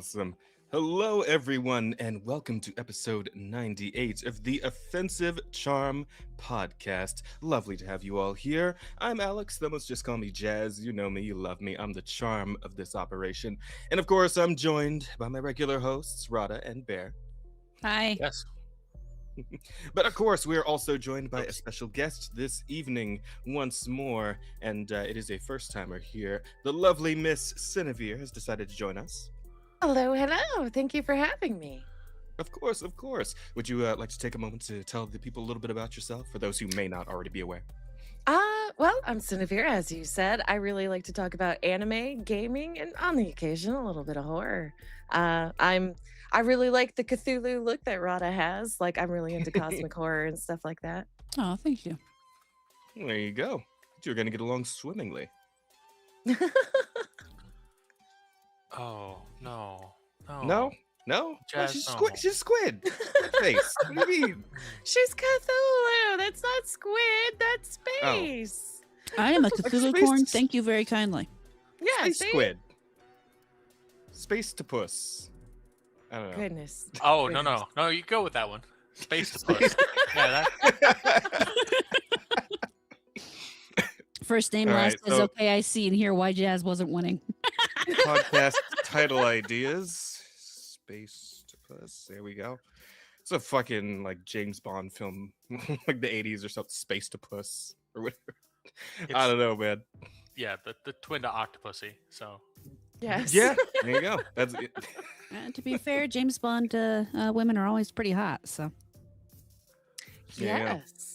Awesome. Hello, everyone, and welcome to episode 98 of the Offensive Charm podcast. Lovely to have you all here. I'm Alex. They must just call me Jazz. You know me, you love me. I'm the charm of this operation. And of course, I'm joined by my regular hosts, Rada and Bear. Hi. Yes. But of course, we are also joined by a special guest this evening once more, and it is a first-timer here. The lovely Miss Siniviere has decided to join us. Hello, hello. Thank you for having me. Of course, of course. Would you like to take a moment to tell the people a little bit about yourself, for those who may not already be aware? Well, I'm Siniviere, as you said. I really like to talk about anime, gaming, and on the occasion, a little bit of horror. I really like the Cthulhu look that Rada has. Like, I'm really into cosmic horror and stuff like that. Oh, thank you. There you go. You're going to get along swimmingly. Oh, no. No? No? Jazz, She's no. squid. She's squid. Face. What do you mean? She's Cthulhu. That's not squid. That's space. I am a Cthulhu space- corn. Thank you very kindly. Yeah, Space see? squid. Space to puss. I don't know. Goodness. Oh, Goodness. no. You go with that one. Space to puss. Yeah, that. First name, All last right, is so- okay. I see and hear why Jazz wasn't winning. Podcast title ideas. Space to puss. There we go. It's a fucking like James Bond film, like the 80s or something. Space to puss or whatever. I don't know, man. Yeah, the twin to Octopussy. So Yes. Yeah, there you go. That's it. To be fair, James Bond women are always pretty hot. So Yeah. Yes.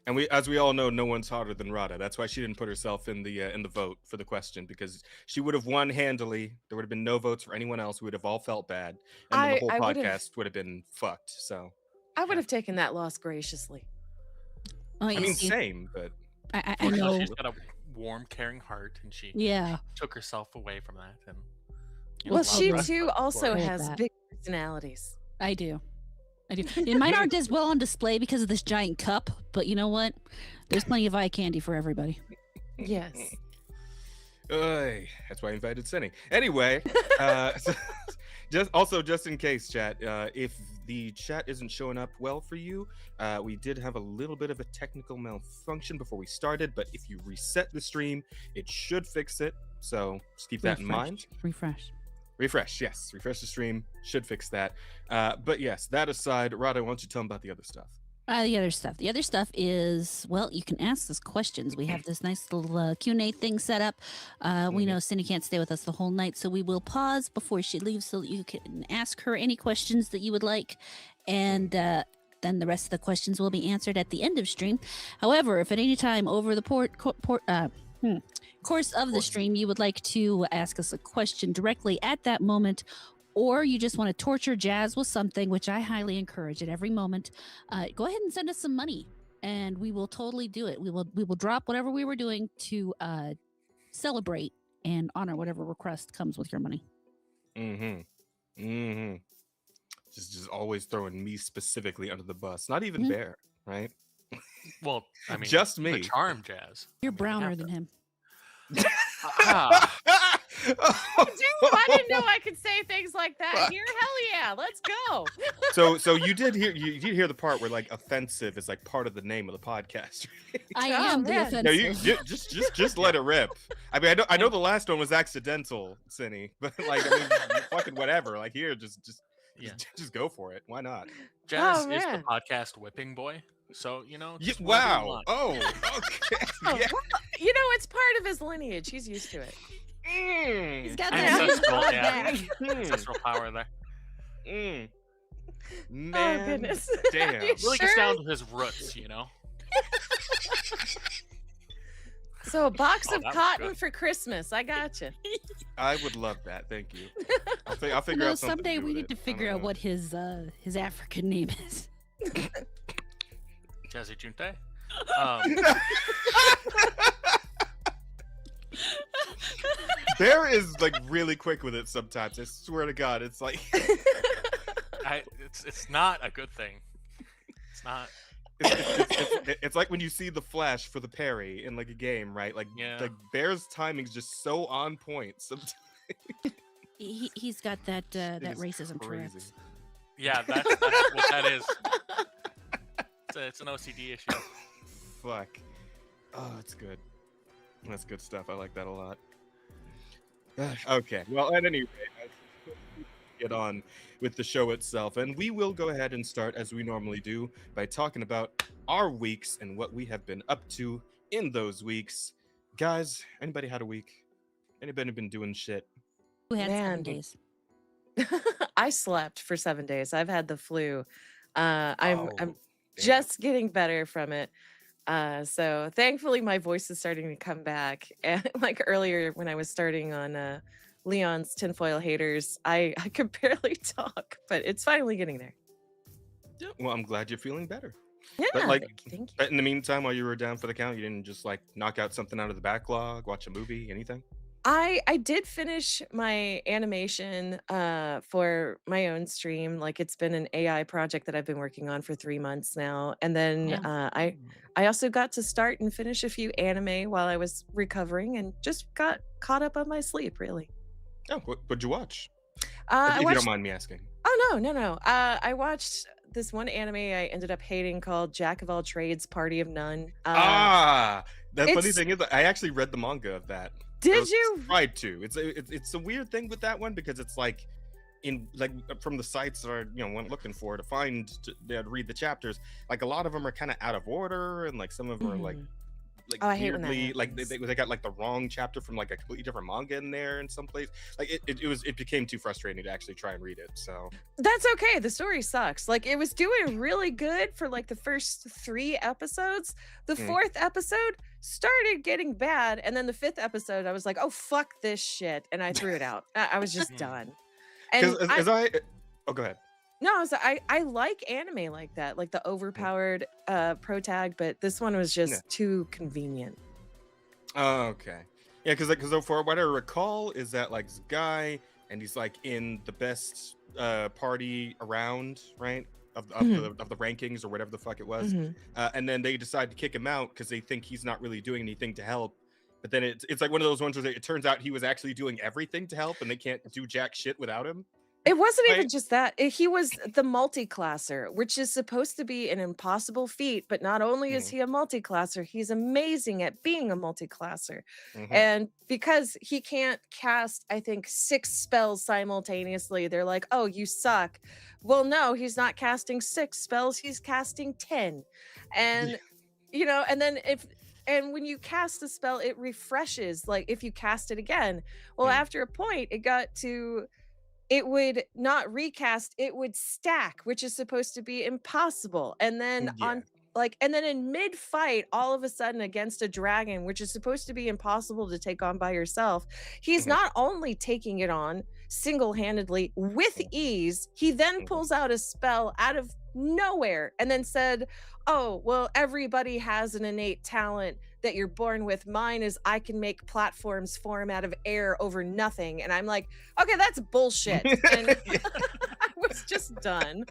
And as we all know, no one's hotter than Rada. That's why she didn't put herself in the vote for the question, because she would have won handily. There would have been no votes for anyone else. We would have all felt bad, and then the whole I would've- podcast would have been fucked. So I would have taken that loss graciously. oh, I you mean, see, same, but I fortunately, know. she's got a warm, caring heart, and she Yeah, took herself away from that. And It Well, was she lovely. too also I hate has that. big personalities. I do. And mine aren't as well on display because of this giant cup. But you know what? There's plenty of eye candy for everybody. Yes. that's why I invited Cindy. Anyway, just in case, chat, if the chat isn't showing up well for you, we did have a little bit of a technical malfunction before we started, but if you reset the stream, it should fix it. So just keep that in mind. Refresh. Refresh the stream, should fix that. But yes, that aside, Rada, why don't you tell them about the other stuff? The other stuff. The other stuff is, well, you can ask us questions. We have this nice little Q&A thing set up. We know Cindy can't stay with us the whole night, so we will pause before she leaves so that you can ask her any questions that you would like. And then the rest of the questions will be answered at the end of stream. However, if at any time over the course of the stream you would like to ask us a question directly at that moment, or you just want to torture Jazz with something, which I highly encourage at every moment, go ahead and send us some money, and we will totally do it. We will drop whatever we were doing to celebrate and honor whatever request comes with your money. Just always throwing me specifically under the bus. Not even Bear, right? well, I mean, Just the me. charm, Jazz. You're I mean, browner have than to- him. Ah, Dude, I didn't know I could say things like that here. Hell yeah, let's go. So you did hear the part where like offensive is like part of the name of the podcast. Right? I Oh, am the man. offensive. No, you just let it rip. I mean, I know the last one was accidental, Cinny, but like I mean, fucking whatever. Like here, just yeah. just go for it. Why not? Jazz Oh, is the man. podcast whipping boy. So just whatever you Wow. want. Oh, okay. Oh, Yeah. well, you know, it's part of his lineage. He's used to it. He's got Yeah. that. Ancestral, on yeah. deck. Ancestral power there. Man, Oh, goodness. damn. You Really gets sure? down to his roots, you know. So a box Oh, of that was cotton good. for Christmas. I got you. I would love that. Thank you. I'll figure No, out something. someday to do we with need to it. I figure don't out know. what his African name is. Jazzy Junte. Bear is like really quick with it sometimes. I swear to God, it's like It's not a good thing. It's not. it's like when you see the flash for the parry in like a game, right? Like Yeah. like Bear's timing's just so on point. Sometimes. He's got that It that is racism crazy. Tourette's. Yeah, that's what that is. It's an OCD issue. Fuck. Oh, it's good. That's good stuff. I like that a lot. Okay. Well, at any rate, let's get on with the show itself, and we will go ahead and start as we normally do by talking about our weeks and what we have been up to in those weeks. Guys, anybody had a week? Anybody been doing shit? Who had 7 Man. days? I slept for 7 days. I've had the flu. I'm Damn. just getting better from it. So thankfully my voice is starting to come back. And like earlier when I was starting on Leon's Tinfoil Haters, I could barely talk, but it's finally getting there. Yeah, well, I'm glad you're feeling better. Yeah, But like, thank you. but in the meantime, while you were down for the count, you didn't just like knock out something out of the backlog, watch a movie, anything? I did finish my animation for my own stream. Like it's been an AI project that I've been working on for 3 months now. And then Yeah. I also got to start and finish a few anime while I was recovering and just got caught up on my sleep, really. Oh, what'd you watch? I If you watched don't mind me asking. Oh no. I watched this one anime I ended up hating called Jack of All Trades, Party of None. The funny it's- thing is, I actually read the manga of that. I Did was you? tried to. It's a weird thing with that one because it's like in like from the sites or when looking for to find to read the chapters, like a lot of them are kind of out of order and like some of them are like Mhm. Oh, I hate when that weirdly like happens. they got like the wrong chapter from like a completely different manga in there in some place. Like it became too frustrating to actually try and read it. So That's okay. The story sucks. Like it was doing really good for like the first 3 episodes. The Mm. 4th episode started getting bad, and then the 5th episode, I was like, "Oh fuck this shit," and I threw it out. I was just Hmm. done. because And as I oh go ahead. no, I like anime like that, like the overpowered protag, but this one was just too convenient. Oh, okay. Yeah, because for what I recall is that like this guy and he's like in the best party around, right? Of the rankings or whatever the fuck it was. Mhm. And then they decide to kick him out because they think he's not really doing anything to help. But then it's like one of those ones where it turns out he was actually doing everything to help and they can't do jack shit without him. It wasn't even Right. just that. He was the multi-classer, which is supposed to be an impossible feat, but not only is he a multi-classer, he's amazing at being a multi-classer. Mhm. And because he can't cast, I think, 6 spells simultaneously, they're like, "Oh, you suck." Well, no, he's not casting 6 spells, he's casting 10. And and then when you cast a spell, it refreshes like if you cast it again. Well, Mm. after a point, it would not recast, it would stack, which is supposed to be impossible. And then Yeah. and then in mid fight, all of a sudden against a dragon, which is supposed to be impossible to take on by yourself, he's Mhm. not only taking it on single-handedly with ease, he then Mhm. pulls out a spell out of nowhere and then said, "Oh, well, everybody has an innate talent that you're born with. Mine is I can make platforms form out of air over nothing." And I'm like, "Okay, that's bullshit." And I was just done.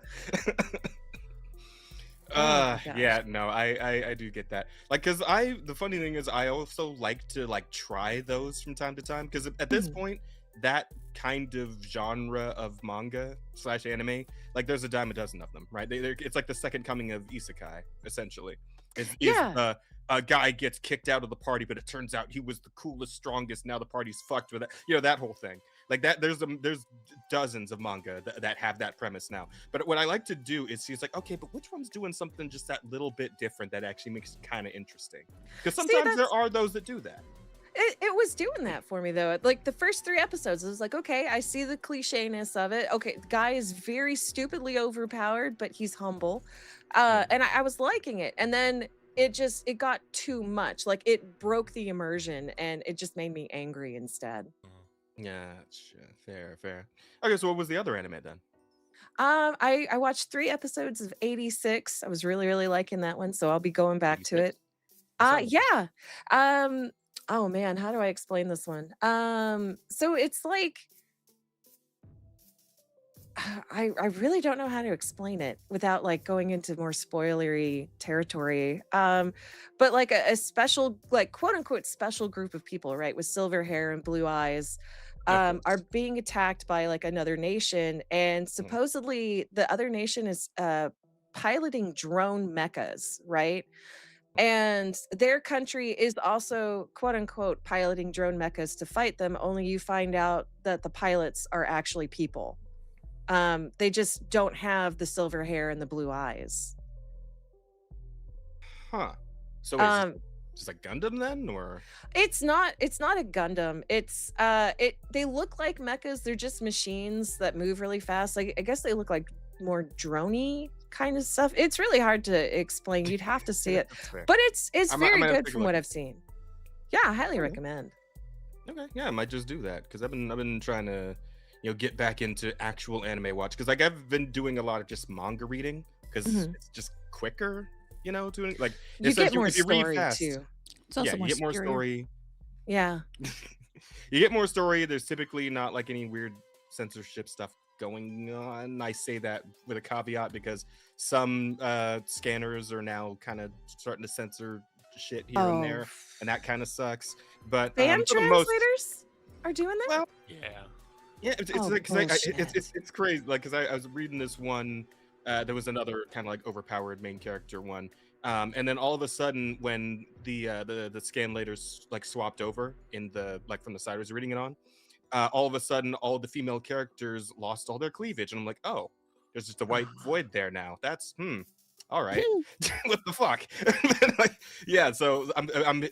Oh my Yeah, gosh. no, I do get that. Like, the funny thing is, I also like to like try those from time to time because at this Mhm. point, that kind of genre of manga slash anime, like, there's a dime a dozen of them, right? It's like the second coming of isekai, essentially. Is Yeah. a guy gets kicked out of the party, but it turns out he was the coolest, strongest. Now the party's fucked with it. That whole thing. Like that, there's dozens of manga that have that premise now. But what I like to do is he's like, okay, but which one's doing something just that little bit different that actually makes it kind of interesting? Because See, sometimes there that's are those that do that. it was doing that for me though. Like the first 3 episodes, I was like, okay, I see the clichéness of it. Okay, the guy is very stupidly overpowered, but he's humble. And I was liking it. And then it got too much. Like it broke the immersion and it just made me angry instead. Yeah, sure. Fair. Okay, so what was the other anime then? I watched 3 episodes of 86. I was really, really liking that one, so I'll be going back to 86? it. I saw Yeah. Oh man, how do I explain this one? So it's like I really don't know how to explain it without like going into more spoilery territory. But like a special, like quote unquote special group of people, right, with silver hair and blue eyes. Of are course. being attacked by like another nation, and Mm. supposedly the other nation is piloting drone mechas, right? And their country is also quote unquote piloting drone mechas to fight them, only you find out that the pilots are actually people. They just don't have the silver hair and the blue eyes. Huh. So wait, is this Um, just a Gundam then, or it's not a Gundam. It they look like mechas, they're just machines that move really fast. Like I guess they look like more droney kind of stuff. It's really hard to explain. You'd have to see it. that's fair. But it's I very might have to good take a from look. what I've seen. Yeah, I highly Okay. recommend. Okay, yeah, I might just do that because I've been trying to, get back into actual anime watch because like I've been doing a lot of just manga reading because Mhm. it's just quicker, doing like it You says get more if you read story fast, too. It's yeah, also you more get more superior. story. Yeah. You get more story. There's typically not like any weird censorship stuff going on. I say that with a caveat because some scanners are now kind of starting to censor shit here and Oh, there, and that kind of sucks. But fan for the most, translators are doing that? well, Yeah. yeah, it's Oh, like because bullshit. it's crazy. Like because I was reading this one, there was another kind of like overpowered main character one, and then all of a sudden when the scanlators like swapped over in the like from the side I was reading it on, all of a sudden all the female characters lost all their cleavage, and I'm like, oh, there's just a white Oh. void there now. That's all right. What the fuck? Like, yeah, so I'm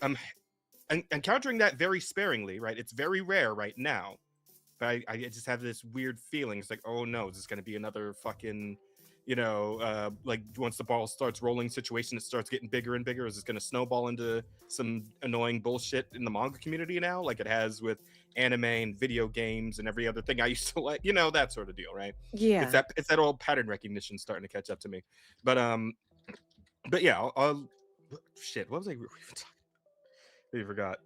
encountering that very sparingly, right? It's very rare right now, but I just have this weird feeling. It's like, oh no, is this going to be another fucking, like once the ball starts rolling situation, it starts getting bigger and bigger. Is this going to snowball into some annoying bullshit in the manga community now, like it has with anime and video games and every other thing I used to like, that sort of deal, right? It's Yeah. that old pattern recognition starting to catch up to me. But but yeah, shit. What was I even talking? You forgot.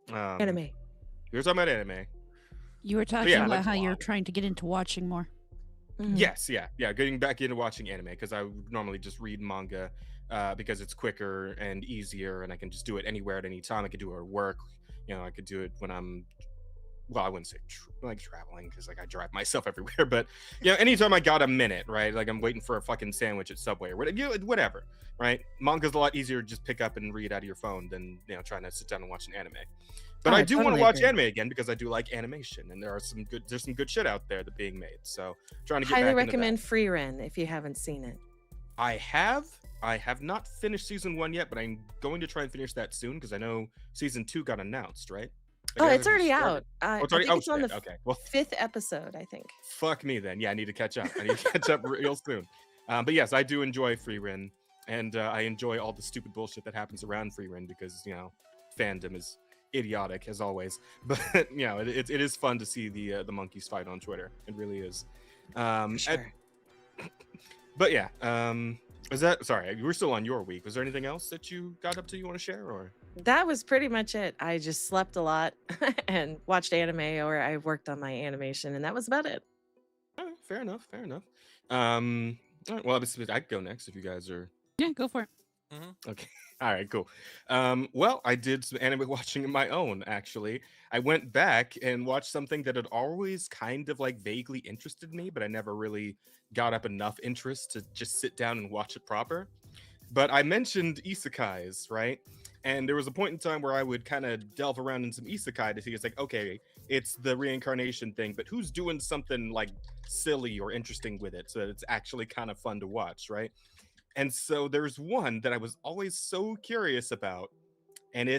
Um, Anime. we were talking about anime. You were But talking yeah, about like how you're trying to get into watching more. Mhm. yes, yeah, getting back into watching anime because I would normally just read manga because it's quicker and easier, and I can just do it anywhere at any time. I could do it at work, I could do it when I'm well, I wouldn't say like traveling because like I drive myself everywhere, but anytime I got a minute, right? Like I'm waiting for a fucking sandwich at Subway or whatever, right? Manga's a lot easier to just pick up and read out of your phone than trying to sit down and watch an anime. But Oh, I I do want to totally watch agree. anime again because I do like animation, and there's some good shit out there that being made. So trying to get Highly back into that. recommend Free Ren if you haven't seen it. I have not finished season 1 yet, but I'm going to try and finish that soon because I know season 2 got announced, right? Like Oh, it it's hasn't even already started. out. Oh, it's I already. think Oh it's on the shit. Okay. Well, fifth episode, I think. fuck me then. Yeah, I need to catch up. I need to catch up real soon. But yes, I do enjoy Free Ren, and I enjoy all the stupid bullshit that happens around Free Ren because fandom is idiotic as always. But it is fun to see the monkeys fight on Twitter. It really is. For Um, and- sure. but yeah, was that sorry? We're still on your week. Was there anything else that you got up to you want to share or? That was pretty much it. I just slept a lot and watched anime, or I worked on my animation, and that was about it. All right, fair enough. Fair enough. All right, well, I could go next if you guys are Yeah, go for it. okay. All right, cool. Well, I did some anime watching of my own, actually. I went back and watched something that had always kind of like vaguely interested me, but I never really got up enough interest to just sit down and watch it proper. But I mentioned isekais, right? And there was a point in time where I would kind of delve around in some isekai to see it's like, okay, it's the reincarnation thing, but who's doing something like silly or interesting with it so that it's actually kind of fun to watch, right? And so there's one that I was always so curious about, and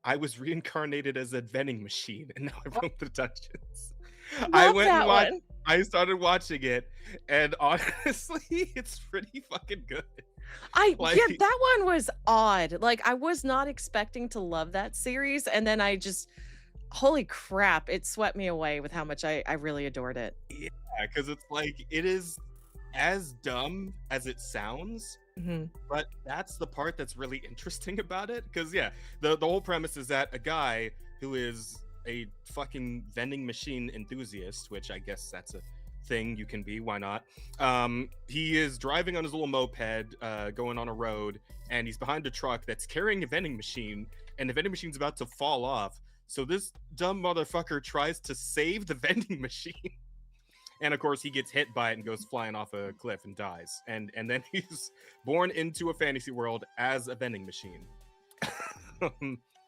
I was reincarnated as a vending machine, and now I roam the dungeons. I Love went and that watched. one. I started watching it, and honestly, it's pretty fucking good. Yeah, Like, that one was odd. Like I was not expecting to love that series, and then I just holy crap, it swept me away with how much I really adored it. yeah, because it's like it is as dumb as it sounds, Mhm. but that's the part that's really interesting about it. Because yeah, the whole premise is that a guy who is a fucking vending machine enthusiast, which I guess that's a thing you can be, why not? He is driving on his little moped, going on a road, and he's behind a truck that's carrying a vending machine, and the vending machine's about to fall off. So this dumb motherfucker tries to save the vending machine. And of course, he gets hit by it and goes flying off a cliff and dies. And then he's born into a fantasy world as a vending machine.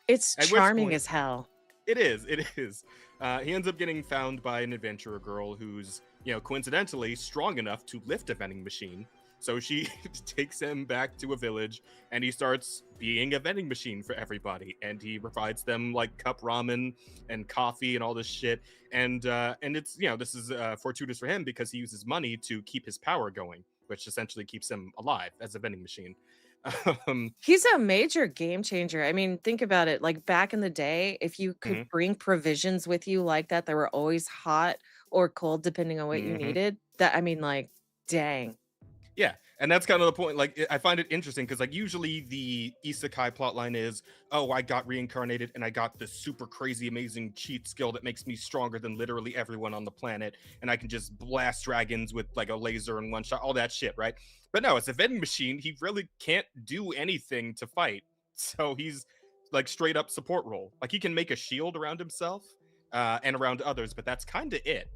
It's At which charming point- as hell. It is. It is. He ends up getting found by an adventurer girl who's, coincidentally strong enough to lift a vending machine. So she takes him back to a village, and he starts being a vending machine for everybody. And he provides them like cup ramen and coffee and all this shit. And it's this is fortuitous for him because he uses money to keep his power going, which essentially keeps him alive as a vending machine. He's a major game changer. I mean, think about it. Like back in the day, if you could bring provisions with you like that, they were always hot or cold depending on what you needed. Like, dang. Yeah, and that's kind of the point. Like, I find it interesting because, like, usually the isekai plotline is, oh, I got reincarnated and I got this super crazy, amazing cheat skill that makes me stronger than literally everyone on the planet, and I can just blast dragons with like a laser and one shot, all that shit, right? But no, it's a vending machine. He really can't do anything to fight, so he's like straight up support role. Like, he can make a shield around himself and around others, but that's kind of it.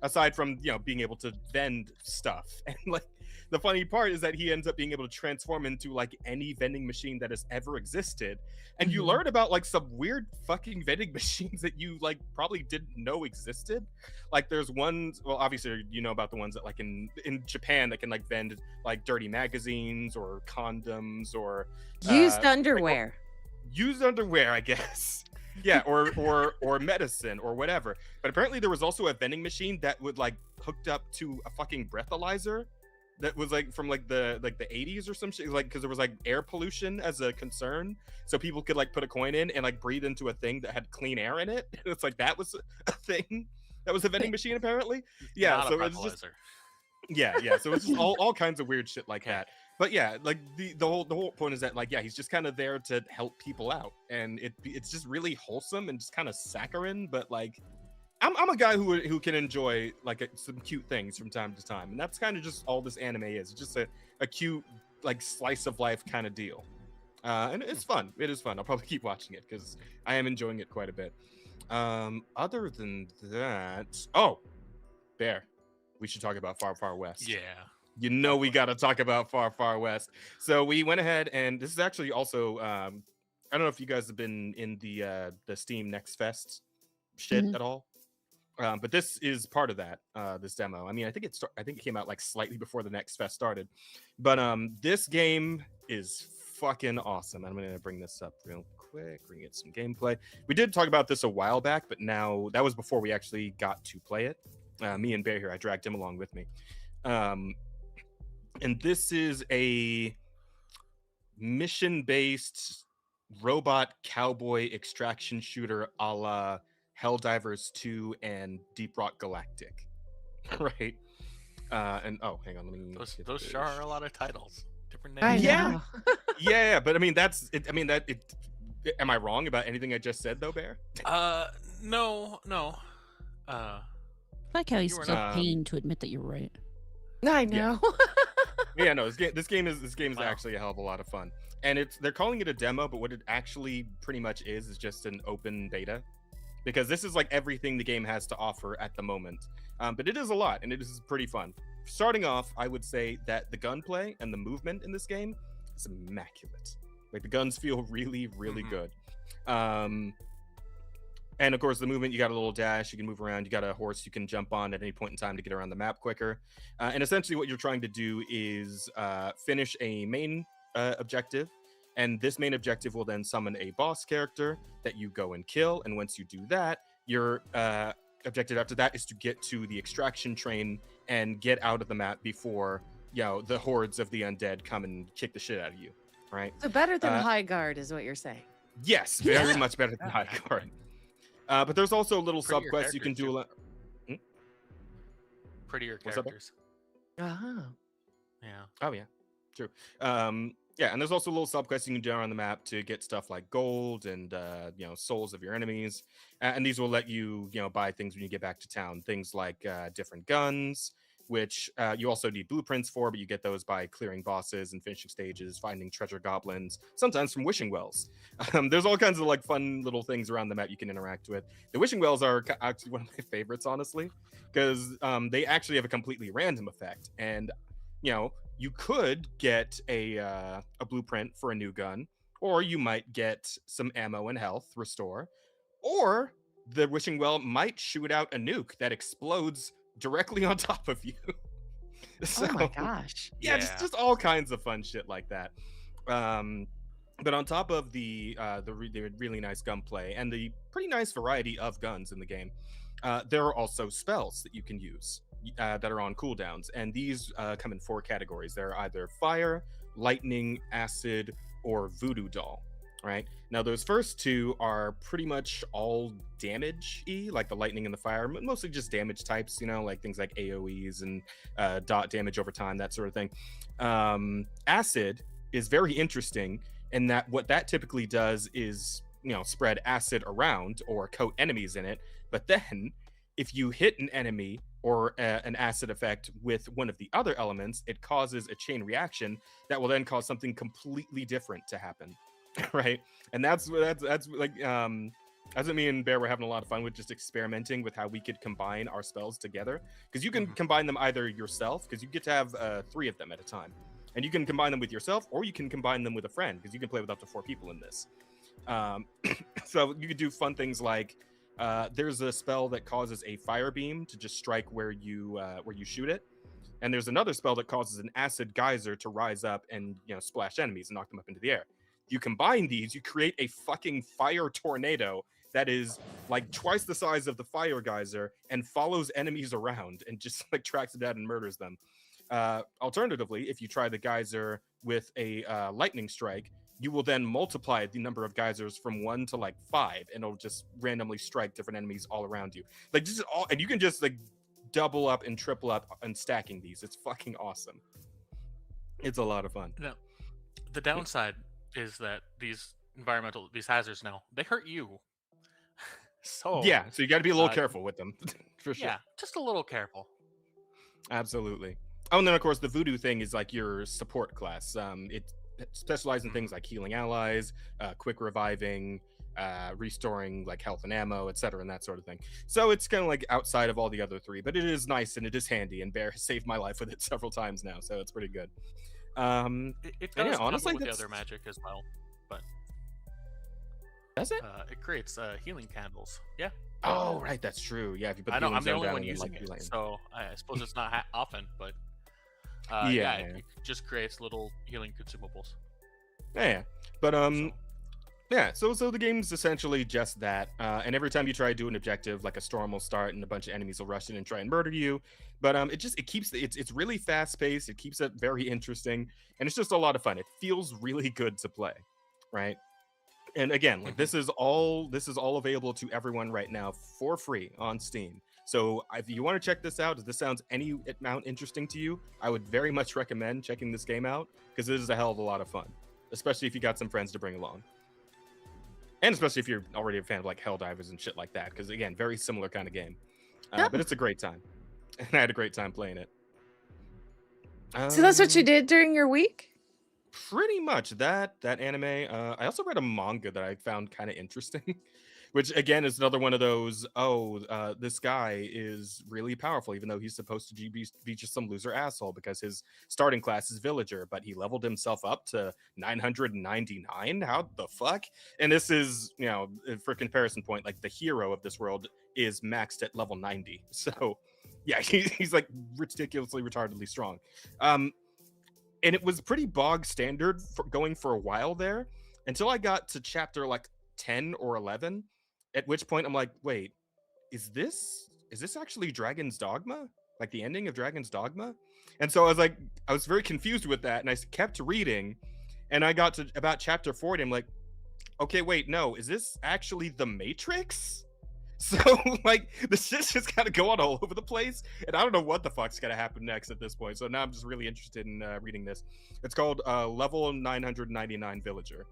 Aside from being able to vend stuff, and like the funny part is that he ends up being able to transform into like any vending machine that has ever existed, and you learn about like some weird fucking vending machines that you like probably didn't know existed. Like there's ones, well, obviously about the ones that like in Japan that can like vend like dirty magazines or condoms or Used underwear. Used underwear, I guess. Yeah, or medicine or whatever. But apparently there was also a vending machine that would like hooked up to a fucking breathalyzer that was like from like the 80s or some shit, like because there was like air pollution as a concern, so people could like put a coin in and like breathe into a thing that had clean air in it. It's like that was a thing. That was a vending machine apparently. Yeah, Not a so it's just yeah. So it's just all kinds of weird shit like that. But yeah, like the whole point is that like he's just kind of there to help people out, and it's just really wholesome and just kind of saccharine. But like, I'm a guy who can enjoy like some cute things from time to time, and that's kind of just all this anime is. It's just a cute like slice of life kind of deal, and it's fun. It is fun. I'll probably keep watching it because I am enjoying it quite a bit. Other than that, Bear, we should talk about Far Far West. Yeah. We got to talk about Far Far West. So we went ahead, and this is actually also I don't know if you guys have been in the Steam Next Fest shit at all, but this is part of that. This demo. I mean, I think it came out like slightly before the Next Fest started, but this game is fucking awesome. I'm gonna bring this up real quick, bring it some gameplay. We did talk about this a while back, but now that was before we actually got to play it. Me and Bear here, I dragged him along with me. And this is a mission-based robot cowboy extraction shooter a la Helldivers 2 and Deep Rock Galactic, right? And hang on, let me. Those sure are a lot of titles. Different I names. know. Yeah, but I mean that's it. I mean that it. Am I wrong about anything I just said though, Bear? No. I like how he's You were so not- pained to admit that you're right. I know. Yeah, no, this game is Wow. actually a hell of a lot of fun. And they're calling it a demo, but what it actually pretty much is just an open beta, because this is like everything the game has to offer at the moment. But it is a lot, and it is pretty fun. Starting off, I would say that the gunplay and the movement in this game is immaculate. Like the guns feel really, really good. And of course, the movement, you got a little dash, you can move around, you got a horse you can jump on at any point in time to get around the map quicker. And essentially what you're trying to do is finish a main objective. And this main objective will then summon a boss character that you go and kill. And once you do that, your objective after that is to get to the extraction train and get out of the map before, the hordes of the undead come and kick the shit out of you, right? So better than High Guard is what you're saying. Yes, very much better than High Guard. But there's also little sub Prettier quests you can do. Prettier What's up, Bear? characters. Oh. Yeah. Oh yeah, true. Yeah, and there's also little sub quests you can do around the map to get stuff like gold and souls of your enemies, and these will let you buy things when you get back to town. Things like different guns, which you also need blueprints for, but you get those by clearing bosses and finishing stages, finding treasure goblins, sometimes from wishing wells. There's all kinds of like fun little things around the map you can interact with. The wishing wells are actually one of my favorites, honestly, because they actually have a completely random effect. And, you know, you could get a blueprint for a new gun, or you might get some ammo and health restore, or the wishing well might shoot out a nuke that explodes directly on top of you. So, Oh my gosh. yeah, just all kinds of fun shit like that. But on top of the really nice gunplay and the pretty nice variety of guns in the game, there are also spells that you can use that are on cooldowns, and these come in 4 categories. They're either fire, lightning, acid, or voodoo doll. Right now, those first 2 are pretty much all damage-y, like the lightning and the fire, mostly just damage types, you know, like things like AoEs and dot damage over time, that sort of thing. Acid is very interesting in that what that typically does is, you know, spread acid around or coat enemies in it. But then, if you hit an enemy or an acid effect with one of the other elements, it causes a chain reaction that will then cause something completely different to happen. Right, and that's like that's what me and Bear were having a lot of fun with, just experimenting with how we could combine our spells together, because you can combine them either yourself, because you get to have 3 of them at a time, and you can combine them with yourself, or you can combine them with a friend, because you can play with up to 4 people in this. So you could do fun things like there's a spell that causes a fire beam to just strike where you shoot it, and there's another spell that causes an acid geyser to rise up and, you know, splash enemies and knock them up into the air. You combine these, you create a fucking fire tornado that is like twice the size of the fire geyser and follows enemies around and just like tracks them down and murders them. Alternatively, if you try the geyser with a lightning strike, you will then multiply the number of geysers from 1 to like 5, and it'll just randomly strike different enemies all around you. Like just all, and you can just like double up and triple up and stacking these. It's fucking awesome. It's a lot of fun. Now, the downside is that these hazards now, they hurt you. So yeah, so you got to be a little careful with them. For sure. Yeah, just a little careful. Absolutely. Oh, and then of course the voodoo thing is like your support class. It specializes in things like healing allies, quick reviving, restoring like health and ammo, etc., and that sort of thing. So it's kind of like outside of all the other 3, but it is nice and it is handy, and Bear has saved my life with it several times now, so it's pretty good. It does honestly, with the other magic as well, but does it? It creates healing candles. Yeah. Oh, right, that's true. Yeah, if you put I know I'm the zone only down one and using like, it, so I suppose it's not often, but yeah, it just creates little healing consumables. Yeah, but yeah, so the game's essentially just that, and every time you try to do an objective, like a storm will start and a bunch of enemies will rush in and try and murder you. But it's really fast paced. It keeps it very interesting, and it's just a lot of fun. It feels really good to play, right? And again, like this is all available to everyone right now for free on Steam. So if you want to check this out, if this sounds any amount interesting to you, I would very much recommend checking this game out, because it is a hell of a lot of fun, especially if you got some friends to bring along. And especially if you're already a fan of like Helldivers and shit like that, because again, very similar kind of game. But it's a great time, and I had a great time playing it. So that's what you did during your week? Pretty much that anime. I also read a manga that I found kind of interesting, which again is another one of those. This guy is really powerful, even though he's supposed to be just some loser asshole, because his starting class is villager, but he leveled himself up to 999. How the fuck? And this is, you know, for comparison point, like the hero of this world is maxed at level 90. So yeah, he's like ridiculously retardedly strong. And it was pretty bog standard for going for a while there, until I got to chapter like 10 or 11, at which point I'm like, wait, is this actually Dragon's Dogma? Like the ending of Dragon's Dogma? And so I was very confused with that, and I kept reading, and I got to about chapter 40. I'm like, okay, wait, no, is this actually The Matrix? So like the shit's just kind of going all over the place, and I don't know what the fuck's gonna happen next at this point. So now I'm just really interested in reading this. It's called Level 999 Villager,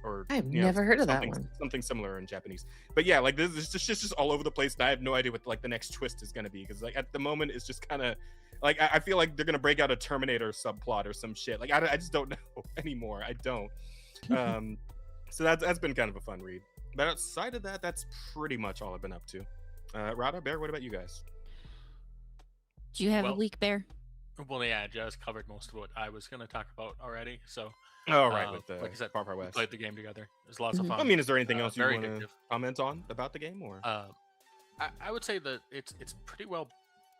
or I've never heard of that one. something similar in Japanese. But yeah, like this is just all over the place, and I have no idea what like the next twist is gonna be, because like at the moment it's just kind of like I feel like they're gonna break out a Terminator subplot or some shit. Like I just don't know anymore. I don't. So that's been kind of a fun read. But outside of that, that's pretty much all I've been up to. Rada, Bear, what about you guys? Do you have a Well, week, Bear? Well, yeah, Jazz covered most of what I was going to talk about already. So, Oh, right, with the like I said, Far Far we West. played the game together. It was lots of Mhm. fun. I mean, is there anything else you very want to addictive. comment on about the game, or? I would say that it's pretty well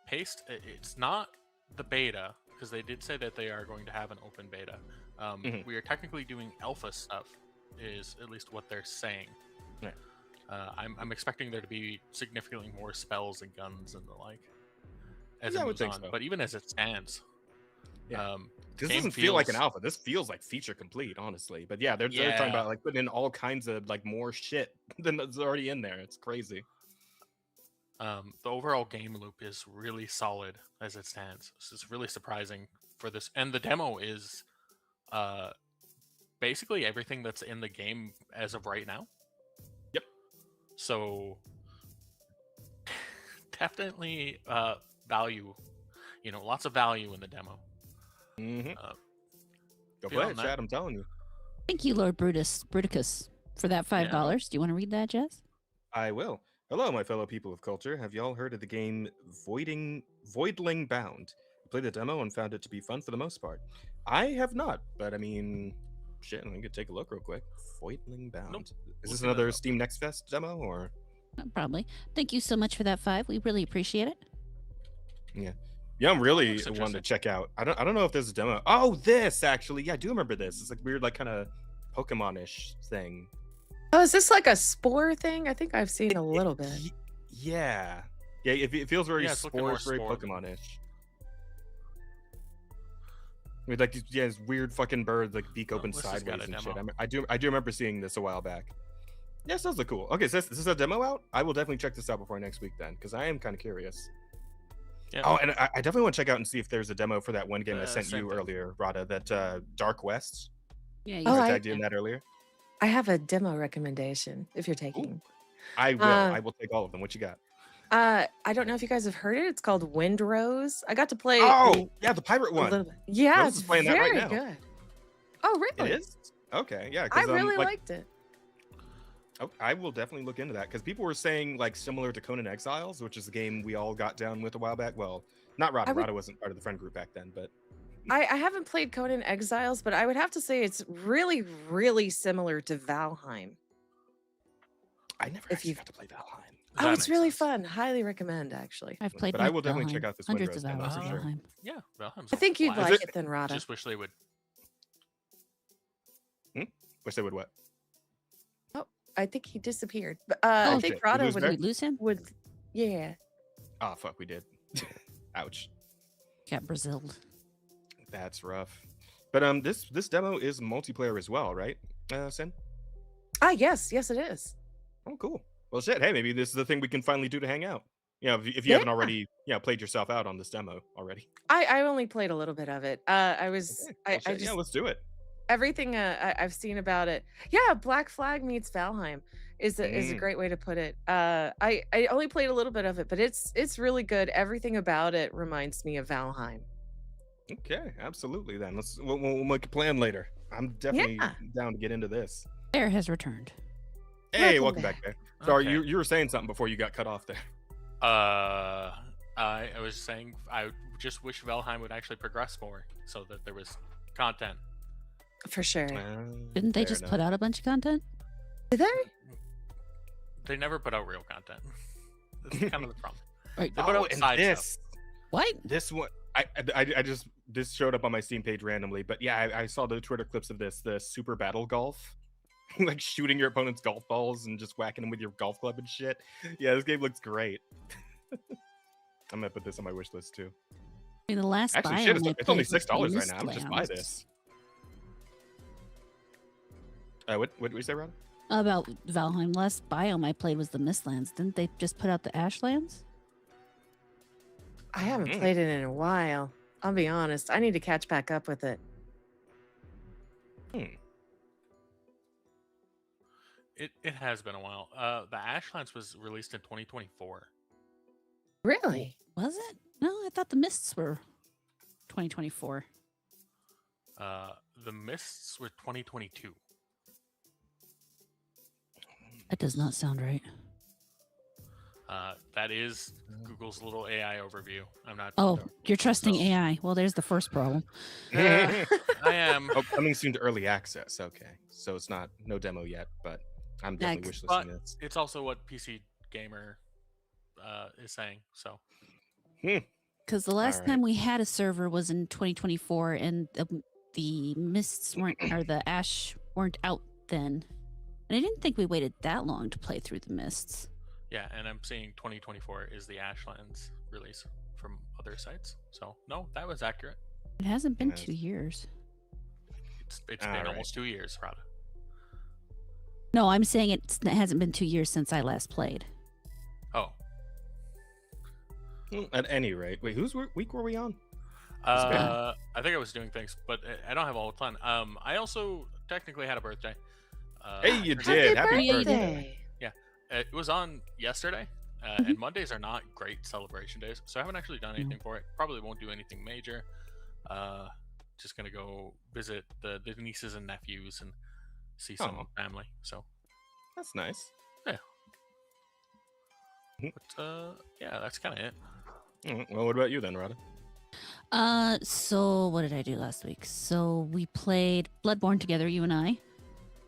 paced. It's not the beta, because they did say that they are going to have an open beta. Mhm. We are technically doing alpha stuff, is at least what they're saying. Right. I'm expecting there to be significantly more spells and guns and the like as Yeah, I it would moves think on. so. But even as it stands, Yeah. This game doesn't feel like an feels- alpha. This feels like feature complete, honestly. But yeah, they're talking Yeah. about like putting in all kinds of like more shit than that's already in there. It's crazy. the overall game loop is really solid as it stands. This is really surprising for this, and the demo is basically everything that's in the game as of right now. Yep. So definitely value, lots of value in the demo. Mm-hmm. Go feel play on it, that. Chad. I'm telling you. Thank you, Lord Bruticus, for that $5. Do you want to read that, Jess? I will. Hello, my fellow people of culture. Have y'all heard of the game Voidling Bound? I played the demo and found it to be fun for the most part. I have not, but I mean, shit, I'm gonna take a look real quick. Voidling Bound. Nope. Is this Looking it another up. Steam Next Fest demo, or? Probably. Thank you so much for that 5. We really appreciate it. Yeah, I'm really looks wanting to interesting. check out. I don't know if there's a demo. Oh, this actually. Yeah, I do remember this. It's like weird, like kind of Pokemon-ish thing. Oh, is this like a spore thing? I think I've seen a little bit. Yeah. Yeah, it feels very Yeah, it's looking more spores, very spore than- Pokemon-ish. With like these weird fucking birds like beak Oh, open this has got sideways a and shit. demo. I do remember seeing this a while back. Yeah, this does look cool. Okay, so is this a demo out? I will definitely check this out before next week then, because I am kind of curious. Yeah. Oh, and I definitely want to check out and see if there's a demo for that one game I sent same you thing. earlier, Rada, that Dark West. Yeah, Oh, I I- tagged you in that earlier. I have a demo recommendation if you're taking. I will. Uh, I will take all of them. What you got? I don't know if you guys have heard it. It's called Windrose. I got to play Oh, yeah, the pirate a one. little bit. Yeah, Rose it's is playing that very right now. good. Oh, It really? is? Okay, yeah. I 'cause, really like, liked it. oh, I will definitely look into that, because people were saying like similar to Conan Exiles, which is a game we all got down with a while back. Well, not Rada. I would- Rada wasn't part of the friend group back then, but I haven't played Conan Exiles, but I would have to say it's really, really similar to Valheim. I never If actually you've- got to play Valheim. Oh, That it's makes really sense. fun. Highly recommend, actually. I've played. But I much will definitely Valheim. check out this hundreds Windrose of demo hours for of sure. Valheim. Yeah, Valheim's I think you'd blast. like it then, Rada. Just wish they would. Wish they would what? I think he disappeared. But Oh, I shit. think We Rada lose Did Bear? we lose him? would. Yeah. Oh fuck, we did. Ouch. Got Braziled. That's rough. But this demo is multiplayer as well, right? Sin? Yes, it is. Oh, cool. Well, shit. Hey, maybe this is the thing we can finally do to hang out. If you haven't Yeah. already, played yourself out on this demo already. I only played a little bit of it. I was Okay. I Well, shit, just let's do it. everything I've seen about it. Yeah, Black Flag meets Valheim is a great way to put it. I only played a little bit of it, but it's really good. Everything about it reminds me of Valheim. Okay, absolutely. Then we'll make a plan later. I'm definitely Yeah. down to get into this. Bear has returned. Hey, Welcome welcome back, Bear. Sorry, Okay. you were saying something before you got cut off there. I was saying I just wish Valheim would actually progress more, so that there was content. For sure. Didn't they Fair just enough. put out a bunch of content? Did they? They never put out real content. That's kind of the problem. Right. They put out and side stuff. this What? this one I just this showed up on my Steam page randomly, but yeah, I saw the Twitter clips of the Super Battle Golf. Like shooting your opponent's golf balls and just whacking them with your golf club and shit. Yeah, this game looks great. I'm gonna put this on my wish list too. I mean, the last Actually, biome shit, I it's only played was $6 right now. I'm Mistlands. just buy this. What did we say, Ron? About Valheim, last biome I played was the Mistlands. Didn't they just put out the Ashlands? I haven't Mm. played it in a while. I'll be honest. I need to catch back up with it. It has been a while. The Ashlands was released in 2024. Really? Was it? No, I thought the Mists were 2024. The Mists were 2022. That does not sound right. That is Google's little AI overview. I'm not. Oh, you're trusting So- AI. Well, there's the first problem. I am. Oh, coming soon to early access. Okay, so it's no demo yet, but I'm definitely Next. wishlisting this. It's also what PC Gamer is saying. So Because the last Alright. time we had a server was in 2024, and the Mists weren't, or the Ash weren't out then. And I didn't think we waited that long to play through the Mists. yeah, and I'm seeing 2024 is the Ashlands release from other sites. So no, that was accurate. It hasn't been Yes. 2 years. It's been Alright. almost 2 years, Rada. No, I'm saying it hasn't been 2 years since I last played. Oh, At any rate, wait, whose week were we on? I think I was doing things, but I don't have all the plan. I also technically had a birthday. Hey, you I- did. Happy Happy birthday. birthday. It was on yesterday, and Mondays are not great celebration days, so I haven't actually done anything for it. Probably won't do anything major. Just gonna go visit the nieces and nephews and see some Aw. family. So, That's nice. but yeah, that's kind of it. Well, what about you then, Rada? So what did I do last week? So we played Bloodborne together, you and I.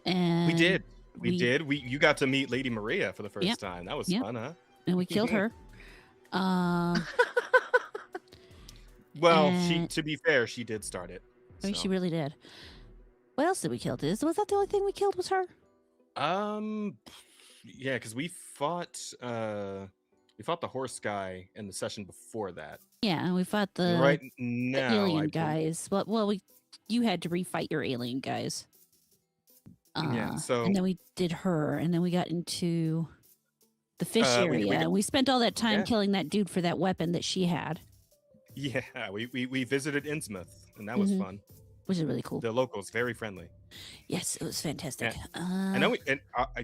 And We did. We we- did. You got to meet Lady Maria for the first Yep. time. That was Yep. fun, huh? And we killed her. Well, And- to be fair, she did start it. I mean, so. she really did. What else did we kill? Was that the only thing we killed was her? Yeah, because we fought the horse guy in the session before that. Yeah, and we fought the, right the now, alien guys. You had to refight your alien guys. Yeah, so- and then we did her, and then we got into the fish we area, got- and we spent all that time yeah. killing that dude for that weapon that she had, Yeah, we visited Innsmouth, and that was Mhm. fun. which is really cool. The locals very friendly. Yes, it was fantastic. I know,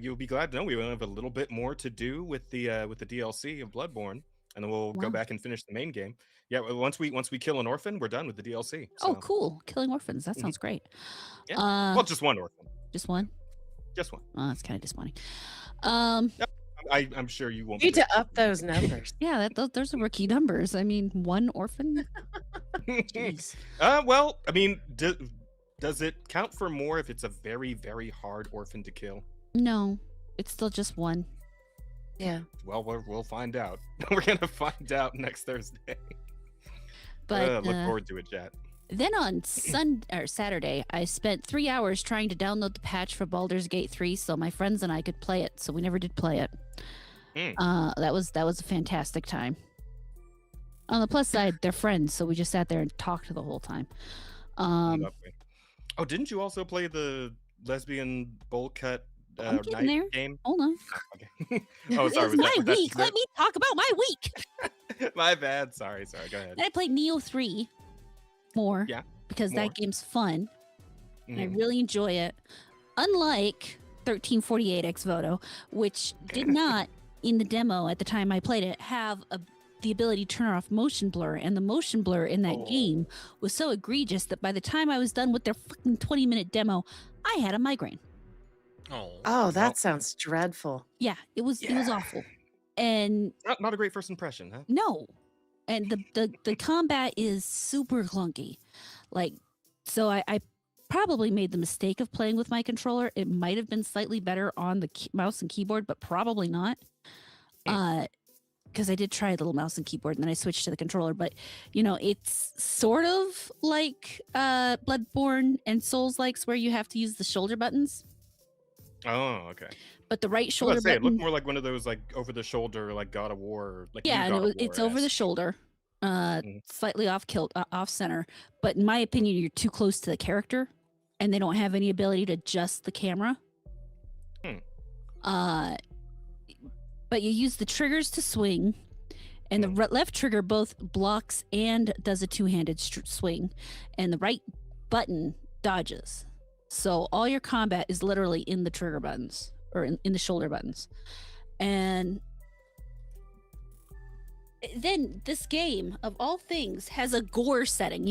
you'll be glad to know we will have a little bit more to do with the DLC of Bloodborne, and then we'll go Wow. back and finish the main game. Yeah, well, once we kill an orphan, we're done with the DLC. Oh, so- cool! Killing orphans. That Mhm. sounds great. Yeah. Well, just one orphan, Just one. just one. Oh, that's kind of disappointing. I'm sure you won't. Need be to up those numbers. Yeah, those are rookie numbers. I mean, one orphan. Jeez. Well, I mean, does it count for more if it's a very, very hard orphan to kill? No, it's still just one. Yeah. Well, we'll find out. We're gonna find out next Thursday. But Look forward to it, chat. then on Saturday, I spent 3 hours trying to download the patch for Baldur's Gate 3 so my friends and I could play it. So we never did play it. That was a fantastic time. On the plus side, they're friends, so we just sat there and talked the whole time. Lovely. Oh, didn't you also play the lesbian bowl cut I'm getting night there. game? Hold on. Okay. Oh, sorry. It's my week. Let me talk about my week. My bad. Sorry. Go ahead. Then I played Neo 3 more. Yeah, Because more. that game's fun. And I Mhm. really enjoy it. Unlike 1348 Ex Voto, which did not, in the demo at the time I played it, have the ability to turn off motion blur. And the motion blur in that Oh. game was so egregious that by the time I was done with their fucking 20-minute demo, I had a migraine. Oh, Oh, that sounds dreadful. Yeah, it was Yeah. awful. And Not a great first impression, huh? no. And the combat is super clunky. Like, so I probably made the mistake of playing with my controller. It might have been slightly better on the mouse and keyboard, but probably not. Because I did try a little mouse and keyboard and then I switched to the controller. But, it's sort of like Bloodborne and Souls-likes where you have to use the shoulder buttons. Oh, okay. But the right I was shoulder about to say, it button... looked more like one of those like over the shoulder, like God of War, or, like Yeah, new and God of it's over the War-esque. shoulder, Mhm. slightly off center. But in my opinion, you're too close to the character, and they don't have any ability to adjust the camera. But you use the triggers to swing, and the left trigger both blocks and does a two-handed swing, and the right button dodges. So all your combat is literally in the trigger buttons, or in the shoulder buttons. And then this game, of all things, has a gore setting.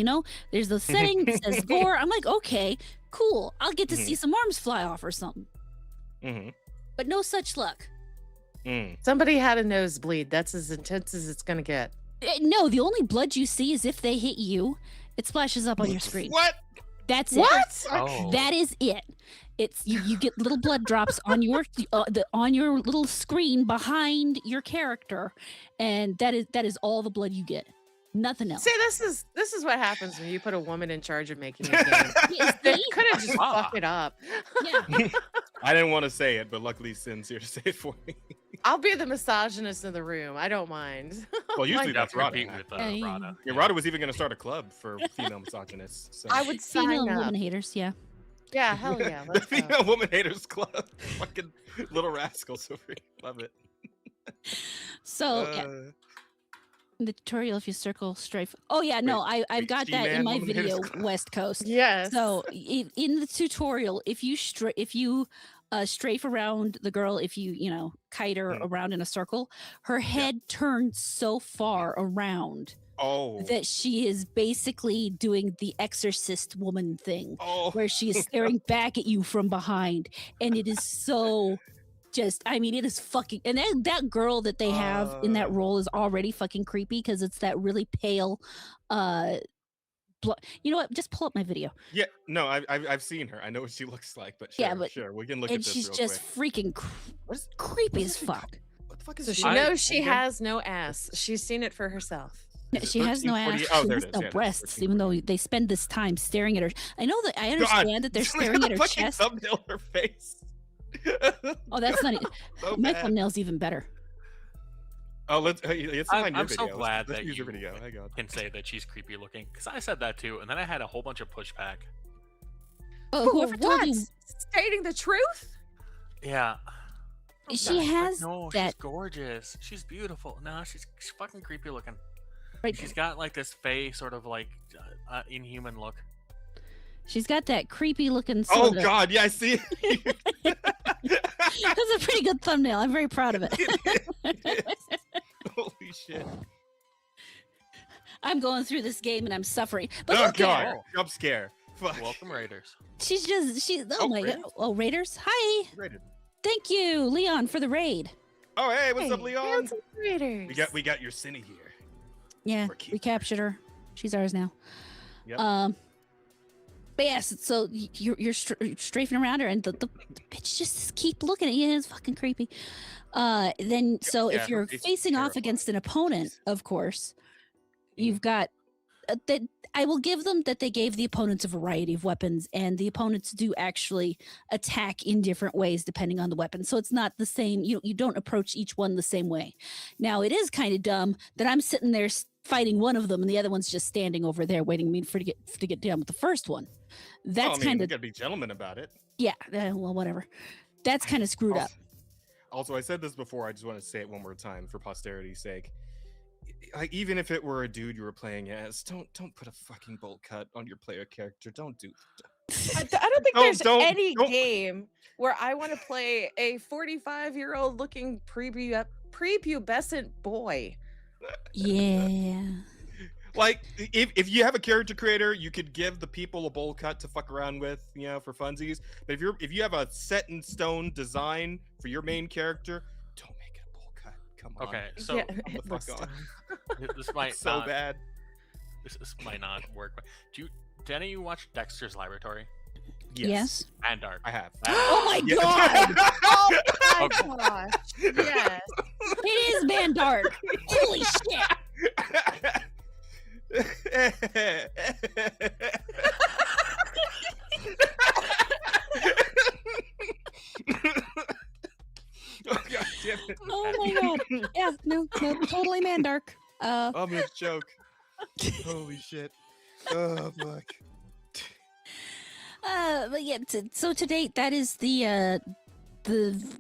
There's a setting that says gore. I'm like, okay, cool. I'll get to see some arms fly off or something. But no such luck. Somebody had a nosebleed. That's as intense as it's gonna get. No, the only blood you see is if they hit you. It splashes up on your screen. What? That's it. What? Oh. That is it. It's you get little blood drops on your on your little screen behind your character, and that is all the blood you get. Nothing else. See, this is what happens when you put a woman in charge of making a game. They could have just fucked it up. Yeah. I didn't want to say it, but luckily Sin's here to say it for me. I'll be the misogynist in the room. I don't mind. Well, usually that's Rada. compete with Hey. Rada. Yeah, Rada was even going to start a club for female misogynists. So. I would sign Female up. woman haters, yeah. Yeah, hell yeah. The Let's go. Female Woman Haters Club. Fucking little rascals over here. Love it. So yeah, in the tutorial, if you circle strafe. Oh yeah, no, I've got that in She-Man my Woman Haters video, Club. West Coast. Yes. So in the tutorial, if you strafe around the girl, if you kite her around in a circle, her head turns so far around Oh. that she is basically doing the exorcist woman thing, Oh. where she is staring back at you from behind, and it is so it is fucking, and that girl that they have in that role is already fucking creepy because it's that really pale you know what, just pull up my video. Yeah, no, I've seen her. I know what she looks like, but sure, Yeah, but- sure, we can look And at this she's real just quick. freaking What is- creepy what as is she fuck. What the fuck is So this? she What knows she again? has no ass. She's seen it for herself. No, Is it she has no 1340? ass. Oh, She there has it is. no Yeah, it is breasts, even though they spend this time staring at her. I know that I understand that they're staring at her Fucking chest. thumbnail her face. Oh, that's not. So My bad. thumbnail's even better. Oh, let's find your I'm so video. glad let's that use your you video. Hang on. can say that she's creepy looking, because I said that too, and then I had a whole bunch of pushback. Oh, whoever told you Stating the truth? Yeah. she Like, has no, that she's gorgeous. She's beautiful. No, she's fucking creepy looking. right. She's got like this fey sort of like inhuman look. She's got that creepy looking. Oh Sort of, God, yeah, I see it. That's a pretty good thumbnail. I'm very proud of it. Holy shit! I'm going through this game and I'm suffering. But Oh look at God, her. jump scare. Fuck. Welcome, Raiders. She's oh Oh, my Raiders? god. Oh, Raiders. Hi. Rated. Thank you, Leon, for the raid. Oh hey, what's up, Hey, Leon? handsome Raiders. We got your Siniviere. Yeah, For keep. we captured her. She's ours now. Yep. But yes, so you're strafing around her, and the bitch just keep looking at you. It's fucking creepy. Then so Yeah, if you're her face is facing off terrifying. against an opponent, of course, you've got that. I will give them that they gave the opponents a variety of weapons, and the opponents do actually attack in different ways depending on the weapon. So it's not the same. You don't approach each one the same way. Now it is kind of dumb that I'm sitting there fighting one of them, and the other one's just standing over there waiting for me to get done with the first one. That's we kind of gotta be gentlemen about it. yeah. Well, whatever. That's kind of screwed up. Also, I said this before. I just want to say it one more time for posterity's sake. Like, even if it were a dude you were playing as, don't put a fucking bolt cut on your player character. Don't do. I don't think there's Don't- any don't- game where I want to play a 45-year-old looking prepubescent boy. Yeah. Like, if you have a character creator, you could give the people a bowl cut to fuck around with, for funsies. But if you have a set in stone design for your main character, don't make it a bowl cut. Come on. Okay, so yeah, Come the it looks fuck on. dumb. this might So not, bad. This might not work. But did any of you watch Dexter's Laboratory? Yes. And Dark. I have. Oh my Yeah. god! Oh Okay. my gosh. Yes. It is Man Dark. Holy shit! Oh god damn it. Oh my god. Yeah. No. Totally Man Dark. I'm gonna choke. Holy shit. Oh fuck. But yeah. So to date, that is the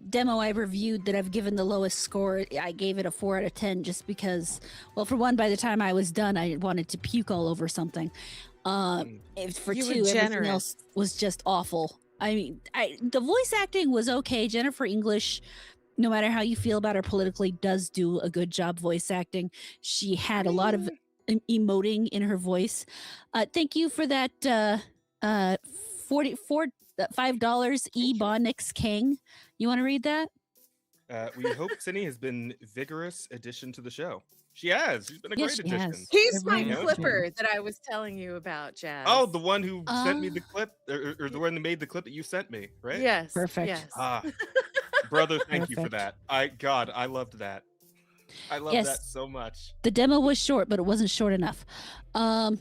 demo I reviewed that I've given the lowest score. I gave it a 4 out of 10 just because, well, for one, by the time I was done, I wanted to puke all over something. For You were two, everything generous. else was just awful. I mean, the voice acting was okay. Jennifer English, no matter how you feel about her politically, does do a good job voice acting. She had a lot of emoting in her voice. Thank you for that $5 Ebonics King. You want to read that? We hope Cindy has been vigorous addition to the show. She has. She's been a Yes, great she addition. has. He's Very my much flipper that I was telling you about, Jazz. Oh, the one who sent me Ah. the clip, or the one that made the clip that you sent me, right? Yes. Perfect. Yes. Ah, brother, thank you for Perfect. that. I loved that. I love Yes. that so much. The demo was short, but it wasn't short enough. Damn.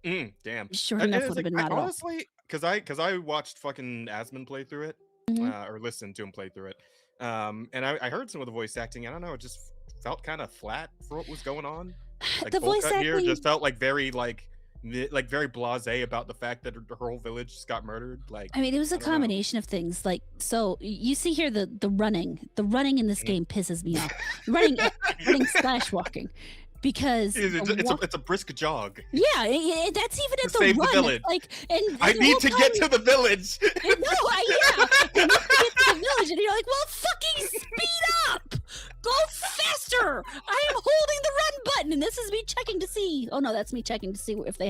Short And enough it's would have like, been not at all. honestly, because I watched fucking Asmund play through it, Mhm. or listened to him play through it, and I heard some of the voice acting. I don't know, it just felt kind of flat for what was going on. Like The voice Volcut here acting, just felt like very very blasé about the fact that her whole village just got murdered. Like, I mean, it was I a don't know. combination of things. Like, so you see here the running in this Mhm. game pisses me off. running slash walking, because It's a brisk jog yeah, that's even to at the save the run. village. Like, and I the need whole to time get to the village. yeah, you need to get to the village, and you're like, well, fucking speed up, go faster. I am holding the run button, and this is me checking to see. Oh no, that's me checking to see if they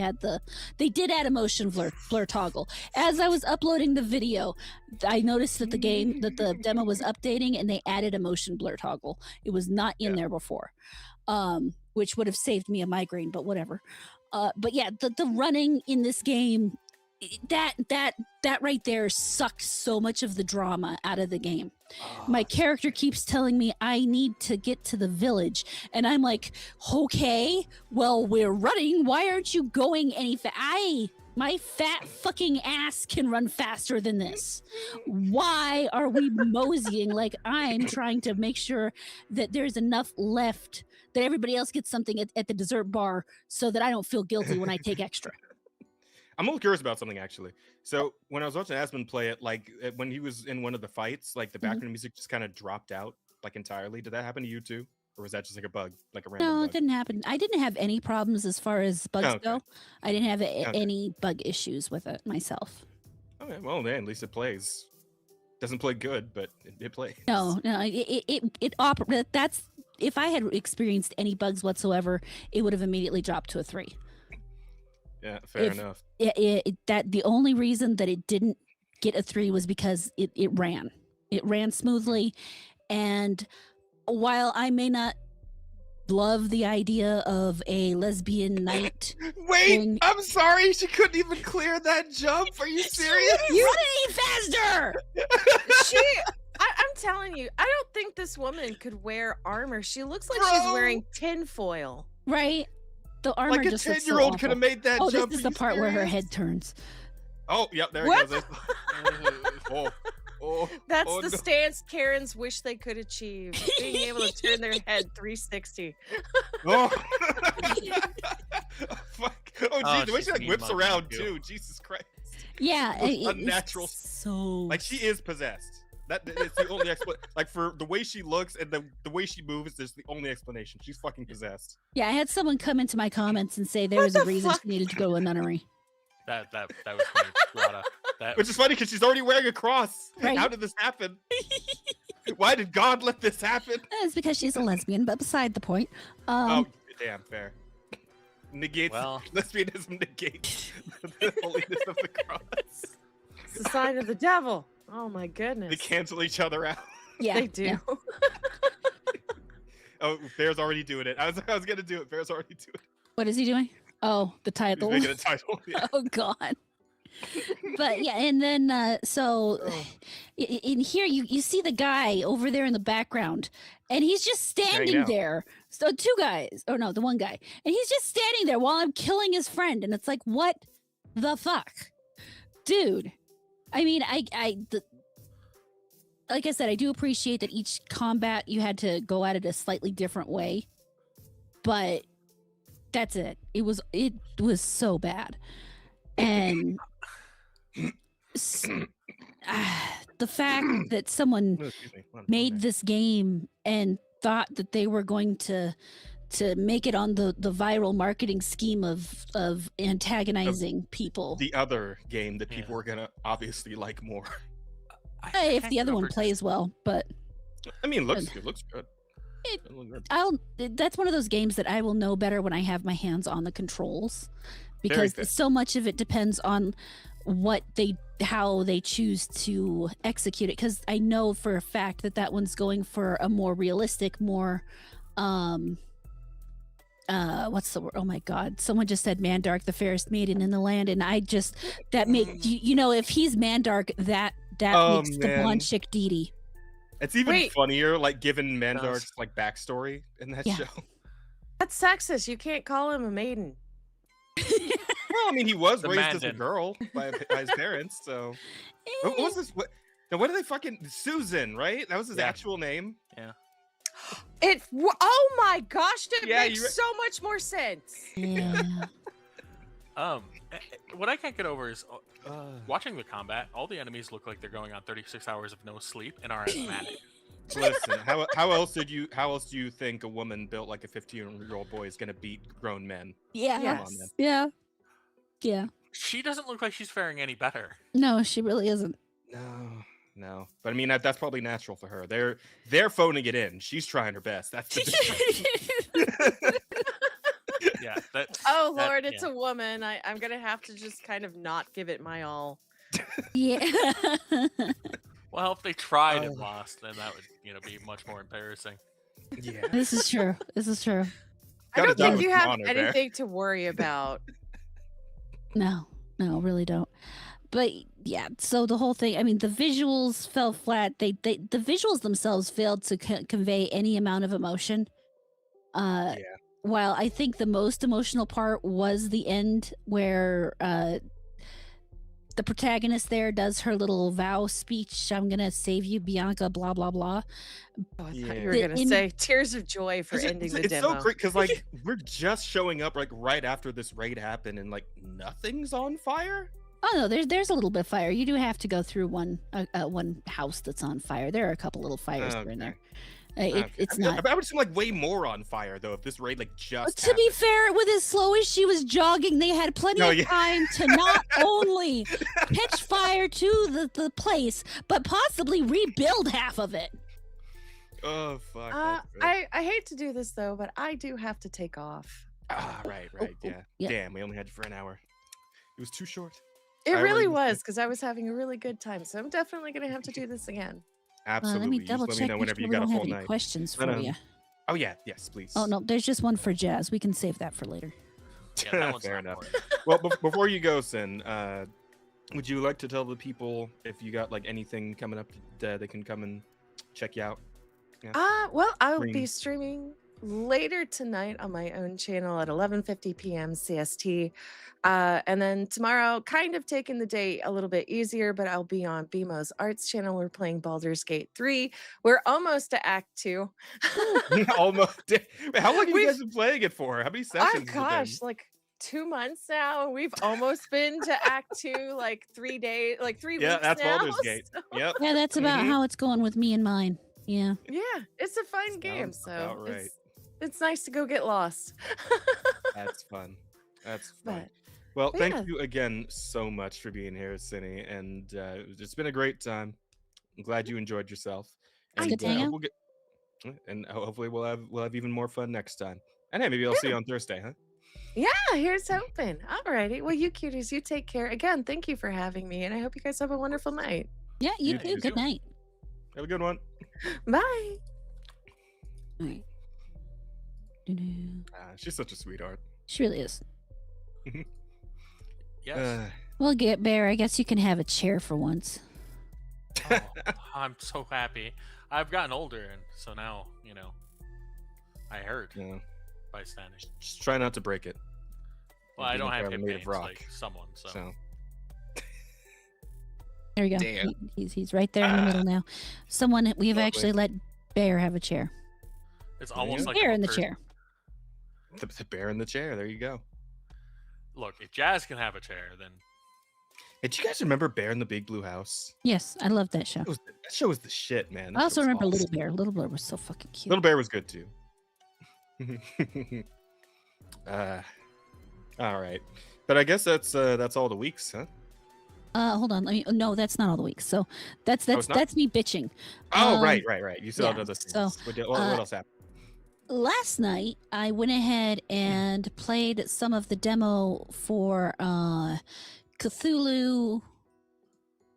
did add a motion blur toggle. As I was uploading the video, I noticed that the demo was updating, and they added a motion blur toggle. It was not in there before, which would have saved me a migraine, but whatever. But yeah, the running in this game, that right there sucked so much of the drama out of the game. My character keeps telling me I need to get to the village, and I'm like, okay, well, we're running. Why aren't you going any my fat fucking ass can run faster than this. Why are we moseying like I'm trying to make sure that there's enough left, that everybody else gets something at the dessert bar, so that I don't feel guilty when I take extra? I'm a little curious about something, actually. So when I was watching Asmund play it, like when he was in one of the fights, like the background music just kind of dropped out like entirely. Did that happen to you too, or was that just like a bug, like a random No, it bug? didn't happen. I didn't have any problems as far as bugs Oh, okay. go. I didn't have Okay. any bug issues with it myself. Okay, well then at least it plays. Doesn't play good, but it plays. No, it operates. That's, if I had experienced any bugs whatsoever, it would have immediately dropped to a 3. Yeah, fair enough. That the only reason that it didn't get a 3 was because it ran smoothly, and while I may not love the idea of a lesbian knight, Wait, I'm sorry, she couldn't even clear that jump. Are you serious? you run any faster. I'm telling you, I don't think this woman could wear armor. She looks like she's Bro. wearing tinfoil. Right? The armor Like a just looks so 10-year-old awful. could have made that Oh, jump. this is Are the you part where her serious? head turns. Oh, yep, there What? it goes. Oh, That's oh, the no. stance Karens wish they could achieve. Being able to turn their head 360. Oh. Fuck. Oh, Oh, geez, the way she's she like mean whips monkey, around too. too. Jesus Christ. Yeah, Most it's unnatural. So Like she is possessed. It's the only explanation. Like for the way she looks and the way she moves, is the only explanation. She's fucking possessed. yeah, I had someone come into my comments and say there What was a the reason fuck? she needed to go to a nunnery. That was funny. Rada. That Which is funny because she's already wearing a cross. Right. How did this happen? Why did God let this happen? It's because she's a lesbian, but beside the point. Oh, damn, fair. Negates Well. lesbianism negates the holiness of the cross. It's the sign of the devil. Oh my They goodness. cancel each other out. Yeah, They do. yeah. Oh, Bear's already doing it. I was gonna do it. Bear's already doing it. What is he doing? Oh, the He's title. making a title. Yeah. Oh God. But yeah, and then so Oh. in here you see the guy over there in the background, and he's just standing out. there. So 2 guys, or no, the one guy, and he's just standing there while I'm killing his friend, and it's like, what the fuck, dude? I mean, like I said, I do appreciate that each combat you had to go at it a slightly different way, but that's it. It was so bad, and the fact that someone No, excuse me. Hold on, made hold this game and thought that they were going to to make it on the viral marketing scheme of antagonizing people. The other game that people Yeah. were gonna obviously like more. If can't the get other one over just- plays well, but I mean, it looks good. It- It looks good. that's one of those games that I will know better when I have my hands on the controls, because fair. so much of it depends on how they choose to execute it, because I know for a fact that one's going for a more realistic, more what's the word? Oh my god, someone just said Mandark, the fairest maiden in the land, and I just that make you know, if he's Mandark, that Oh, makes the man. blonde chick Dee Dee. It's even Wait. funnier, like given Mandark's like backstory in that Yeah. show. That's sexist. You can't call him a maiden. Well, I mean, he was The raised as a Mandan. girl by his parents, so. What was this? What did they fucking Susan? Right? That was his Yeah. actual name. Oh my gosh, it Yeah, makes you re- so much more sense. Yeah. What I can't get over is Uh, watching the combat. All the enemies look like they're going on 36 hours of no sleep and are asthmatic. listen, how else do you think a woman built like a 15-year-old boy is gonna beat grown men? Yeah. Yes. Come on, man. Yeah. Yeah. She doesn't look like she's faring any better. No, she really isn't. No. But I mean, that's probably natural for her. They're phoning it in. She's trying her best. That's the Yeah. That. Oh That- Lord, it's yeah. a woman. I'm gonna have to just kind of not give it my all. Yeah. Well, if they tried and Uh. lost, then that would be much more embarrassing. yeah. This is true. I Gotta don't die think with you some have honor there. anything to worry about. No, really don't. But yeah, so the whole thing, I mean, the visuals fell flat. The visuals themselves failed to convey any amount of emotion. Yeah. While I think the most emotional part was the end, where the protagonist there does her little vow speech. I'm gonna save you, Bianca. Blah blah blah. Oh, I thought Yeah. you were The gonna in- say tears of joy for ending the It's demo. so great because like we're just showing up like right after this raid happened and like nothing's on fire. Oh no, there's a little bit of fire. You do have to go through one house that's on fire. There are a couple little fires that are in there. It's not. I would assume like way more on fire though if this raid like just. To be happened. fair, with as slow as she was jogging, they had plenty Oh, of yeah. time to not only pitch fire to the place, but possibly rebuild half of it. Oh fuck. that's good. I hate to do this though, but I do have to take off. Right. Yeah. yeah. Damn, we only had you for an hour. It was too short. It I really really was because I was having a really good time. So I'm definitely gonna have to do this again. Absolutely. Let me Just double let me check. know Make whenever sure you we got a don't have full any night. questions No, for no. you. Oh yeah, yes, please. Oh no, there's just one for Jazz. We can save that for later. Yeah, that one's Fair not enough. important. Well, before you go, Sin, would you like to tell the people if you got like anything coming up that they can come and check you out? Well, I'll be Green. streaming later tonight on my own channel at 11:50 p.m. CST. And then tomorrow, kind of taking the day a little bit easier, but I'll be on BMO's Arts channel. We're playing Baldur's Gate 3. We're almost to Act 2. Almost. Wait, how long have you We've- guys been playing it for? How many sessions? Oh has it been? gosh, like 2 months now. And we've almost been to Act 2, like 3 days, like 3 Yeah, weeks that's now. Baldur's Gate. so- Yep. Yeah, that's about Mhm. how it's going with me and mine. Yeah. Yeah, it's a fun game. Sounds So about right. it's nice to go get lost. That's fun. That's fun. But Well, but thank yeah. you again so much for being here, Cindy, and it's been a great time. I'm glad you enjoyed yourself. It's And good to hang out. we'll get, and hopefully we'll have even more fun next time. And hey, maybe I'll see you on Thursday, huh? Yeah, here's hoping. Alrighty. Well, you cuties, you take care. Again, thank you for having me, and I hope you guys have a wonderful night. Yeah, you You too. too. Good night. Have a good one. Bye. All right. Doo-doo. She's such a sweetheart. She really is. Yes. Well, get Bear. I guess you can have a chair for once. Oh, I'm so happy. I've gotten older, and so now I hurt Yeah. by standing. Just try not to break it. Well, I Being don't have apparently hip made of pains rock. like someone, so. So There we go. Damn. He's right there in the middle now. Someone we've Lovely. actually let Bear have a chair. It's There you almost go. like Bear I'm a in the person. chair. the bear in the chair. There you go. Look, if Jazz can have a chair, then Hey, do you guys remember Bear in the Big Blue House? Yes, I love that show. That show was the shit, man. That I show also was remember awesome. Little Bear. Little Bear was so fucking cute. Little Bear was good too. uh, all right, but I guess that's all the weeks, huh? Hold on. Let me. No, that's not all the weeks. So that's Oh, that's it's not. that's me bitching. Oh, right. You still Yeah. had other So things. What uh, else happened? last night I went ahead and played some of the demo for Cthulhu.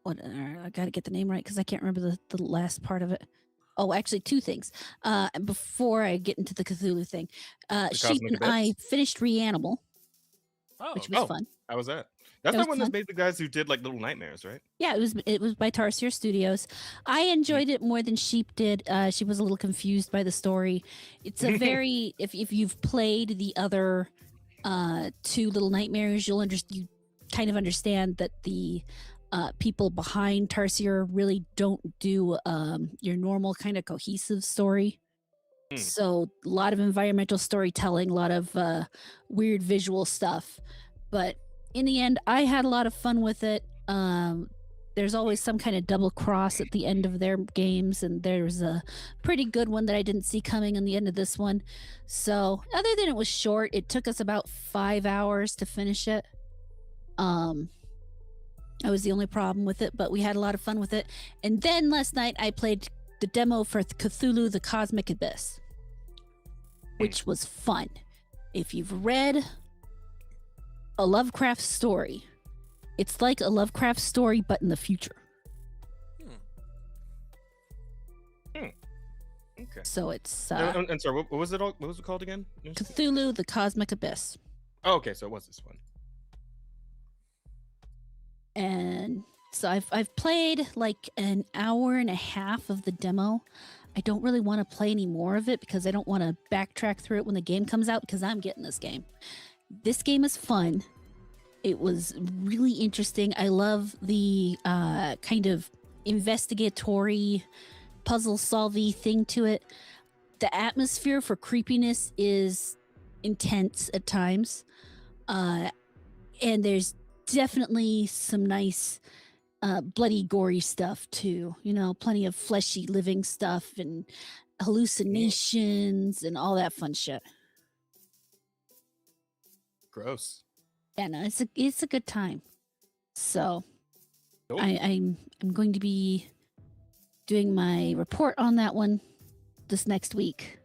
What I got to get the name right because I can't remember the last part of it. Oh, actually, two things. Before I get into the Cthulhu thing, The Sheep Cosmic and I Abyss. finished Reanimal, Oh, which okay. was Oh, fun. how was that? That's It the was one that's fun. made the guys who did like Little Nightmares, right? Yeah, it was by Tarsier Studios. I enjoyed it more than Sheep did. She was a little confused by the story. It's a very if you've played the other two Little Nightmares, you kind of understand that the people behind Tarsier really don't do your normal kind of cohesive story. So a lot of environmental storytelling, a lot of weird visual stuff. But in the end, I had a lot of fun with it. There's always some kind of double cross at the end of their games, and there's a pretty good one that I didn't see coming in the end of this one. So other than it was short, it took us about 5 hours to finish it. That was the only problem with it, but we had a lot of fun with it. And then last night I played the demo for Cthulhu: The Cosmic Abyss, which was fun. If you've read a Lovecraft story, it's like a Lovecraft story, but in the future. Okay. So it's and sorry, what was it? What was it called again? Cthulhu: The Cosmic Abyss. Oh, okay, so it was this one. And so I've played like an hour and a half of the demo. I don't really want to play any more of it because I don't want to backtrack through it when the game comes out because I'm getting this game. This game is fun. It was really interesting. I love the kind of investigatory puzzle solvey thing to it. The atmosphere for creepiness is intense at times. And there's definitely some nice bloody gory stuff too, plenty of fleshy living stuff and hallucinations and all that fun shit. Gross. Yeah, no, it's a good time. So Cool. I'm going to be doing my report on that one this next week,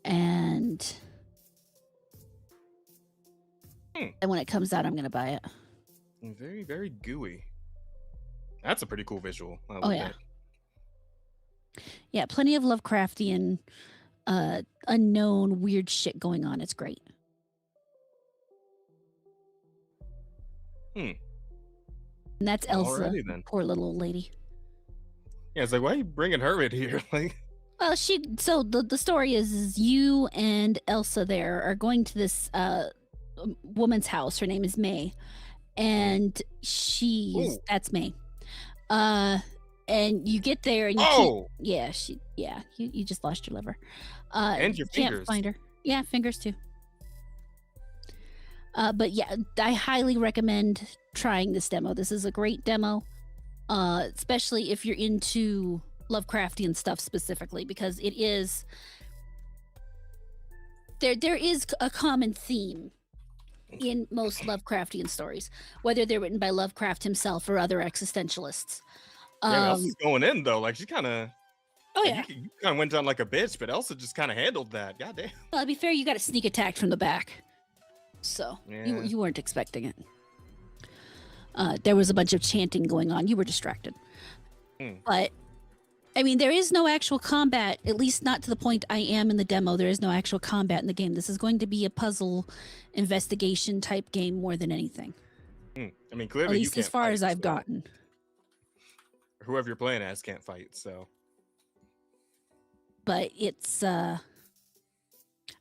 and and when it comes out, I'm going to buy it. Very, very gooey. That's a pretty cool visual. Oh yeah. Yeah, plenty of Lovecraftian, unknown, weird shit going on. It's great. And that's Elsa, Alrighty then. poor little old lady. Yeah, it's like, why are you bringing her in here? Like, Well, so the story is you and Elsa there are going to this woman's house. Her name is May, and that's May. And you get there and you you just lost your liver. and your Can't fingers. find her. Yeah, fingers too. But yeah, I highly recommend trying this demo. This is a great demo, especially if you're into Lovecraftian stuff specifically, because it is there is a common theme in most Lovecraftian stories, whether they're written by Lovecraft himself or other existentialists. Yeah, Elsa's going in though. Like, she kind of. Oh yeah. You kind of went down like a bitch, but Elsa just kind of handled that. Goddamn. Well, to be fair, you got a sneak attack from the back, so Yeah. you weren't expecting it. There was a bunch of chanting going on. You were distracted. But I mean, there is no actual combat, at least not to the point I am in the demo. There is no actual combat in the game. This is going to be a puzzle investigation type game more than anything. I mean, clearly, At you least can't as far fight, as I've so gotten. whoever you're playing as can't fight. So, But it's I'm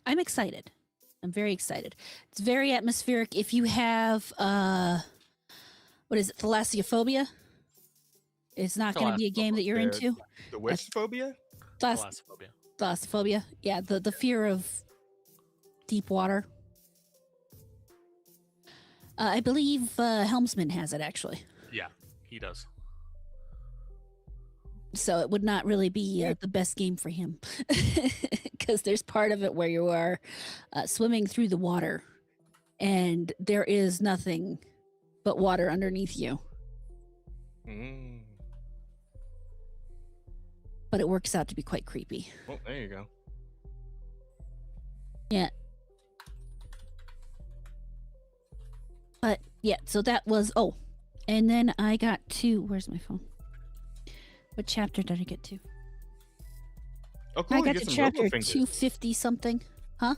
excited. I'm very excited. It's very atmospheric. If you have what is it, thalassophobia? It's not going to be a game that you're into. The witch phobia? Thalassophobia. Thalassophobia. Yeah, the fear of deep water. I believe Helmsman has it actually. Yeah, he does. So it would not really be the best game for him because there's part of it where you are swimming through the water, and there is nothing but water underneath you. Mm. But it works out to be quite creepy. Well, there you go. Yeah. But yeah, so that was and then I got to where's my phone? What chapter did I get to? Oh, cool. I You got get to some chapter robo fingers. 250 something. Huh?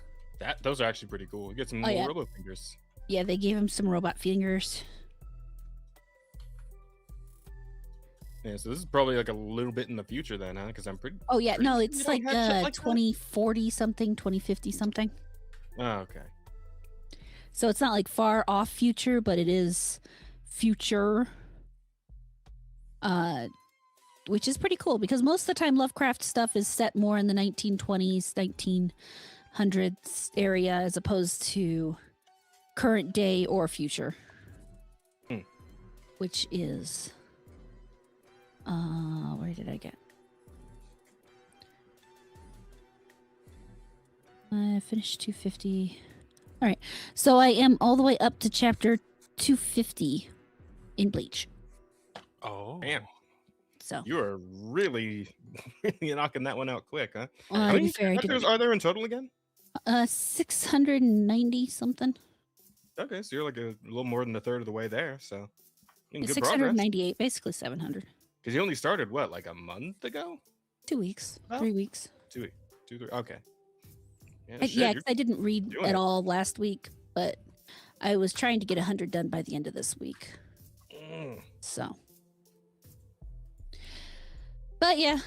Those are actually pretty cool. You get some more yeah. robo fingers. Yeah, they gave him some robot fingers. Yeah, so this is probably like a little bit in the future then, huh? Because I'm pretty. Oh yeah, pretty no, sure it's you don't like, have shit like that? 2040 something, 2050 something. Oh, okay. So it's not like far off future, but it is future. Which is pretty cool because most of the time Lovecraft stuff is set more in the 1920s, 1900s area as opposed to current day or future. Which is where did I get? I finished 250. All right. So I am all the way up to chapter 250 in Bleach. Oh. Damn. So You are really knocking that one out quick, huh? How to be many fair, I chapters did are there in total again? 690 something. Okay, so you're like a little more than a third of the way there. So good progress. 698, basically 700. Because you only started what, like a month ago? 2 weeks, Oh. 3 weeks. 2 weeks, 2, 3. Okay. Yeah, Yeah, shit, 'cause I didn't read doing at it. all last week, but I was trying to get 100 done by the end of this week. So, but yeah,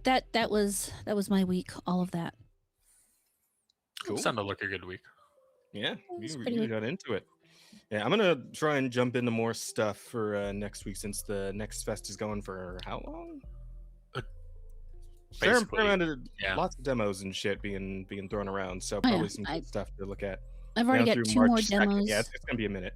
that was my week. All of that. Cool. Sounded like a good week. Yeah, was you pretty really weak. got into it. Yeah, I'm gonna try and jump into more stuff for next week since the next fest is going for how long? Fair Basically, amount of yeah. lots of demos and shit being thrown around, so yeah, probably some good stuff to look at. I've already Now got through 2 more March 2nd. demos. Yeah, it's gonna be a minute.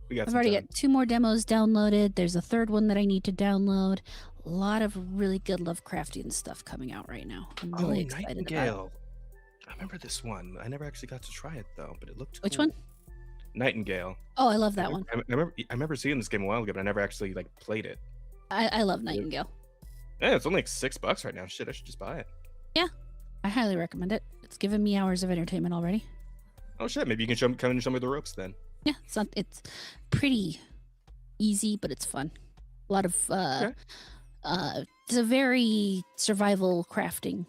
We got I've some already time. got 2 more demos downloaded. There's a third one that I need to download. A lot of really good Lovecraftian stuff coming out right now. I'm really excited about it. Nightingale. I remember this one. I never actually got to try it though, but it looked Which cool. one? Nightingale. Oh, I love that one. I remember seeing this game a while ago, but I never actually like played it. I love Nightingale. Yeah, it's only like $6 right now. Shit, I should just buy it. I highly recommend it. It's given me hours of entertainment already. Oh shit, maybe you can come and show me the ropes then. Yeah, it's pretty easy, but it's fun. A lot of it's a very survival crafting.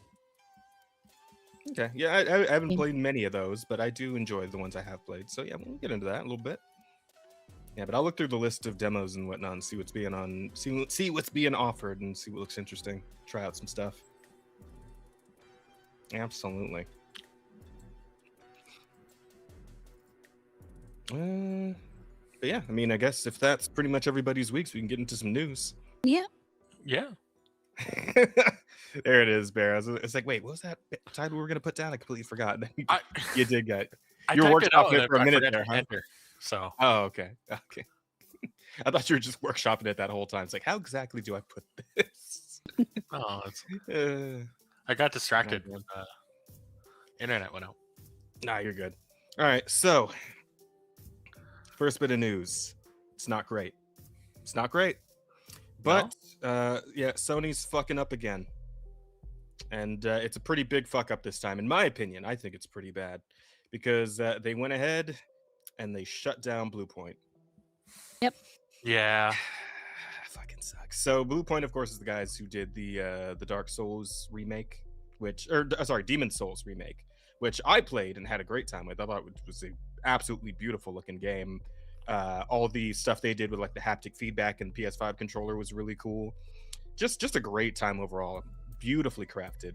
Okay, yeah, I haven't Game. played many of those, but I do enjoy the ones I have played. So yeah, we'll get into that a little bit. Yeah, but I'll look through the list of demos and whatnot and see what's being what's being offered and see what looks interesting. Try out some stuff. Absolutely. But yeah, I mean, I guess if that's pretty much everybody's weeks, we can get into some news. Yeah. Yeah. There it is, Bear. It's like, wait, what was that title we were gonna put down? I completely forgot. You did get. You were workshopping it for a minute there, huh? So. Oh, okay. Okay. I thought you were just workshopping it that whole time. It's like, how exactly do I put this? Oh, Uh, I got distracted man. when the internet went out. Nah, you're good. All right, so first bit of news. It's not great. It's not great. But yeah, Sony's fucking up again. And it's a pretty big fuck up this time. In my opinion, I think it's pretty bad because they went ahead and they shut down Bluepoint. Yep. Yeah. Fucking sucks. So Bluepoint, of course, is the guys who did the Dark Souls remake, Demon Souls remake, which I played and had a great time with. I thought it was an absolutely beautiful looking game. All the stuff they did with like the haptic feedback and PS5 controller was really cool. Just a great time overall. Beautifully crafted.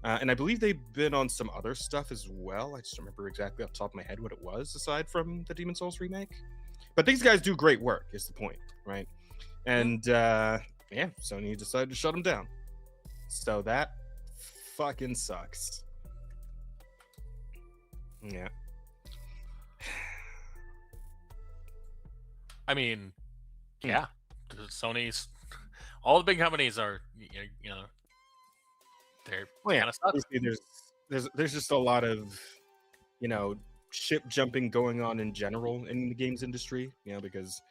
And I believe they've been on some other stuff as well. I just don't remember exactly off the top of my head what it was aside from the Demon Souls remake. But these guys do great work, is the point, right? And yeah, Sony decided to shut them down. So that fucking sucks. Yeah. I mean, yeah. Sony's, all the big companies are, you know, they're kind of stuck. Obviously there's just a lot of, you know, ship jumping going on in general in the games industry, you know, because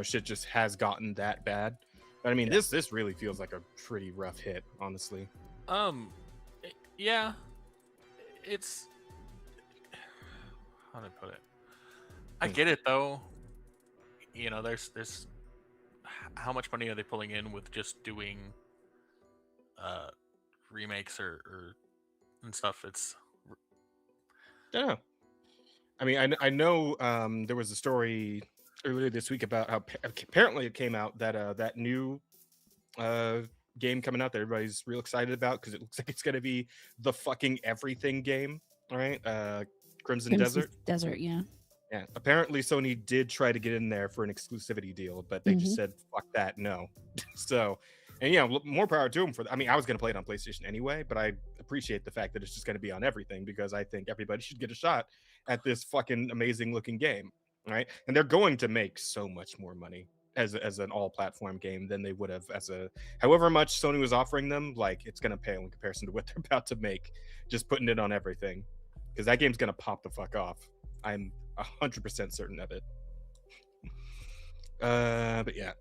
shit just has gotten that bad. But I mean, this really feels like a pretty rough hit, honestly. Yeah, it's how do I put it? I get it though. There's how much money are they pulling in with just doing remakes or and stuff? It's I don't know. I mean, I know there was a story earlier this week about how apparently it came out that that new game coming out that everybody's real excited about because it looks like it's going to be the fucking everything game, right? Crimson Desert. Desert, yeah. Yeah, apparently Sony did try to get in there for an exclusivity deal, but they just said fuck that, no. So, and more power to them for that. I mean, I was going to play it on PlayStation anyway, but I appreciate the fact that it's just going to be on everything because I think everybody should get a shot at this fucking amazing looking game, right? And they're going to make so much more money as an all platform game than they would have as a however much Sony was offering them. Like, it's going to pale in comparison to what they're about to make, just putting it on everything, because that game's going to pop the fuck off. I'm 100% certain of it. But yeah.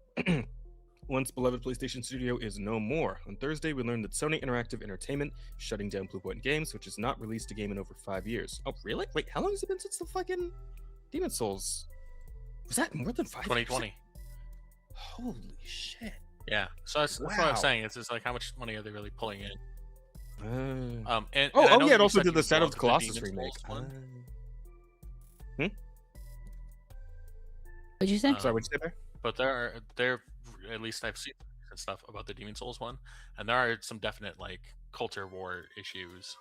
Once beloved PlayStation Studio is no more. On Thursday, we learned that Sony Interactive Entertainment is shutting down Blue Point Games, which has not released a game in over 5 years. Oh, really? Wait, how long has it been since the fucking Demon Souls? Was that more than 5 2020. years? Holy shit. Yeah. So that's what I'm saying. It's just like, how much money are they really pulling in? And yeah, it also did the Shadow of the Colossus remake. What'd you say? Sorry, what'd you say there? But there at least I've seen and stuff about the Demon Souls one, and there are some definite like culture war issues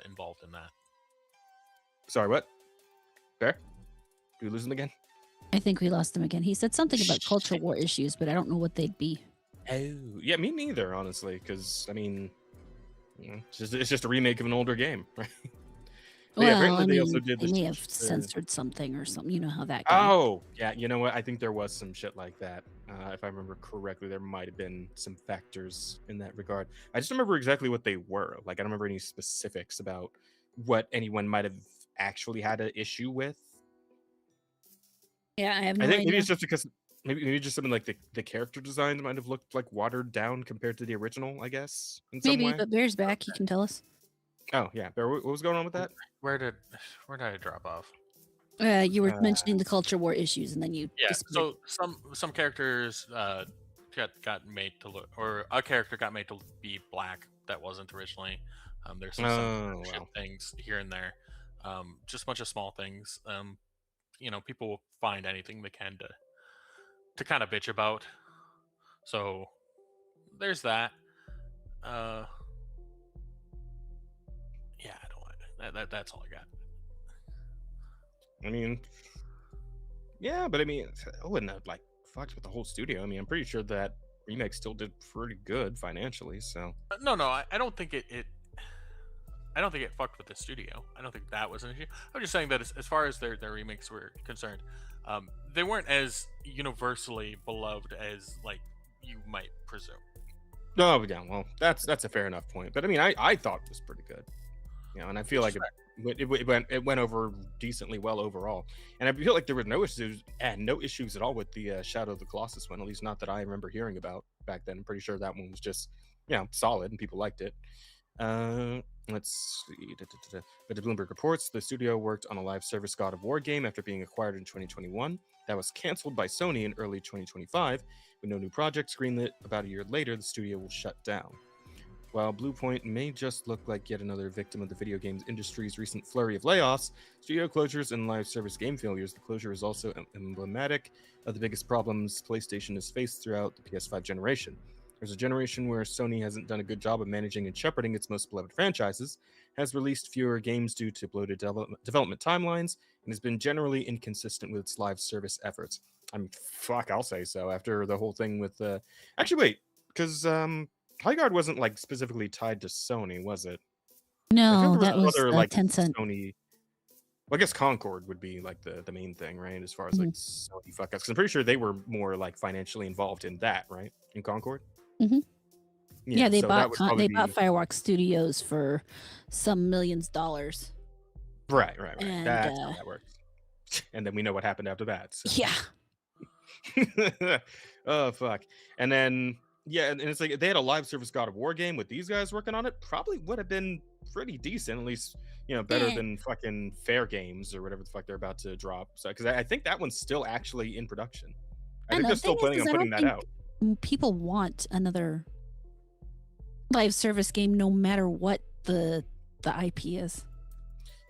involved in that. Sorry, what? Bear? Did we lose him again? I think we lost him again. He said something about culture war issues, but I don't know what they'd be. Oh, yeah, me neither, honestly, because, I mean, it's just a remake of an older game, right? But yeah, apparently they also did this. They may have censored something or something. You know how that goes. Oh, yeah, you know what? I think there was some shit like that. If I remember correctly, there might have been some factors in that regard. I just remember exactly what they were. Like, I don't remember any specifics about what anyone might have actually had an issue with. Yeah, I have no I think idea. maybe it's just because maybe just something like the character design might have looked like watered down compared to the original, I guess. In some Maybe, way. but Bear's back. He can tell us. Oh yeah, Bear, what was going on with that? Where did I drop off? You were mentioning the culture war issues, and then you. Yeah. disappeared. So some characters got made to look, or a character got made to be black that wasn't originally. There's some things here and there, just a bunch of small things. People will find anything they can to kind of bitch about. So there's that. Yeah, I don't want that. That's all I got. I mean, yeah, but I mean, I wouldn't have like fucked with the whole studio. I mean, I'm pretty sure that remake still did pretty good financially. So No, I don't think it. I don't think it fucked with the studio. I don't think that was an issue. I'm just saying that as far as their remakes were concerned, they weren't as universally beloved as like you might presume. no, yeah, well, that's a fair enough point. But I mean, I thought it was pretty good, and I feel like it went over decently well overall. And I feel like there were no issues at all with the Shadow of the Colossus one, at least not that I remember hearing about back then. I'm pretty sure that one was just solid and people liked it. Let's see. But the Bloomberg reports the studio worked on a live service God of War game after being acquired in 2021. That was canceled by Sony in early 2025. With no new projects greenlit, about a year later, the studio will shut down. While Blue Point may just look like yet another victim of the video games industry's recent flurry of layoffs, studio closures, and live service game failures, the closure is also emblematic of the biggest problems PlayStation has faced throughout the PS5 generation. There's a generation where Sony hasn't done a good job of managing and shepherding its most beloved franchises, has released fewer games due to bloated development timelines, and has been generally inconsistent with its live service efforts. I'll say so. After the whole thing with actually, wait, because Highguard wasn't like specifically tied to Sony, was it? No, that was other, like, Tencent. Sony. Well, I guess Concord would be like the main thing, right? As far as like Sony fuck ups, because I'm pretty sure they were more like financially involved in that, right? In Concord. Mhm. Yeah, they so that bought would probably they bought be Fireworks Studios for some millions of dollars. right. And That's how that works. And then we know what happened after that. So. yeah. Oh fuck. And then and it's like if they had a live service God of War game with these guys working on it, probably would have been pretty decent, at least better Eh. than fucking Fair Games or whatever the fuck they're about to drop. So because I think that one's still actually in production. I think the they're still thing planning is, on I putting don't that out. think people want another live service game, no matter what the IP is.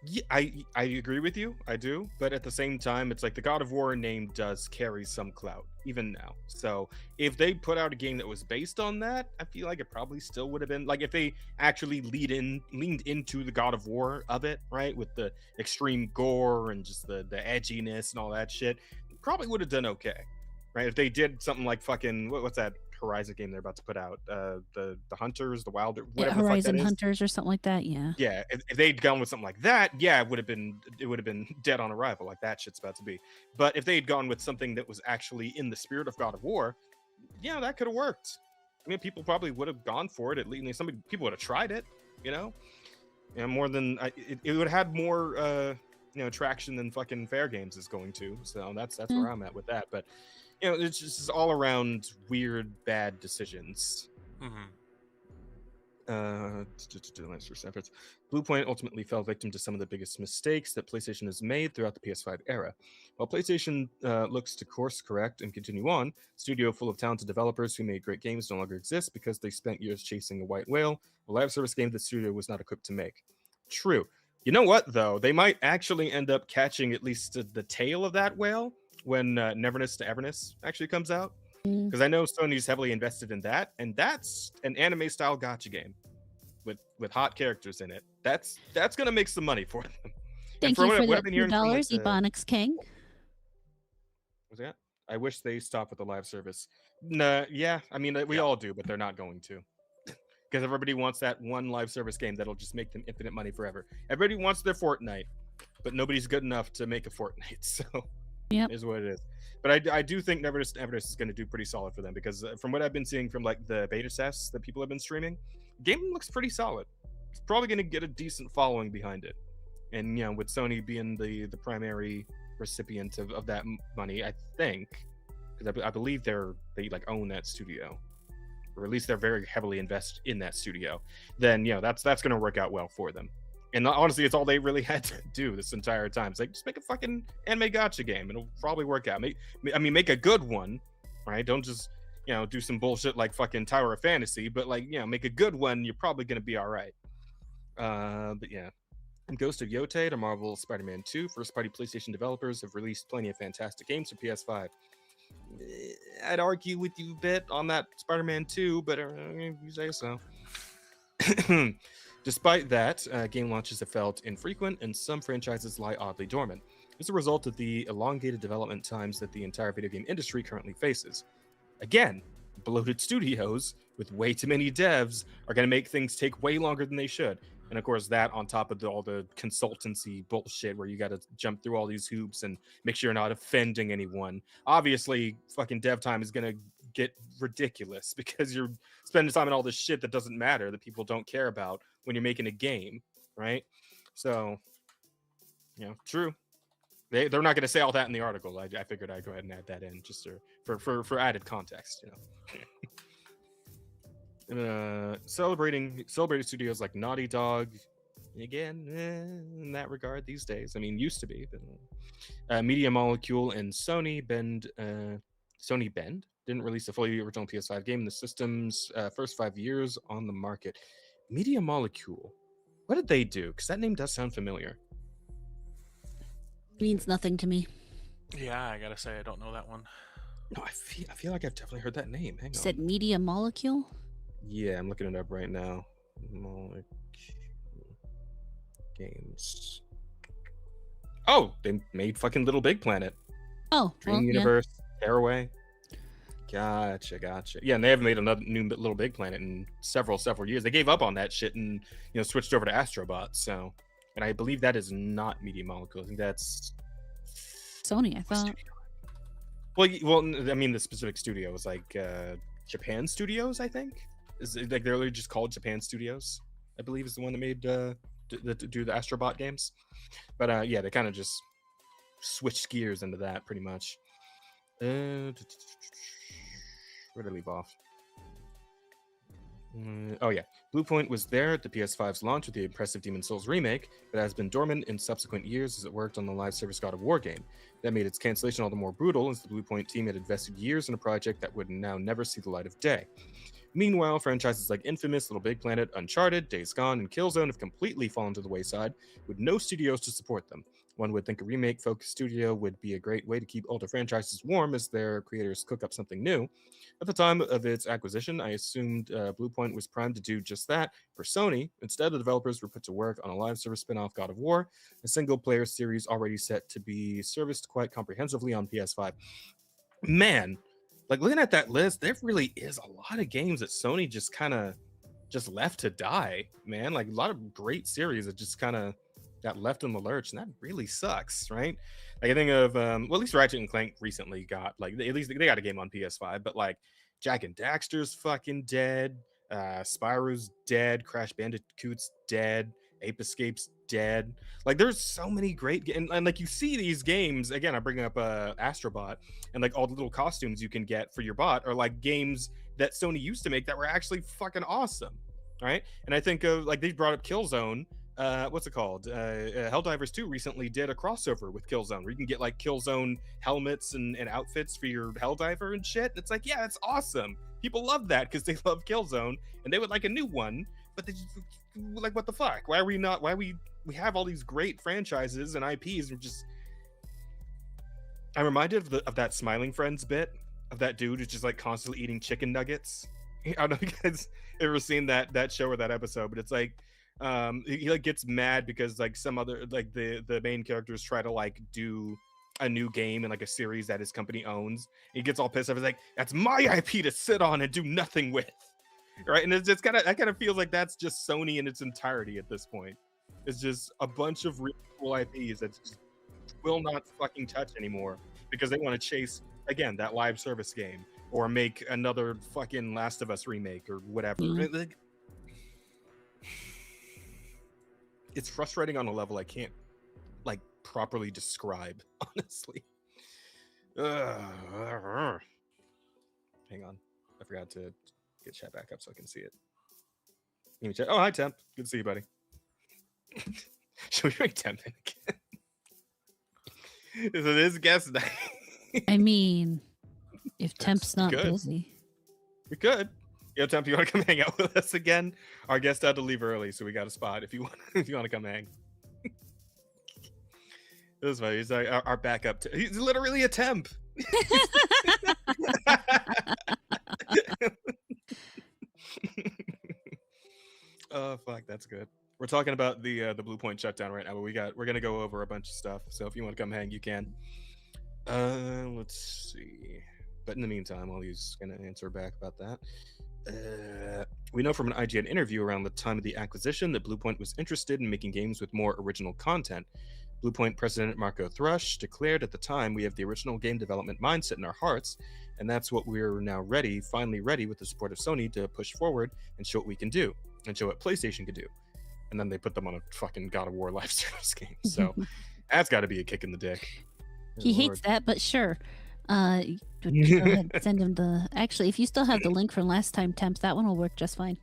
Yeah, I agree with you. I do, but at the same time, it's like the God of War name does carry some clout even now. So if they put out a game that was based on that, I feel like it probably still would have been like if they actually leaned into the God of War of it, right, with the extreme gore and just the edginess and all that shit, probably would have done okay, right? If they did something like fucking what's that Horizon game they're about to put out, the Hunters, the Wild, whatever the fuck Horizon that is. Hunters or something like that. Yeah. Yeah, if they'd gone with something like that, yeah, it would have been dead on arrival, like that shit's about to be. But if they'd gone with something that was actually in the spirit of God of War, yeah, that could have worked. I mean, people probably would have gone for it. At least people would have tried it, more than it would have had more traction than fucking Fair Games is going to. So that's where I'm at with that. But it's just all around weird, bad decisions. Bluepoint ultimately fell victim to some of the biggest mistakes that PlayStation has made throughout the PS5 era. While PlayStation looks to course correct and continue on, a studio full of talented developers who made great games no longer exists because they spent years chasing a white whale, a live service game the studio was not equipped to make. True. You know what, though? They might actually end up catching at least the tail of that whale when Neverness to Everness actually comes out. Because I know Sony's heavily invested in that, and that's an anime-style gacha game with hot characters in it. That's gonna make some money for them. Thank you for the $2, Ebonics King. What's that? I wish they stopped with the live service. Nah, yeah, I mean we all do, but they're not going to. Because everybody wants that one live service game that'll just make them infinite money forever. Everybody wants their Fortnite, but nobody's good enough to make a Fortnite. So is what it is. But I do think Neverness is going to do pretty solid for them because from what I've been seeing from like the beta tests that people have been streaming, the game looks pretty solid. It's probably going to get a decent following behind it. And with Sony being the primary recipient of that money, I think, because I believe they like own that studio, or at least they're very heavily invested in that studio. Then that's going to work out well for them. And honestly, it's all they really had to do this entire time. It's like, just make a fucking anime gacha game. It'll probably work out. Make a good one, right? Don't just, do some bullshit like fucking Tower of Fantasy, but like, make a good one. You're probably going to be all right. But yeah. And Ghost of Yotei to Marvel Spider-Man 2, first-party PlayStation developers have released plenty of fantastic games for PS5. I'd argue with you a bit on that Spider-Man 2, but you say so. Despite that, game launches have felt infrequent, and some franchises lie oddly dormant. As a result of the elongated development times that the entire video game industry currently faces. Again, bloated studios with way too many devs are going to make things take way longer than they should. And of course, that on top of all the consultancy bullshit where you got to jump through all these hoops and make sure you're not offending anyone. Obviously, fucking dev time is going to get ridiculous because you're spending time on all this shit that doesn't matter, that people don't care about when you're making a game, right? So, true. They're not going to say all that in the article. I figured I'd go ahead and add that in just for added context, Celebrating studios like Naughty Dog, again, in that regard these days. I mean, used to be. But, Media Molecule and Sony Bend didn't release a fully original PS5 game in the system's first 5 years on the market. Media Molecule, what did they do? Because that name does sound familiar. Means nothing to me. Yeah, I gotta say I don't know that one. No, I feel like I've definitely heard that name. Hang on. Said Media Molecule? Yeah, I'm looking it up right now. Molecule Games. Oh, they made fucking Little Big Planet. Oh, Dream Universe, Tearaway. Gotcha. Yeah, and they haven't made another new Little Big Planet in several years. They gave up on that shit and switched over to Astrobot. So, and I believe that is not Media Molecule. I think that's Sony. I thought. Well, I mean, the specific studio was like Japan Studios, I think. Is it, like they're literally just called Japan Studios, I believe, is the one that made do the Astrobot games. But yeah, they kind of just switched gears into that pretty much. Where did I leave off? Oh yeah, Bluepoint was there at the PS5's launch with the impressive Demon's Souls remake, but has been dormant in subsequent years as it worked on the live service God of War game. That made its cancellation all the more brutal, as the Bluepoint team had invested years in a project that would now never see the light of day. Meanwhile, franchises like Infamous, Little Big Planet, Uncharted, Days Gone, and Killzone have completely fallen to the wayside, with no studios to support them. One would think a remake-focused studio would be a great way to keep older franchises warm as their creators cook up something new. At the time of its acquisition, I assumed Bluepoint was primed to do just that. For Sony, instead, the developers were put to work on a live service spin-off God of War, a single-player series already set to be serviced quite comprehensively on PS5. Man, like looking at that list, there really is a lot of games that Sony just kind of just left to die, man. Like a lot of great series that just kind of got left in the lurch, and that really sucks, right? Like I think of well, at least Ratchet and Clank recently got like at least they got a game on PS5, but like Jack and Daxter's fucking dead, Spyro's dead, Crash Bandicoot's dead, Ape Escape's dead. Like there's so many great and like you see these games again. I bring up Astrobot and like all the little costumes you can get for your bot are like games that Sony used to make that were actually fucking awesome, right? And I think of like they brought up Killzone. What's it called? Helldivers 2 recently did a crossover with Killzone where you can get like Killzone helmets and outfits for your Helldiver and shit. It's like, yeah, that's awesome. People love that because they love Killzone and they would like a new one, but they just like, what the fuck? Why are we not? Why we have all these great franchises and IPs and just. I'm reminded of that Smiling Friends bit of that dude who's just like constantly eating chicken nuggets. I don't know if you guys ever seen that show or that episode, but it's like he like gets mad because like some other like the main characters try to like do a new game in like a series that his company owns. He gets all pissed off. He's like, that's my IP to sit on and do nothing with, right? And it's kind of that kind of feels like that's just Sony in its entirety at this point. It's just a bunch of really cool IPs that just will not fucking touch anymore because they want to chase again that live service game or make another fucking Last of Us remake or whatever. Like, it's frustrating on a level I can't like properly describe, honestly. Hang on, I forgot to get chat back up so I can see it. Oh, hi Temp, good to see you, buddy. Should we bring Temp in again? It is guest night. I mean, if Temp's not good. busy, We could. Yo, Temp, you want to come hang out with us again? Our guest had to leave early, so we got a spot. If you want, to come hang. This is funny. He's like our backup. He's literally a temp. Oh fuck, that's good. We're talking about the Bluepoint shutdown right now, but we're gonna go over a bunch of stuff. So if you want to come hang, you can. Let's see. But in the meantime, while he's gonna answer back about that. We know from an IGN interview around the time of the acquisition that Bluepoint was interested in making games with more original content. Bluepoint president Marco Thrush declared at the time, we have the original game development mindset in our hearts, and that's what we're now finally ready with the support of Sony to push forward and show what we can do, and show what PlayStation can do. And then they put them on a fucking God of War live service game. So that's got to be a kick in the dick. he hates that, but sure. Go ahead, send him actually, if you still have the link from last time, Temp, that one will work just fine.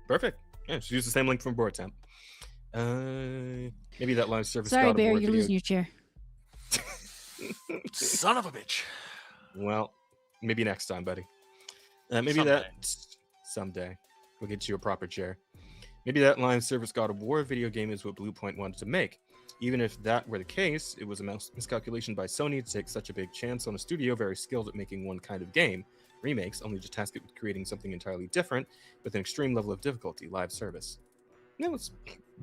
Perfect. Yeah, just use the same link from board, Temp. Maybe that live service. Sorry, God of Bear, War you're video... losing your chair. Son of a bitch. Well, maybe next time, buddy. Maybe Someday. that someday we'll get you a proper chair. Maybe that live service God of War video game is what Bluepoint wanted to make. Even if that were the case, it was a miscalculation by Sony to take such a big chance on a studio very skilled at making one kind of game, remakes, only to task it with creating something entirely different with an extreme level of difficulty, live service. You know, it's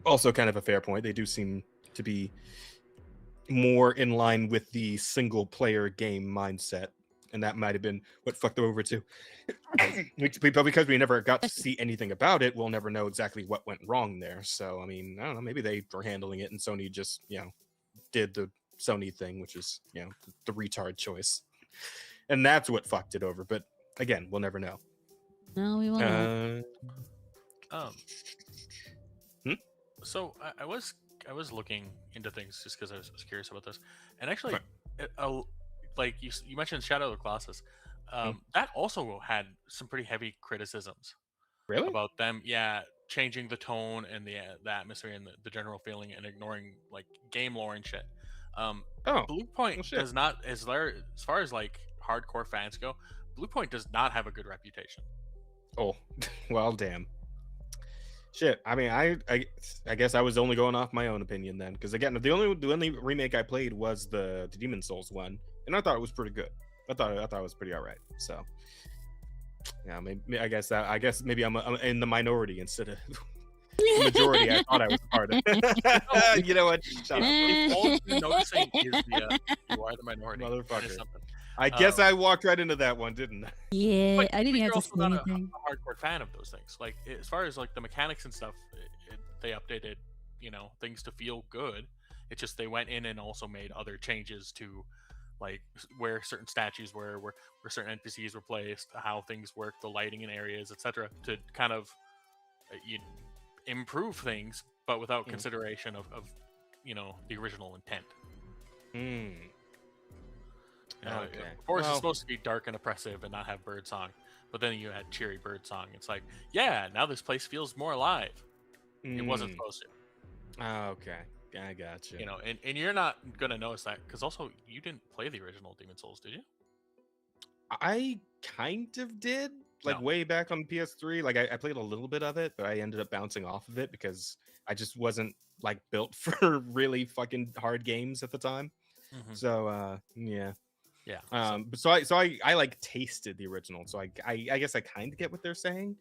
also kind of a fair point. They do seem to be more in line with the single player game mindset, and that might have been what fucked them over too. But because we never got to see anything about it, we'll never know exactly what went wrong there. So I mean, I don't know, maybe they were handling it and Sony just, did the Sony thing, which is, the retard choice. And that's what fucked it over. But again, we'll never know. No, we will not. Um, Hmm? so I was looking into things just because I was curious about this, and actually, Fine. like you mentioned Shadow of the Colossus, Hmm. that also had some pretty heavy criticisms Really? about them, yeah, changing the tone and the atmosphere and the general feeling and ignoring like game lore and shit. Oh, Blue Point well, shit. does not, as far as like hardcore fans go, Blue Point does not have a good reputation. Oh, well, damn. Shit. I mean, I guess I was only going off my own opinion then, because again, the only remake I played was the Demon Souls one, and I thought it was pretty good. I thought it was pretty all right. So yeah, maybe I guess maybe I'm in the minority instead of the majority. I thought I was part of. You know what? Shut up, If all you're noticing is you are the minority, that is motherfucker. something. I guess I walked right into that one, didn't I? Yeah, But, I didn't but even you're have to also say not anything. a hardcore fan of those things. Like as far as like the mechanics and stuff, they updated, things to feel good. It's just they went in and also made other changes to, like where certain statues were, where certain NPCs were placed, how things work, the lighting in areas, etc., to kind of you improve things, but without Mhm. consideration of the original intent. Hmm. Okay. Of course, it's Well, supposed to be dark and oppressive and not have bird song, but then you had cheery bird song. It's like, yeah, now this place feels more alive. It wasn't mm, supposed to, okay. I got you. and you're not gonna notice that because also you didn't play the original Demon Souls, did you? I kind of did, like No. way back on PS3. Like I played a little bit of it, but I ended up bouncing off of it because I just wasn't like built for really fucking hard games at the time. Hmm. So yeah. Yeah. But so I like tasted the original. So I guess I kind of get what they're saying,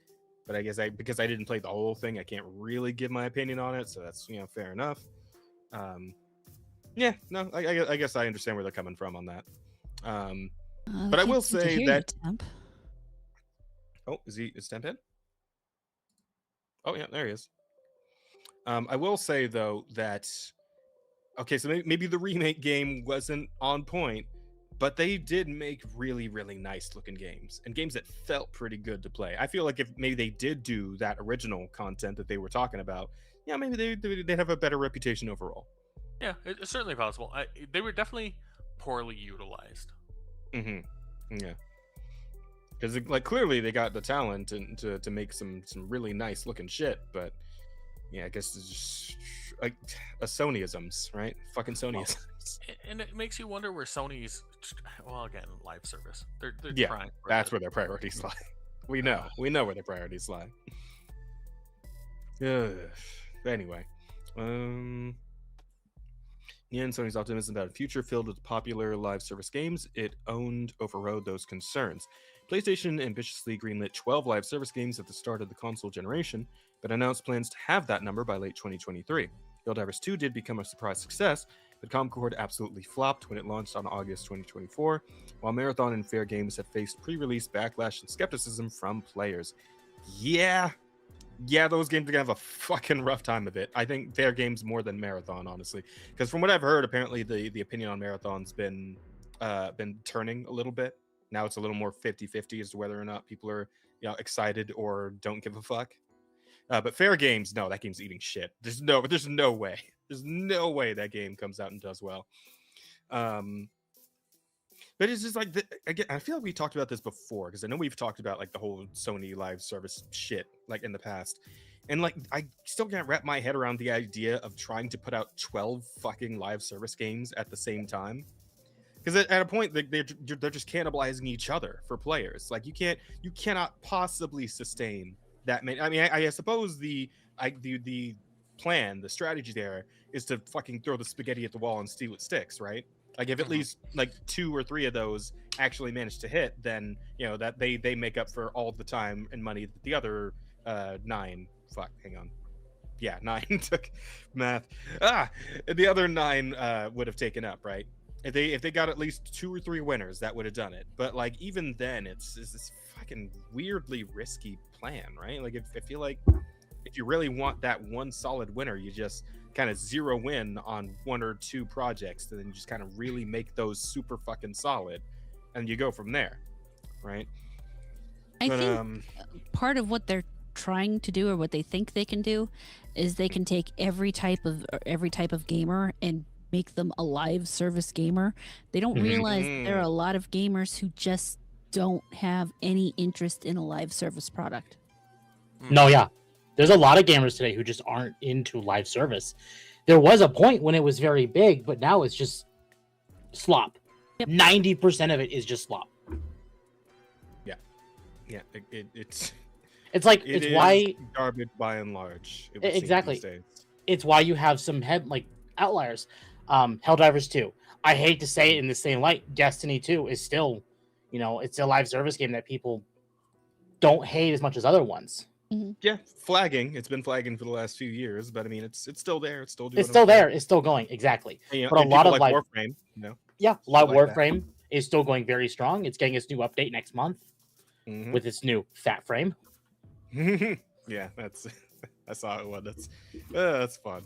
but I guess because I didn't play the whole thing, I can't really give my opinion on it. So that's fair enough. Um, yeah, no, I guess I understand where they're coming from on that. Um, We but I can't will seem to say hear that. you, Temp. Oh, is Temp in? Oh yeah, there he is. I will say though that okay, so maybe the remake game wasn't on point, but they did make really, really nice looking games and games that felt pretty good to play. I feel like if maybe they did do that original content that they were talking about, yeah, maybe they'd have a better reputation overall. Yeah, it's certainly possible. They were definitely poorly utilized. Mm-hmm. Yeah, because like clearly they got the talent to make some really nice looking shit, but yeah, I guess it's just like a Sonyisms, right? Fucking Well, Sonyisms. and it makes you wonder where Sony's, well, again, live service. They're Yeah, trying for that's the, where their priorities lie. We uh, know where their priorities lie. Ugh. But anyway, yeah, and Sony's optimism about a future filled with popular live service games it owned overrode those concerns. PlayStation ambitiously greenlit 12 live service games at the start of the console generation, but announced plans to have that number by late 2023. Helldivers 2 did become a surprise success, but Concord absolutely flopped when it launched on August 2024, while Marathon and Fair Games have faced pre-release backlash and skepticism from players. Yeah, those games are gonna have a fucking rough time of it. I think Fair Games more than Marathon, honestly, because from what I've heard, apparently the opinion on Marathon's been turning a little bit. Now it's a little more 50-50 as to whether or not people are excited or don't give a fuck. But Fair Games, no, that game's eating shit. There's no way. There's no way that game comes out and does well. But it's just like again, I feel like we talked about this before because I know we've talked about like the whole Sony live service shit like in the past, and like I still can't wrap my head around the idea of trying to put out 12 fucking live service games at the same time. Because at a point they're just cannibalizing each other for players. Like you cannot possibly sustain that many. I mean, I suppose the plan, the strategy there is to fucking throw the spaghetti at the wall and see what sticks, right? Like if at Mhm. least like 2 or 3 of those actually manage to hit, then that they make up for all the time and money that the other 9 fuck hang on yeah 9 took math the other 9 would have taken up, right? If they got at least 2 or 3 winners, that would have done it. But like even then it's this fucking weirdly risky plan, right? Like if I feel like if you really want that one solid winner, you just kind of zero in on 1 or 2 projects, and then you just kind of really make those super fucking solid, and you go from there, right? I But think part of what they're trying to do, or what they think they can do, is they can take every type of gamer and make them a live service gamer. They don't realize that there are a lot of gamers who just don't have any interest in a live service product. No, yeah. There's a lot of gamers today who just aren't into live service. There was a point when it was very big, but now it's just slop. Yep. 90% of it is just slop. yeah, it's It's like it it's is why garbage by and large. It would seem exactly. these days. It's why you have some outliers. Helldivers 2. I hate to say it in the same light. Destiny 2 is still, it's a live service game that people don't hate as much as other ones. Yeah, flagging. It's been flagging for the last few years, but I mean, it's still there. It's still doing. It's still okay. there. It's still going. Exactly. And, but a lot of like Warframe, yeah, a lot of like that. Warframe is still going very strong. It's getting its new update next month with its new fat frame. Yeah, I saw it one. That's fun.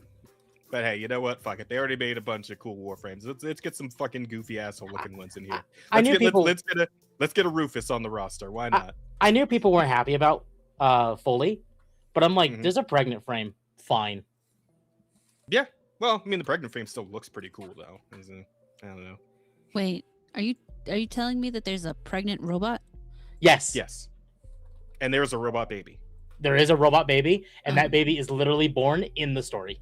But hey, you know what? Fuck it. They already made a bunch of cool Warframes. Let's get some fucking goofy asshole looking ones in here. Let's get a Rufus on the roster. Why not? I knew people weren't happy about Foley, but I'm like, there's a pregnant frame. Fine. Yeah. Well, I mean, the pregnant frame still looks pretty cool though. I don't know. Wait, are you telling me that there's a pregnant robot? Yes. Yes. And there's a robot baby. There is a robot baby, and that baby is literally born in the story.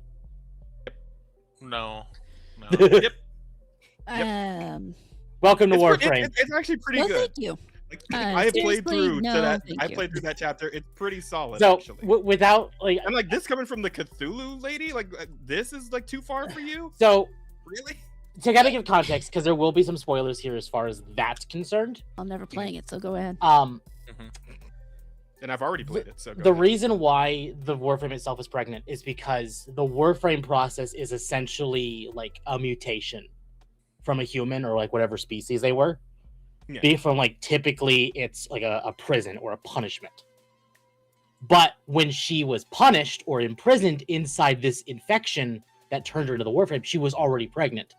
No. Yep. Welcome to Warframe. It's actually pretty well, good. thank you. Like, I have played through thank you. played through that chapter. It's pretty solid, So actually. without I'm like, this coming from the Cthulhu lady? Like, this is like too far for you? so Really? to kind of give context, because there will be some spoilers here as far as that's concerned. I'm never playing it, so go ahead. And I've already played it. So go The ahead. reason why the Warframe itself is pregnant is because the Warframe process is essentially like a mutation from a human or like whatever species they were. Yeah. Be from like typically it's like a prison or a punishment. But when she was punished or imprisoned inside this infection that turned her into the Warframe, she was already pregnant.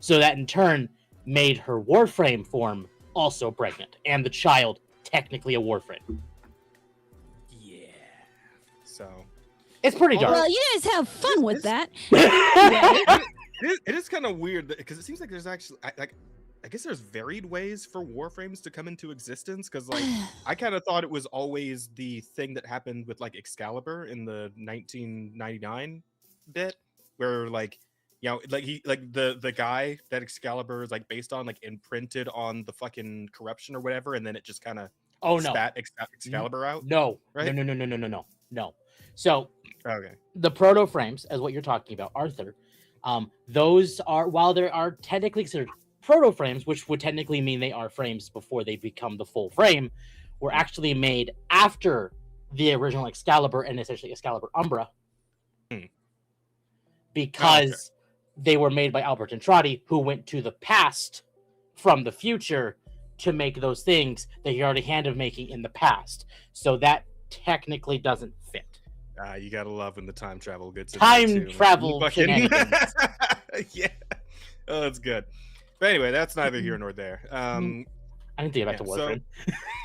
So that in turn made her Warframe form also pregnant, and the child technically a Warframe. Yeah. So It's pretty dark. Well, you guys have fun with that. it is kind of weird because it seems like there's actually I guess there's varied ways for Warframes to come into existence, because like I kind of thought it was always the thing that happened with like Excalibur in the 1999 bit, where like the guy that Excalibur is like based on like imprinted on the fucking corruption or whatever, and then it just kind of spat Excalibur out. No, right? No. So Okay. the proto frames, as what you're talking about, Arthur, those are, while there are technically considered proto frames, which would technically mean they are frames before they become the full frame, were actually made after the original Excalibur and essentially Excalibur Umbra, because they were made by Albert Entrati, who went to the past from the future to make those things that he already had of making in the past. So that technically doesn't fit. You gotta love when the time travel gets in Time there, too. travel Fucking- shenanigans. Yeah. Oh, that's good. But anyway, that's neither here nor there. I didn't think about the so- Warframe.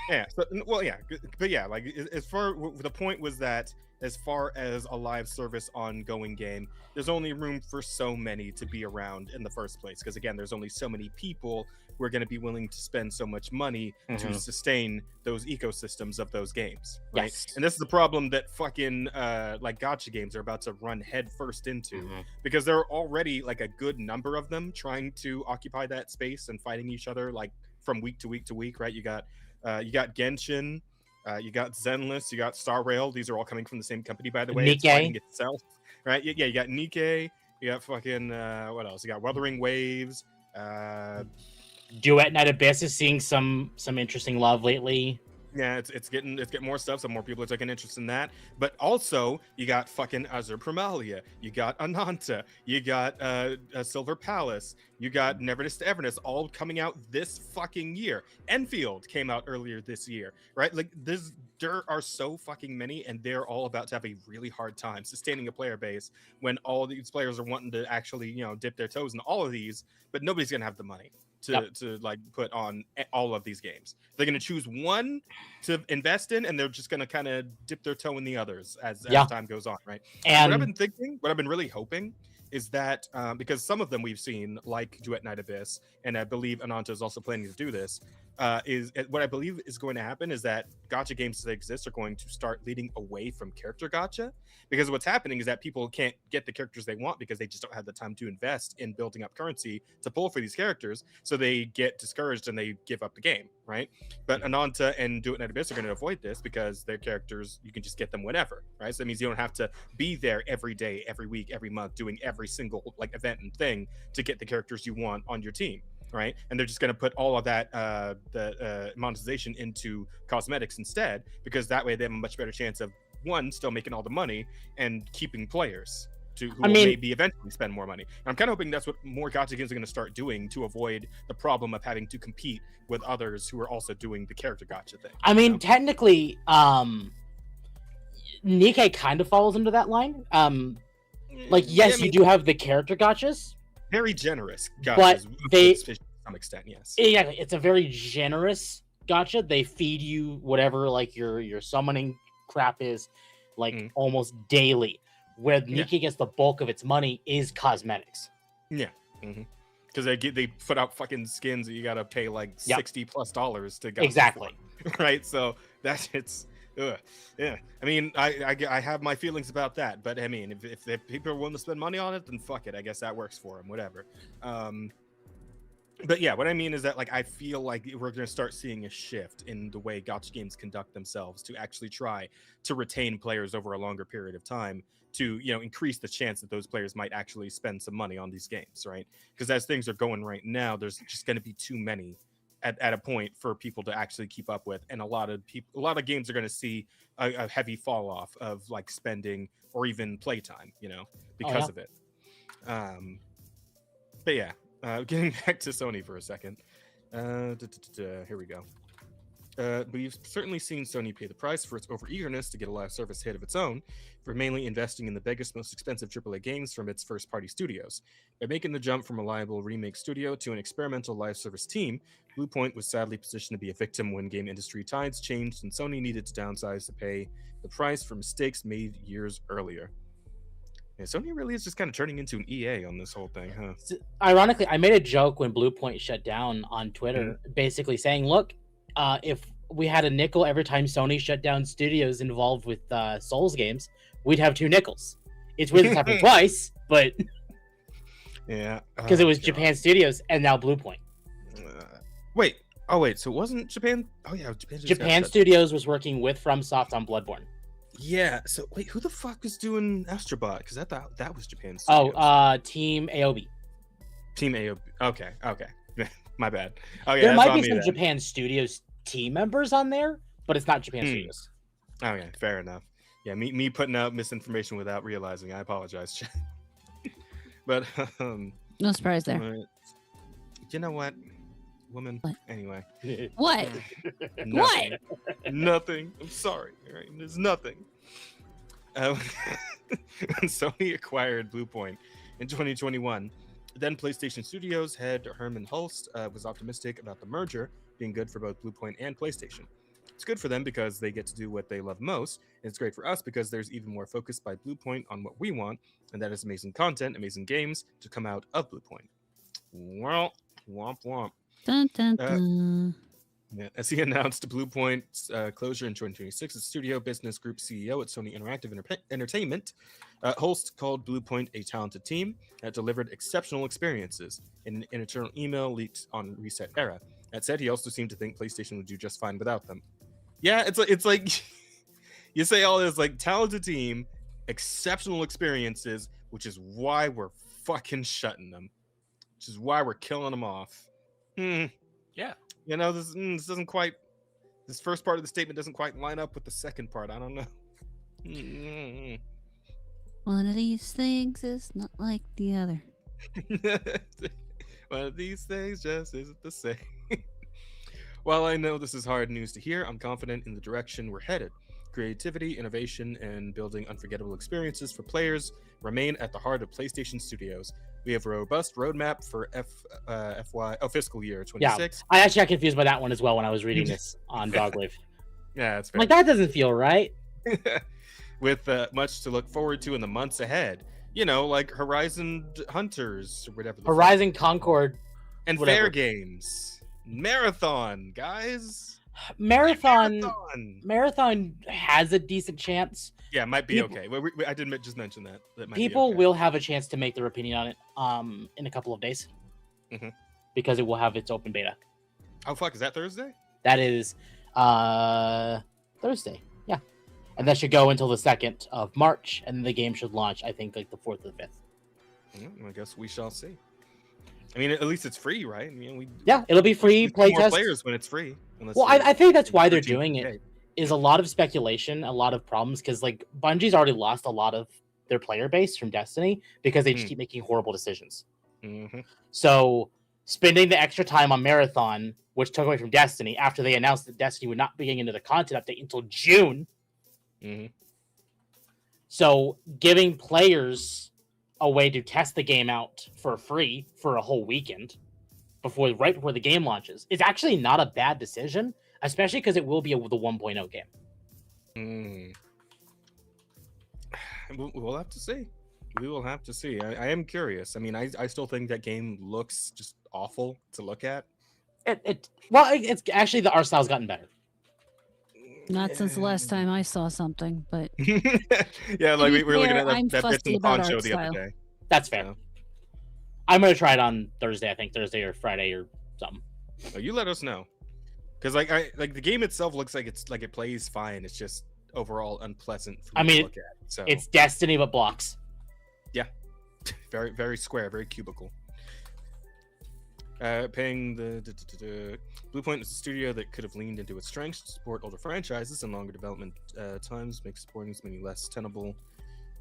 Yeah. So, well, yeah. But yeah, like as far the point was that as far as a live service ongoing game, there's only room for so many to be around in the first place. Because again, there's only so many people who are going to be willing to spend so much money to sustain those ecosystems of those games. Right. Yes. And this is the problem that fucking like gacha games are about to run head first into, because there are already like a good number of them trying to occupy that space and fighting each other like from week to week to week. Right. You got Genshin. You got Zenless, you got Star Rail. These are all coming from the same company, by the way. It's fighting itself, right? Yeah, you got Nikkei. You got fucking what else? You got Wuthering Waves. Duet Night Abyss is seeing some interesting love lately. Yeah, it's getting more stuff, so more people are taking interest in that. But also, you got fucking Azure Primalia, you got Ananta, you got Silver Palace, you got Neverness to Everness, all coming out this fucking year. Enfield came out earlier this year, right? Like there are so fucking many, and they're all about to have a really hard time sustaining a player base when all these players are wanting to actually, dip their toes in all of these, but nobody's gonna have the money. to like put on all of these games. They're going to choose one to invest in, and they're just going to kind of dip their toe in the others as time goes on, right? And what I've been thinking, what I've been really hoping is that because some of them we've seen, like Duet Night Abyss, and I believe Ananta is also planning to do this, is what I believe is going to happen is that gacha games that exist are going to start leading away from character gacha, because what's happening is that people can't get the characters they want because they just don't have the time to invest in building up currency to pull for these characters, so they get discouraged and they give up the game, right? But Ananta and Duet Night Abyss are going to avoid this because their characters, you can just get them whenever, right? So that means you don't have to be there every day, every week, every month, doing every single like event and thing to get the characters you want on your team, right? And they're just going to put all of that monetization into cosmetics instead, because that way they have a much better chance of one, still making all the money and keeping players who will maybe eventually spend more money. And I'm kind of hoping that's what more gacha games are going to start doing to avoid the problem of having to compete with others who are also doing the character gacha thing. I mean, technically, Nikkei kind of falls into that line. Like, yes, you do have the character gachas. Very generous gachas, but they, to some extent, yes. Yeah, it's a very generous gacha. They feed you whatever, like, your summoning crap is, like, almost daily. Where Nikkei gets the bulk of its money is cosmetics. Yeah. Because they put out fucking skins that you gotta pay like $60+ to get. Exactly. Right? So that's yeah. I mean, I have my feelings about that, but I mean, if people are willing to spend money on it, then fuck it. I guess that works for them. Whatever. But yeah, what I mean is that like I feel like we're going to start seeing a shift in the way gacha games conduct themselves to actually try to retain players over a longer period of time, to increase the chance that those players might actually spend some money on these games, right? Because as things are going right now, there's just going to be too many at a point for people to actually keep up with, and a lot of games are going to see a heavy fall off of like spending or even playtime, because of it. But yeah. Getting back to Sony for a second. Here we go. We've certainly seen Sony pay the price for its overeagerness to get a live service hit of its own, for mainly investing in the biggest, most expensive AAA games from its first-party studios. By making the jump from a reliable remake studio to an experimental live service team, Bluepoint was sadly positioned to be a victim when game industry tides changed and Sony needed to downsize to pay the price for mistakes made years earlier. Yeah, Sony really is just kind of turning into an EA on this whole thing, huh? Ironically, I made a joke when Bluepoint shut down on Twitter, basically saying, look, if we had a nickel every time Sony shut down studios involved with Souls games, we'd have 2 nickels. It's weird this happened twice, but yeah, because it was Japan Studios and now Bluepoint. Wait, so it wasn't Japan? Oh yeah, Japan Studios was working with FromSoft on Bloodborne. Yeah. So wait, who the fuck was doing Astrobot? Because I thought that was Japan Studios. Team AOB. Team AOB. Okay. My bad. Okay, there might be some Japan Studios team members on there, but it's not Japan Studios. Okay, fair enough. Yeah, me putting out misinformation without realizing. I apologize. But no surprise there. You know what, woman? What? Anyway. What? Nothing. Nothing. I'm sorry. All right, there's nothing. Sony acquired Bluepoint in 2021. Then PlayStation Studios head Herman Hulst was optimistic about the merger being good for both Bluepoint and PlayStation. It's good for them because they get to do what they love most, and it's great for us because there's even more focus by Bluepoint on what we want, and that is amazing content, amazing games to come out of Bluepoint. Well, womp womp. Dun, dun, dun. Yeah, as he announced Bluepoint's closure in 2026, the studio business group CEO at Sony Interactive Entertainment, Holst called Bluepoint a talented team that delivered exceptional experiences in an internal email leaked on Reset Era. That said, he also seemed to think PlayStation would do just fine without them. Yeah, it's like you say all this, like, talented team, exceptional experiences, which is why we're fucking shutting them, which is why we're killing them off. Yeah. This doesn't quite. This first part of the statement doesn't quite line up with the second part. I don't know. One of these things is not like the other. One of these things just isn't the same. While I know this is hard news to hear, I'm confident in the direction we're headed. creativity, innovation, and building unforgettable experiences for players remain at the heart of PlayStation Studios. We have a robust roadmap for fiscal year 26. I actually got confused by that one as well when I was reading this on Dogwave. Yeah, that's I'm fair. like, that doesn't feel right. With much to look forward to in the months ahead. You know, like Horizon Hunters or whatever. Horizon Concord and whatever. Fair Games. Marathon, guys. Marathon has a decent chance. Yeah, it might be okay. I didn't just mention that. That might People be okay. will have a chance to make their opinion on it in a couple of days. Mhm. Because it will have its open beta. Oh, fuck. Is that Thursday? That is Thursday. Yeah. And that should go until the 2nd of March. And the game should launch, I think, like the 4th or the 5th. I guess we shall see. I mean, at least it's free, right? I mean, it'll be free more playtest. players when it's free. Well, I think that's why they're 13K. doing it. Is a lot of speculation, a lot of problems, because like Bungie's already lost a lot of their player base from Destiny because they just keep making horrible decisions. Mm-hmm. So spending the extra time on Marathon, which took away from Destiny after they announced that Destiny would not be getting into the content update until June. Mm-hmm. So giving players a way to test the game out for free for a whole weekend right before the game launches is actually not a bad decision, especially because it will be the 1.0 game. We'll have to see. We will have to see. I am curious. I mean, I still think that game looks just awful to look at. It's actually the art style's gotten better. Not since the last time I saw something, but yeah, like we were looking fair, at I'm that bitch fussy in the about poncho art the style. other day. That's fair. Yeah. I'm gonna try it on Thursday. I think Thursday or Friday or something. Oh, you let us know, because like the game itself looks like it plays fine. It's just overall unpleasant for me to look at. So it's Destiny but blocks. Yeah, very very square, very cubical. Paying the Bluepoint is a studio that could have leaned into its strengths to support older franchises, and longer development times make supporting as many less tenable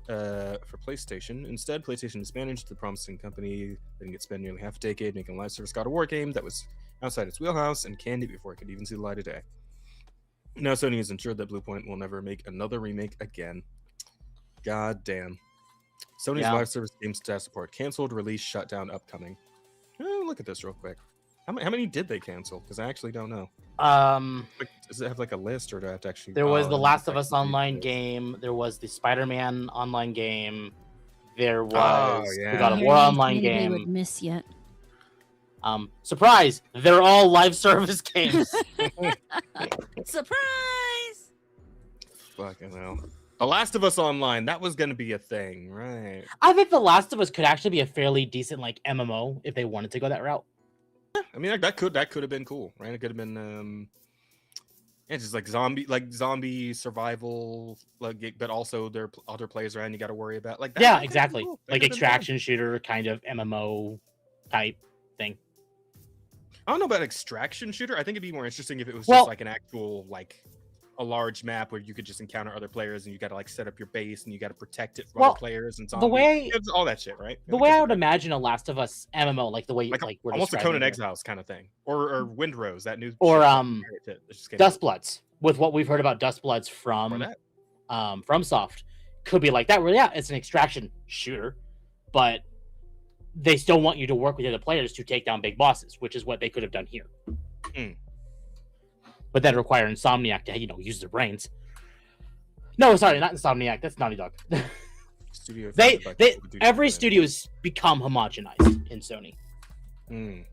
for PlayStation. Instead, PlayStation disbanded the promising company, letting it spend nearly half a decade making a live service God of War game that was outside its wheelhouse and canned it before it could even see the light of day. Now Sony has ensured that Bluepoint will never make another remake again. God damn. Sony's live service game staff support canceled, release, shut down, upcoming. Look at this real quick. How many did they cancel? Because I actually don't know. Does it have like a list, or do I have to actually? There was the Last of Us online game. There was the Spider-Man online game. There was the God of War online game. Would miss yet. Surprise! They're all live service games. Surprise! Fucking hell. The Last of Us Online, that was going to be a thing, right? I think The Last of Us could actually be a fairly decent like MMO if they wanted to go that route. I mean, that could have been cool, right? It could have been it's just like zombie survival, like, but also there are other players around you got to worry about. Like that, yeah, that exactly. cool. Like extraction shooter kind of MMO type thing. I don't know about extraction shooter. I think it'd be more interesting if it was just like an actual like a large map where you could just encounter other players and you got to like set up your base and you got to protect it from other players and zombies. All that shit, right? The way I would imagine a Last of Us MMO, like the way like we're almost a Conan it. Exiles kind of thing, or Windrose, that new or shit Dustbloods. With what we've heard about Dustbloods from Soft, could be like that. Where it's an extraction shooter, but they still want you to work with the other players to take down big bosses, which is what they could have done here. But that require Insomniac to use their brains. No, sorry, not Insomniac. That's Naughty Dog. Studio. Every studio has become homogenized in Sony. In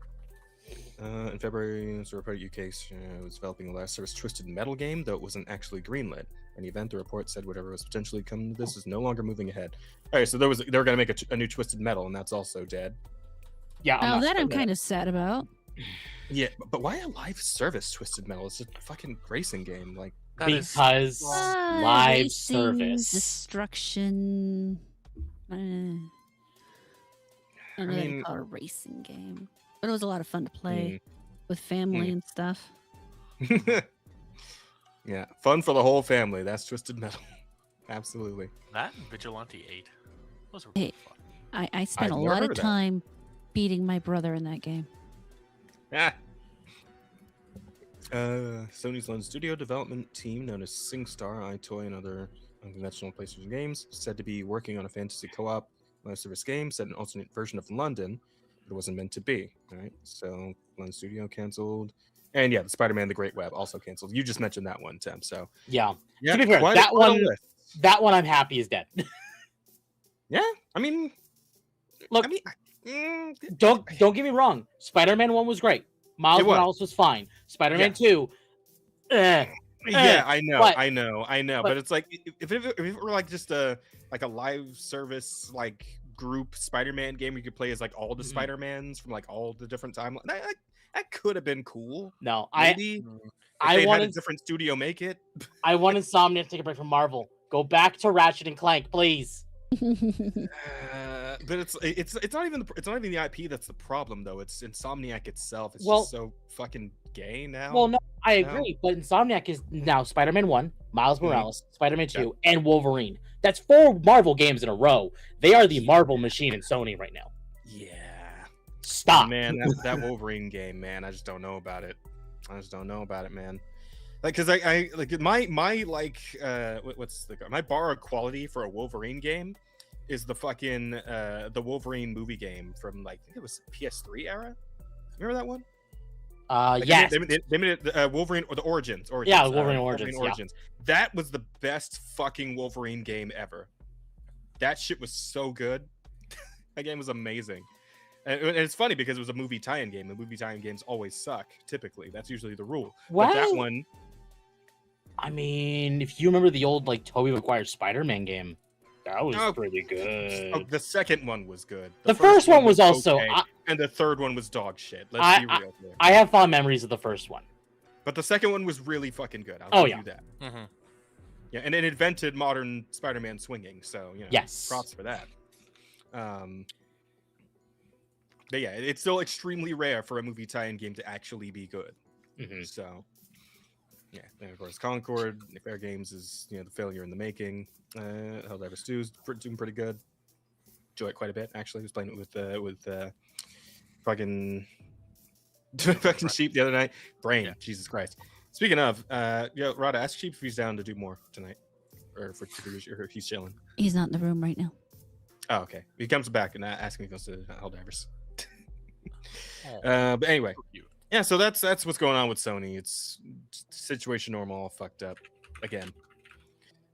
February, so report UK was developing a live service Twisted Metal game, though it wasn't actually greenlit. In the event, the report said whatever was potentially coming to this is no longer moving ahead. All right, so they were going to make a new Twisted Metal, and that's also dead. Yeah, I'm kind of sad about. Yeah, but why a live service Twisted Metal? It's a fucking racing game, like because live service destruction. I mean, call it a racing game, but it was a lot of fun to play with family and stuff. Yeah, fun for the whole family. That's Twisted Metal. Absolutely. That and Vigilante 8. Those were fun. I spent a lot of time beating my brother in that game. Yeah. Sony's Lone Studio development team, known as SingStar, iToy, and other unconventional PlayStation games, said to be working on a fantasy co-op live service game set in an alternate version of London, but it wasn't meant to be. All right, so Lone Studio canceled, and yeah, the Spider-Man: The Great Web also canceled. You just mentioned that one, Tim. So Yeah. yeah, To be fair, quite that quite a one- list. That one I'm happy is dead. Yeah, I mean, Look, I mean, mm, don't get me wrong. Spider-Man 1 was great. Miles It was. Morales was fine. Spider-Man Yeah. 2, yeah, I know, but- I know, but- but it's like if it were like just a live service like group Spider-Man game where you could play as like all the Mhm. Spider-Mans from like all the different timelines. That could have been cool. no, Maybe if I they had a wanted different studio make it. I want Insomniac to take a break from Marvel. Go back to Ratchet and Clank, please. But it's not even the IP that's the problem though. It's Insomniac itself. It's Well- just so fucking gay now. Well, no, I No. agree, but Insomniac is now Spider-Man 1, Miles Mhm. Morales, Spider-Man 2, Yeah. and Wolverine. That's 4 Marvel games in a row. They are the Marvel machine in Sony right now. Yeah. Stop. Man, that Wolverine game, man, I just don't know about it. I just don't know about it, man. Like, cause I like my like what's my bar of quality for a Wolverine game is the fucking the Wolverine movie game from like I think it was PS3 era. Remember that one? Like, Yes. they made it Wolverine or the Origins. Yeah, Wolverine Origins, yeah. That was the best fucking Wolverine game ever. That shit was so good. That game was amazing. And it's funny because it was a movie tie-in game. The movie tie-in games always suck. Typically, that's usually the rule. But that What? one, I mean, if you remember the old like Tobey Maguire Spider-Man game, that was Oh, pretty good. the second one was good. The first one was also. okay, and the third one was dog shit. Let's I- be real here. I have fond memories of the first one. But the second one was really fucking good. I'll Oh, give yeah. you that. Mhm. Yeah, and it invented modern Spider-Man swinging. So Yes. props for that. But yeah, it's still extremely rare for a movie tie-in game to actually be good. Mhm. So, yeah, and of course, Concord, Fair Games is the failure in the making. Helldivers 2 is doing pretty good. Enjoy it quite a bit. Actually, I was playing it with fucking fucking Sheep the other night. Brain, Yeah. Jesus Christ. Speaking of, Rada, ask Sheep if he's down to do more tonight, or if he's chilling. He's not in the room right now. Oh, okay. He comes back and asks me if he goes to Helldivers. Oh, But anyway, so cute. yeah, so that's what's going on with Sony. It's situation normal, all fucked up again.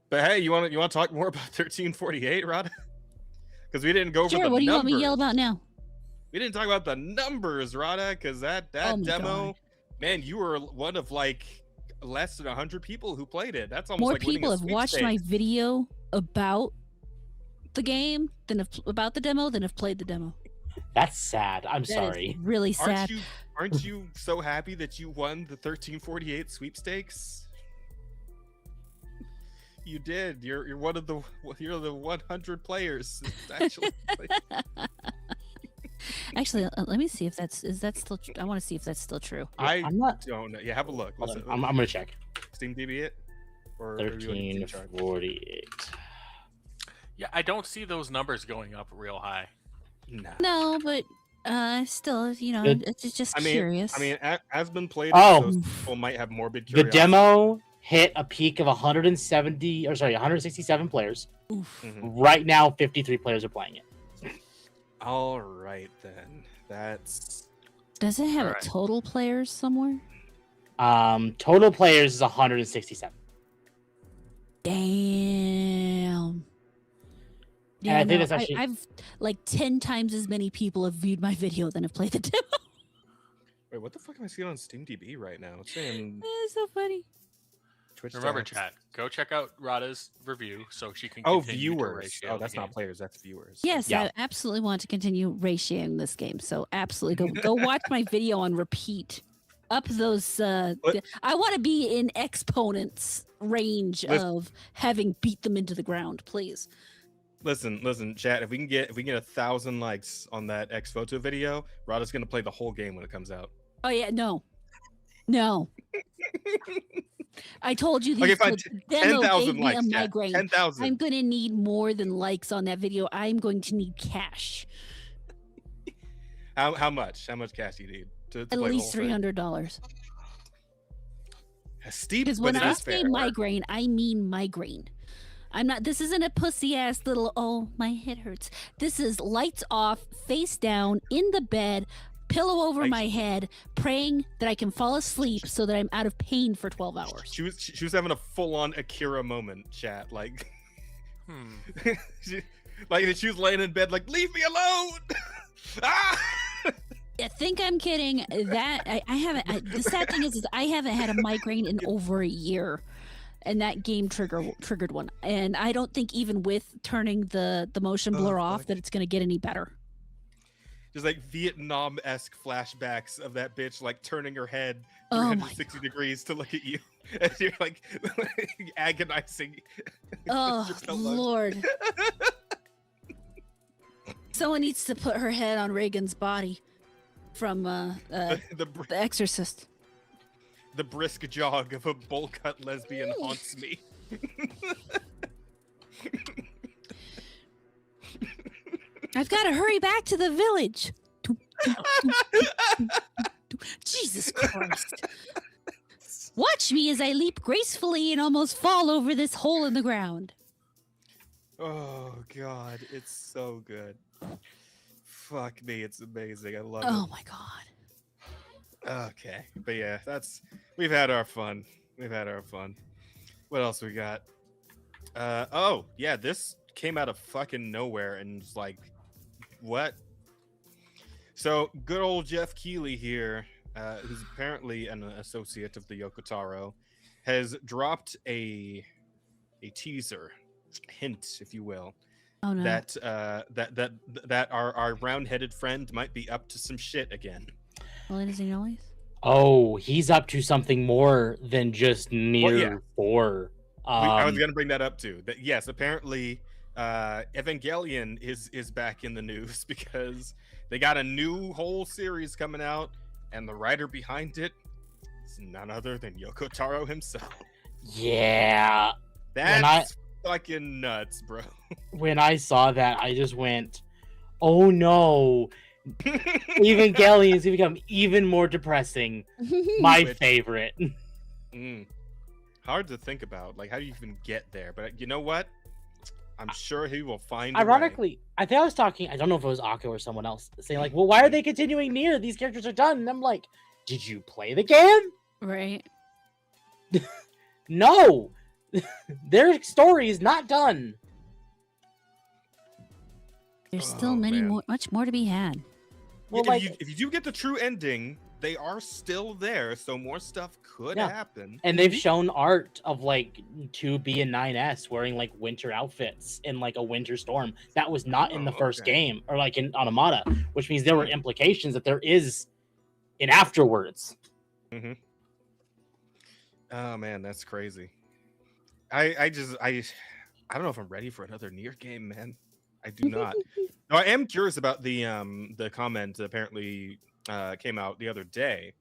But hey, you want to talk more about 1348, Rod? Because we didn't go over Sure, the what do you want numbers. me to yell about now? We didn't talk about the numbers, Rada, because that Oh my demo, God. man, you were one of like less than 100 people who played it. That's almost More like winning people a have watched my sweepstakes. video about the game about the demo than have played the demo. That's sad. I'm That is sorry. really sad. Aren't you so happy that you won the 1348 sweepstakes? You did. You're one of the 100 players. It's actually Actually, let me see if is that still. I want to see if that's still true. I I'm not. don't know. Yeah, have a look. Hold Let's- on, I'm gonna check. Steam DB it. Or are you in charge? 1348. Yeah, I don't see those numbers going up real high. Nah. No, but still, Good. it's just I mean, curious. has been played. Oh. So people might have morbid The curiosity. demo hit a peak of 167 players. Oof. Mhm. Right now, 53 players are playing it. All right then. That's Does it have Alright. a total players somewhere? Total players is 167. Damn. And I think that's actually- I've like 10 times as many people have viewed my video than have played the demo. wait. What the fuck am I seeing on Steam DB right now? It's saying It's so funny. Twitch. Remember, stats. chat, go check out Rada's review so she can. Oh, continue to viewers. ratio Oh, the that's not game. players. That's viewers. Yes, Yeah. I absolutely want to continue ratioing this game. So absolutely go watch my video on repeat. Up those What? I want to be in exponents range Listen- of having beat them into the ground, please. Listen, chat. If we can get 1,000 likes on that X photo video, Rada's gonna play the whole game when it comes out. Oh yeah, no. I told you Okay, these fine. the demo 10,000 gave me likes. a Chat. migraine. 10,000. I'm gonna need more than likes on that video. I'm going to need cash. How much? How much cash do you need to At play the least whole thing? $300. Steep, Because but when it I is say fair. migraine, I mean migraine. I'm not. This isn't a pussy ass little. Oh, my head hurts. This is lights off, face down, in the bed, pillow over Like- my head, praying that I can fall asleep so that I'm out of pain for 12 hours. She was having a full-on Akira moment, chat. Like, she was laying in bed, like, leave me alone. Ah! I think I'm kidding. That I haven't. The sad thing is I haven't had a migraine in over a year, and that game triggered one. And I don't think even with turning the motion blur off fuck. that it's gonna get any better. Just like Vietnam-esque flashbacks of that bitch like turning her head Oh my 360 degrees to look at you, and you're like agonizing. Oh Just so much. Lord! Someone needs to put her head on Reagan's body from the The Exorcist. the brisk jog of a bowl cut lesbian haunts me. I've got to hurry back to the village. Jesus Christ. Watch me as I leap gracefully and almost fall over this hole in the ground. Oh god, it's so good. Fuck me, it's amazing. I love Oh my God. it. Okay, but yeah, we've had our fun. We've had our fun. What else we got? Oh yeah, this came out of fucking nowhere and was like, what? So good old Jeff Keighley here, who's apparently an associate of the Yoko Taro, has dropped a teaser, hint, if you will, Oh no. that our round-headed friend might be up to some shit again. Well, does he always? Oh, he's up to something more than just near yeah. 4. I was gonna bring that up too. That yes, apparently, Evangelion is back in the news because they got a new whole series coming out, and the writer behind it is none other than Yoko Taro himself. Yeah. That's fucking nuts, bro. When I saw that, I just went, "Oh no!" Evangelion is become even more depressing. My Which- favorite. Hard to think about. Like, how do you even get there? But you know what? I'm sure he will find. a way. Ironically, I think I was talking. I don't know if it was Akko or someone else saying like, "Well, why are they continuing near? These characters are done." And I'm like, "Did you play the game? Right. No, their story is not done." There's still Oh, man. much more to be had. Well, if, like, if you do get the true ending, they are still there, so more stuff could Yeah. happen. and they've shown art of like 2B and 9S wearing like winter outfits in like a winter storm. That was not in the Oh, first okay. game or like in Automata, which means there were implications that there is in afterwards. Oh man, that's crazy. I don't know if I'm ready for another Nier game, man. I do not. No, I am curious about the comment that apparently came out the other day.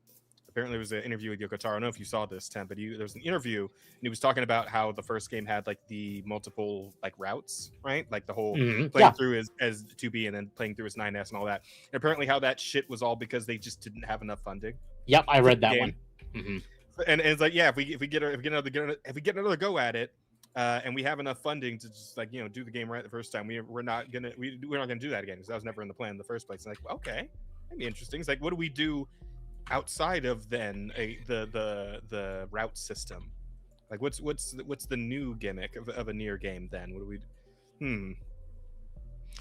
Apparently, there was an interview with Yoko Taro. I don't know if you saw this, Tim, but there was an interview, and he was talking about how the first game had like the multiple like routes, right? Like the whole Mhm. playing Yeah. through as 2B and then playing through as 9S and all that. And apparently, how that shit was all because they just didn't have enough funding. Yep, I read that game. one. Mhm. And it's like, yeah, if we get another go at it, and we have enough funding to just like do the game right the first time, we're not gonna do that again because that was never in the plan in the first place. And like, okay, that'd be interesting. It's like, what do we do outside of then the route system? Like, what's the new gimmick of a Nier game then? What do we?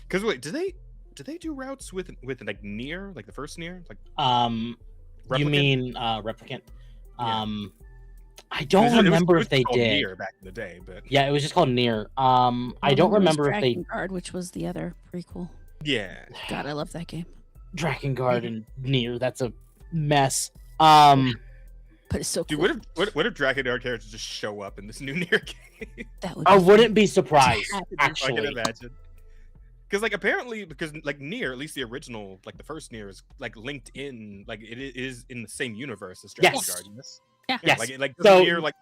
Because wait, do they do routes with like Nier, like the first Nier, like You Replicant? mean Replicant? Yeah. I don't It was remember if they called did. Nier back in the day, but Yeah, it was just called Nier. I Well, don't then there was remember if they Drakengard, which was the other prequel. yeah. God, I love that game. Drakengard and Nier. That's a mess. But it's so Dude, cool. what if Drakengard characters just show up in this new Nier game? That would I be wouldn't be surprised. Could you I can Actually, imagine. Because like apparently, because like Nier, at least the original, like the first Nier, is like linked in, like it is in the same universe as Yes. Drakengard. Yes. Yeah. Yes. Like So- Nier, like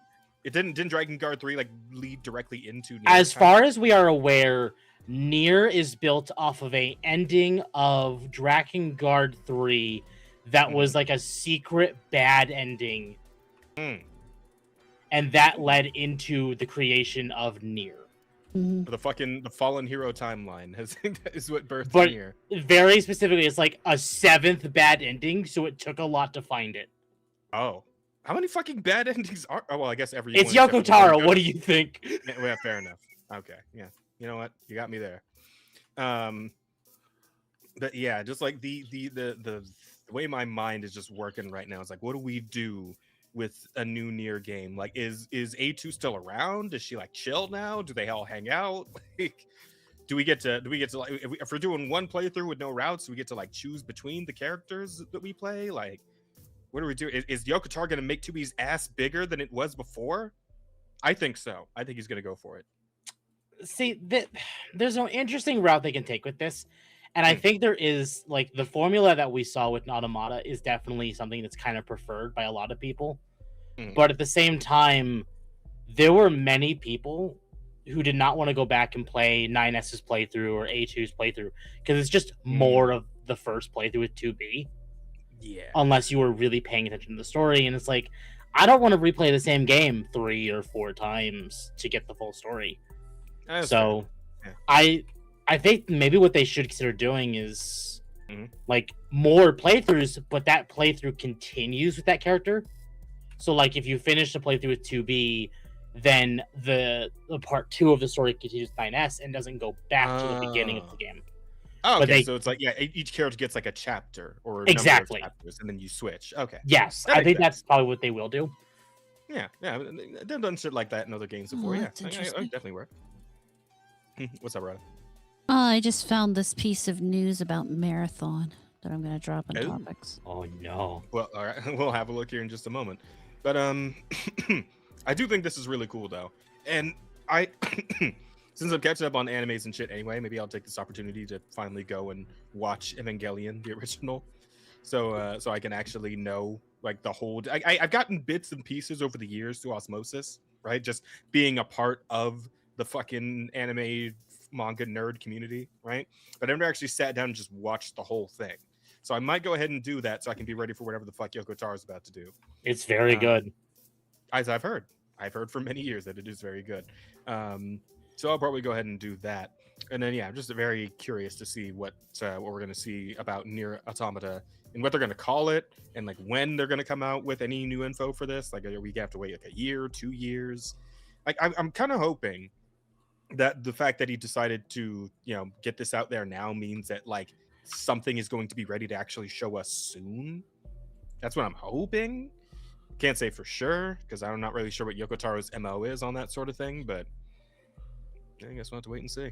it didn't Drakengard 3 like lead directly into Nier? as far as we are aware, Nier is built off of a ending of Drakengard 3 that was like a secret bad ending. Mm. and that led into the creation of Nier. Mhm. The fallen hero timeline is what birthed But Nier. very specifically, it's like a 7th bad ending, so it took a lot to find it. Oh, how many fucking bad endings are? Oh, well, I guess every. It's one except for Yoko the one Taro. good- What do you think? Yeah, fair enough. Okay, yeah. You know what? You got me there. But yeah, just like the way my mind is just working right now. It's like, what do we do with a new Nier game? Like, is A2 still around? Does she like chill now? Do they all hang out? Like, do we get to like if we're doing one playthrough with no routes, do we get to like choose between the characters that we play? Like, what do we do? Is Yoko Taro gonna make 2B's ass bigger than it was before? I think so. I think he's gonna go for it. See, there's no interesting route they can take with this. And I think there is, like, the formula that we saw with Automata is definitely something that's kind of preferred by a lot of people. Mm. But at the same time, there were many people who did not want to go back and play 9S's playthrough or A2's playthrough because it's just more of the first playthrough with 2B. Yeah. Unless you were really paying attention to the story. And it's like, I don't want to replay the same game 3 or 4 times to get the full story. That's So fair. I think maybe what they should consider doing is Mhm. like more playthroughs, but that playthrough continues with that character. So like if you finish the playthrough with 2B, then the part 2 of the story continues with 9S and doesn't go back to the beginning of the game. Oh, But okay. they- So it's like, yeah, each character gets like a chapter or a Exactly. number of chapters, and then you switch. Okay. Yes, That I makes think sense. that's probably what they will do. Yeah. They've done shit like that in other games before. Oh, Yeah, that's I interesting. definitely work. What's up, Rada? Oh, I just found this piece of news about Marathon that I'm going to drop in Oh. topics. Oh no. Well, all right, we'll have a look here in just a moment. But I do think this is really cool though, and I, since I'm catching up on animes and shit anyway, maybe I'll take this opportunity to finally go and watch Evangelion, the original, so I can actually know like the whole. I've gotten bits and pieces over the years through osmosis, right? Just being a part of the fucking anime manga nerd community, right? But I've never actually sat down and just watched the whole thing. So I might go ahead and do that so I can be ready for whatever the fuck Yoko Taro's about to do. It's very good. As I've heard for many years that it is very good. So I'll probably go ahead and do that. And then yeah, I'm just very curious to see what we're gonna see about Nier Automata and what they're gonna call it, and like when they're gonna come out with any new info for this. Like, are we gonna have to wait like a year, 2 years? Like, I'm kind of hoping that the fact that he decided to, get this out there now means that like something is going to be ready to actually show us soon. That's what I'm hoping. Can't say for sure because I'm not really sure what Yoko Taro's MO is on that sort of thing, but I guess we'll have to wait and see.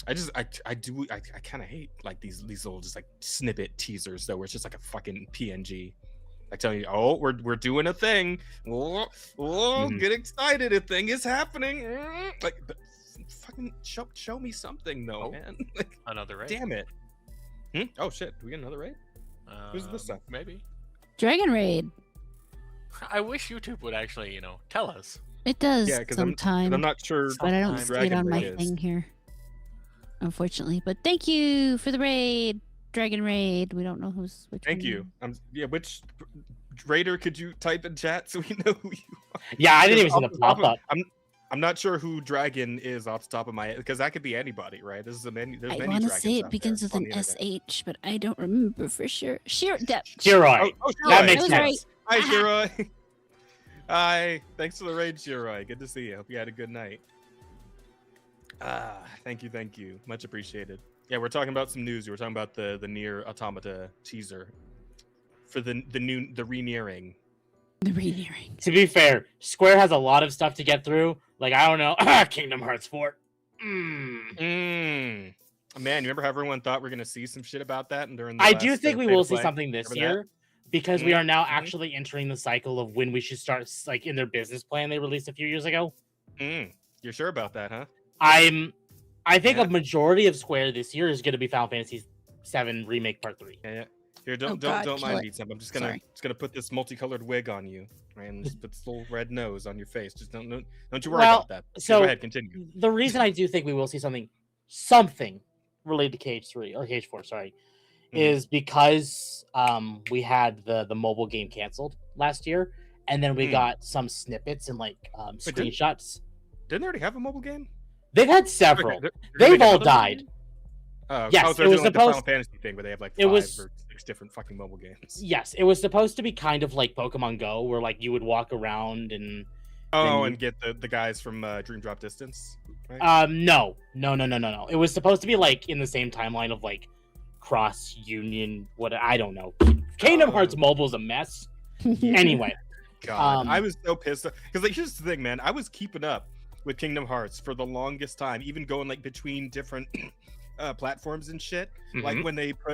I kind of hate like these little just like snippet teasers though, where it's just like a fucking PNG. Like telling you, oh, we're doing a thing. Get excited! A thing is happening. Like, fucking show me something though, man. Like, Another raid. damn it. Oh shit! Do we get another raid? Who's this time? Maybe. Dragon Raid. I wish YouTube would actually, tell us. It does Yeah, because sometimes, I'm not sure. but I don't Sometimes see it Dragon on my Raid is. thing here, unfortunately. But thank you for the raid, Dragon Raid. We don't know which Thank one you. Which raider could you type in chat so we know who you are? Yeah, I didn't even see Off the the top pop of- up. I'm not sure who Dragon is off the top of my head because that could be anybody, right? There's I many want to dragons say it out begins there with on an the internet. SH, but I don't remember for sure. Shiroi. Shiroi. That makes was sense. right. Hi, Aha. Shiroi. Hi. Thanks for the raid, Shiroi. Good to see you. Hope you had a good night. Thank you. Much appreciated. Yeah, we're talking about some news. We're talking about the Nier Automata teaser for the re-nearing. The renewing. To be fair, Square has a lot of stuff to get through. Like, I don't know, Kingdom Hearts 4. Man, you remember how everyone thought we are gonna see some shit about that? And during the I last, do think we State will of see Play? something this Remember that? year because we are now Mhm. actually entering the cycle of when we should start, like, in their business plan they released a few years ago. You're sure about that, huh? I think Yeah. a majority of Square this year is going to be Final Fantasy VII Remake Part 3. Yeah. Here, Oh, don't God, mind kill it. me, Sam. I'm just Sorry. gonna put this multicolored wig on you, right? And just put this little red nose on your face. Just don't you worry Well, about that. so- Go ahead, continue. The reason I do think we will see something related to KH3 or KH4, sorry, Mhm. is because we had the mobile game canceled last year, and then we got some snippets and like screenshots. Didn't they already have a mobile game? They've had several. They're They've making all another mobile died. game? Yes, so it was like the Final supposed. Fantasy thing where they have like It 5 was- or 6 different fucking mobile games. Yes, it was supposed to be kind of like Pokemon Go, where like you would walk around and. Oh, Then- and get the guys from Dream Drop Distance. Right? No. It was supposed to be like in the same timeline of like Cross Union. What I don't know. Kingdom Hearts Mobile is a mess. Anyway, God, I was so pissed because like here's the thing, man. I was keeping up with Kingdom Hearts for the longest time, even going like between different platforms and shit. Like Mhm.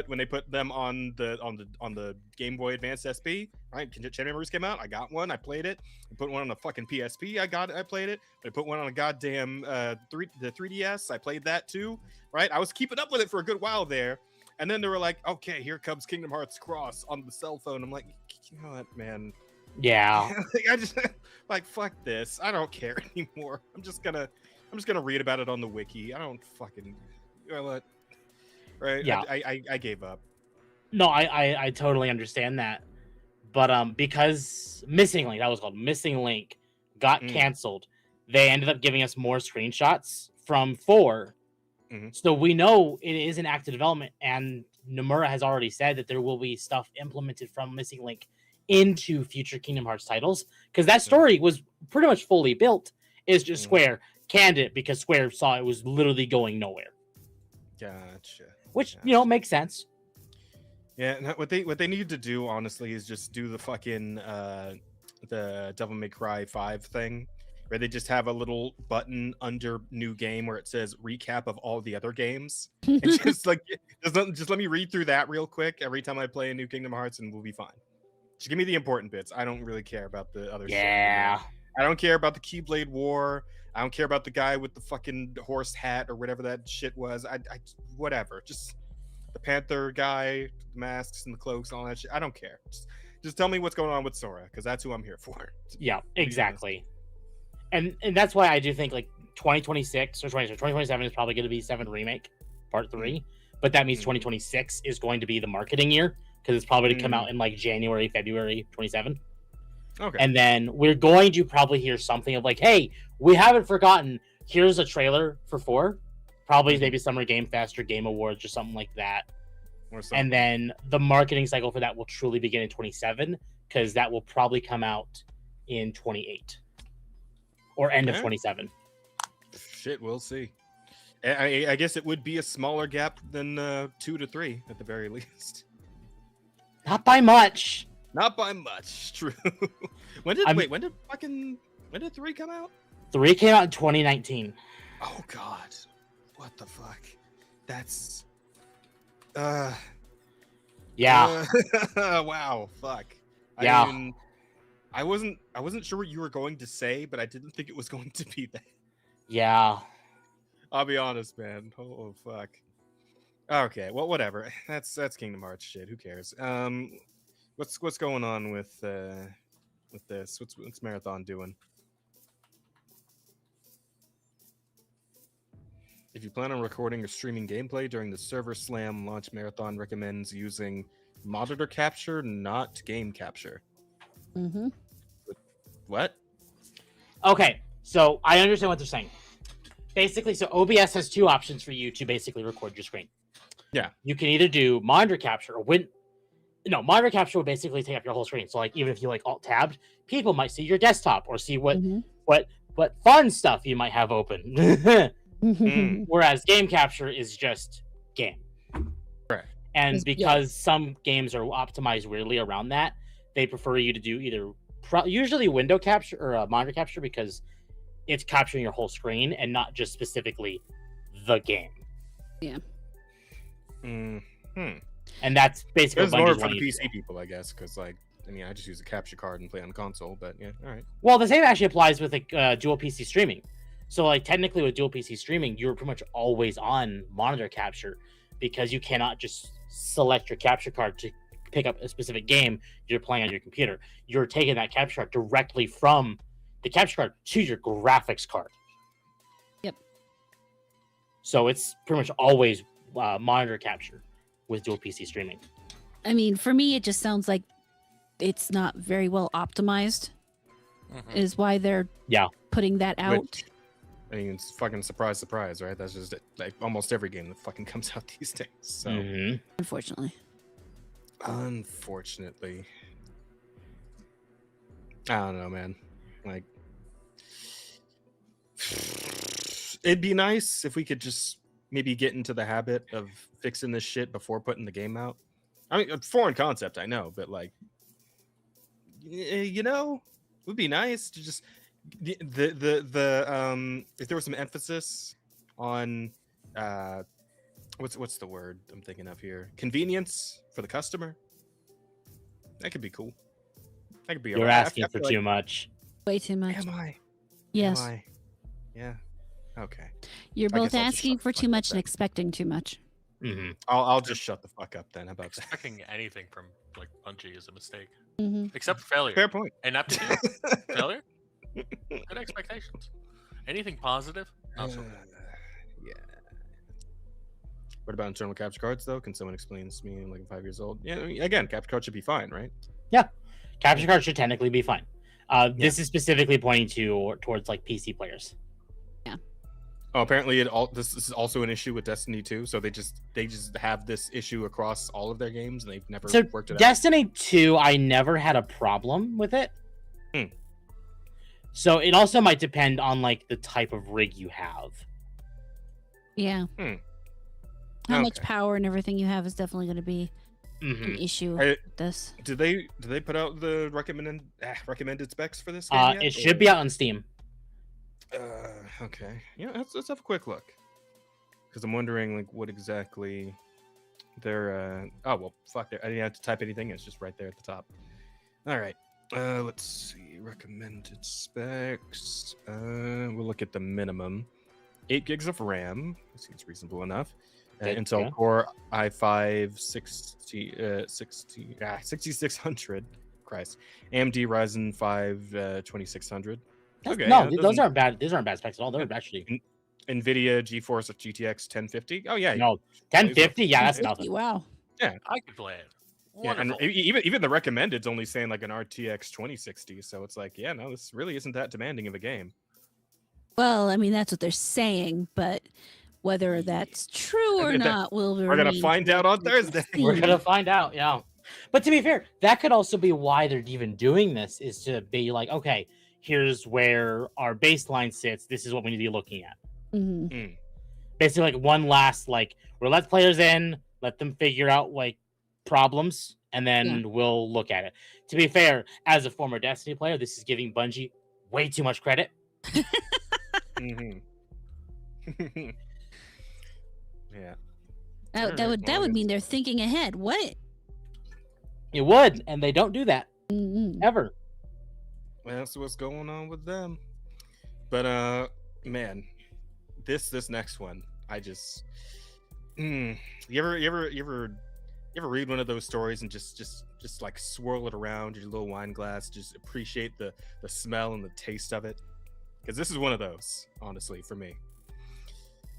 when they put them on the Game Boy Advance SP, right? Chain Memories came out. I got one. I played it. I put one on the fucking PSP. I played it. I put one on a goddamn the 3DS. I played that too. Right? I was keeping up with it for a good while there. And then they were like, okay, here comes Kingdom Hearts Cross on the cell phone. I'm like, you know what, man? yeah. I just like fuck this. I don't care anymore. I'm just gonna read about it on the wiki. I don't fucking, you know what? Right? Yeah. I gave up. No, I totally understand that, but because Missing Link, that was called Missing Link, got canceled. They ended up giving us more screenshots from 4. So we know it is in active development, and Nomura has already said that there will be stuff implemented from Missing Link into future Kingdom Hearts titles, because that story was pretty much fully built. It's just Square canned it because Square saw it was literally going nowhere. Gotcha. Which, you know, makes sense. Yeah, no, what they need to do honestly is just do the fucking the Devil May Cry 5 thing, where they just have a little button under new game where it says recap of all the other games. And just like just let me read through that real quick every time I play a new Kingdom Hearts and we'll be fine. Just give me the important bits. I don't really care about the other shit. Yeah. I don't care about the Keyblade War. I don't care about the guy with the fucking horse hat or whatever that shit was. I whatever. Just the Panther guy, the masks and the cloaks and all that shit. I don't care. Just tell me what's going on with Sora, because that's who I'm here for. Yeah, exactly. And that's why I do think like 2026 or 2027 is probably going to be 7 Remake Part 3. But that means 2026 is going to be the marketing year, because it's probably to come out in like January, February 27. Okay. And then we're going to probably hear something of like, hey, we haven't forgotten. Here's a trailer for 4. Probably maybe Summer Game Fest or Game Awards or something like that. And then the marketing cycle for that will truly begin in 27, because that will probably come out in 28 or end of 27. Shit, we'll see. I guess it would be a smaller gap than 2 to 3 at the very least. Not by much. Not by much. True. When did 3 come out? 3 came out in 2019. Oh God, what the fuck? That's Yeah. Wow, fuck. Yeah. I mean, I wasn't sure what you were going to say, but I didn't think it was going to be that. Yeah. I'll be honest, man. Oh fuck. Okay, well, whatever. That's Kingdom Hearts shit. Who cares? What's going on with this? What's Marathon doing? If you plan on recording or streaming gameplay during the server slam launch, Marathon recommends using monitor capture, not game capture. Mm-hmm. What? Okay, so I understand what they're saying. Basically, so OBS has 2 options for you to basically record your screen. Yeah. You can either do monitor capture or monitor capture will basically take up your whole screen. So like even if you like alt tabbed, people might see your desktop or see what fun stuff you might have open. Whereas game capture is just game. Right. And because some games are optimized weirdly around that, they prefer you to do either usually window capture or monitor capture, because it's capturing your whole screen and not just specifically the game. Yeah. And that's basically It's more Bungie's for the wanting you to PC do. people, I guess, because I just use a capture card and play on the console. But yeah, all right. Well, the same actually applies with like dual PC streaming. So like technically with dual PC streaming, you're pretty much always on monitor capture, because you cannot just select your capture card to pick up a specific game you're playing on your computer. You're taking that capture card directly from the capture card to your graphics card. Yep. So it's pretty much always monitor capture with dual PC streaming. I mean, for me, it just sounds like it's not very well optimized is why they're putting that out. Which, I mean, it's fucking surprise, surprise, right? That's just it. Like almost every game that fucking comes out these days. So, Unfortunately. Unfortunately, I don't know, man. Like, it'd be nice if we could just maybe get into the habit of fixing this shit before putting the game out. I mean, a foreign concept, I know, but like, you know, it would be nice to just if there was some emphasis on what's the word I'm thinking of here? Convenience for the customer. That could be cool. That could be. You're asking for too much. Way too much. Am I? Yes. Am I? Yeah. Okay. You're I both guess I'll just asking shut for the too fuck much up and then. expecting too much. I'll just shut the fuck up then. How about that? Expecting anything from like Bungie is a mistake, Mm-hmm. except for failure. Fair point. Ineptitude, failure, good expectations. Anything positive, not so good. Yeah. What about internal capture cards though? Can someone explain this to me? I'm like 5 years old. Yeah. I mean, again, capture card should be fine, right? Capture card should technically be fine. This is specifically pointing towards like PC players. Oh, apparently this is also an issue with Destiny 2. So they just have this issue across all of their games, and they've never worked it out. Destiny 2, I never had a problem with it. So it also might depend on like the type of rig you have. Yeah. How much Okay. power and everything you have is definitely going to be an issue with this. Did they put out the recommended specs for this game yet? It should be out on Steam. Okay. Yeah, let's have a quick look. Because I'm wondering like what exactly they're oh well fuck I didn't have to type anything, it's just right there at the top. All right. Let's see. Recommended specs. We'll look at the minimum. 8 gigs of RAM. Seems reasonable enough. Intel Core i5 6600. Christ. AMD Ryzen 5 2600. Okay. No, those aren't bad. These aren't bad specs at all. They're actually NVIDIA GeForce GTX 1050. Oh yeah. no 1050. Yeah, that's nothing. Wow. I could play it. Yeah, and Wonderful. even the recommended's only saying like an RTX 2060. So it's like, yeah, no, this really isn't that demanding of a game. Well, I mean, that's what they're saying, but whether that's true or not will We're gonna find out on Thursday. We're gonna find out. Yeah, but to be fair, that could also be why they're even doing this, is to be like, okay, here's where our baseline sits. This is what we need to be looking at. Basically, like one last like we'll let players in, let them figure out like problems, and then we'll look at it. To be fair, as a former Destiny player, this is giving Bungie way too much credit. Yeah. That would mean they're thinking ahead. What? It would, and they don't do that ever. Well, that's what's going on with them. But man, this next one, I just you ever read one of those stories and just like swirl it around your little wine glass, just appreciate the smell and the taste of it? Because this is one of those, honestly, for me.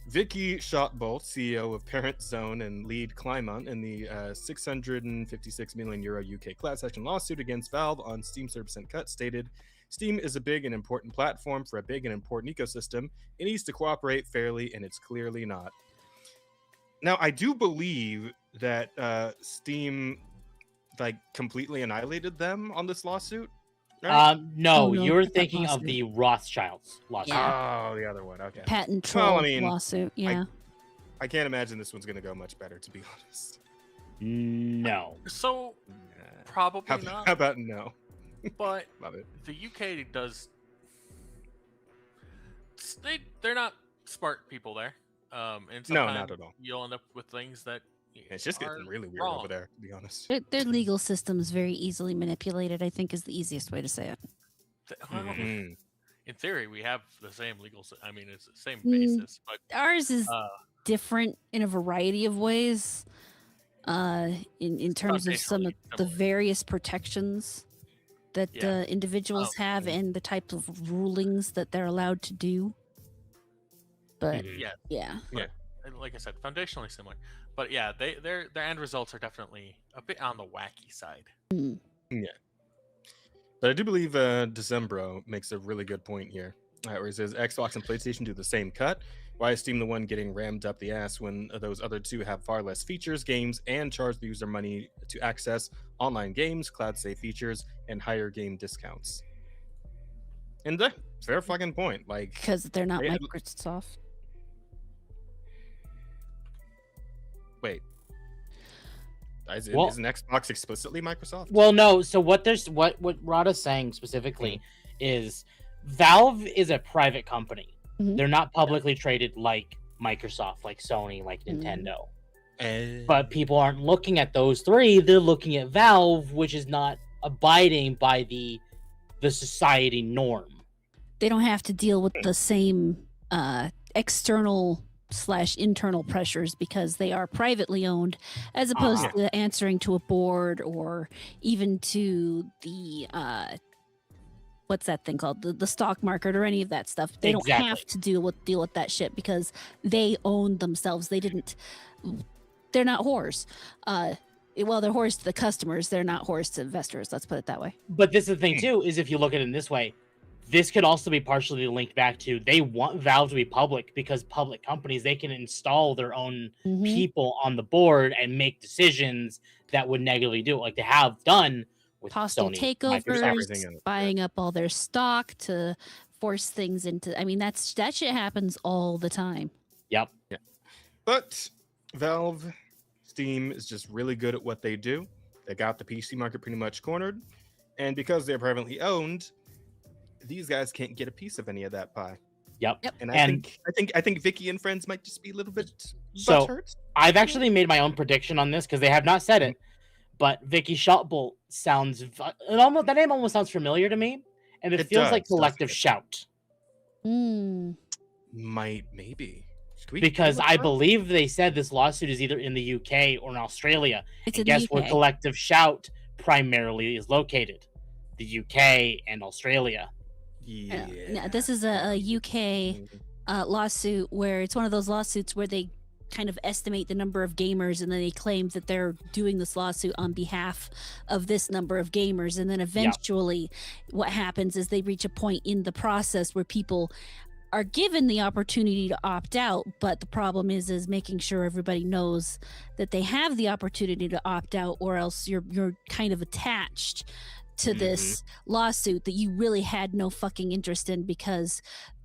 Vicky Shotbolt, CEO of Parent Zone and lead Climont in the €656 million UK class action lawsuit against Valve on Steam 30% cut, stated, Steam is a big and important platform for a big and important ecosystem. It needs to cooperate fairly, and it's clearly not. Now, I do believe that Steam like completely annihilated them on this lawsuit. Right? No, Oh, no, you're that thinking of lawsuit. the Rothschilds lawsuit. Yeah. Oh, the other one. Okay. Patent troll I mean, lawsuit. Yeah. I can't imagine this one's going to go much better, to be honest. No. So Nah. probably How not. about no? But Love it. the UK does. They're not smart people there. And No, sometimes not at all. you'll end up with things that It's just are getting really weird wrong. over there, to be honest. Their legal system is very easily manipulated, I think is the easiest way to say it. Well, Mhm. in theory, we have the same legal. I mean, it's the same Mm. basis, but Ours is different in a variety of ways. In terms of some of the similar. various protections that Yeah. individuals have and the type of rulings that they're allowed to do. But yeah, yeah. and like I said, foundationally similar. But yeah, their end results are definitely a bit on the wacky side. But I do believe Decembro makes a really good point here, where he says Xbox and PlayStation do the same cut. Why is Steam the one getting rammed up the ass when those other two have far less features, games, and charge the user money to access online games, cloud save features, and higher game discounts? And fair fucking point. Like, Because they're not they- Microsoft. wait, isn't Xbox explicitly Microsoft? Well, no. So what Rada's saying specifically is Valve is a private company. Mhm. They're not publicly traded like Microsoft, like Sony, like Mhm. Nintendo. Eh, But people aren't looking at those three. They're looking at Valve, which is not abiding by the society norm. They don't have to deal with the same external / internal pressures because they are privately owned, as opposed to answering to a board or even to the what's that thing called, the stock market or any of that stuff. They don't have to deal with that shit because they own themselves. They're not whores. Well, they're whores to the customers. They're not whores to investors. Let's put it that way. But this is the thing too, is if you look at it in this way, this could also be partially linked back to they want Valve to be public because public companies, they can install their own Mhm. people on the board and make decisions that would negatively do it, like they have done with Hostile Sony, Microsoft. everything takeovers, in- buying up all their stock to force things into. I mean, that shit happens all the time. Yep. But Valve, Steam is just really good at what they do. They got the PC market pretty much cornered, and because they're privately owned, these guys can't get a piece of any of that pie. Yep. And And- I think Vicky and friends might just be a little bit So- butthurt. I've actually made my own prediction on this because they have not said it, but Vicky Shotbolt sounds that name almost sounds familiar to me, and it It feels does, like doesn't Collective it? Shout Maybe. Should we because look I it up? believe they said this lawsuit is either in the UK or in Australia. It's And in the guess where UK. Collective Shout primarily is located? The UK and Australia. Yeah. No, this is a UK lawsuit where it's one of those lawsuits where they kind of estimate the number of gamers and then they claim that they're doing this lawsuit on behalf of this number of gamers, and then eventually what happens is they reach a point in the process where people are given the opportunity to opt out, but the problem is making sure everybody knows that they have the opportunity to opt out, or else you're kind of attached to this lawsuit that you really had no fucking interest in, because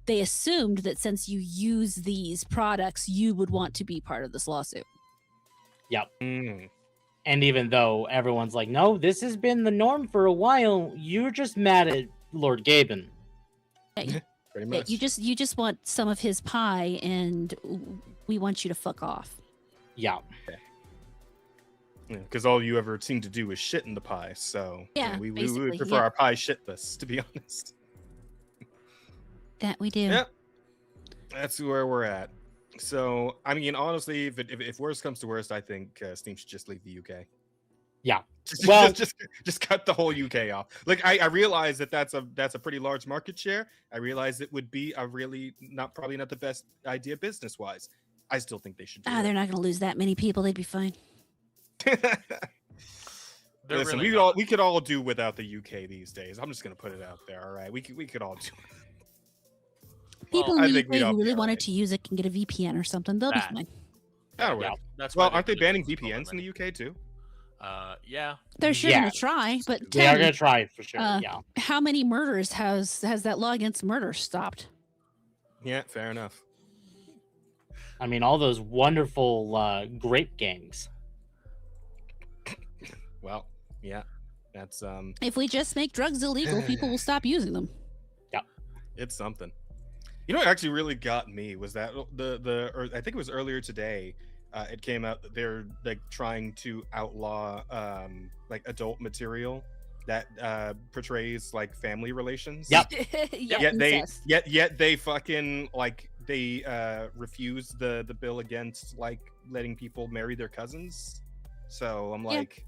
they assumed that since you use these products, you would want to be part of this lawsuit. Mm. And even though everyone's like, no, this has been the norm for a while, you're just mad at Lord Gaben. Pretty Yeah, much. you just want some of his pie, and we want you to fuck off. Yeah. Because all you ever seem to do is shit in the pie. So Yeah, we basically, would prefer yeah. our pie shitless, to be honest. That we do. Yeah. That's where we're at. So, I mean, honestly, if worst comes to worst, I think Steam should just leave the UK. Yeah. Well, Well- just cut the whole UK off. Like, I realize that's a pretty large market share. I realize it would be a really probably not the best idea business wise. I still think they should do They're not going to lose that many people. They'd be fine. it. They're Listen, really we could all do without the UK these days. I'm just gonna put it out there. All right, we could all do. People I in the think UK we'd all who be really all wanted right. to use it can get a VPN or something. They'll That. be fine. That'll Yeah. work. That's Well, why aren't they really banning focus on VPNs in limiting. the UK too? Yeah. They're sure Yeah. going to try, but They tell are me, going to try for sure. Uh, yeah. how many murders has that law against murder stopped? Yeah, fair enough. I mean, all those wonderful grape gangs. Well, yeah, that's If we just make drugs illegal, people will stop using them. it's something. You know what actually really got me was that or I think it was earlier today. It came out that they're like trying to outlaw like adult material that portrays like family relations. Yep. Yeah, incest. Yet they fucking like they refuse the bill against like letting people marry their cousins. So I'm Yeah. like,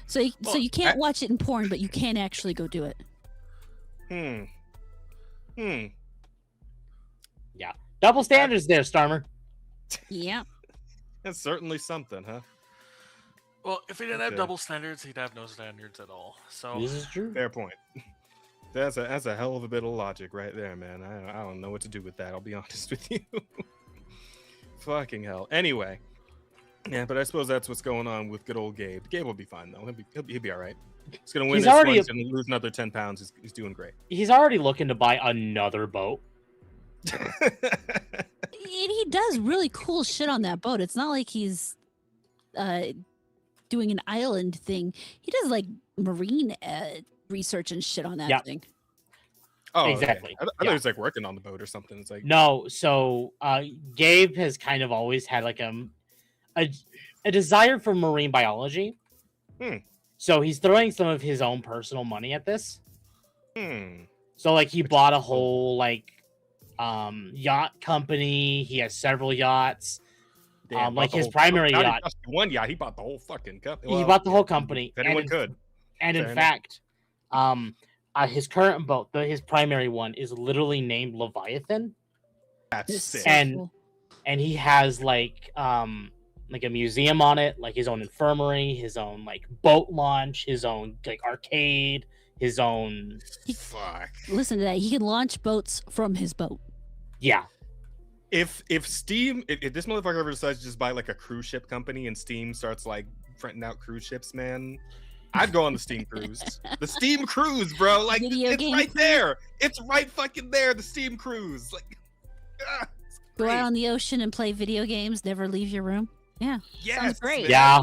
So you Well, you can't watch it in porn, but you can actually go do it. hmm. Double standards there, Starmer. Yeah. That's certainly something, huh? Well, if he didn't have Okay. double standards, he'd have no standards at all. So This is true. Fair point. That's a hell of a bit of logic right there, man. I don't know what to do with that. I'll be honest with you. Fucking hell. Anyway, yeah, but I suppose that's what's going on with good old Gabe. Gabe will be fine though. He'll be all right. He's gonna win He's this already one. He's gonna lose another 10 pounds. He's doing great. He's already looking to buy another boat. And he does really cool shit on that boat. It's not like he's doing an island thing. He does like marine research and shit on that Yeah. thing. Oh, Exactly. Okay. I thought Yeah. he was like working on the boat or something. It's like No, so Gabe has kind of always had like a desire for marine biology. Hmm. So he's throwing some of his own personal money at this. hmm. So like he bought a whole like yacht company. He has several yachts. Damn, Like bought the his whole- primary not yacht. just one yacht. He bought the whole fucking company. He bought the whole company. If anyone and could. And Fair in enough. fact, his current boat, his primary one, is literally named Leviathan, That's It's sick. so And- cool. and he has like a museum on it, like his own infirmary, his own like boat launch, his own like arcade, his own Fuck. Listen to that. He can launch boats from his boat. yeah. If Steam, if this motherfucker ever decides to just buy like a cruise ship company and Steam starts like renting out cruise ships, man, I'd go on the Steam cruise. The Steam cruise, bro. Like Video it's game right cruise? there. It's right fucking there. The Steam cruise. Like, it's Go great. out on the ocean and play video games. Never leave your room. Yes, great. man. Yeah.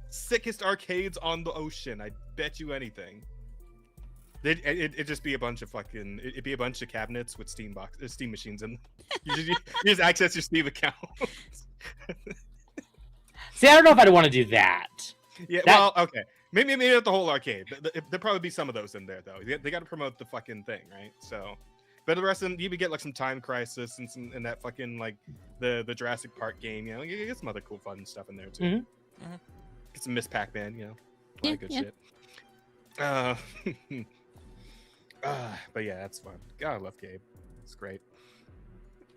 Sickest arcades on the ocean. I bet you anything. It'd just be a bunch of fucking. It'd be a bunch of cabinets with Steam machines in. You just access your Steam account. See, I don't know if I'd want to do that. Yeah, That- well, okay. Maybe not the whole arcade. There'll probably be some of those in there, though. They got to promote the fucking thing, right? So, but the rest of them, you would get like some Time Crisis and that fucking like the Jurassic Park game. You know, you get some other cool fun stuff in there too. Mhm. Mhm. Get some Miss Pac-Man, you know, a lot Yeah, of good yeah. shit. But yeah, that's fun. God, I love Gabe. It's great.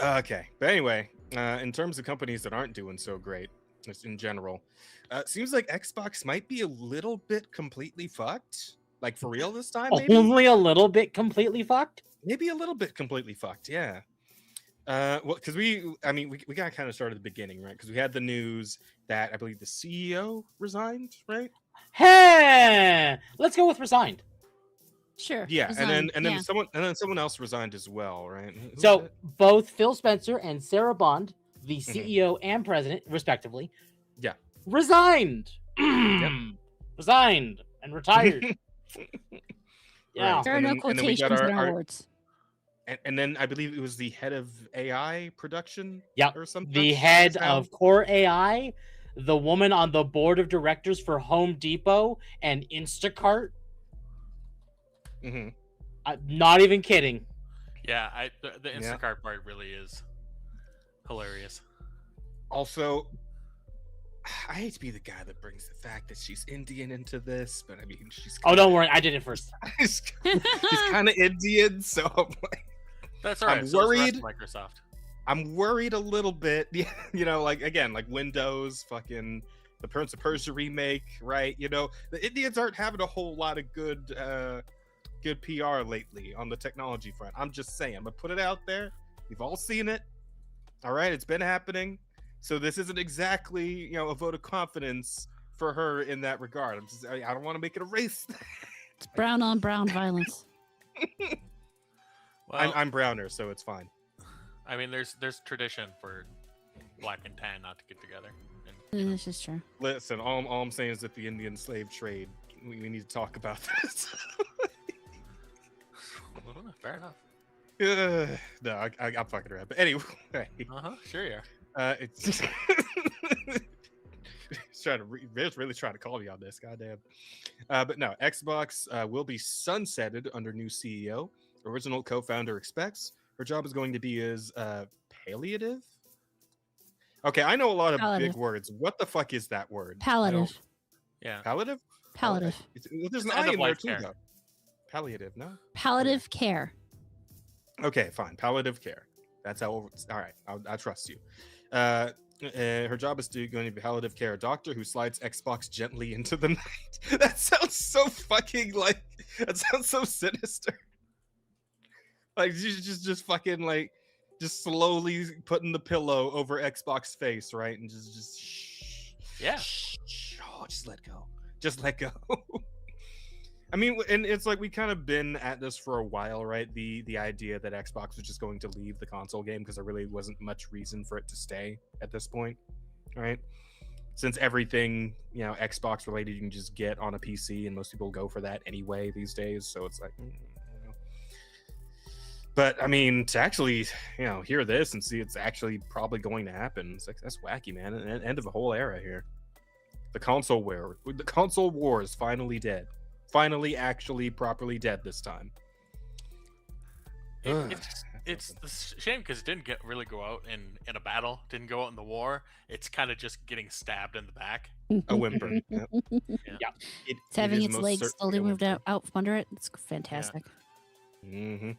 Okay, but anyway, in terms of companies that aren't doing so great, just in general, seems like Xbox might be a little bit completely fucked. Like for real this time, maybe? Only a little bit completely fucked. Maybe a little bit completely fucked. Yeah. Well, because we got kind of started at the beginning, right? Because we had the news that I believe the CEO resigned, right? Hey, let's go with resigned. Sure. Yeah, Design, and then yeah. someone else resigned as well, right? Who was So it? both Phil Spencer and Sarah Bond, the Mhm. CEO and president, respectively, Yeah. resigned. Resigned and retired. Yeah. Right. There are And no then we quotations got in our our- words. And then I believe it was the head of AI production. Yep. Or something. The head of Core AI, the woman on the board of directors for Home Depot and Instacart. Hmm. I'm not even kidding. Yeah, the Yeah. Instacart part really is hilarious. Also, I hate to be the guy that brings the fact that she's Indian into this, but I mean, she's. Oh, don't worry, I did it first. she's kind of Indian, so I'm like. That's all right. I'm so is the rest worried. of Microsoft. I'm worried a little bit. You know, like again, like Windows, fucking the Prince of Persia remake, right? You know, the Indians aren't having a whole lot of good PR lately on the technology front. I'm just saying, but put it out there. We've all seen it. All right, it's been happening. So this isn't exactly, you know, a vote of confidence for her in that regard. I don't want to make it a race. It's brown on brown violence. Well, I'm browner, so it's fine. I mean, there's tradition for black and tan not to get together. And, This is true. Listen, all I'm saying is that the Indian slave trade. We need to talk about this. fair enough. No, I'm fucking around. But anyway, Sure you are. it's just it's trying to it's really trying to call me on this. Goddamn. But no, Xbox will be sunsetted under new CEO. Original co-founder expects her job is going to be as palliative. Okay, I know a lot of Palliative. big words. What the fuck is that word? I don't- Palliative. Yeah. Palliative. Palliative. There's an It's I in there end-of-life too, care. though. Palliative, no. Palliative care. Okay, fine. Palliative care. That's how. All right, I trust you. Her job is to going to be palliative care doctor who slides Xbox gently into the night. That sounds so fucking like. That sounds so sinister. Like just fucking like, just slowly putting the pillow over Xbox face, right, and just shh. Yeah. Shh. Oh, just let go. Just let go. I mean, and it's like we kind of been at this for a while, right? The idea that Xbox was just going to leave the console game because there really wasn't much reason for it to stay at this point, right? Since everything, Xbox related, you can just get on a PC, and most people go for that anyway these days. So it's like, but I mean, to actually, hear this and see it's actually probably going to happen, it's like, that's wacky, man. An end of a whole era here. The console war is finally dead. Finally, actually, properly dead this time. It's a shame because it didn't really go out in a battle, didn't go out in the war. It's kind of just getting stabbed in the back. A whimper. Yep. Yeah. It's having is its most legs certainly slowly a moved whimper. out from under it. It's fantastic. Mm-hmm.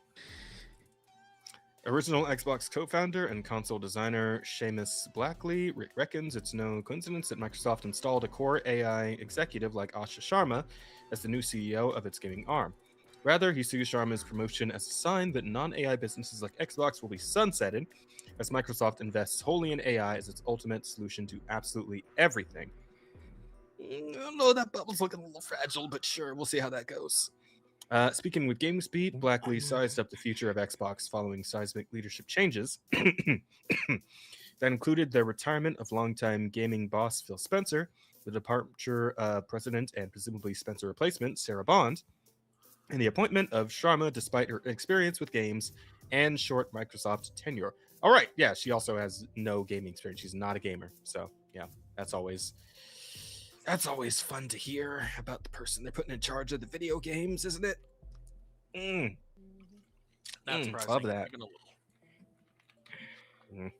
Original Xbox co-founder and console designer Seamus Blackley reckons it's no coincidence that Microsoft installed a core AI executive like Asha Sharma as the new CEO of its gaming arm. Rather, he sees Sharma's promotion as a sign that non-AI businesses like Xbox will be sunsetted as Microsoft invests wholly in AI as its ultimate solution to absolutely everything. I don't know, that bubble's looking a little fragile, but sure, we'll see how that goes. Speaking with GameSpeed, Blackley sized up the future of Xbox following seismic leadership changes that included the retirement of longtime gaming boss Phil Spencer, the departure of president and presumably Spencer replacement Sarah Bond, and the appointment of Sharma despite her experience with games and short Microsoft tenure. All right, yeah, she also has no gaming experience. She's not a gamer. So, yeah, that's always fun to hear about the person they're putting in charge of the video games, isn't it? Not surprising. Love that. Even a little.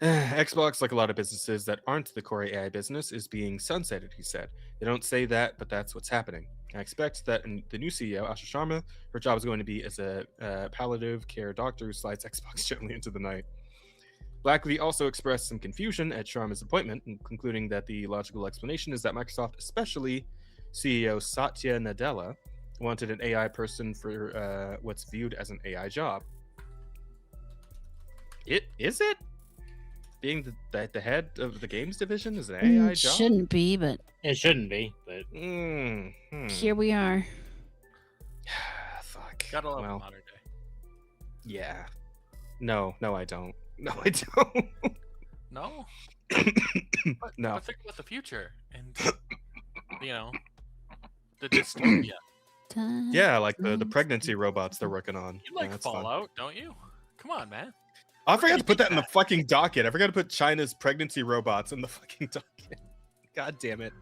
Xbox, like a lot of businesses that aren't the core AI business, is being sunsetted, he said. They don't say that, but that's what's happening. I expect that the new CEO, Asha Sharma, her job is going to be as a palliative care doctor who slides Xbox gently into the night. Blackley also expressed some confusion at Sharma's appointment, concluding that the logical explanation is that Microsoft, especially CEO Satya Nadella, wanted an AI person for what's viewed as an AI job. Is it? Being the head of the games division is an AI job? Shouldn't be, but It shouldn't be, but here we are. Fuck. Gotta love Well, modern day. yeah. No, I don't. No, I don't. No, No. but think about the future and the dystopia. Yeah, like the pregnancy robots they're working on. You like that's fun. Fallout, don't you? Come on, man. I forgot to put that in the that? fucking docket. I forgot to put China's pregnancy robots in the fucking docket. God damn it.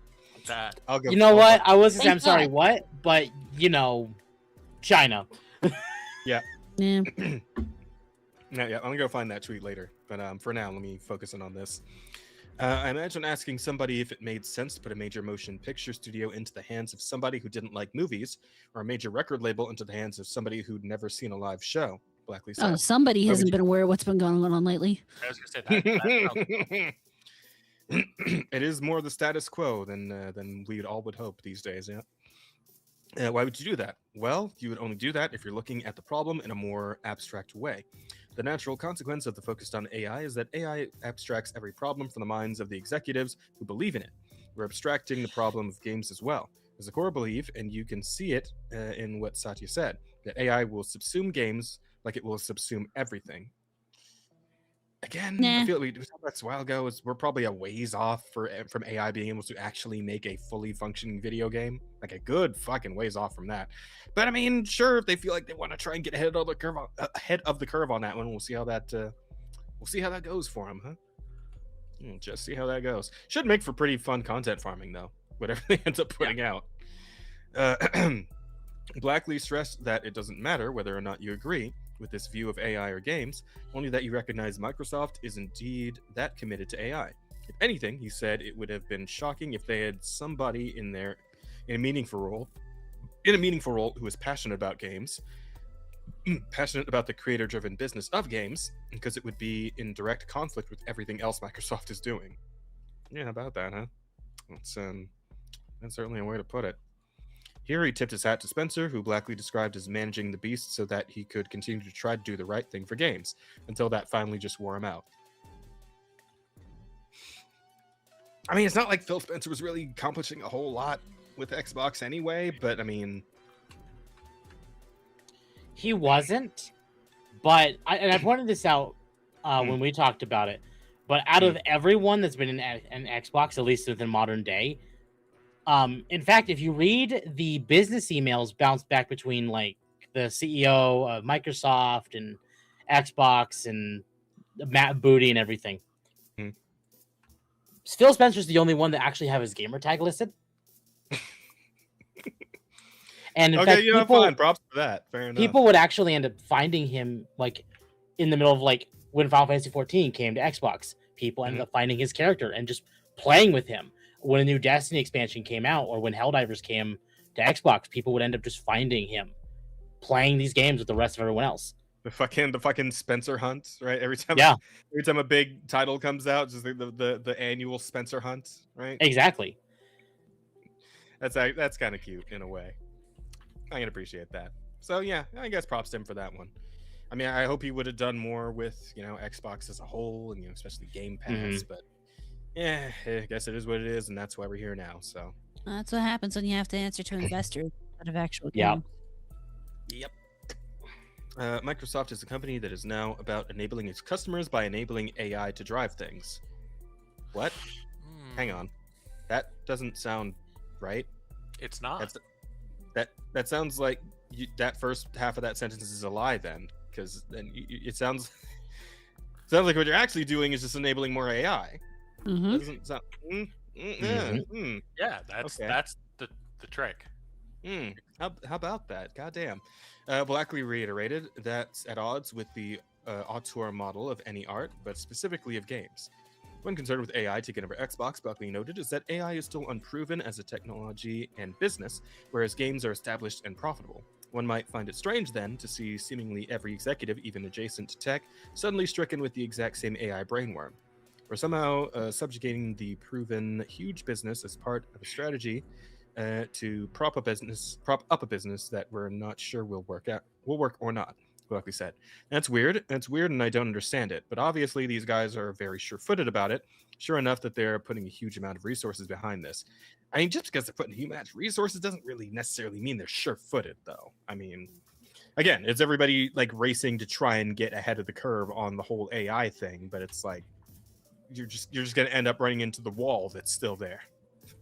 That I'll go. you know what? I was gonna say, Thank I'm sorry, God. what? But China. Yeah. Yeah, I'm gonna go find that tweet later. But for now, let me focus in on this. I imagine asking somebody if it made sense to put a major motion picture studio into the hands of somebody who didn't like movies, or a major record label into the hands of somebody who'd never seen a live show. Blackley said. Oh, somebody Why would hasn't you- been aware of what's been going on lately. I was gonna say that It is more the status quo than we all would hope these days. Yeah. Why would you do that? Well, you would only do that if you're looking at the problem in a more abstract way. The natural consequence of the focus on AI is that AI abstracts every problem from the minds of the executives who believe in it. We're abstracting the problem of games as well. There's a core belief, and you can see it in what Satya said, that AI will subsume games like it will subsume everything. Again, Nah. I feel we talked about this a while ago. We're probably a ways off from AI being able to actually make a fully functioning video game, like a good fucking ways off from that. But I mean, sure, if they feel like they want to try and get ahead of the curve on that one, we'll see how that goes for them, huh? Just see how that goes. Should make for pretty fun content farming though, whatever they end up putting out. Blackley stressed that it doesn't matter whether or not you agree with this view of AI or games, only that you recognize Microsoft is indeed that committed to AI. If anything, he said it would have been shocking if they had somebody in a meaningful role who is passionate about games, passionate about the creator-driven business of games because it would be in direct conflict with everything else Microsoft is doing. Yeah, how about that, huh? That's certainly a way to put it. Here he tipped his hat to Spencer, who blackly described as managing the beast so that he could continue to try to do the right thing for games, until that finally just wore him out. I mean, it's not like Phil Spencer was really accomplishing a whole lot with Xbox anyway, but I mean... He wasn't, but I pointed this out when we talked about it, but out of everyone that's been in an Xbox, at least within modern day, in fact, if you read the business emails bounced back between like the CEO of Microsoft and Xbox and Matt Booty and everything, Phil Spencer's the only one that actually have his gamer tag listed. And in fact, fine. Props for that. Fair enough. People would actually end up finding him like in the middle of like when Final Fantasy 14 came to Xbox. People ended up finding his character and just playing with him. When a new Destiny expansion came out, or when Helldivers came to Xbox, people would end up just finding him playing these games with the rest of everyone else. The fucking Spencer hunt, right? Every time a big title comes out, just the annual Spencer hunt, right? Exactly. That's kind of cute in a way. I can appreciate that. So yeah, I guess props to him for that one. I mean, I hope he would have done more with Xbox as a whole, and especially Game Pass. But yeah, I guess it is what it is, and that's why we're here now. So that's what happens when you have to answer to investors instead of actual games. Yep. Microsoft is a company that is now about enabling its customers by enabling AI to drive things. What? Hang on, that doesn't sound right. It's not. That sounds like that first half of that sentence is a lie then, because then it sounds like what you're actually doing is just enabling more AI. That doesn't sound. Yeah, that's the trick. How about that? Goddamn. Blackley reiterated that's at odds with the auteur model of any art, but specifically of games. When concerned with AI taking over Xbox, Buckley noted is that AI is still unproven as a technology and business, whereas games are established and profitable. One might find it strange, then, to see seemingly every executive, even adjacent to tech, suddenly stricken with the exact same AI brainworm. We're somehow subjugating the proven huge business as part of a strategy to prop up a business that we're not sure will work or not. Buckley said. That's weird, and I don't understand it. But obviously, these guys are very sure-footed about it. Sure enough that they're putting a huge amount of resources behind this. I mean, just because they're putting huge amount of resources doesn't really necessarily mean they're sure-footed, though. I mean, again, it's everybody like racing to try and get ahead of the curve on the whole AI thing, but it's like you're just going to end up running into the wall that's still there.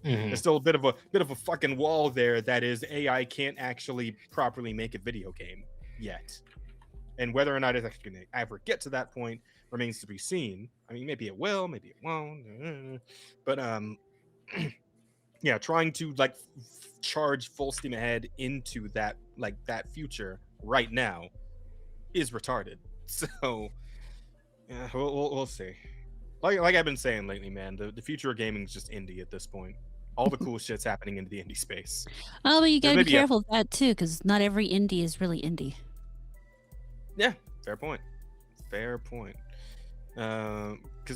There's still a bit of a fucking wall there that is AI can't actually properly make a video game yet. And whether or not it's actually going to ever get to that point remains to be seen. I mean, maybe it will, maybe it won't. But yeah, trying to like charge full steam ahead into that future right now is retarded. So yeah, we'll see. Like I've been saying lately, man, the future of gaming is just indie at this point. All the cool shit's happening in the indie space. Oh, but you gotta be careful of that too, because not every indie is really indie. Yeah, fair point. Because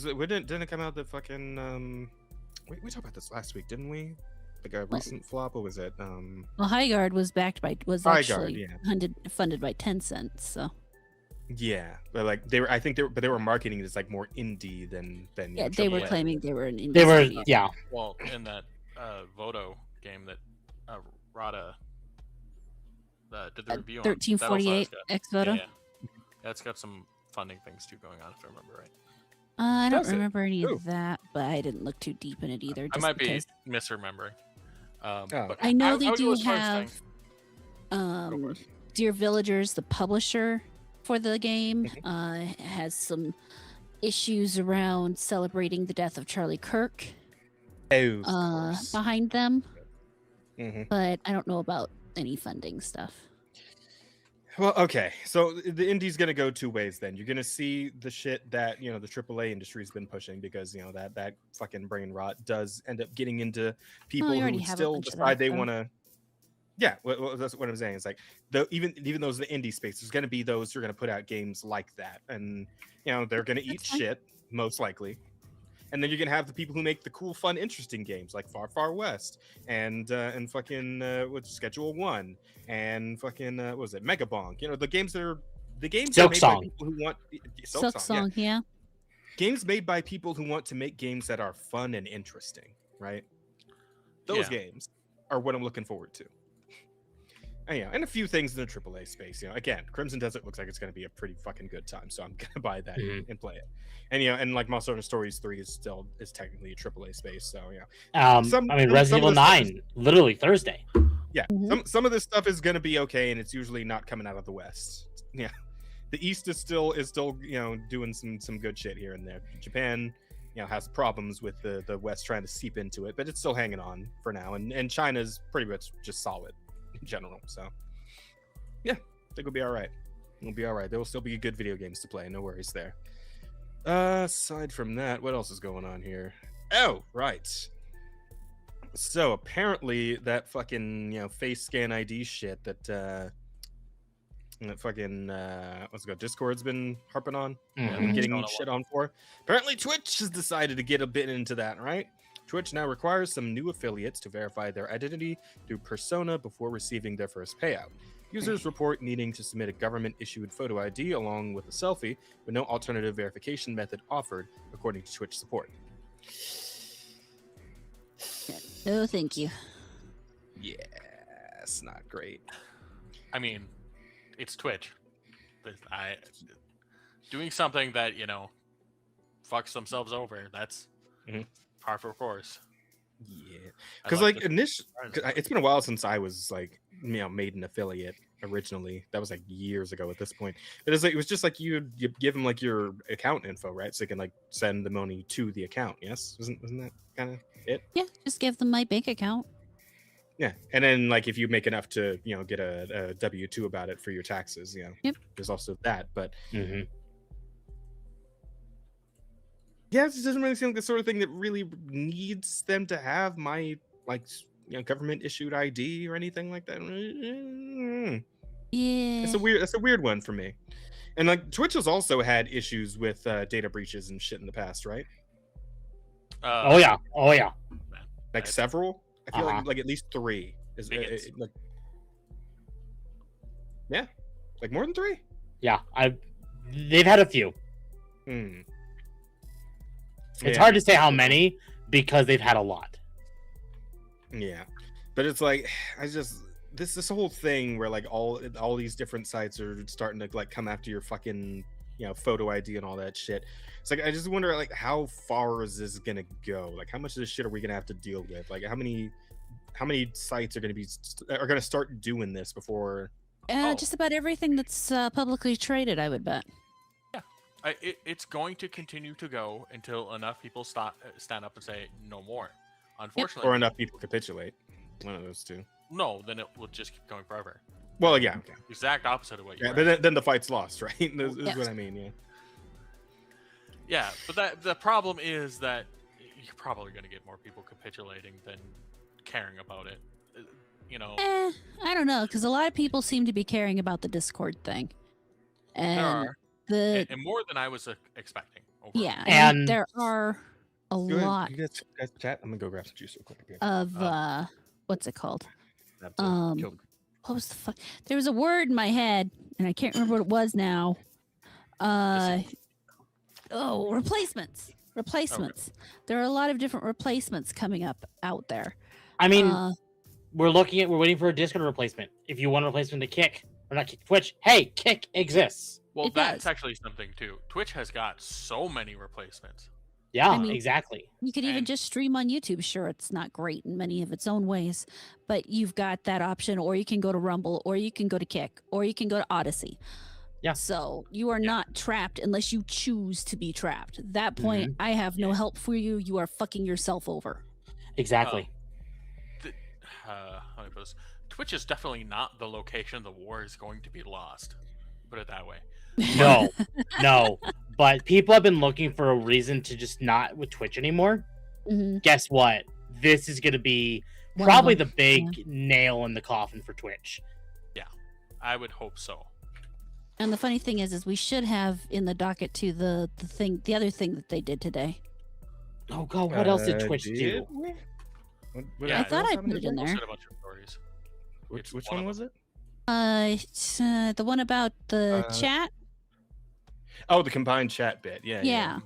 didn't it come out the fucking we talked about this last week, didn't we? Like a recent flop. What was it? Well, Highguard was actually funded by Tencent, so. Yeah, but like they were marketing it as like more indie than yeah, they were claiming they were an indie. They were Well, in that Vodo game that Rada did the review 1348 X Vodo. Yeah. That's got some funding things too going on, if I remember right. I don't remember any of that, but I didn't look too deep in it either. I might be misremembering. But I know they do have Dear Villagers, the publisher for the game, has some issues around celebrating the death of Charlie Kirk behind them. But I don't know about any funding stuff. Well, okay. So the indie's going to go two ways then. You're going to see the shit that, the AAA industry's been pushing because, that fucking brain rot does end up getting into people who still decide they want to... Yeah, well, that's what I'm saying. It's like even those in the indie space, there's going to be those who are going to put out games like that, and they're going to eat That's fine. shit most likely. And then you're gonna have the people who make the cool, fun, interesting games like Far Far West and fucking what's Schedule One and fucking what was it, Mega Bonk? The games that are Silk made Song. by people who want Silk Song, yeah. Games made by people who want to make games that are fun and interesting, right? Those Yeah. games are what I'm looking forward to. And a few things in the AAA space. Again, Crimson Desert looks like it's going to be a pretty fucking good time, so I'm gonna buy that and play it. And like Monster Hunter Stories 3 is technically a AAA space, so yeah. I mean, Resident Evil 9, literally Thursday. Yeah, some of this stuff is going to be okay, and it's usually not coming out of the West. Yeah, the East is still doing some good shit here and there. Japan has problems with the West trying to seep into it, but it's still hanging on for now, and China's pretty much just solid in general. So yeah, I think we'll be all right. We'll be all right. There will still be good video games to play. No worries there. Aside from that, what else is going on here? Oh, right. So apparently that fucking face scan ID shit that fucking what's it called? Discord's been harping on, and getting shit on for. Apparently Twitch has decided to get a bit into that, right? Twitch now requires some new affiliates to verify their identity through persona before receiving their first payout. Users report needing to submit a government-issued photo ID along with a selfie, with no alternative verification method offered, according to Twitch support. No, thank you. Yeah, it's not great. I mean, it's Twitch. Doing something that fucks themselves over. That's par for course. Yeah, because like it's been a while since I was like made an affiliate originally. That was like years ago at this point. But it was just like you give them like your account info, right? So they can like send the money to the account. Yes, wasn't that kind of it? Yeah, just give them my bank account. Yeah, and then like if you make enough to get a W-2 about it for your taxes, Yep. There's also that, but yeah, it just doesn't really seem like the sort of thing that really needs them to have my government issued ID or anything like that. Yeah. It's a weird one for me. And like Twitch has also had issues with data breaches and shit in the past, right? Oh yeah. Like several. I feel like at least 3 is like more than 3. Yeah, they've had a few. It's hard to say how many because they've had a lot. Yeah, but it's like this whole thing where like all these different sites are starting to like come after your fucking photo ID and all that shit. It's like I just wonder like how far is this gonna go? Like how much of this shit are we gonna have to deal with? Like how many sites are gonna start doing this before? Just about everything that's publicly traded, I would bet. It's going to continue to go until enough people stand up and say no more. Unfortunately, or enough people capitulate. One of those two. No, then it will just keep going forever. Well, yeah, okay. Exact opposite of what you. Yeah, but then the fight's lost, right? This is what I mean. Yeah. Yeah, but the problem is that you're probably going to get more people capitulating than caring about it. I don't know, because a lot of people seem to be caring about the Discord thing, and there are. And more than I was expecting. Overall. Yeah, and there are a lot. You guys chat. I'm gonna go grab some juice real quick. Of what's it called? What was the fuck? There was a word in my head, and I can't remember what it was now. Replacements. Replacements. Okay. There are a lot of different replacements coming up out there. I mean, we're waiting for a Discord replacement. If you want a replacement to Kick, or not Kick, Twitch, hey, Kick exists. Well, that's actually something too. Twitch has got so many replacements. Yeah, exactly. You could even just stream on YouTube. Sure, it's not great in many of its own ways, but you've got that option, or you can go to Rumble, or you can go to Kick, or you can go to Odyssey. Yeah. So you are not trapped unless you choose to be trapped. At that point, I have no help for you. You are fucking yourself over. Exactly. How do I put this? Twitch is definitely not the location the war is going to be lost. Put it that way. No. But people have been looking for a reason to just not with Twitch anymore. Guess what? This is going to be One of Probably them. the big nail in the coffin for Twitch. I would hope so. And the funny thing is we should have in the docket too the other thing that they did today. Oh god, what else did Twitch did do? we? What Yeah, I thought else I happened put it in today? there. Posted a bunch of stories. It's Which one one of was it? It's, the one about the chat. Oh, the combined chat bit. Yeah. Yeah.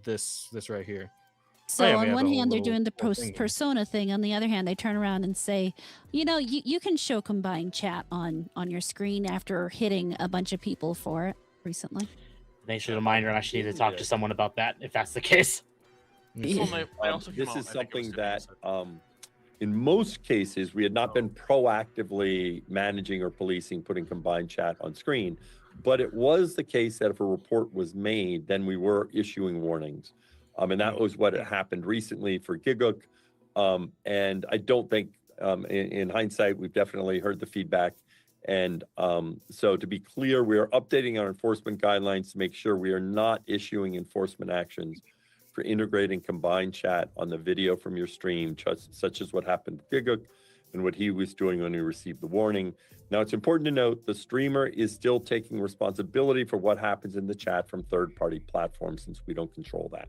This right here. So yeah, we on have one the whole hand, they're little doing the whole thing here. persona thing. On the other hand, they turn around and say, you can show combined chat on your screen after hitting a bunch of people for it recently. Thanks for the reminder, and I should need to talk to someone about that if that's the case. Well, they also came This out, is I think it was something today, that, so- in most cases, we had not been proactively managing or policing putting combined chat on screen. But it was the case that if a report was made, then we were issuing warnings. And that was what had happened recently for Giguk. And I don't think, in hindsight, we've definitely heard the feedback. And so to be clear, we are updating our enforcement guidelines to make sure we are not issuing enforcement actions for integrating combined chat on the video from your stream, such as what happened to Giguk and what he was doing when he received the warning. Now, it's important to note the streamer is still taking responsibility for what happens in the chat from third-party platforms since we don't control that.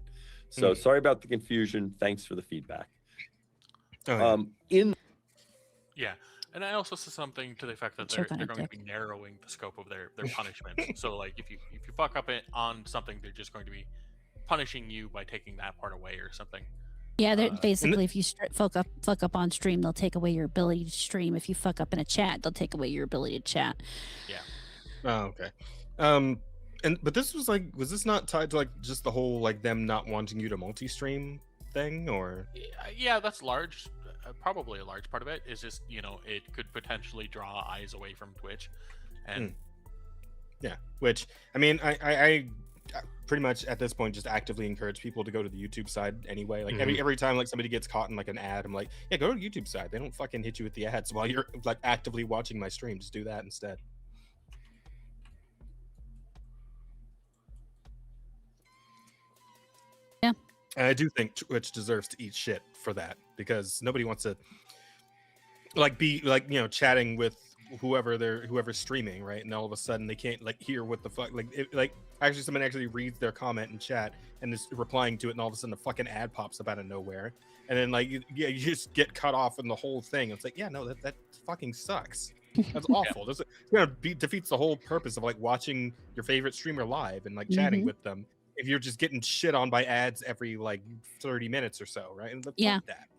So sorry about the confusion. Thanks for the feedback. Yeah, and I also said something to the effect that Choke they're on a going to dick. be narrowing the scope of their punishment. So like if you fuck up it on something, they're just going to be punishing you by taking that part away or something. Yeah, they're basically if you fuck up on stream, they'll take away your ability to stream. If you fuck up in a chat, they'll take away your ability to chat. Yeah. Oh, okay. But this was this not tied to just the whole them not wanting you to multi-stream thing, or? Yeah, that's large. Probably a large part of it is just it could potentially draw eyes away from Twitch, and yeah, which I mean, I pretty much at this point just actively encourage people to go to the YouTube side anyway. Like every time somebody gets caught in an ad, I'm like, yeah, go to the YouTube side. They don't fucking hit you with the ads while you're actively watching my stream. Just do that instead. Yeah. And I do think Twitch deserves to eat shit for that, because nobody wants to be chatting with whoever's streaming, right? And all of a sudden they can't hear what the fuck actually someone actually reads their comment in chat and is replying to it, and all of a sudden a fucking ad pops up out of nowhere, and then you just get cut off in the whole thing. It's yeah, no, that fucking sucks. That's awful. This defeats the whole purpose of watching your favorite streamer live and chatting with them if you're just getting shit on by ads every 30 minutes or so, right? And Yeah. that.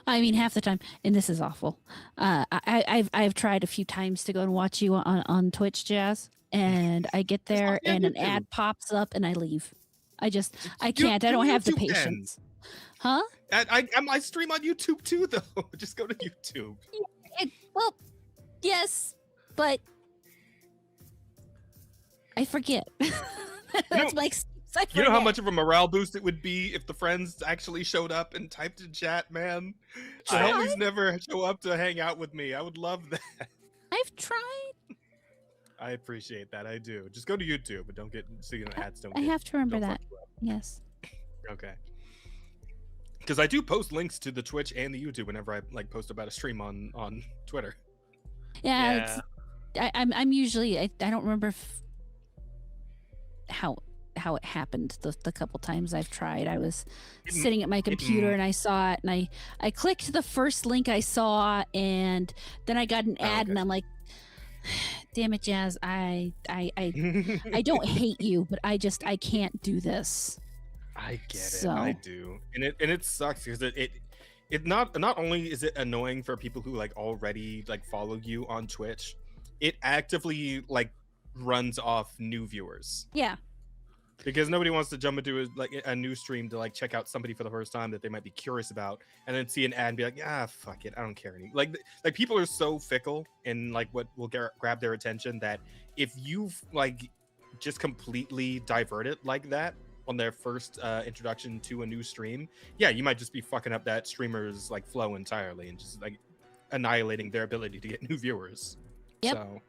I mean, half the time, and this is awful. I've tried a few times to go and watch you on Twitch, Jazz, and I get there and an ad pops up and I leave. I can't. I don't have the patience. Huh? I stream on YouTube too, though. Just go to YouTube. Well, yes, but I forget. That's my excuse. You know how much of a morale boost it would be if the friends actually showed up and typed in chat, man? The homies never show up to hang out with me. I would love that. I've tried. I appreciate that. I do. Just go to YouTube, but don't get ads. I have to remember that. Yes. Okay. Because I do post links to the Twitch and the YouTube whenever I post about a stream on Twitter. Yeah. I'm usually I don't remember how it happened the couple times I've tried. I was sitting at my computer and I saw it, and I clicked the first link I saw, and then I got an ad, and I'm like, damn it, Jazz, I don't hate you, but I can't do this. I get it. I do. And it sucks because it not only is it annoying for people who already follow you on Twitch, it actively runs off new viewers. Yeah. Because nobody wants to jump into a new stream to check out somebody for the first time that they might be curious about, and then see an ad and be fuck it, I don't care anymore. People are so fickle in what will grab their attention, that if you've just completely divert it like that on their first introduction to a new stream, yeah, you might just be fucking up that streamer's flow entirely and just annihilating their ability to get new viewers. Yep. So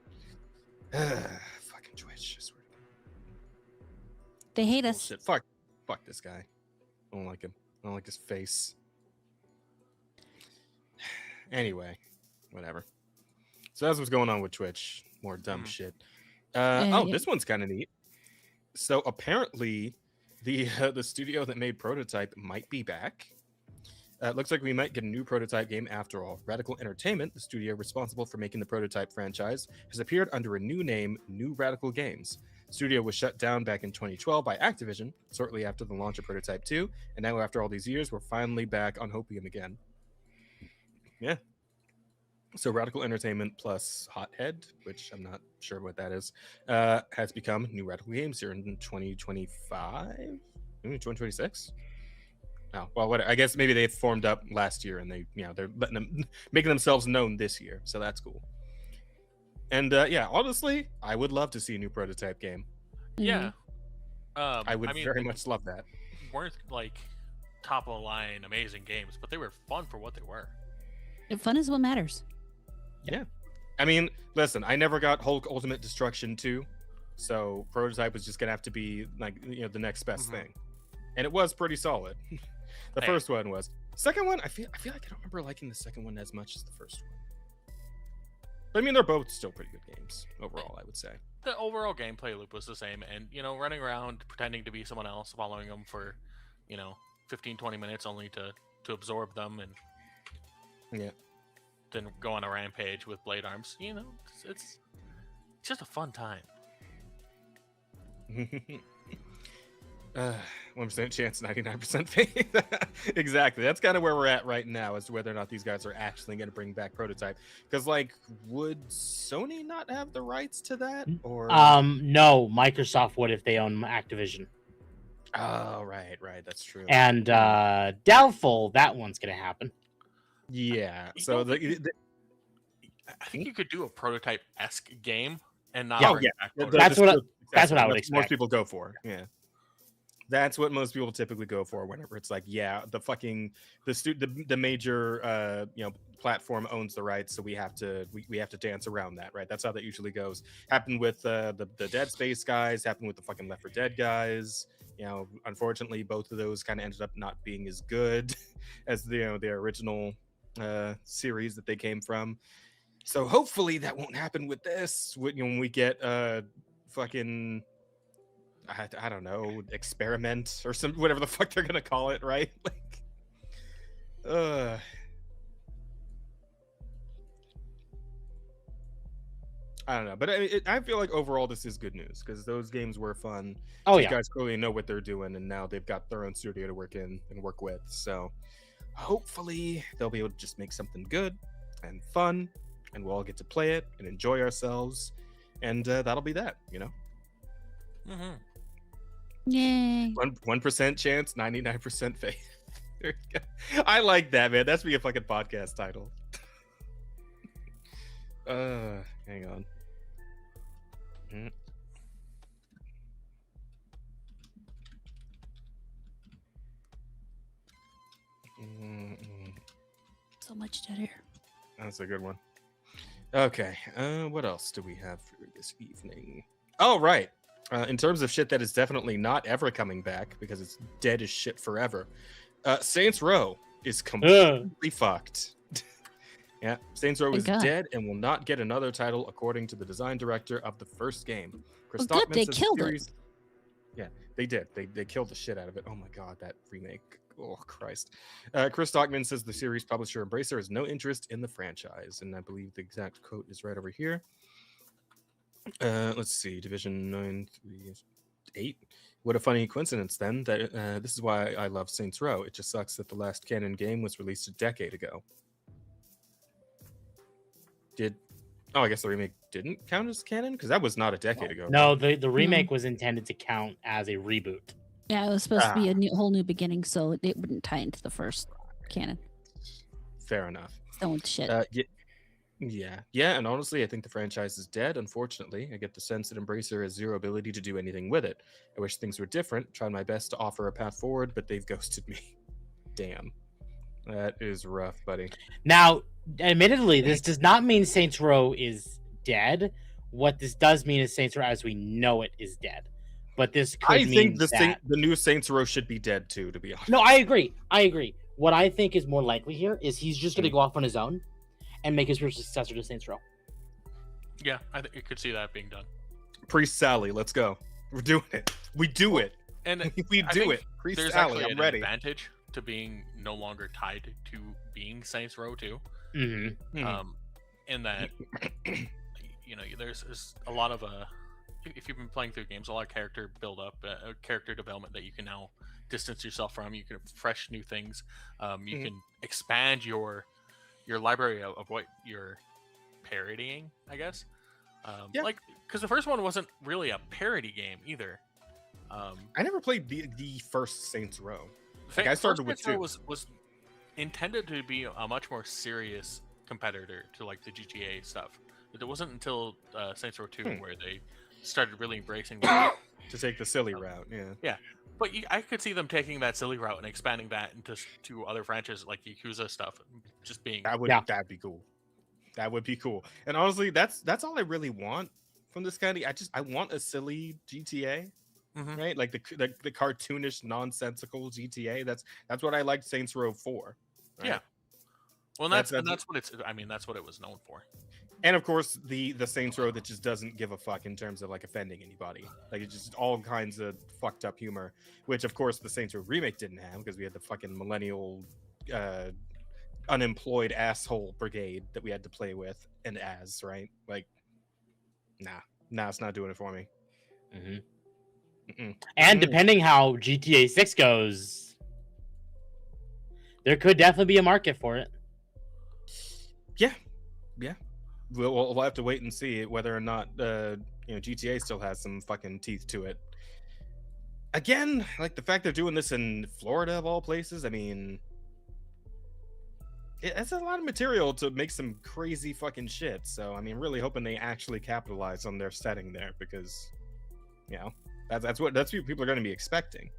fucking Twitch. They hate us. Shit. Fuck this guy. I don't like him. I don't like his face. Anyway, whatever. So that's what's going on with Twitch. More dumb Mhm. shit. Yeah. This one's kind of neat. So apparently, the studio that made Prototype might be back. It looks like we might get a new Prototype game after all. Radical Entertainment, the studio responsible for making the Prototype franchise, has appeared under a new name, New Radical Games. The studio was shut down back in 2012 by Activision, shortly after the launch of Prototype 2, and now after all these years, we're finally back on Hopium again. Yeah. So Radical Entertainment plus Hothead, which I'm not sure what that is, has become New Radical Games here in 2025, maybe 2026. Oh well, what I guess maybe they formed up last year and they're letting them making themselves known this year, so that's cool. And yeah, honestly, I would love to see a new Prototype game. Yeah. I would very they much love that. weren't like top of the line amazing games, but they were fun for what they were. Fun is what matters. I mean, listen, I never got Hulk Ultimate Destruction 2, so Prototype was just gonna have to be like the next best thing, and it was pretty solid. The Hey. first one was. Second one, I feel like I don't remember liking the second one as much as the first one. But I mean, they're both still pretty good games overall, I would say. The overall gameplay loop was the same, and running around pretending to be someone else, following them for 15-20 minutes only to absorb them and Yeah. then go on a rampage with blade arms. It's just a fun time. 1% chance, 99% faith. Exactly. That's kind of where we're at right now as to whether or not these guys are actually going to bring back Prototype. Because, would Sony not have the rights to that? Or No, Microsoft would if they own Activision. Oh, right. That's true. And doubtful that one's gonna happen. Yeah. You So don't I think you could do a Prototype-esque game and not Yeah, bring yeah. back That's Prototype. what I would Most expect. people go for. Yeah. That's what most people typically go for whenever it's like, yeah, the major platform owns the rights, so we have to dance around that, right? That's how that usually goes. Happened with the Dead Space guys, happened with the fucking Left 4 Dead guys. Unfortunately, both of those kind of ended up not being as good as the original series that they came from. So hopefully that won't happen with this. When we get fucking I don't know, experiment or some whatever the fuck they're gonna call it, right? I don't know, but I feel like overall this is good news because those games were fun. Oh These yeah, guys clearly know what they're doing, and now they've got their own studio to work in and work with. So hopefully they'll be able to just make something good and fun, and we'll all get to play it and enjoy ourselves, and that'll be that, Mm-hmm. Yay. 1% chance, 99% faith. There you go. I like that, man. That's be a fucking podcast title. Hang on. So much dead air. That's a good one. Okay. What else do we have for this evening? Oh, right. In terms of shit that is definitely not ever coming back because it's dead as shit forever. Saints Row is completely fucked. Yeah, Saints Row is Thank God. dead and will not get another title according to the design director of the first game. Chris Well, good, Stockman they says the killed it. series- Yeah, they did. They killed the shit out of it. Oh my god, that remake. Oh Christ. Chris Stockman says the series publisher Embracer has no interest in the franchise, and I believe the exact quote is right over here. Let's see, Division 938. What a funny coincidence then that this is why I love Saints Row. It just sucks that the last canon game was released a decade ago. I guess the remake didn't count as canon because that was not a decade ago. no, the remake was intended to count as a reboot. Yeah, it was supposed to be a whole new beginning, so it wouldn't tie into the first canon. Fair enough. Done with shit. Yeah, and honestly, I think the franchise is dead. Unfortunately, I get the sense that Embracer has zero ability to do anything with it. I wish things were different. Tried my best to offer a path forward, but they've ghosted me. Damn, that is rough, buddy. Now, admittedly, this does not mean Saints Row is dead. What this does mean is Saints Row as we know it is dead. But this could I mean think that... the new Saints Row should be dead too, to be honest. No, I agree. What I think is more likely here is he's just going to go off on his own, and make a spiritual successor to Saints Row. Yeah, I think you could see that being done. Priest Sally, let's go. We're doing it. We do it. And We I do think it. Priest there's Sally, actually I'm an ready. advantage to being no longer tied to being Saints Row 2. Mm-hmm. In that, you know, there's a lot of if you've been playing through games, a lot of character build up, character development that you can now distance yourself from. You can fresh new things. You can expand your library of what you're parodying, I guess. Yeah. Like, because the first one wasn't really a parody game either. I never played the first Saints Row. Like, I started first with Saints 2. Row was intended to be a much more serious competitor to like the GTA stuff. It wasn't until Saints Row 2 where they started really embracing that. To take the silly route, yeah. But I could see them taking that silly route and expanding that to other franchises like Yakuza stuff, just being That'd be cool. That would be cool. And honestly, that's all I really want from this kind of. I want a silly GTA, right? Like the cartoonish, nonsensical GTA. That's what I liked Saints Row 4. Right? Yeah. Well, that's what it's. I mean, that's what it was known for. And of course, the Saints Row that just doesn't give a fuck in terms of like offending anybody. Like it's just all kinds of fucked up humor, which of course the Saints Row remake didn't have because we had the fucking millennial, unemployed asshole brigade that we had to play with and as, right? Like, nah, it's not doing it for me. And depending how GTA 6 goes, there could definitely be a market for it. Yeah. We'll have to wait and see whether or not GTA still has some fucking teeth to it. Again, like the fact they're doing this in Florida of all places. I mean, it's a lot of material to make some crazy fucking shit. So I mean, really hoping they actually capitalize on their setting there because, that's what people are going to be expecting.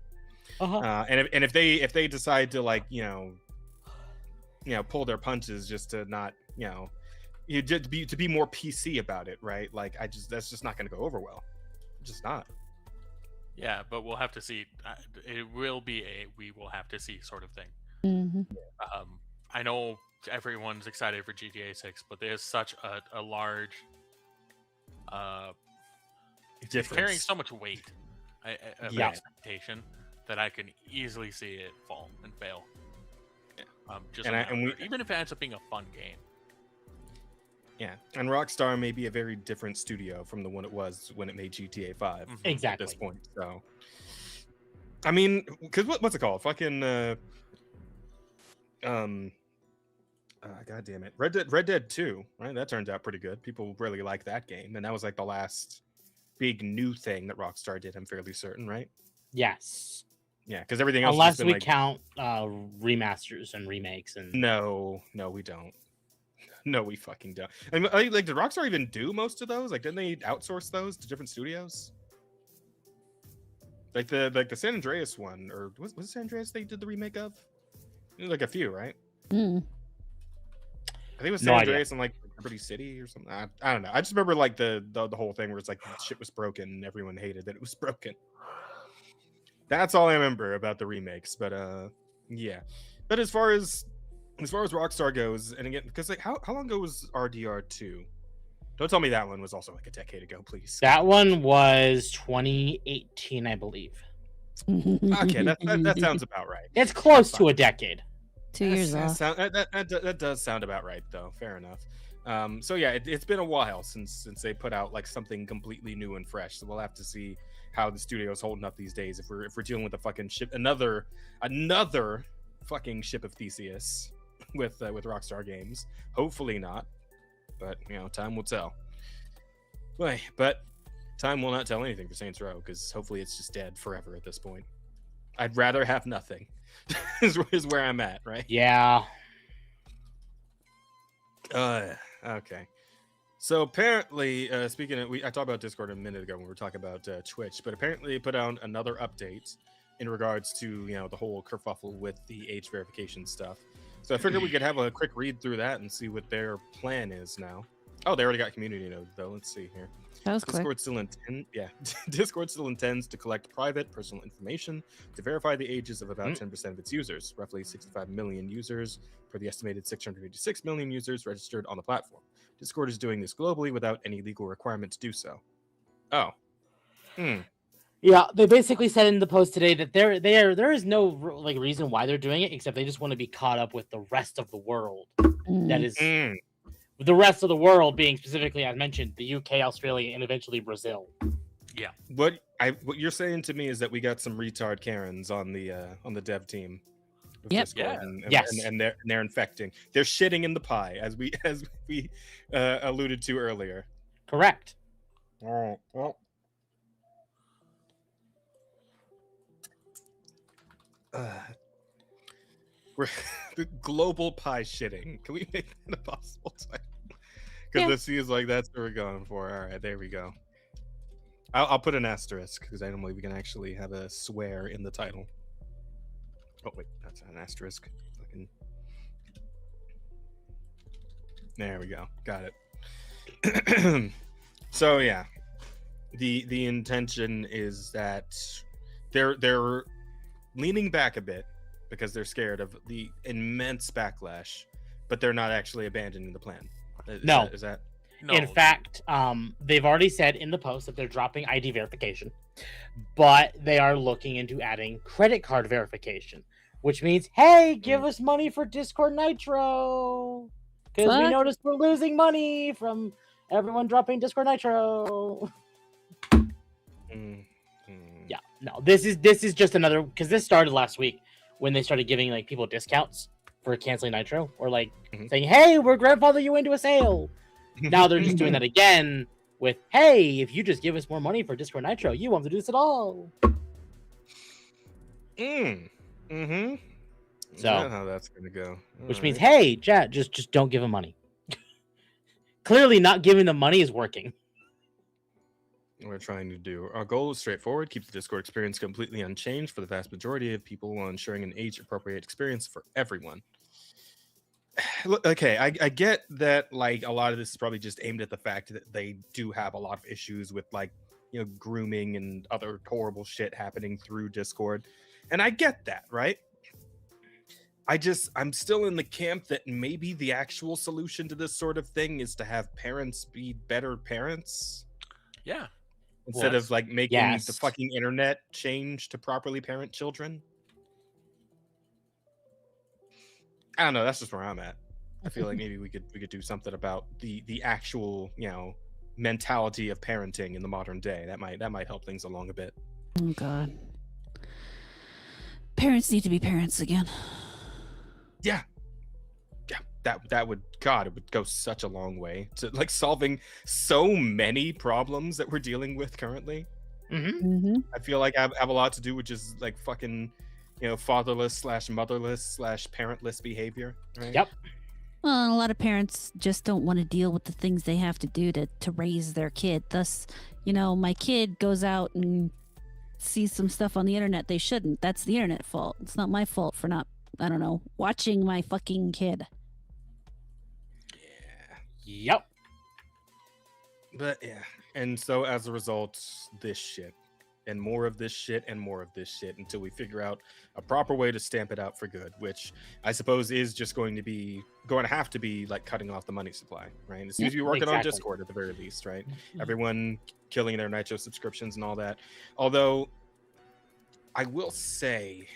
And if they decide to like pull their punches just to not to be more PC about it, right? Like that's just not going to go over well. Just not. Yeah, but we'll have to see. It will be we will have to see sort of thing. I know everyone's excited for GTA 6, but there's such a large it's carrying so much weight of expectation that I can easily see it fall and fail. Even if it ends up being a fun game. Yeah, and Rockstar may be a very different studio from the one it was when it made GTA 5. Exactly. At this point, so I mean, because what's it called? Fucking God damn it, Red Dead 2, right? That turned out pretty good. People really like that game, and that was like the last big new thing that Rockstar did. I'm fairly certain, right? Yes. Yeah, because everything else. Unless we count remasters and remakes and. No, we don't. No, we fucking don't. I mean, like, did Rockstar even do most of those? Like, didn't they outsource those to different studios? Like the San Andreas one, or was it San Andreas they did the remake of? It was like a few, right? I think it was San Andreas and like Liberty City or something. I don't know. I just remember like the whole thing where it's like shit was broken and everyone hated that it was broken. That's all I remember about the remakes. But yeah. But as far as Rockstar goes, and again, because like how long ago was RDR2? Don't tell me that one was also like a decade ago, please. That one was 2018, I believe. Okay, that sounds about right. It's close to a decade. 2 years off. That does sound about right, though. Fair enough. So yeah, it's been a while since they put out like something completely new and fresh. So we'll have to see how the studio's holding up these days. If we're dealing with a fucking ship, another fucking ship of Theseus with Rockstar Games. Hopefully not, but time will tell. But time will not tell anything for Saints Row because hopefully it's just dead forever at this point. I'd rather have nothing. is where I'm at, right? Yeah. Okay. So apparently, speaking of, I talked about Discord a minute ago when we were talking about Twitch, but apparently they put out another update in regards to the whole kerfuffle with the age verification stuff. So I figured we could have a quick read through that and see what their plan is now. Oh, they already got community note though. Let's see here. That was quick. Discord still intends to collect private personal information to verify the ages of about 10% of its users, roughly 65 million users for the estimated 686 million users registered on the platform. Discord is doing this globally without any legal requirement to do so. Oh. Yeah, they basically said in the post today that there is no like reason why they're doing it, except they just want to be caught up with the rest of the world. That is the rest of the world being specifically, as mentioned, the UK, Australia, and eventually Brazil. Yeah. What you're saying to me is that we got some retard Karens on the dev team. Of Yep. Discord, Yeah. and, Yes. and they're infecting. They're shitting in the pie, as we alluded to earlier. Correct. Oh, well. We're the global pie shitting. Can we make that a possible title? Because it seems like that's what we're going for. All right, there we go. I'll put an asterisk because I don't believe we can actually have a swear in the title. Oh wait, that's an asterisk. There we go. Got it. So yeah, the intention is that they're leaning back a bit because they're scared of the immense backlash, but they're not actually abandoning the plan. No. Is that? No. In fact, they've already said in the post that they're dropping ID verification, but they are looking into adding credit card verification, which means, hey, give us money for Discord Nitro, because we noticed we're losing money from everyone dropping Discord Nitro. Yeah, no, this is just another, because this started last week when they started giving like people discounts for canceling Nitro, or like saying, hey, we're grandfather you into a sale. Now they're just doing that again with, hey, if you just give us more money for Discord Nitro, you won't have to do this at all. Mm-hmm. So Is that how that's gonna go? Which means, hey, chat, just don't give them money. Clearly not giving them money is working. We're trying to do. Our goal is straightforward: keep the Discord experience completely unchanged for the vast majority of people while ensuring an age-appropriate experience for everyone. Look, okay, I get that. Like, a lot of this is probably just aimed at the fact that they do have a lot of issues with, like, grooming and other horrible shit happening through Discord, and I get that, right? I'm still in the camp that maybe the actual solution to this sort of thing is to have parents be better parents. Yeah. Instead of like making Yes. the fucking internet change to properly parent children. I don't know. That's just where I'm at. I feel like maybe we could do something about the actual mentality of parenting in the modern day. That might help things along a bit. Oh God. Parents need to be parents again. Yeah. That would, God, it would go such a long way to like solving so many problems that we're dealing with currently. Mm-hmm. I feel like I have a lot to do with just like fucking fatherless / motherless / parentless behavior, right? Yep. Well, a lot of parents just don't want to deal with the things they have to do to raise their kid. Thus, my kid goes out and sees some stuff on the internet they shouldn't. That's the internet fault. It's not my fault for not, I don't know, watching my fucking kid. Yep. But yeah, and so as a result, this shit, and more of this shit, and more of this shit, until we figure out a proper way to stamp it out for good, which I suppose is just going to have to be like cutting off the money supply, right? It seems to be working on Discord at the very least, right? Everyone killing their Nitro subscriptions and all that. Although I will say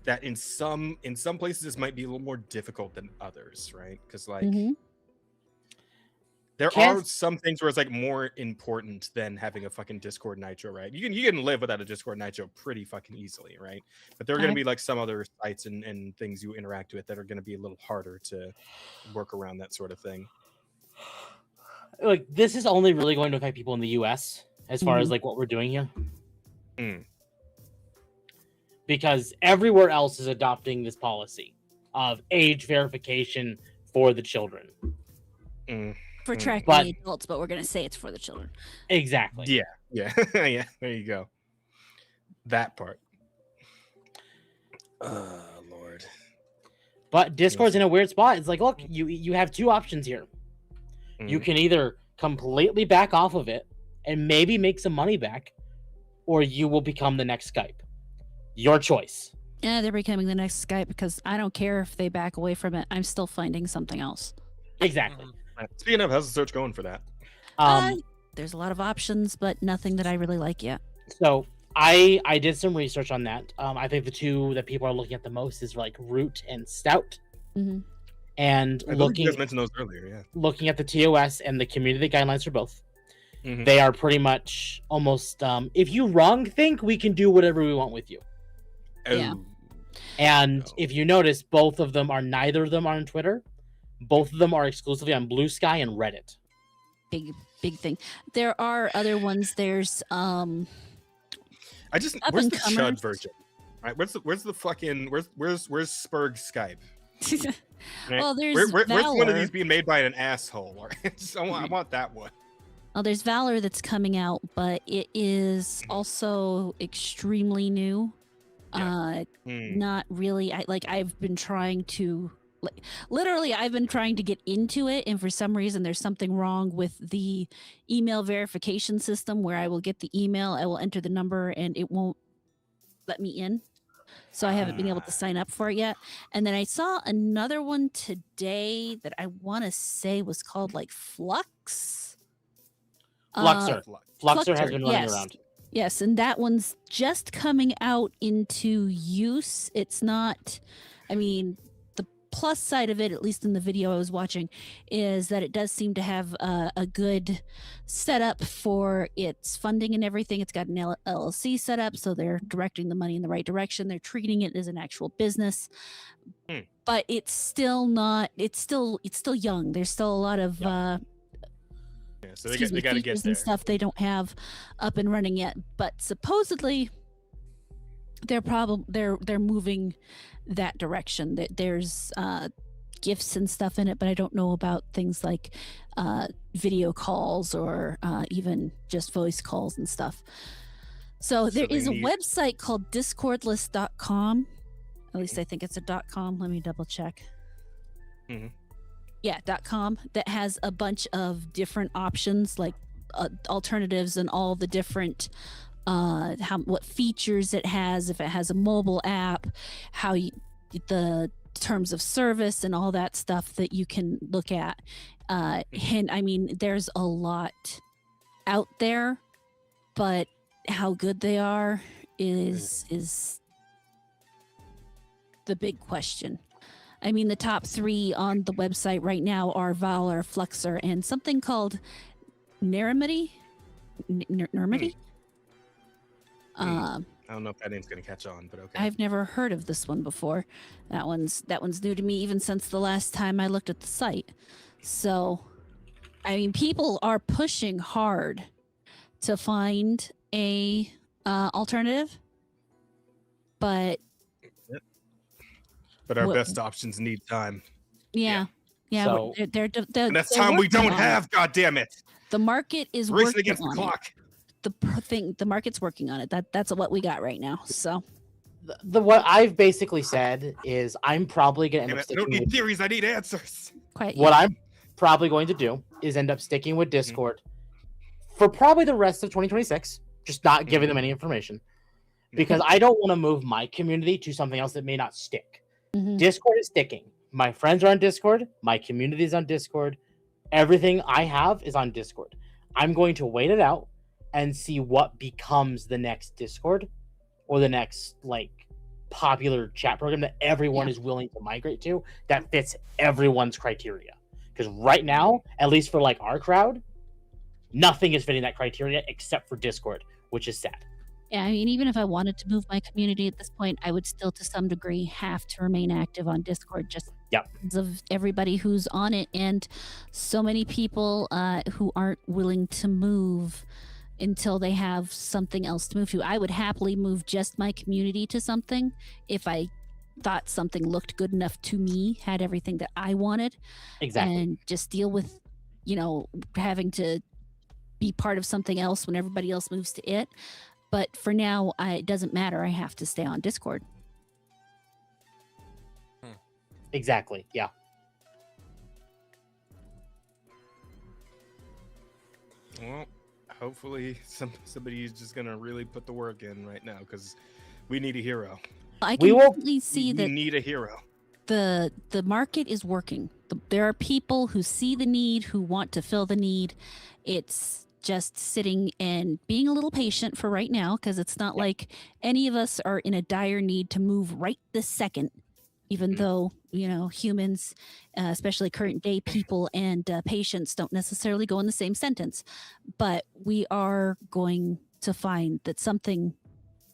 that in some places this might be a little more difficult than others, right? Because like there are some things where it's like more important than having a fucking Discord Nitro, right? You can live without a Discord Nitro pretty fucking easily, right? But there are going to be like some other sites and things you interact with that are going to be a little harder to work around that sort of thing. Like, this is only really going to affect people in the US as far as like what we're doing here. Because everywhere else is adopting this policy of age verification for the children. For tracking But- the adults, but we're going to say it's for the children. Exactly. Yeah. Yeah, there you go. That part. Lord. But Discord's in a weird spot. It's like, look, you have two options here. You can either completely back off of it and maybe make some money back, or you will become the next Skype. Your choice. Yeah, they're becoming the next Skype because I don't care if they back away from it. I'm still finding something else. Exactly. Speaking of, how's the search going for that? There's a lot of options, but nothing that I really like yet. So I did some research on that. I think the two that people are looking at the most is like Root and Stout. Mhm. And I believe you guys mentioned those earlier, yeah. looking at the TOS and the community guidelines for both, Mhm. they are pretty much almost if you wrong think, we can do whatever we want with you. Yeah. Oh, And no. if you notice, both of them are neither of them are on Twitter. Both of them are exclusively on Blue Sky and Reddit. Big thing. There are other ones. There's I just Up where's and the comers. Chud version? Right? Where's the fucking where's Spurg Skype? Right? well, there's Where's one of Valor. these being made by an asshole? I want that one. Well, there's Valor that's coming out, but it is also extremely new. Hmm. Not really. I've been trying to literally I've been trying to get into it, and for some reason there's something wrong with the email verification system where I will get the email, I will enter the number, and it won't let me in. So I haven't been able to sign up for it yet. And then I saw another one today that I want to say was called like Flux. Fluxer. Fluxer has Fluxer, been running yes. around. Yes, and that one's just coming out into use. It's not, I mean, the plus side of it, at least in the video I was watching, is that it does seem to have a good setup for its funding and everything. It's got an LLC set up, so they're directing the money in the right direction. They're treating it as an actual business. Hmm. But it's still not, it's still young. There's still a lot of Yeah, so they got to get features there. and stuff they don't have up and running yet, but supposedly they're moving that direction. There's gifts and stuff in it, but I don't know about things like video calls or even just voice calls and stuff. So there they is a need- website called discordless.com. At least I think it's a .com. Let me double check. Mhm. Yeah, .com, that has a bunch of different options, like alternatives and all the different what features it has, if it has a mobile app, the terms of service and all that stuff that you can look at. And I mean, there's a lot out there, but how good they are is the big question. I mean, the top 3 on the website right now are Valor, Fluxer, and something called Nuraroni. Nuraroni? I don't know if that name's gonna catch on, but okay. I've never heard of this one before. That one's new to me, even since the last time I looked at the site. So, I mean, people are pushing hard to find a alternative, but our what- best options need time, yeah. So- they're and that's they're time we working don't on it. have. God damn it! The market is Racing working against the on clock. it. The market's working on it. That's what we got right now. So What I've basically said is I'm probably going to Damn end up it, I don't sticking need with theories. I need answers. quite what I'm probably going to do is end up sticking with Discord for probably the rest of 2026, just not giving them any information, because I don't want to move my community to something else that may not stick. Mhm. Discord is sticking. My friends are on Discord. My community is on Discord. Everything I have is on Discord. I'm going to wait it out and see what becomes the next Discord or the next like popular chat program that everyone is willing to migrate to that fits everyone's criteria. Because right now, at least for like our crowd, nothing is fitting that criteria except for Discord, which is sad. Yeah, I mean, even if I wanted to move my community at this point, I would still, to some degree, have to remain active on Discord, just because of everybody who's on it, and so many people who aren't willing to move until they have something else to move to. I would happily move just my community to something if I thought something looked good enough to me, had everything that I wanted, Exactly. and just deal with, having to be part of something else when everybody else moves to it. But for now, it doesn't matter. I have to stay on Discord. Exactly. Yeah. Well, hopefully somebody's just gonna really put the work in right now because we need a hero. I We can will- definitely see we that need a hero. the market is working. There are people who see the need, who want to fill the need. It's just sitting and being a little patient for right now, because it's not like any of us are in a dire need to move right this second, even though, humans, especially current day people and patients don't necessarily go in the same sentence. But we are going to find that something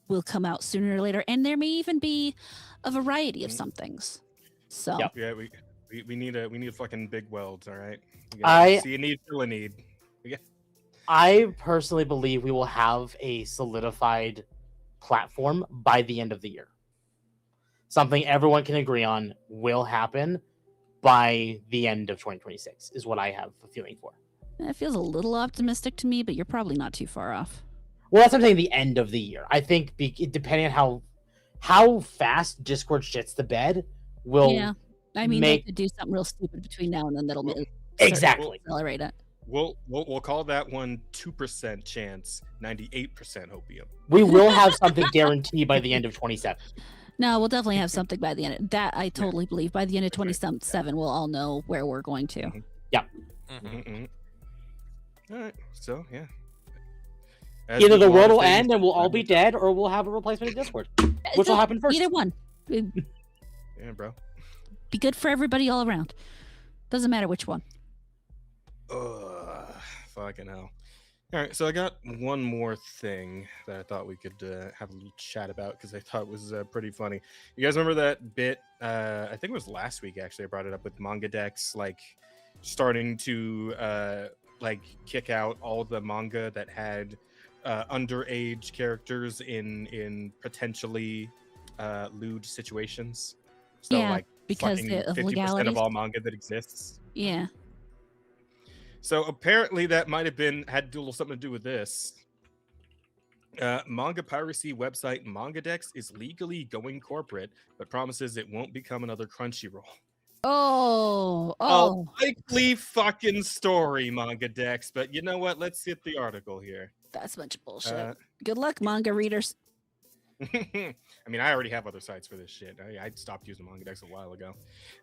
will come out sooner or later, and there may even be a variety of some things. So Yep. Yeah, we need a fucking big weld. All right. See a need, fill a need. I personally believe we will have a solidified platform by the end of the year. Something everyone can agree on will happen by the end of 2026 is what I have a feeling for. it feels a little optimistic to me, but you're probably not too far off. Well, that's what I'm saying, the end of the year. I think depending on how fast Discord shits the bed will Yeah, I mean, they make could do something real stupid between now and then that'll exactly. accelerate it. We'll call that one 2% chance, 98% opium. We will have something guaranteed by the end of 27. No, we'll definitely have something by the end. That I totally believe. By the end of 27, we'll all know where we're going to. All right. So yeah. Either the world will end and we'll all be dead, or we'll have a replacement of Discord. Which will happen first? Either one. It'd Yeah, bro. be good for everybody all around. Doesn't matter which one. Fucking hell. All right, so I got one more thing that I thought we could have a little chat about because I thought it was pretty funny. You guys remember that bit? I think it was last week actually. I brought it up with manga decks, like starting to kick out all the manga that had underage characters in potentially lewd situations. So Yeah, like because fucking of 50% legalities. of all manga that exists. Yeah. So apparently that might have had a little something to do with this. Manga piracy website MangaDex is legally going corporate, but promises it won't become another Crunchyroll. Oh. A likely fucking story, MangaDex. But you know what? Let's hit the article here. That's a bunch of bullshit. Good luck, manga readers. I mean, I already have other sites for this shit. I stopped using MangaDex a while ago.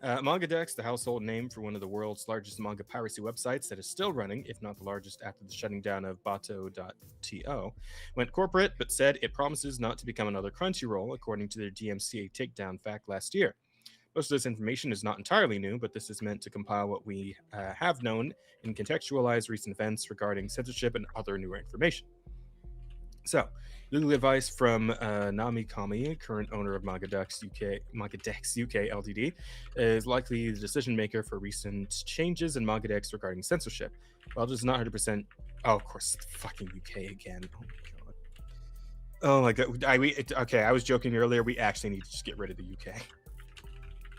MangaDex, the household name for one of the world's largest manga piracy websites that is still running, if not the largest after the shutting down of Bato.to, went corporate but said it promises not to become another Crunchyroll, according to their DMCA takedown fact last year. Most of this information is not entirely new, but this is meant to compile what we have known and contextualize recent events regarding censorship and other newer information. So, legal advice from Nami Kami, current owner of MangaDex UK Ltd, is likely the decision maker for recent changes in MangaDex regarding censorship. While it is not 100%. Oh, of course, fucking UK again. Oh my god. Okay, I was joking earlier. We actually need to just get rid of the UK.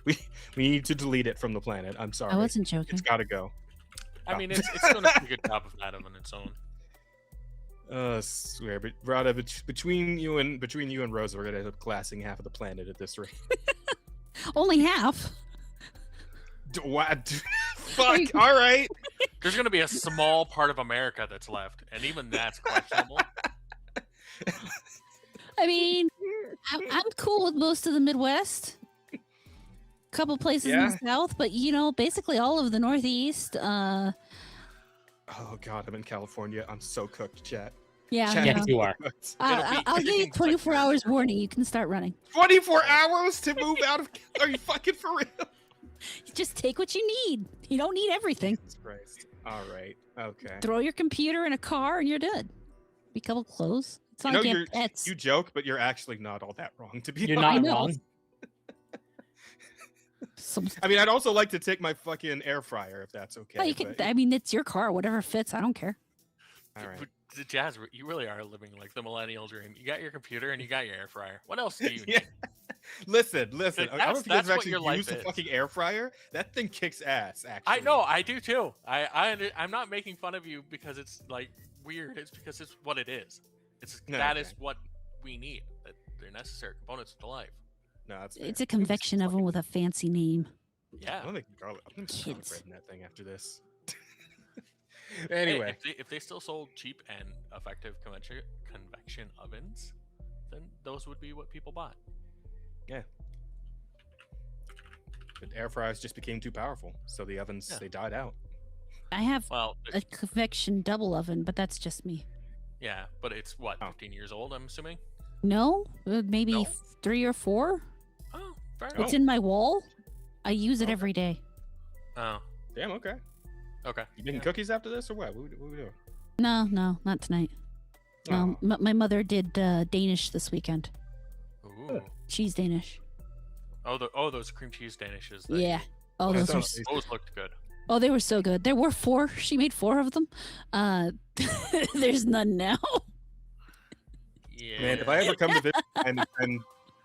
We need to delete it from the planet. I'm sorry. I wasn't joking. It's got to go. I mean, it's doing a pretty good job of that on its own. Swear, but Rada, between you and Rosa, we're gonna end up glassing half of the planet at this rate. Only half. What? Fuck. All right. There's going to be a small part of America that's left, and even that's questionable. I mean, I'm cool with most of the Midwest. Couple places in the South, but basically all of the Northeast. Oh god, I'm in California. I'm so cooked, chat. Yeah, Chat, Yes, you are. I'll give you 24 hours warning. You can start running. 24 hours to move out of. Are you fucking for real? Just take what you need. You don't need everything. Jesus Christ. All right. Okay. Throw your computer in a car and you're good. Be a couple clothes. It's not like you have pets. You joke, but you're actually not all that wrong. To be You're honest. not wrong. I mean, I'd also like to take my fucking air fryer if that's okay. Well, you can. I mean, it's your car. Whatever fits. I don't care. All right. But Jazz, you really are living like the millennial dream. You got your computer and you got your air fryer. What else do you need? Yeah. Listen. I don't know if you guys have what actually your life used a is. fucking air fryer. That thing kicks ass, actually. I know, I do too. I'm not making fun of you because it's like weird. It's because it's what it is. That is what we need. That they're necessary components of the life. No, that's It's a convection oven with a fancy name. Yeah. I don't think garlic. I'm gonna put Kids. bread in that thing after this. Anyway, if they still sold cheap and effective convection ovens, then those would be what people bought. yeah. But air fryers just became too powerful, so the ovens Yeah. they died out. I have Well, a convection double oven, but that's just me. yeah, but it's what, Oh. 15 years old, I'm assuming? No, maybe No? 3 or 4. Oh, fair Oh. enough. It's in my wall. I use it Okay. every day. Oh, Damn. Okay. okay. You making Yeah. cookies after this or what? What we doing? No, not tonight. Oh. My mother did Danish this weekend. Ooh. Cheese Danish. Oh, those cream cheese danishes. that Yeah. you- Oh, That those were sounds- those looked good. oh, they were so good. There were 4. She made 4 of them. There's none now. Yeah. Man, if I ever come to visit, I'm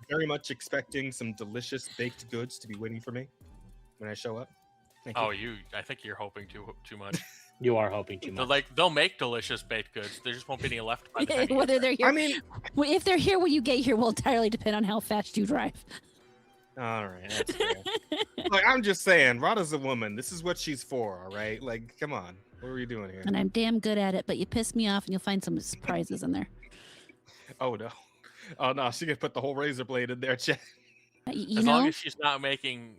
very much expecting some delicious baked goods to be waiting for me when I show up. Thank you. I think you're hoping too much. You are hoping too much. They'll make delicious baked goods. There just won't be any left by the time you get Whether they're here, I mean, well, if they're here when you get here, will entirely depend on how fast you drive. all right, that's fair. Like, I'm just saying, Rada's a woman. This is what she's for, all right? Like, come on. What are you doing here? And I'm damn good at it, but you piss me off, and you'll find some surprises in there. Oh, no. Oh, no. She could put the whole razor blade in there, Chad. You as know, long as she's not making,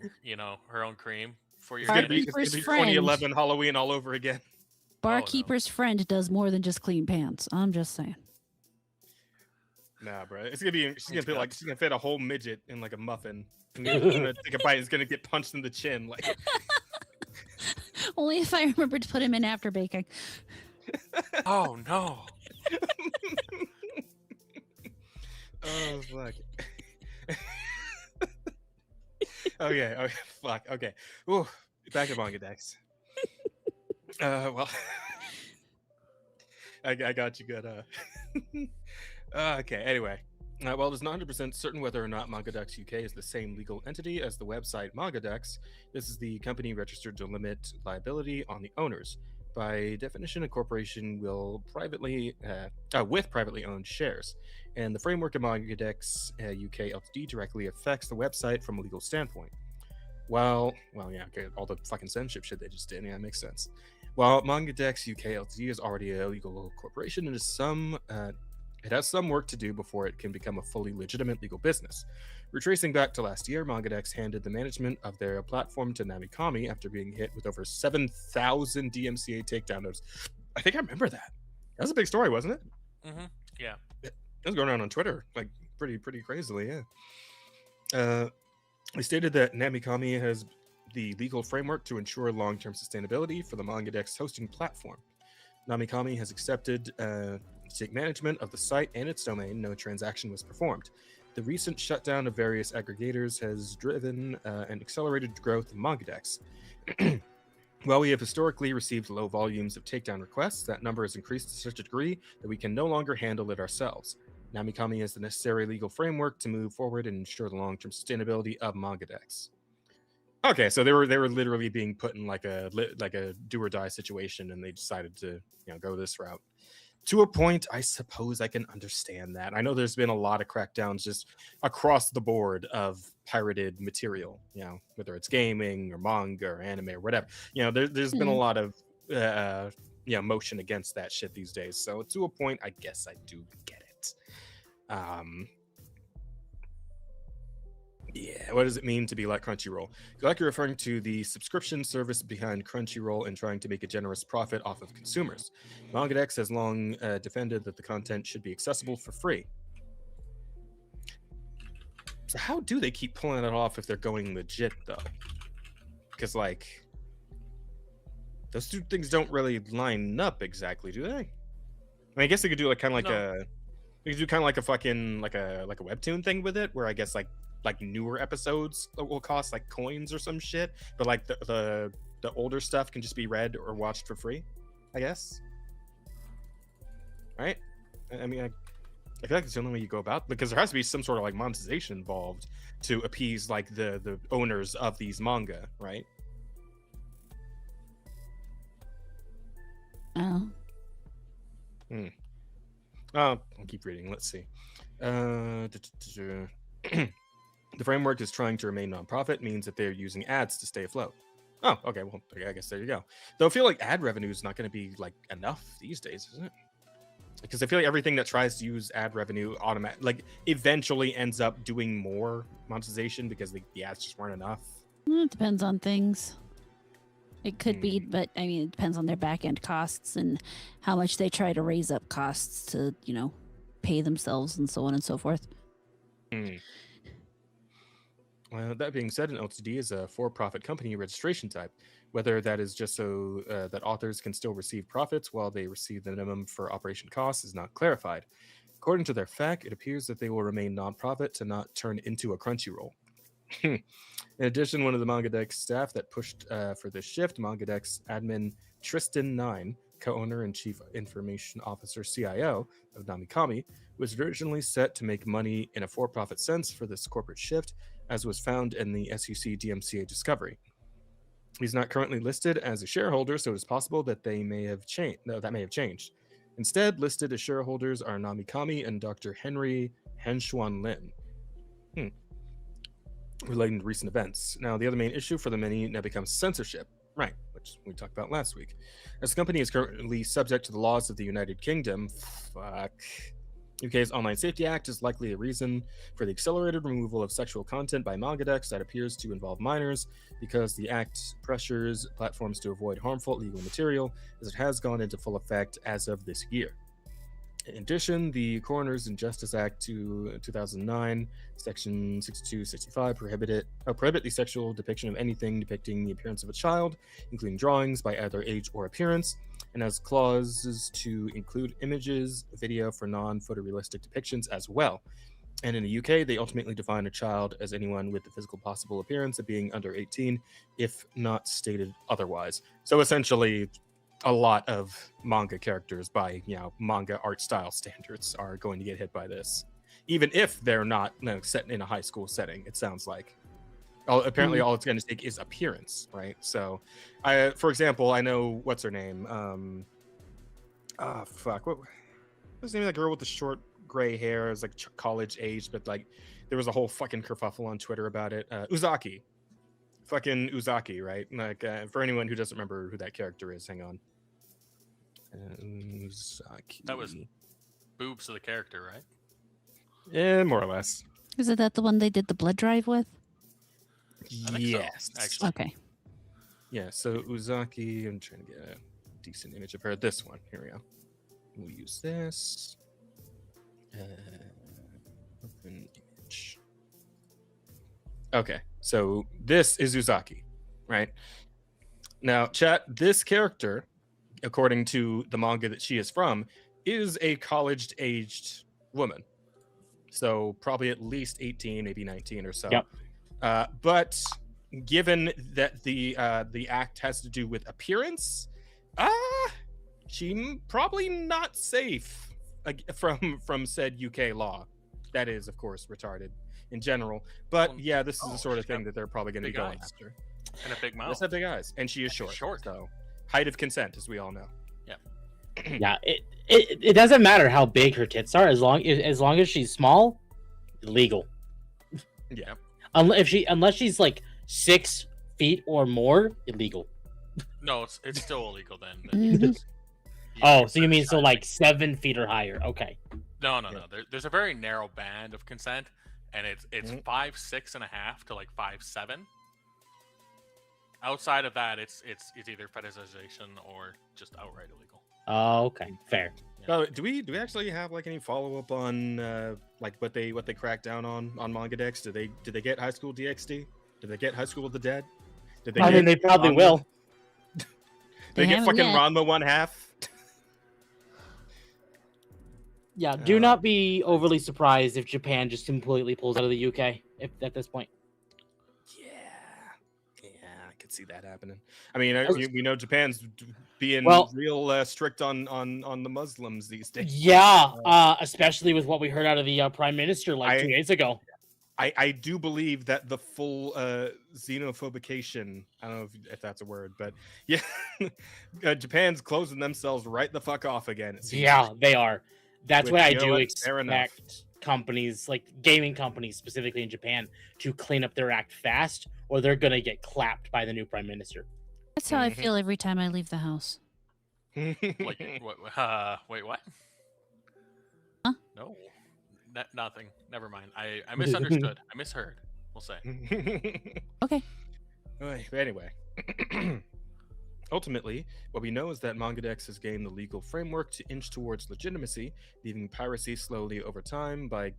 her own cream for your It's gonna be, Barkeeper's 2011 Halloween all over again. barkeeper's friend does more than just clean pants. I'm just saying. Nah, bro. It's gonna be. She's gonna Needs fit like guts. she's gonna fit a whole midget in like a muffin. And you're gonna take a bite. It's gonna get punched in the chin. Like, Only if I remember to put him in after baking. Oh no. oh fuck. Okay. Okay. Fuck. Okay. Ooh. Back to manga decks. Well. I got you good. Okay. Anyway. Well, it's not 100% certain whether or not MangaDex UK is the same legal entity as the website MangaDex. This is the company registered to limit liability on the owners. By definition, a corporation will with privately owned shares, and the framework of MangaDex UK Ltd directly affects the website from a legal standpoint. Well, yeah, okay, all the fucking censorship shit they just did, yeah, it makes sense. While MangaDex UK Ltd is already a legal corporation, it has some work to do before it can become a fully legitimate legal business. Retracing back to last year, MangaDex handed the management of their platform to Namikami after being hit with over 7,000 DMCA takedown notes. I think I remember that. That was a big story, wasn't it? Mm-hmm. Yeah. It was going around on Twitter, like pretty crazily, yeah. They stated that Namikami has the legal framework to ensure long-term sustainability for the MangaDex hosting platform. Namikami has accepted to take management of the site and its domain. No transaction was performed. The recent shutdown of various aggregators has driven an accelerated growth in MangaDex. While we have historically received low volumes of takedown requests, that number has increased to such a degree that we can no longer handle it ourselves. Namikami has the necessary legal framework to move forward and ensure the long-term sustainability of MangaDex. Okay, so they were literally being put in like a do or die situation, and they decided to go this route. To a point, I suppose I can understand that. I know there's been a lot of crackdowns just across the board of pirated material, whether it's gaming or manga or anime or whatever. There's been a lot of motion against that shit these days. So to a point, I guess I do get it. Yeah, what does it mean to be like Crunchyroll? Like you're referring to the subscription service behind Crunchyroll and trying to make a generous profit off of consumers. MangaDex has long defended that the content should be accessible for free. So how do they keep pulling it off if they're going legit, though? Because, like, those two things don't really line up exactly, do they? I mean, I guess they could do like kind of like a fucking like a webtoon thing with it, where I guess like newer episodes will cost like coins or some shit, but like the older stuff can just be read or watched for free, I guess. Right? I mean, I feel like it's the only way you go about, because there has to be some sort of like monetization involved to appease like the owners of these manga, right? Oh. I'll keep reading. Let's see. The framework is trying to remain nonprofit, means that they're using ads to stay afloat. Oh, okay. Well, I guess there you go. Though I feel like ad revenue is not going to be like enough these days, isn't it? Because I feel like everything that tries to use ad revenue like eventually ends up doing more monetization because the ads just weren't enough. It depends on things. It could be, but I mean, it depends on their back end costs and how much they try to raise up costs to, pay themselves and so on and so forth. Well, that being said, an LTD is a for-profit company registration type. Whether that is just so that authors can still receive profits while they receive the minimum for operation costs is not clarified. According to their FAQ, it appears that they will remain non-profit to not turn into a Crunchyroll. In addition, one of the MangaDex staff that pushed for this shift, MangaDex admin Tristan Nine, co-owner and chief information officer CIO of Namikami, was originally set to make money in a for-profit sense for this corporate shift, as was found in the SEC DMCA discovery. He's not currently listed as a shareholder, so it is possible that they may have changed. No, that may have changed. Instead, listed as shareholders are Namikami and Dr. Henry Henshuan Lin. Relating to recent events. Now, the other main issue for the many now becomes censorship, right, which we talked about last week. As the company is currently subject to the laws of the United Kingdom, UK's Online Safety Act is likely a reason for the accelerated removal of sexual content by MangaDex that appears to involve minors, because the act pressures platforms to avoid harmful illegal material, as it has gone into full effect as of this year. In addition, the Coroners and Justice Act 2009, Section 6265, prohibit the sexual depiction of anything depicting the appearance of a child, including drawings by either age or appearance, and has clauses to include images, video for non-photorealistic depictions as well. And in the UK, they ultimately define a child as anyone with the physical possible appearance of being under 18, if not stated otherwise. So essentially, a lot of manga characters by manga art style standards are going to get hit by this, even if they're not set in a high school setting. It sounds like apparently all it's going to take is appearance, right? So for example, I know what's her name, what was the name of that girl with the short gray hair? It was like college age, but like there was a whole fucking kerfuffle on Twitter about it. Uzaki, right? Like for anyone who doesn't remember who that character is, hang on. Uzaki. That was boobs of the character, right? Yeah, more or less. Is it that the one they did the blood drive with? I think Yes. so, actually. Okay. Yeah, so Uzaki, I'm trying to get a decent image of her. This one, here we go. We'll use this. Open image. Okay, so this is Uzaki, right? Now, chat, this character, according to the manga that she is from, is a college-aged woman. So probably at least 18, maybe 19 or so. Yep. But given that the act has to do with appearance, she probably not safe from said UK law. That is, of course, retarded in general. But yeah, this is the sort of thing that they're probably going to be going after. And a big mouth. Just have big eyes, and she is short. So height of consent, as we all know. Yeah. Yeah. It doesn't matter how big her tits are, as long as she's small, legal. Yeah. Unless she's like 6 feet or more, illegal. No, it's still illegal then. Mhm. Oh, so you mean so like 7 feet or higher? Okay. No. There's a very narrow band of consent, and it's 5'6.5" to like 5'7". Outside of that, it's either fetishization or just outright illegal. Oh, okay, fair. Oh, do we actually have like any follow up on like what they cracked down on MangaDex? Did they get High School DxD? Did they get High School of the Dead? Did they? I mean, they probably will. They get haven't fucking yet. Ranma 1/2. Yeah, do not be overly surprised if Japan just completely pulls out of the UK at this point. Yeah, I could see that happening. I mean, we know Japan's being real strict on the Muslims these days. Yeah, especially with what we heard out of the Prime Minister 2 days ago. I do believe that the full xenophobication, I don't know if that's a word, but yeah, Japan's closing themselves right the fuck off again. Yeah, they are. That's why I do expect companies, like gaming companies specifically in Japan, to clean up their act fast, or they're gonna get clapped by the new prime minister. That's how I feel every time I leave the house. Like, wait, what? Huh? No, nothing. Never mind. I misunderstood. I misheard. We'll say. Okay. But anyway, ultimately, what we know is that MangaDex has gained the legal framework to inch towards legitimacy, leaving piracy slowly over time by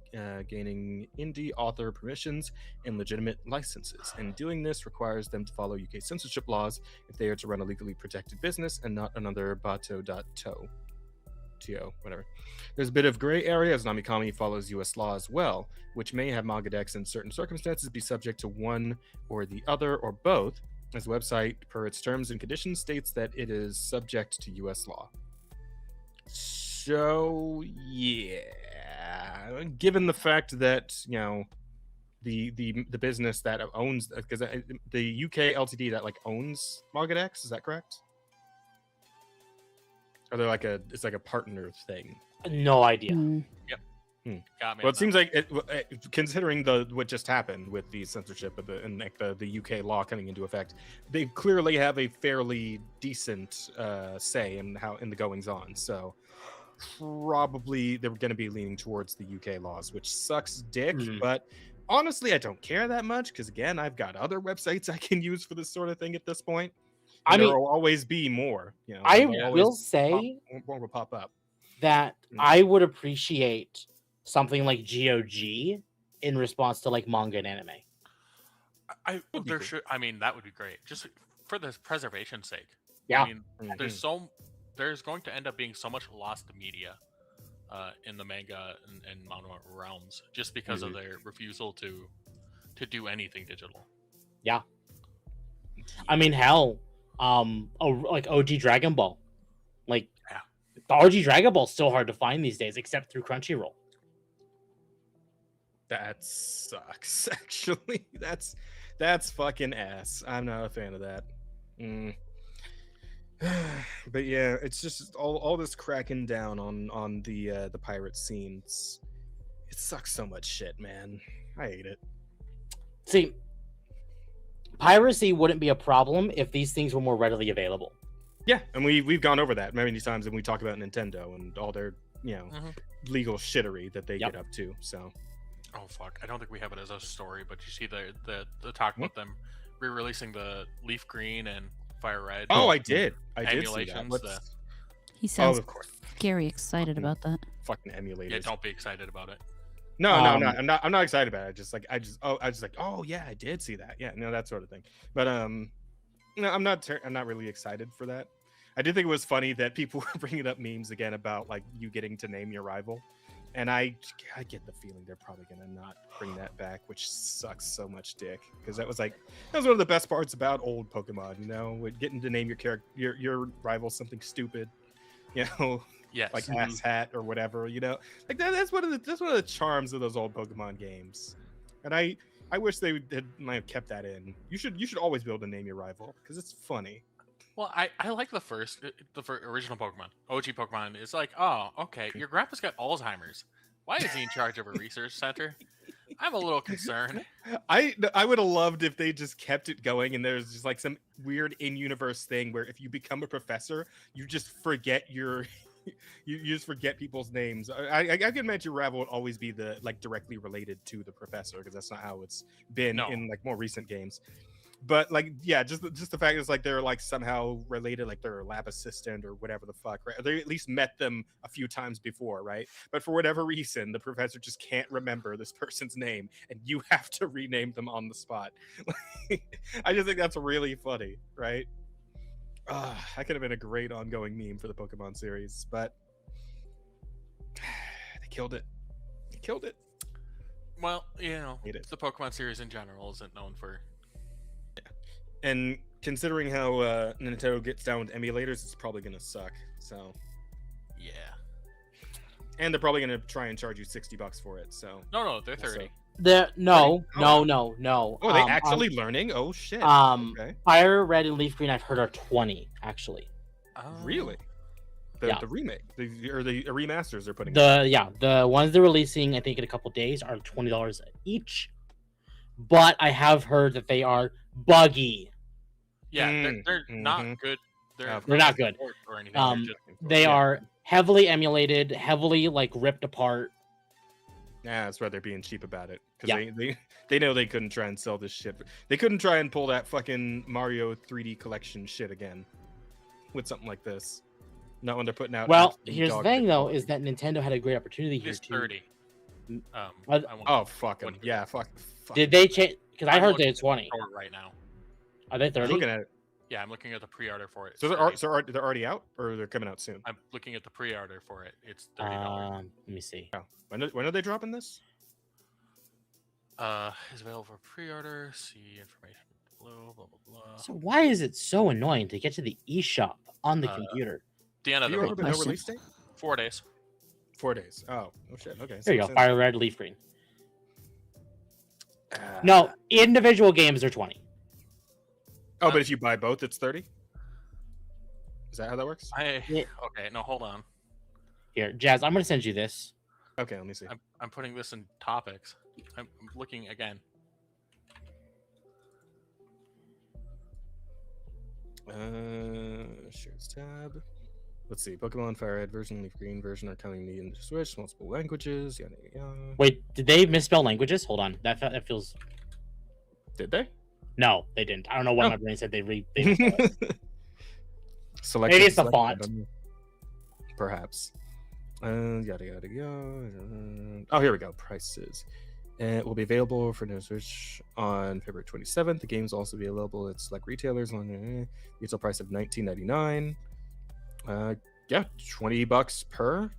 gaining indie author permissions and legitimate licenses. And doing this requires them to follow UK censorship laws if they are to run a legally protected business and not another bato.to, whatever. There's a bit of gray area as Namikami follows US law as well, which may have MangaDex in certain circumstances be subject to one or the other or both, as the website, per its terms and conditions, states that it is subject to US law. So, yeah, given the fact that, you know, the business that owns, because the UK LTD that like owns MangaDex, is that correct? Or they're like it's like a partner thing. No idea. Got me. Well, it seems like considering what just happened with the censorship and like the UK law coming into effect, they clearly have a fairly decent say in the goings on. So probably they're going to be leaning towards the UK laws, which sucks dick. But honestly, I don't care that much because again, I've got other websites I can use for this sort of thing at this point. I mean, there will always be more. You know, I will say more will pop up. That I would appreciate something like GOG in response to like manga and anime. I mean, that would be great, just for the preservation's sake. Yeah. I mean, there's going to end up being so much lost media in the manga and manga realms just because of their refusal to do anything digital. Yeah. I mean, hell, like OG Dragon Ball, like the OG Dragon Ball is still hard to find these days, except through Crunchyroll. That sucks. Actually, that's fucking ass. I'm not a fan of that. But yeah, it's just all this cracking down on the pirate scenes. It sucks so much shit, man. I hate it. See, piracy wouldn't be a problem if these things were more readily available. Yeah, and we've gone over that many times, and we talk about Nintendo and all their legal shittery that they get up to. So. Oh fuck! I don't think we have it as a story, but you see the talk about them re-releasing the Leaf Green and Fire Red. Oh, I did see that. He sounds scary excited about that. Fucking emulators. Yeah, don't be excited about it. No, I'm not excited about it. I just oh yeah, I did see that. Yeah, no, that sort of thing. But no, I'm not really excited for that. I did think it was funny that people were bringing up memes again about like you getting to name your rival. And I get the feeling they're probably gonna not bring that back, which sucks so much dick. Because that was one of the best parts about old Pokemon, you know, with getting to name your character, your rival something stupid, you know, like Ass Hat or whatever, you know, like that's one of the charms of those old Pokemon games. And I wish they had kept that in. You should always be able to name your rival because it's funny. Well, I like the first original Pokemon. OG Pokemon is like, oh, okay, your grandpa's got Alzheimer's. Why is he in charge of a research center? I'm a little concerned. I would have loved if they just kept it going and there's just like some weird in-universe thing where if you become a professor, you just forget you just forget people's names. I can imagine your rival would always be directly related to the professor because that's not how it's been in like more recent games. But like, yeah, just the fact is like they're like somehow related, like they're a lab assistant or whatever the fuck, right? They at least met them a few times before, right? But for whatever reason, the professor just can't remember this person's name, and you have to rename them on the spot. I just think that's really funny, right? That could have been a great ongoing meme for the Pokemon series, but they killed it. They killed it. Well, you know, the Pokemon series in general isn't known for. And considering how Nintendo gets down with emulators, it's probably gonna suck. So, yeah. And they're probably gonna try and charge you $60 for it. So no, they're 30. No. Oh, are they actually learning? Oh shit. Okay. Fire Red and Leaf Green, I've heard are 20 actually. Really? The remake, or the remasters they're putting. The ones they're releasing, I think in a couple days, are $20 each. But I have heard that they are buggy. Yeah, they're not good. They're not good. Or anything. They are heavily emulated, heavily like ripped apart. Yeah, that's why they're being cheap about it, because they know they couldn't try and sell this shit. They couldn't try and pull that fucking Mario 3D collection shit again with something like this. Not when they're putting out. Well, here's the thing though, is that Nintendo had a great opportunity here It's too. 30. Fuck them. Yeah, fuck. Did they change? Because I heard they're 20 right now. Are they 30? Looking at it. Yeah, I'm looking at the pre-order for it. So they're already out, or they're coming out soon? I'm looking at the pre-order for it. It's $30. Let me see. Oh. When are they dropping this? Is available for pre-order. See information below. Blah blah blah. So why is it so annoying to get to the eShop on the computer? The end of the Pre-order, month. but no release date? 4 days. 4 days. Oh shit. Okay. There you go. Fire red, leaf green. Uh, No, individual games are 20. Oh, but if you buy both, it's 30. Is that how that works? Okay, no, hold on. Here, Jazz, I'm gonna send you this. Okay, let me see. I'm putting this in topics. I'm looking again. Shares tab. Let's see. Pokemon Fire Red version, Leaf Green version are coming to the Switch, multiple languages. Yada yada. Wait, did they misspell languages? Hold on, that feels. Did they? No, they didn't. I don't know why my brain said they Select. Maybe it's the font. Perhaps. Yada yada yada. Oh, here we go. Prices. It will be available for Nintendo Switch on February 27th. The games will also be available at select retailers on retail price of $19.99. Yeah, $20 per.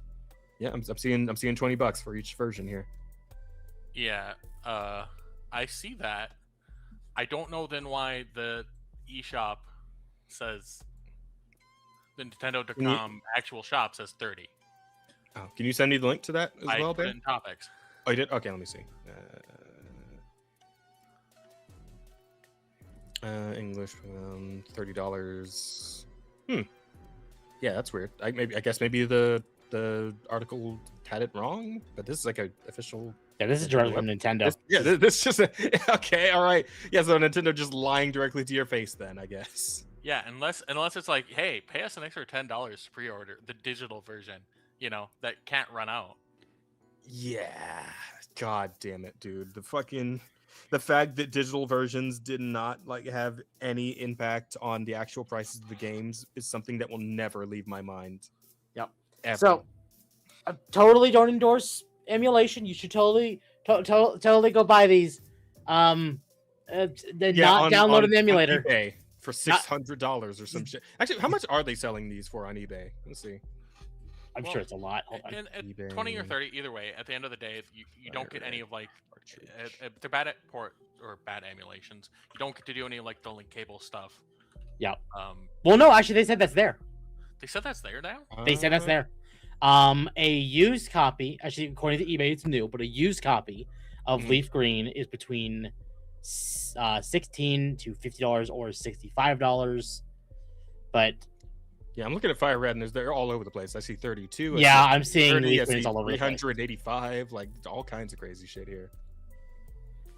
Yeah, I'm seeing $20 for each version here. Yeah, I see that. I don't know then why the eShop says the Nintendo.com actual shop says 30. Oh, can you send me the link to that as I well, put it Ben? in topics. Oh, you did? Okay, let me see. English, $30. Yeah, that's weird. I guess maybe the article had it wrong, but this is like a official. Yeah, this is directly from Nintendo. This just okay. All right. Yeah, so Nintendo just lying directly to your face, then I guess. Yeah, unless it's like, hey, pay us an extra $10 to pre-order the digital version. That can't run out. Yeah. God damn it, dude. The fact that digital versions did not have any impact on the actual prices of the games is something that will never leave my mind. Yep. Ever. So, I totally don't endorse emulation. You should totally go buy these. Download an emulator. On eBay for $600 or some shit. Actually, how much are they selling these for on eBay? Let's see. I'm sure it's a lot. Hold on. And 20 or 30, either way, at the end of the day, you don't get any of they're bad at port or bad emulations. You don't get to do any of the link cable stuff. Yeah. Well, no, actually, they said that's there. They said that's there now. They said that's there. A used copy, actually, according to eBay, it's new, but a used copy of Leaf Green is between $16 to $50 or $65. But yeah, I'm looking at Fire Red, and they're all over the place. I see 32. Yeah, I'm seeing 30, Leaf I see Greens all over the place. 385, all kinds of crazy shit here.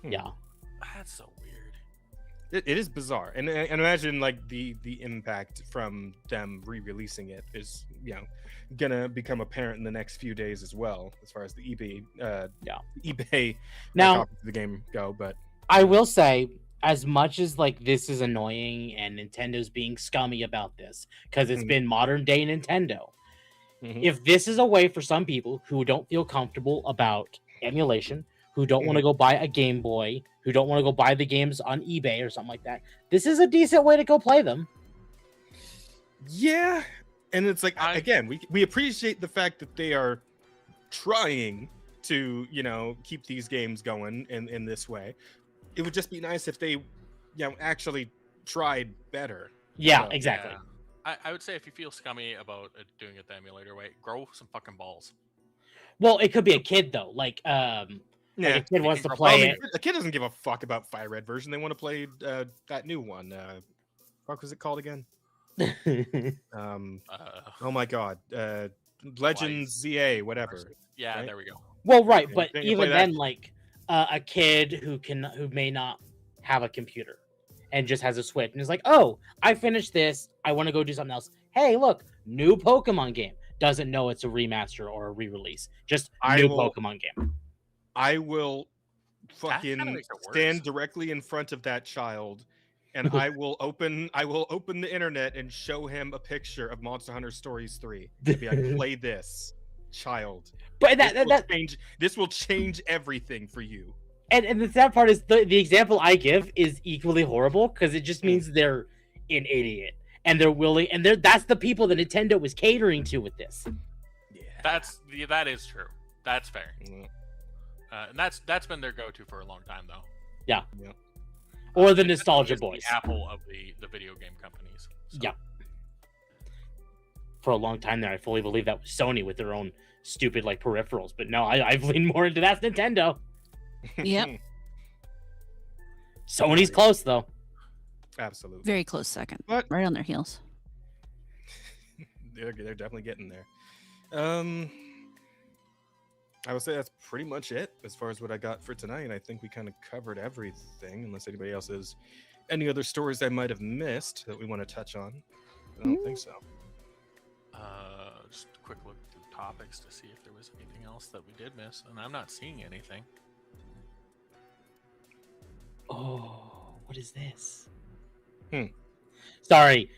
Yeah. That's so weird. It is bizarre, and imagine the impact from them re-releasing it is gonna become apparent in the next few days as well, as far as the eBay now copies of the game go. But I will say, as much as this is annoying and Nintendo's being scummy about this because it's been modern day Nintendo, if this is a way for some people who don't feel comfortable about emulation, who don't want to go buy a Game Boy, who don't want to go buy the games on eBay or something like that, this is a decent way to go play them. Yeah, and it's again, we appreciate the fact that they are trying to keep these games going in this way. It would just be nice if they actually tried better. Yeah, exactly. Yeah. I would say if you feel scummy about doing it the emulator way, grow some fucking balls. Well, it could be a kid though, a kid wants to play it. A kid doesn't give a fuck about Fire Red version. They want to play that new one. What was it called again? Oh my god, Legends ZA, whatever. Yeah, right? there we go. Well, right, Yeah, but you can even play that. then, like a kid who may not have a computer and just has a Switch and is like, oh, I finished this. I want to go do something else. Hey, look, new Pokemon game. Doesn't know it's a remaster or a re-release. Just new Pokemon game. I will kinda fucking makes it worse. stand directly in front of that child, and I will open the internet and show him a picture of Monster Hunter Stories 3. To be like, play this, child. But This will change everything for you. And the sad part is the example I give is equally horrible because it just means they're an idiot and they're willing and that's the people that Nintendo was catering to with this. Yeah, That is true. That's fair. Mm. And that's been their go-to for a long time, though. Yeah. Yeah. Or the Nintendo nostalgia is boys. the Apple of the video game companies. So. Yeah. For a long time there, I fully believe that was Sony with their own stupid like peripherals, but no, I've leaned more into that's Nintendo. Yep. Sony's close though. Absolutely. Very close second. But- Right on their heels. They're definitely getting there. I would say that's pretty much it as far as what I got for tonight. I think we kind of covered everything, unless anybody else has any other stories I might have missed that we want to touch on. I don't think so. Just a quick look through topics to see if there was anything else that we did miss, and I'm not seeing anything. Oh, what is this? Sorry.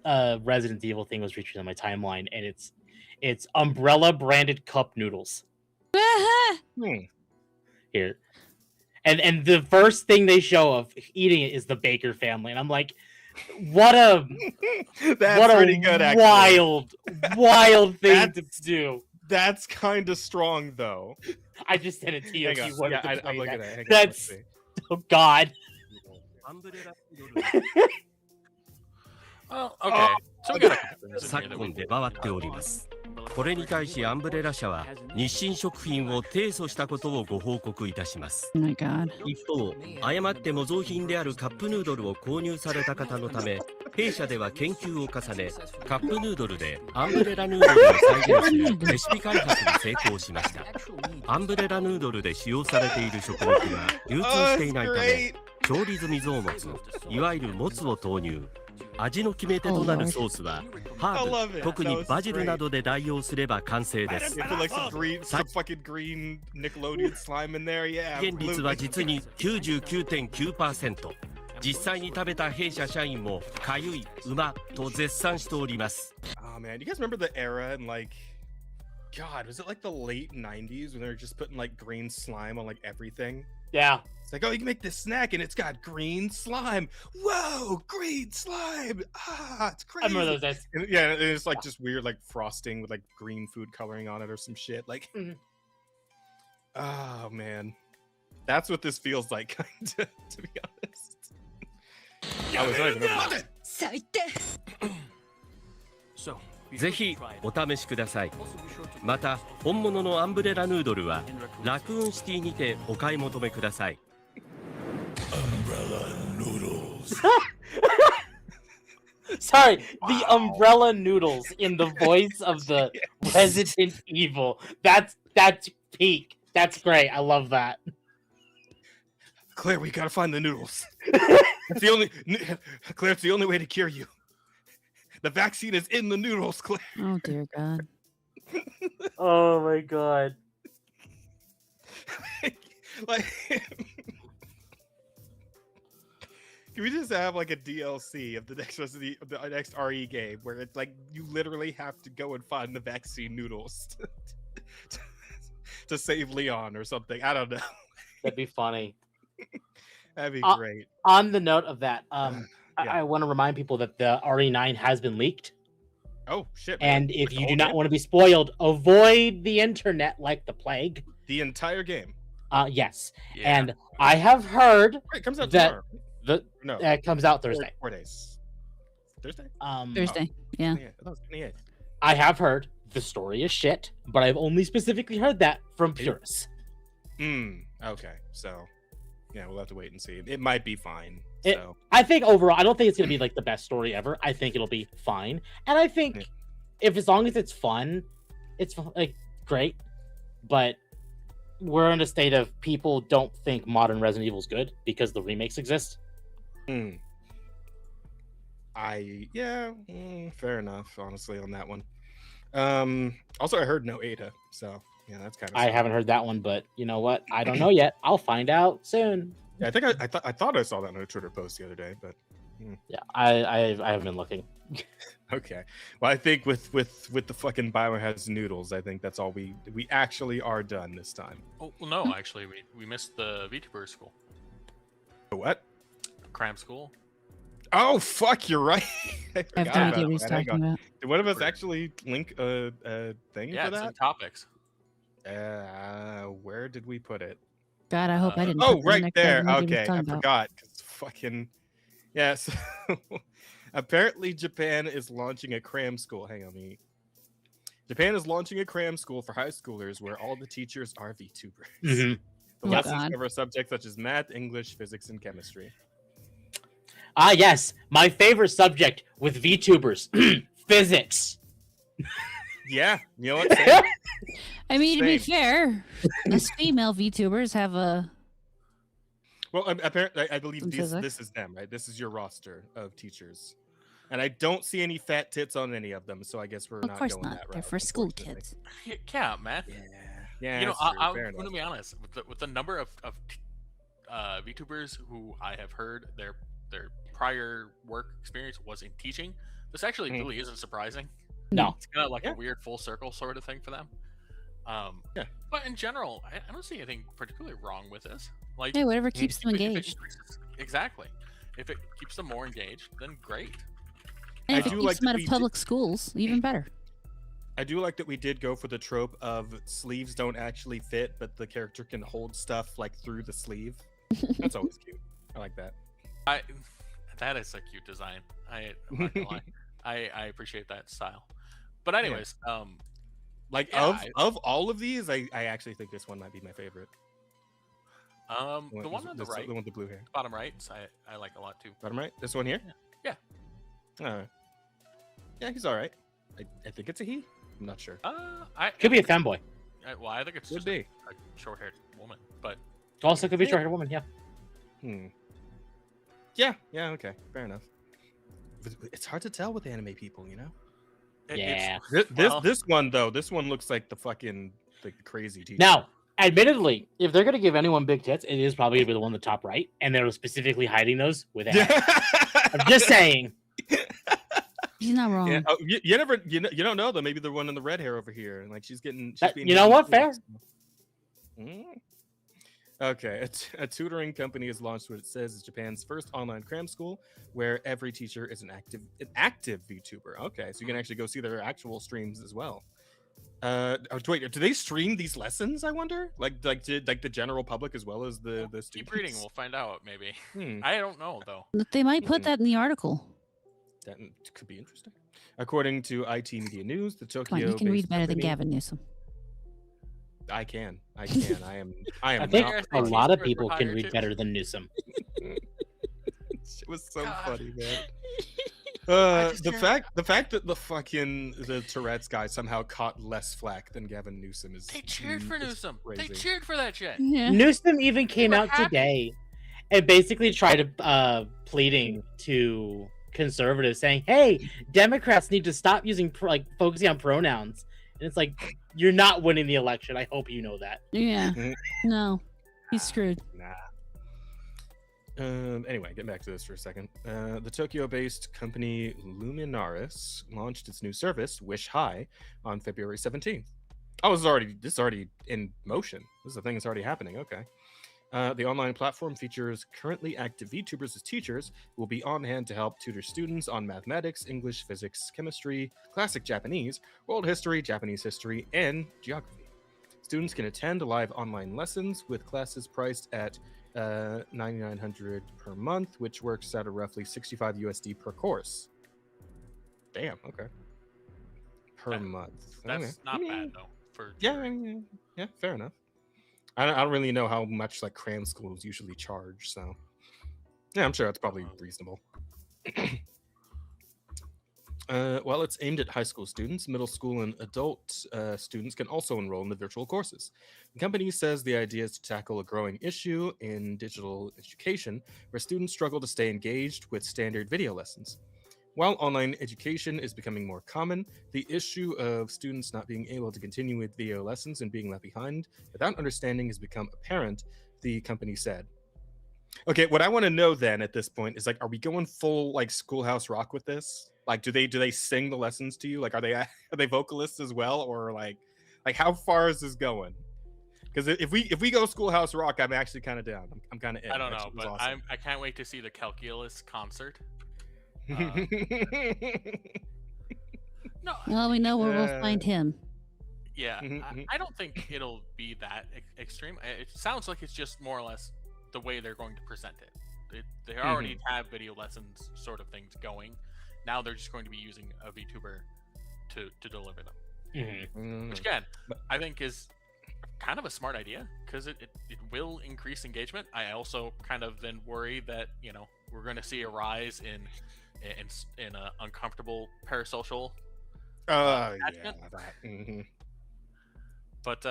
Resident Evil thing was featured on my timeline, and it's Umbrella branded cup noodles here, and the first thing they show of eating it is the Baker family, and I'm like, what a Pretty good, actually. wild thing to do. That's kind of strong, though. I just sent it to you. Hang If on. you wanted Yeah, to I'm play looking that. at it. Hang on, That's let's see. oh god. Well, okay. So we got a couple things in here 昨 that we 今出回っておりますこれに対しアンブレラ社は日清食品を提訴したことをご報告いたします Oh my god. 一方誤って模造品であるカップヌードルを購入された方のため弊社では研究を重ねカップヌードルでアンブレラヌードルを再現するレシピ開発に成功しましたアンブレラヌードルで使用されている食肉が流通していないため調理済み臓物いわゆるもつを投入味の決め手となるソースはハーブ特にバジルなどで代用すれば完成です Put like some fucking green Nickelodeon slime in there, yeah. 現率は実に 99.9%実際に食べた弊社社員もかゆいうまと絶賛しております Oh man, you guys remember the era in like, God, was it like the late 90s when they were just putting like green slime on like everything? Yeah. It's like, oh, you can make this snack and it's got green slime. Whoa, green slime! Ah, it's crazy. I remember those days. And, yeah, and it's like just weird like frosting with like green food coloring on it or some shit. Like, oh man, that's what this feels like, kinda, to be honest. I was not even over that. ぜひお試しくださいまた本物のアンブレラヌードルはラクーンシティにてお買い求めください Sorry, the umbrella noodles in the voice of the Resident Evil. That's peak. That's great. I love that. Claire, we gotta find the noodles. It's the only Claire, it's the only way to cure you. The vaccine is in the noodles, Claire. Oh dear god. Oh my god. Like, can we just have like a DLC of the next RE game where it's like you literally have to go and find the vaccine noodles to save Leon or something? I don't know. That'd be funny. That'd be great. On the note of that, Yeah. I want to remind people that the RE9 has been leaked. Oh shit! And if The you whole do not game? want to be spoiled, avoid the internet like the plague. The entire game. Yes. Yeah. And I have heard Wait, it comes out that tomorrow. No, it comes out Thursday. 4 days. Thursday? Thursday. Yeah. Yeah, that was 28. I have heard the story is shit, but I've only specifically heard that from purists. Okay, so Yeah, we'll have to wait and see. It might be fine. It- So I think overall, I don't think it's gonna be like the best story ever. I think it'll be fine, and I think Yeah. if as long as it's fun, it's like great. But we're in a state of people don't think modern Resident Evil's good because the remakes exist. hmm. Fair enough, honestly, on that one. Also I heard no Ada, so yeah, that's kind of I haven't heard that one, but you know what? I don't know yet. I'll find out soon. Yeah, I think I thought I saw that on a Twitter post the other day, but Yeah, I haven't been looking. okay. Well, I think with the fucking Biohazard noodles, I think that's all we actually are done this time. Oh well, no, actually, we missed the VTuber school, What? cram school. Oh fuck, you're right. I I have forgot no about idea what he's that. Hang talking on. about. Did one of us actually link a thing Yeah, for it's in that? topics. Where did we put it? God, I hope I didn't. Oh, put that right next to there. what he was Okay, I talking about. forgot. Cause fucking yeah. So apparently, Japan is launching a cram school. Hang on, me. Japan is launching a cram school for high schoolers where all the teachers are VTubers. Mhm. The Oh, lessons God. cover subjects such as math, English, physics, and chemistry. Ah, yes, my favorite subject with VTubers, physics. Yeah, you know what? Same. I mean, to be Same. fair, us female VTubers have a. Well, apparently, I believe Some physics. this is them, right? This is your roster of teachers, and I don't see any fat tits on any of them. So I guess we're Of not course going not. that route. They're for school unfortunately. kids. Yeah, man. Yeah, You know, that's true. I'm Fair going to enough. be honest with the number of VTubers who I have heard their prior work experience was in teaching. This actually Mhm. really isn't surprising. No, It's kind of like Yeah. a weird full circle sort of thing for them. Yeah. But in general, I don't see anything particularly wrong with this. Like, Hey, whatever keeps them if it engaged. exactly. If it keeps them more engaged, then great. And I if it do keeps like them that out we of did- public schools, even better. I do like that we did go for the trope of sleeves don't actually fit, but the character can hold stuff like through the sleeve. That's always cute. I like that. That is a cute design. I'm not gonna lie. I appreciate that style. But anyways, Like Yeah, of all of these, I actually think this one might be my favorite. the one on the right, the one with the blue hair. bottom right, I like a lot too. Bottom right, this one here. Yeah. All right. Yeah, he's all right. I think it's a he. I'm not sure. could be a femboy. Well, I think it's Could just be. a short-haired woman, but Also could be a short-haired woman. Yeah. Yeah. Yeah. Okay. Fair enough. But it's hard to tell with anime people, you know. Yeah. This one though, this one looks like the fucking crazy teacher. Now, admittedly, if they're gonna give anyone big tits, it is probably gonna be the one in the top right, and they're specifically hiding those with ads. I'm just saying. He's not wrong. Yeah, you never, you don't know though. Maybe the one in the red hair over here, and like she's getting. She's That- being you know what? Fair. Okay, a tutoring company has launched what it says is Japan's first online cram school, where every teacher is an active VTuber. Okay, so you can actually go see their actual streams as well. Wait, do they stream these lessons? I wonder, like the general public as well as the students. keep reading. We'll find out. Maybe. Hmm. I don't know though. They might put that in the article. That could be interesting. According to IT Media News, the Tokyo. Come on, you can read better than company- Gavin Newsom. I can. I am. I am. I think not a These lot of were people can higher read too. better than Newsom. It was so God. funny, man. just The can't- fact that the Tourette's guy somehow caught less flack than Gavin Newsom is. They cheered for is Newsom. They crazy. cheered for that shit. Yeah. Newsom even came were out happy. today and basically tried to pleading to conservatives, saying, "Hey, Democrats need to stop using focusing on pronouns." And it's like, you're not winning the election. I hope you know that. Yeah. Mhm. No. He's screwed. Nah. Anyway, getting back to this for a second. The Tokyo-based company Luminaris launched its new service, Wish High, on February 17th. Oh, this is already in motion. This is a thing that's already happening. Okay. The online platform features currently active VTubers as teachers who will be on hand to help tutor students on mathematics, English, physics, chemistry, classic Japanese, world history, Japanese history, and geography. Students can attend live online lessons with classes priced at $9,900 per month, which works out at roughly 65 USD per course. Damn. Okay. Per month. That's Okay. not I mean, bad though. For Yeah, fair enough. I don't really know how much like cram schools usually charge, so yeah, I'm sure that's probably reasonable. While it's aimed at high school students, middle school and adult students can also enroll in the virtual courses. The company says the idea is to tackle a growing issue in digital education where students struggle to stay engaged with standard video lessons. While online education is becoming more common, the issue of students not being able to continue with video lessons and being left behind without understanding has become apparent, the company said. Okay, what I want to know then at this point is like, are we going full like Schoolhouse Rock with this? Like, do they sing the lessons to you? Like, are they vocalists as well, or like how far is this going? Because if we go Schoolhouse Rock, I'm actually kind of down. I'm kind of in. I don't know, Actually, it was but awesome. I can't wait to see the calculus concert. No, Well, we know where we'll find him. yeah, Mhm. I don't think it'll be that extreme. It sounds like it's just more or less the way they're going to present it. They already have video lessons sort of things going. Now they're just going to be using a VTuber to deliver them. Mhm. Which again, I think is kind of a smart idea because it will increase engagement. I also kind of then worry that we're going to see a rise in a uncomfortable parasocial Yeah, attachment. that. Mhm. But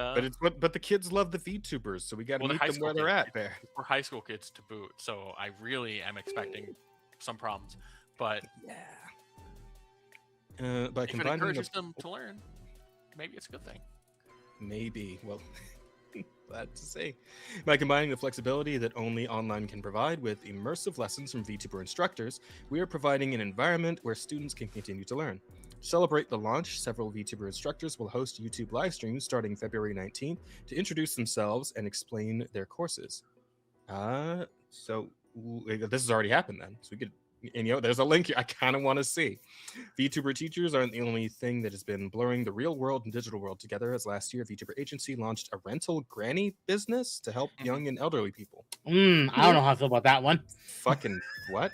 But the kids love the VTubers, so we got to well, the meet high them where school they're kids, at there. for high school kids to boot, so I really am expecting some problems. But By if it combining encourages them to learn, maybe it's a good thing. maybe, well, glad to say. By combining the flexibility that only online can provide with immersive lessons from VTuber instructors, we are providing an environment where students can continue to learn. To celebrate the launch, several VTuber instructors will host YouTube live streams starting February 19th to introduce themselves and explain their courses. So this has already happened then. So we could, and there's a link here I kind of want to see. VTuber teachers aren't the only thing that has been blurring the real world and digital world together, as last year, VTuber agency launched a rental granny business to help young and elderly people. I don't know how I feel about that one. Fucking what?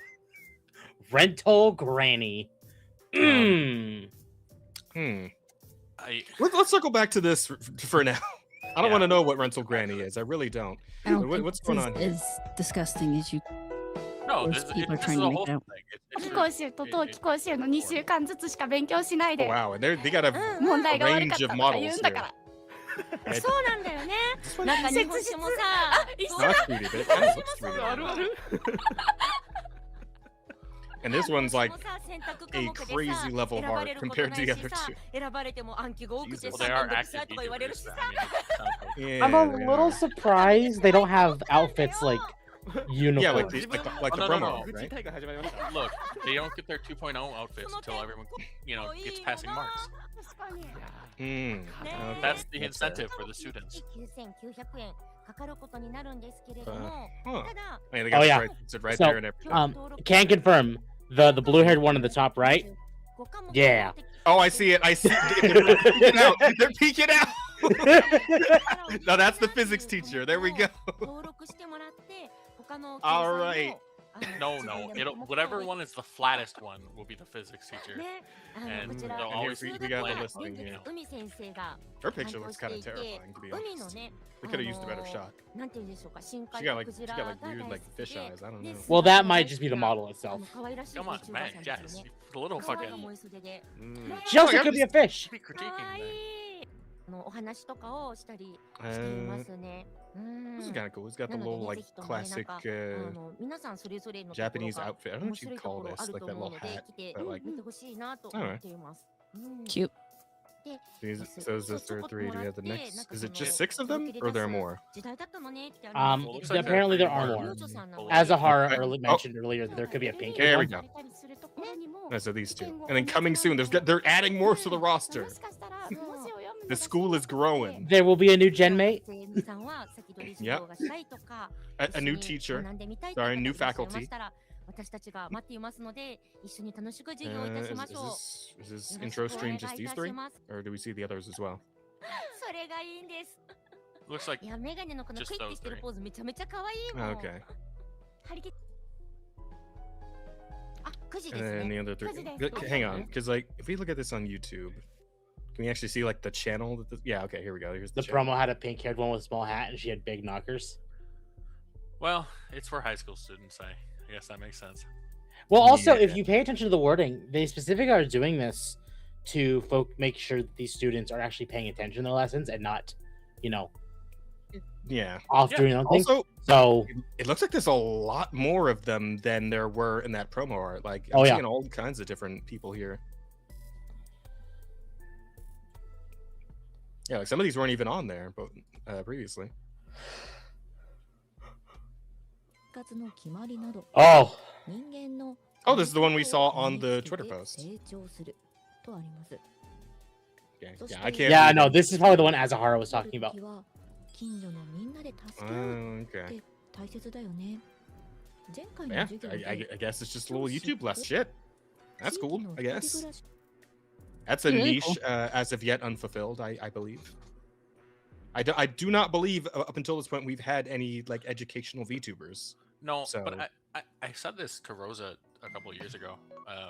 Rental granny. Let's circle back to this for now. I don't want to know what rental granny is. I really don't. I don't think What's this going is on here? as disgusting as you. No, Most people are this trying is to a make whole it out. thing. 夏期講習と冬季講習の2週間ずつしか勉強しないで Wow, and they got a 問題が悪かっ range た of とか models 言うんだ here. から Right? そうなんだよねなんか日本酒もさIt's not 3D, but it kind of looks 3D. And this one's like a crazy level of art compared to the other two. 選ばれても暗記が多くて Well, さ they め are んどく active さいとか言われるし VTubers. さ I mean, it sounds like- Yeah, I'm a they little are. surprised they don't have outfits like uniforms. Yeah, like the no, promo, no. right? Look, they don't get their 2.0 outfits until everyone, gets passing marks. 確かに Okay. That's the incentive for the students. 9900円かかることになるんですけれども Huh. ただ I mean, they got Oh, it yeah. right, it's right So, there and everything. Can confirm the blue-haired one at the top right. Yeah. Oh, I see it. I see it. They're peeking out. They're peeking out. No, that's the physics teacher. There we go. 登録してもらって他の All right. No, whatever one is the flattest one will be the physics teacher. ね、And こちら they'll あ always we- be we got the bland. listing here. 海先生が Her picture 担当 looks して kind of いて terrifying, to be 海の honest. ね We could have used a better shot. なんて言うんでしょうか深 She 海 got の like ク she ジラ got が like weird 大 like 好き fish で eyes. I don't で know. Well, that might just be the model itself. 可愛らしい Come on, VTuber man, さん Jess. ですよね The little 可愛い fucking 思い袖で Mm. She also Oh, could be a fish. be 可 critiquing 愛 them. いお話とかをしたりしていますね This is kind of cool. It's got the なの little でね like ぜひともねなん classic か皆さんそれぞれのところ Japanese が outfit. I don't know 面 what 白 you'd いとこ call ろ this, ある like と that 思う little ので hat. 来て but like 見てほしいなと Alright. 思っています。Cute. で so is this there are three? Do we have the で next? なんか Is そ it の just 6 of them, or there are more? 時代だったのねってあるん Well, です looks けど like apparently there are pretty more. 幼女さんなので Azahara Okay. early mentioned earlier that there could be a pink There we one. go. たりするところにも So these two, and then coming soon. They're adding more to the roster. もしかしたら文字を読むの The が school is growing. There will be a new genmate. 生徒さんは先取り授業がしたいとか A new 一緒 teacher. に学んでみたいと Sorry, いう方 new いらっしゃい faculty. ましたら私たちが待っていますので一緒に楽しく授業をいたしましょう。 Is this よろし intro くお stream 願いい just た these し three, ます。 or do we see the others as well? それがいいんです。 Looks like いやメガネのこの Just クイッ those てしてる three. ポーズめちゃめちゃ可愛いもん。 Okay. 張り切っあ9時 And です then ね。 the other three. President. Hang on, because like if we look at this on YouTube, Can we actually see like the channel? Yeah, okay, here we go. Here's The channel. promo had a pink-haired one with a small hat, and she had big knockers. Well, it's for high school students. I guess that makes sense. Well, also, Yeah. if you pay attention to the wording, they specifically are doing this to make sure that these students are actually paying attention to their lessons and not, Yeah. off Yeah. doing their own thing. Also, So, it looks like there's a lot more of them than there were in that promo art. Like, I'm Oh, yeah. seeing all kinds of different people here. Yeah, like some of these weren't even on there, but previously. oh, Oh, this is the one we saw on the Twitter post. Okay. Yeah, I can't. yeah, read no, it. this is probably the one Azahara was talking about. Okay. Yeah, I guess it's just a little YouTube less shit. That's cool, I guess. That's a Really niche cool. as of yet unfulfilled, I believe. I do not believe up until this point we've had any like educational VTubers. No, So- but I said this to Rosa a couple of years ago.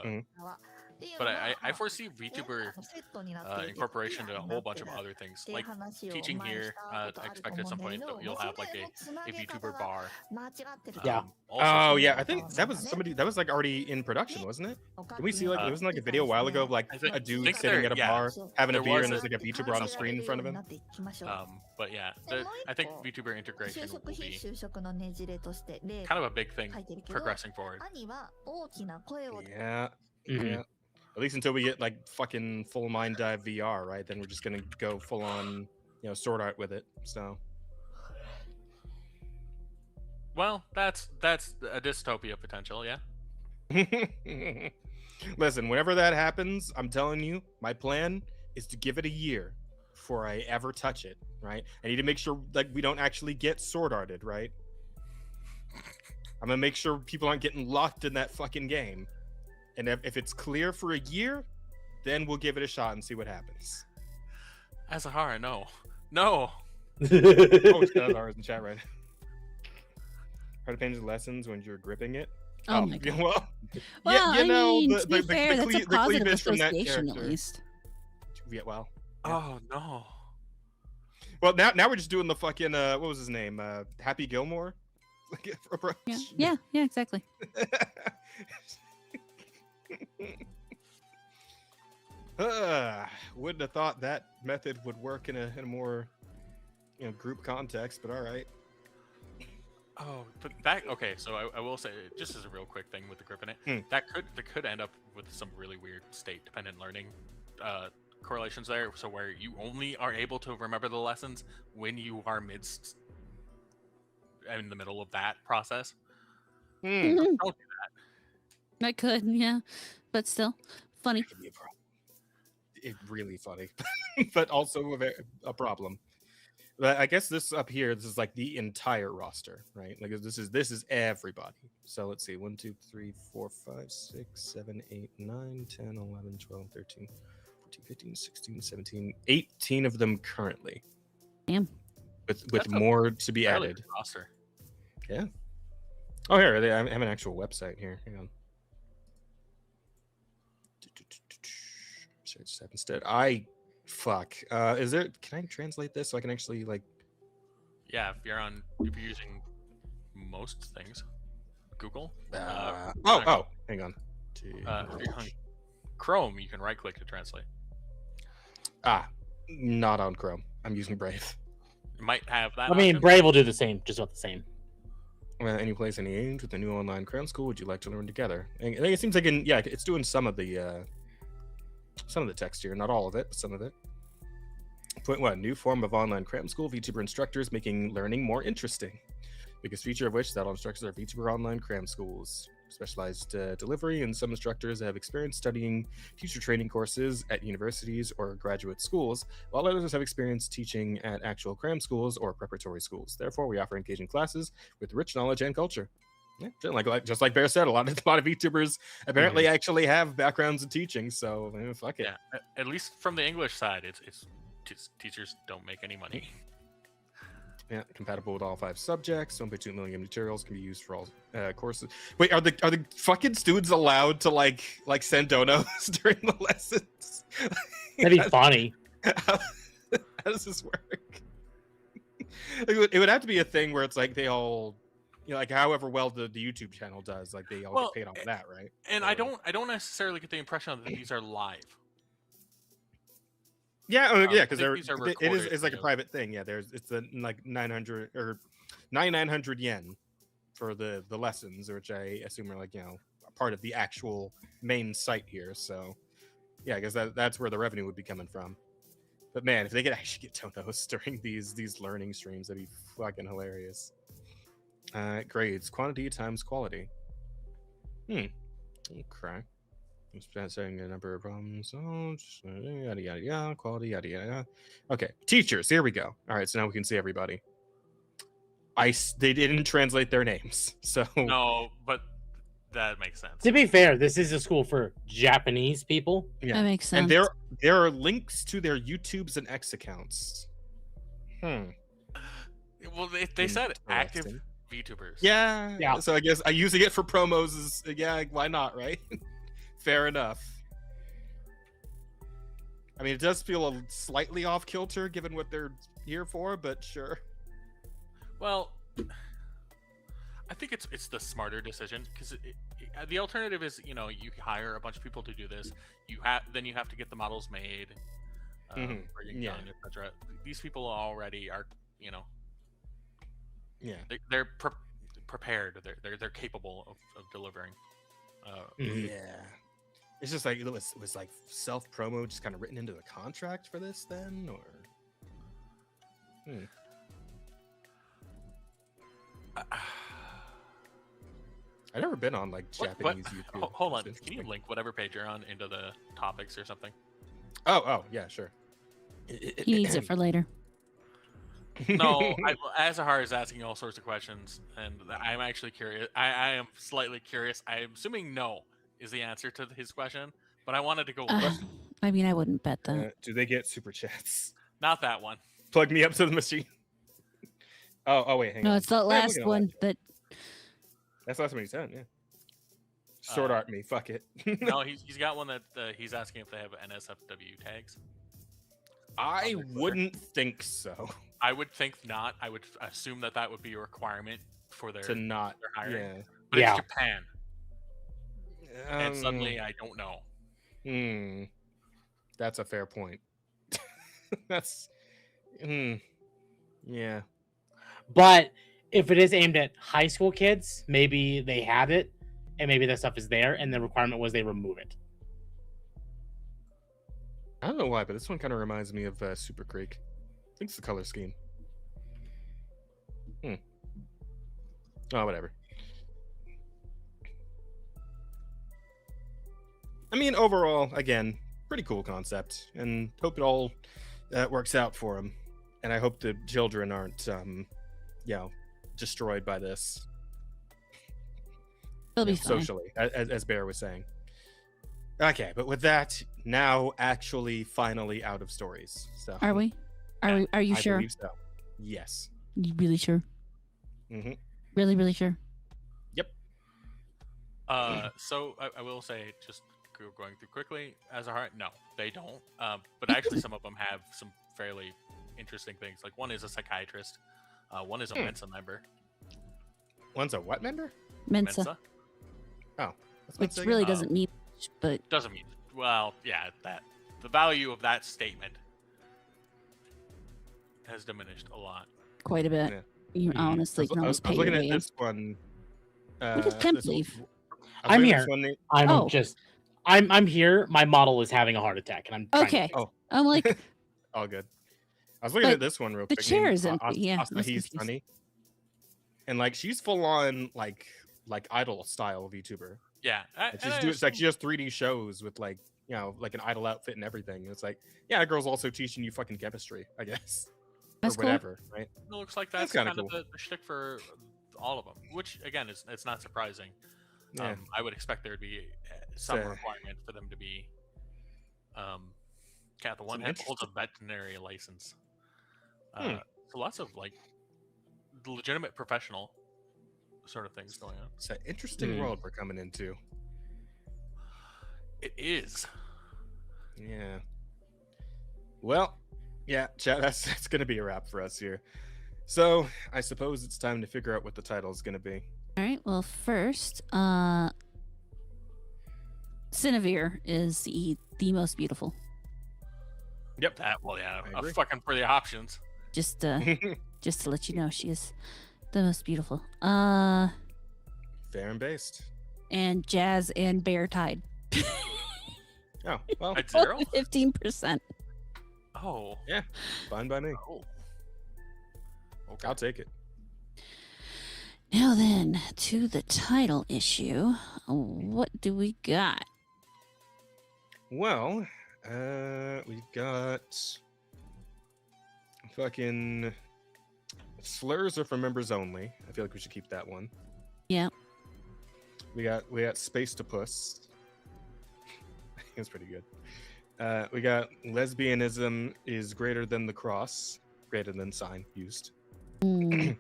Mhm. But I foresee VTuber incorporation to a whole bunch of other things. Like teaching here, I expect at some point that you'll have like a VTuber bar. Yeah. Also Oh yeah, some- I think that was somebody that was like already in production, wasn't it? Can we see like there wasn't like a video a while ago of like I think- a dude think sitting there- at a yeah. bar having a There beer was and a- there's like a VTuber on the screen in front of him. But yeah, I think VTuber integration will be kind of a big thing progressing forward. Yeah. Mhm. Yeah. At least until we get like fucking full mind dive VR, right? Then we're just gonna go full on, sword art with it. So Well, that's a dystopia potential, yeah. listen, whenever that happens, I'm telling you, my plan is to give it a year before I ever touch it, right? I need to make sure like we don't actually get sword arted, right? I'm gonna make sure people aren't getting locked in that fucking game. And if it's clear for a year, then we'll give it a shot and see what happens. Azahara, no. No! Oh, Shazar's in chat right now. Hard to change the lessons when you're gripping it. Oh my god. Well, Well, you know, I mean, the, to be the, fair, the, that's a cle- the positive cleavage from that association at character. least. Yeah, well. Oh no. Well, now we're just doing the fucking what was his name? Happy Gilmore approach. Yeah, exactly. Wouldn't have thought that method would work in a more group context, but all right. Oh, but that okay. So I will say, just as a real quick thing with the grip in it, that could end up with some really weird state-dependent learning correlations there. So where you only are able to remember the lessons when you are in the middle of that process. Mhm. Don't do I could, yeah, but still funny. Could be a problem. It's really funny, but also a problem. But I guess this up here, this is like the entire roster, right? Like this is everybody. So let's see, 1, 2, 3, 4, 5, 6, 7, 8, 9, 10, 11, 12, 13, 14, 15, 16, 17, 18 of them currently. Damn. With That's a more to be fairly added. good roster. Yeah. Oh, here I have an actual website here. Hang on. Search step instead. Is there? Can I translate this so I can actually like? Yeah, if you're using most things, Google. Hang on. If you're on Chrome, you can right-click to translate. Not on Chrome. I'm using Brave. It might have that. I mean, option. Brave will do the same, just not the same. Well, any place, any age with the new online cram school would you like to learn together? I think it seems like it's doing some of the text here, not all of it, but some of it. Point one: new form of online cram school. VTuber instructors making learning more interesting. Biggest feature of which is that all instructors are VTuber online cram schools. Specialized delivery, and some instructors have experience studying teacher training courses at universities or graduate schools, while others have experience teaching at actual cram schools or preparatory schools. Therefore, we offer engaging classes with rich knowledge and culture. Yeah, just like Bear said, a lot of VTubers apparently actually have backgrounds in teaching, so fuck it. Yeah, at least from the English side, it's just teachers don't make any money. Yeah, compatible with all 5 subjects. 1.2 million materials can be used for all courses. Wait, are the fucking students allowed to like send donos during the lessons? That'd be funny. How, how does this work? It would have to be a thing where it's like they all, like however well the YouTube channel does, like they all get paid off of that, right? And I don't necessarily get the impression that these are live. Yeah, yeah, because it's like a private thing. Yeah, it's the like 900 or 9,900 yen for the lessons, which I assume are like a part of the actual main site here. So yeah, I guess that's where the revenue would be coming from. But man, if they could actually get donos during these learning streams, that'd be fucking hilarious. Grades: quantity times quality. Okay. Setting a number of problems. Yada yada yada. Quality yada yada. Okay, teachers. Here we go. All right, so now we can see everybody. They didn't translate their names, so no, but that makes sense. To be fair, this is a school for Japanese people. Yeah, That makes sense. and there are links to their YouTubes and X accounts. Well, they said active VTubers. Yeah. So I guess using it for promos is why not, right? Fair enough. I mean, it does feel slightly off kilter given what they're here for, but sure. Well, I think it's the smarter decision, because the alternative is you hire a bunch of people to do this. You have to get the models made, etc. These people already are they're prepared. They're capable of delivering. Yeah. It's just like it was like self promo just kind of written into the contract for this then, or I've never been on like Japanese YouTube. Hold on, can you link whatever page you're on into the topics or something? Oh yeah, sure. He needs it for later. No, Azahar is asking all sorts of questions, and I'm actually curious. I am slightly curious. I'm assuming no is the answer to his question, but I wanted to go. I mean, I wouldn't bet that. Do they get super chats? Not that one. Plug me up to the machine. Oh wait, hang on. No, it's the last one that. That's the last one he said. Yeah. Sword art me. Fuck it. No, he's got one that he's asking if they have NSFW tags. I wouldn't think so. I would think not. I would assume that would be a requirement for their hiring. Yeah. But it's Japan. And suddenly I don't know. That's a fair point. That's yeah. But if it is aimed at high school kids, maybe they have it and maybe that stuff is there and the requirement was they remove it. I don't know why, but this one kind of reminds me of Super Creek. I think it's the color scheme. Oh, whatever. I mean, overall, again, pretty cool concept, and hope it all works out for them. And I hope the children aren't, destroyed by this. They'll be fine. Socially, as Bear was saying. Okay, but with that, now actually finally out of stories. So are we? Are you sure? I believe so. Yes. You really sure? Mm-hmm. Really, really sure? Yep. So I will say, just going through quickly, Azahar, no, they don't. But actually, some of them have some fairly interesting things. Like one is a psychiatrist, one is a Mensa member. One's a what member? Mensa. Oh, which really doesn't mean much, but doesn't mean that the value of that statement has diminished a lot. Quite a bit. Yeah. You honestly can almost pay I was looking your at way this one. What does temp leave? I'm here. I'm here. My model is having a heart attack, and I'm okay. I'm like, all good. I was looking at this one real quick. The chair is empty. Yeah, he's funny, and like she's full on like idol style VTuber. Yeah, she does 3D shows with like an idol outfit and everything. It's like, yeah, that girl's also teaching you fucking chemistry, I guess. That's or whatever, cool. Right? It looks like that's kind of cool. the shtick for all of them, which again it's not surprising. Yeah. I would expect there would be some requirement for them to be the one that holds a veterinary license. So lots of like legitimate professional sort of things going on. It's an interesting world we're coming into. It is. Yeah. Well, yeah, chat, that's going to be a wrap for us here. So I suppose it's time to figure out what the title is going to be. All right. Well, first, Siniviere is the most beautiful. Yep. Well, yeah. I agree. Fucking for the options. Just to let you know, she is the most beautiful. Fair and based. And Jazz and Bear tied. Oh, well, At 0? 15%. Oh. yeah, fine by me. Oh. Okay. I'll take it. Now then, to the title issue. What do we got? Well, we've got fucking slurs are for members only. I feel like we should keep that one. Yeah. We got Space-to-Puss. It's pretty good. We got lesbianism is greater than the cross, greater than sign used. Mm.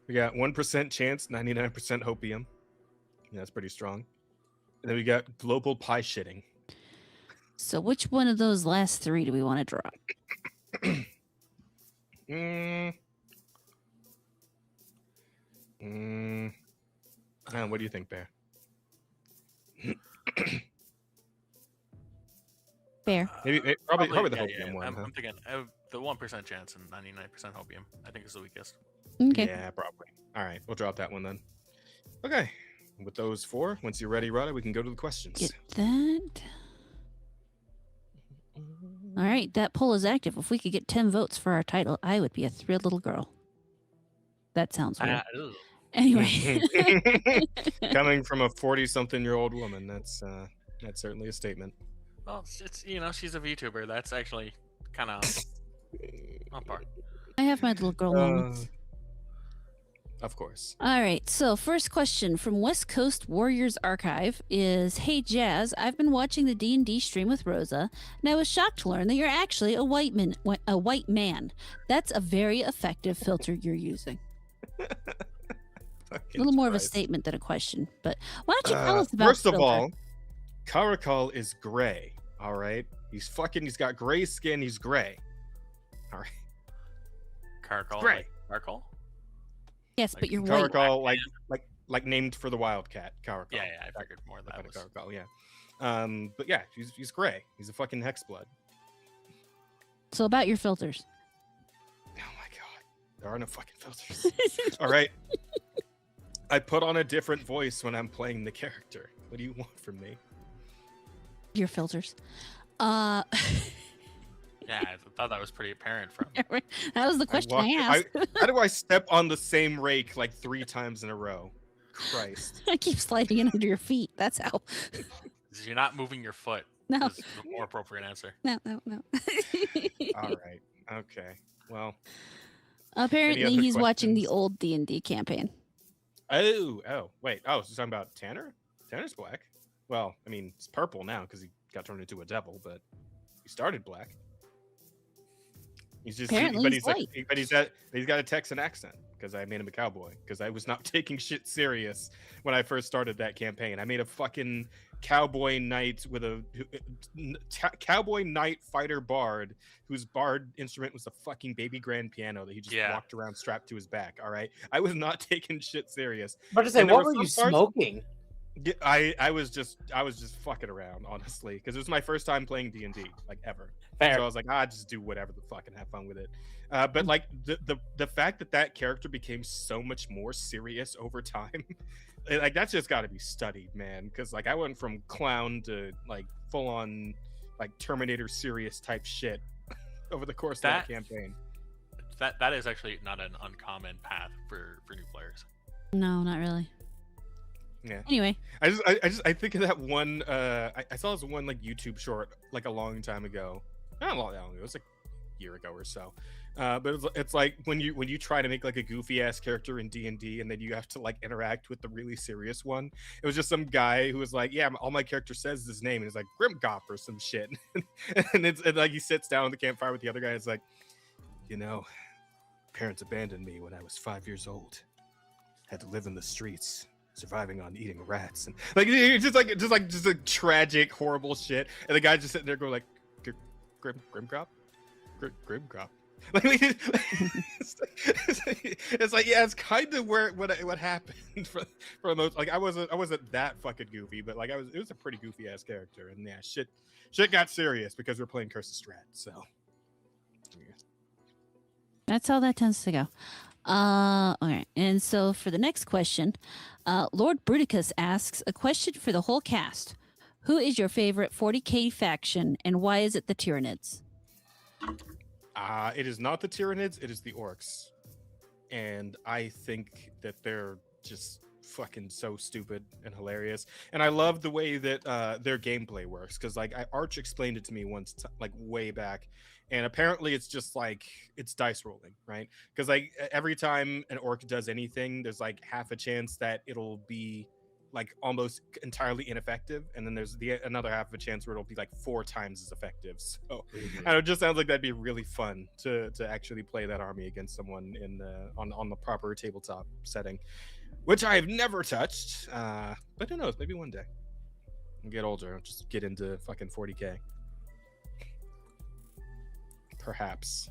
We got 1% chance, 99% hopium. Yeah, that's pretty strong. And then we got global pie shitting. So which one of those last three do we want to drop? What do you think, Bear? Bear. Maybe probably the hopium one. I'm Huh? thinking the 1% chance and 99% hopium. I think is the weakest. Okay. Yeah, probably. All right, we'll drop that one then. Okay, with those four, once you're ready, Rada, we can go to the questions. Get that. All right, that poll is active. If we could get 10 votes for our title, I would be a thrilled little girl. That sounds weird. Ugh. Anyway. Coming from a 40-something-year-old woman, that's certainly a statement. Well, it's she's a VTuber. That's actually kind of on par. I have my little girl moments. Of course. All right, so first question from West Coast Warriors Archive is, hey Jazz, I've been watching the D&D stream with Rosa, and I was shocked to learn that you're actually a white man. That's a very effective filter you're using. A little more of a statement than a question, but why don't you tell us about First of filter? all, Karakal is gray, all right? He's got gray skin, he's gray. All right. Carcall. Gray. Carcall? Yes, Like but you're white. Karakal, like named for the wildcat, Karakal. Yeah, I figured more of that was. Karakal, yeah. But yeah, he's gray. He's a fucking hexblood. So about your filters. Oh my god. There are no fucking filters. All right. I put on a different voice when I'm playing the character. What do you want from me? Your filters. Yeah, I thought that was pretty apparent from. That was the question I asked. How do I step on the same rake like 3 times in a row? Christ. I keep sliding in under your feet. That's how. You're not moving your foot. No. Is the more appropriate answer. No. All right. Okay. Well. Apparently, other he's watching the questions? old D&D campaign. Oh, wait. Oh, so you're talking about Tanner? Tanner's black. Well, I mean, it's purple now because he got turned into a devil, but he started black. He's just, Apparently but he's he's got a Texan accent because I made him a cowboy because I was not taking shit serious when I first started that campaign. I made a fucking cowboy knight with a cowboy knight fighter bard whose bard instrument was a fucking baby grand piano that he just walked around strapped to his back. All right, I was not taking shit serious. But to say, what were you smoking? I was just fucking around, honestly, because it was my first time playing D&D like ever. Fair. So I was like, just do whatever the fuck and have fun with it. But like the fact that character became so much more serious over time, like that's just got to be studied, man. Because like I went from clown to like full on like Terminator serious type shit over the course of that campaign. That is actually not an uncommon path for new players. No, not really. Yeah. Anyway, I think of that one. I saw this one like YouTube short like a long time ago. Not long ago. It was like a year ago or so. But it's like when you try to make like a goofy ass character in D&D and then you have to like interact with the really serious one. It was just some guy who was like, yeah, all my character says is his name, and it's like Grimgoth or some shit. and it's like he sits down at the campfire with the other guy. It's like, Parents abandoned me when I was 5 years old. Had to live in the streets, surviving on eating rats, and like it's just a tragic, horrible shit. And the guy just sitting there going like, Grim crop. Like, it's like yeah, it's kind of where what happened for the most. Like I wasn't that fucking goofy, but like it was a pretty goofy ass character, and yeah, shit got serious because we're playing Curse of Strat. So yeah. That's how that tends to go. All right. And so for the next question, Lord Bruticus asks a question for the whole cast. Who is your favorite 40k faction, and why is it the Tyranids? It is not the Tyranids, it is the Orcs. And I think that they're just fucking so stupid and hilarious. And I love the way that their gameplay works, because like Arch explained it to me once, like way back. And apparently it's just like it's dice rolling, right? Because like every time an orc does anything, there's like half a chance that it'll be like almost entirely ineffective, and then there's another half of a chance where it'll be like 4 times as effective. So and it just sounds like that'd be really fun to actually play that army against someone in on the proper tabletop setting, which I've never touched. But who knows? Maybe one day. I'll get older, I'll just get into fucking 40k. Perhaps.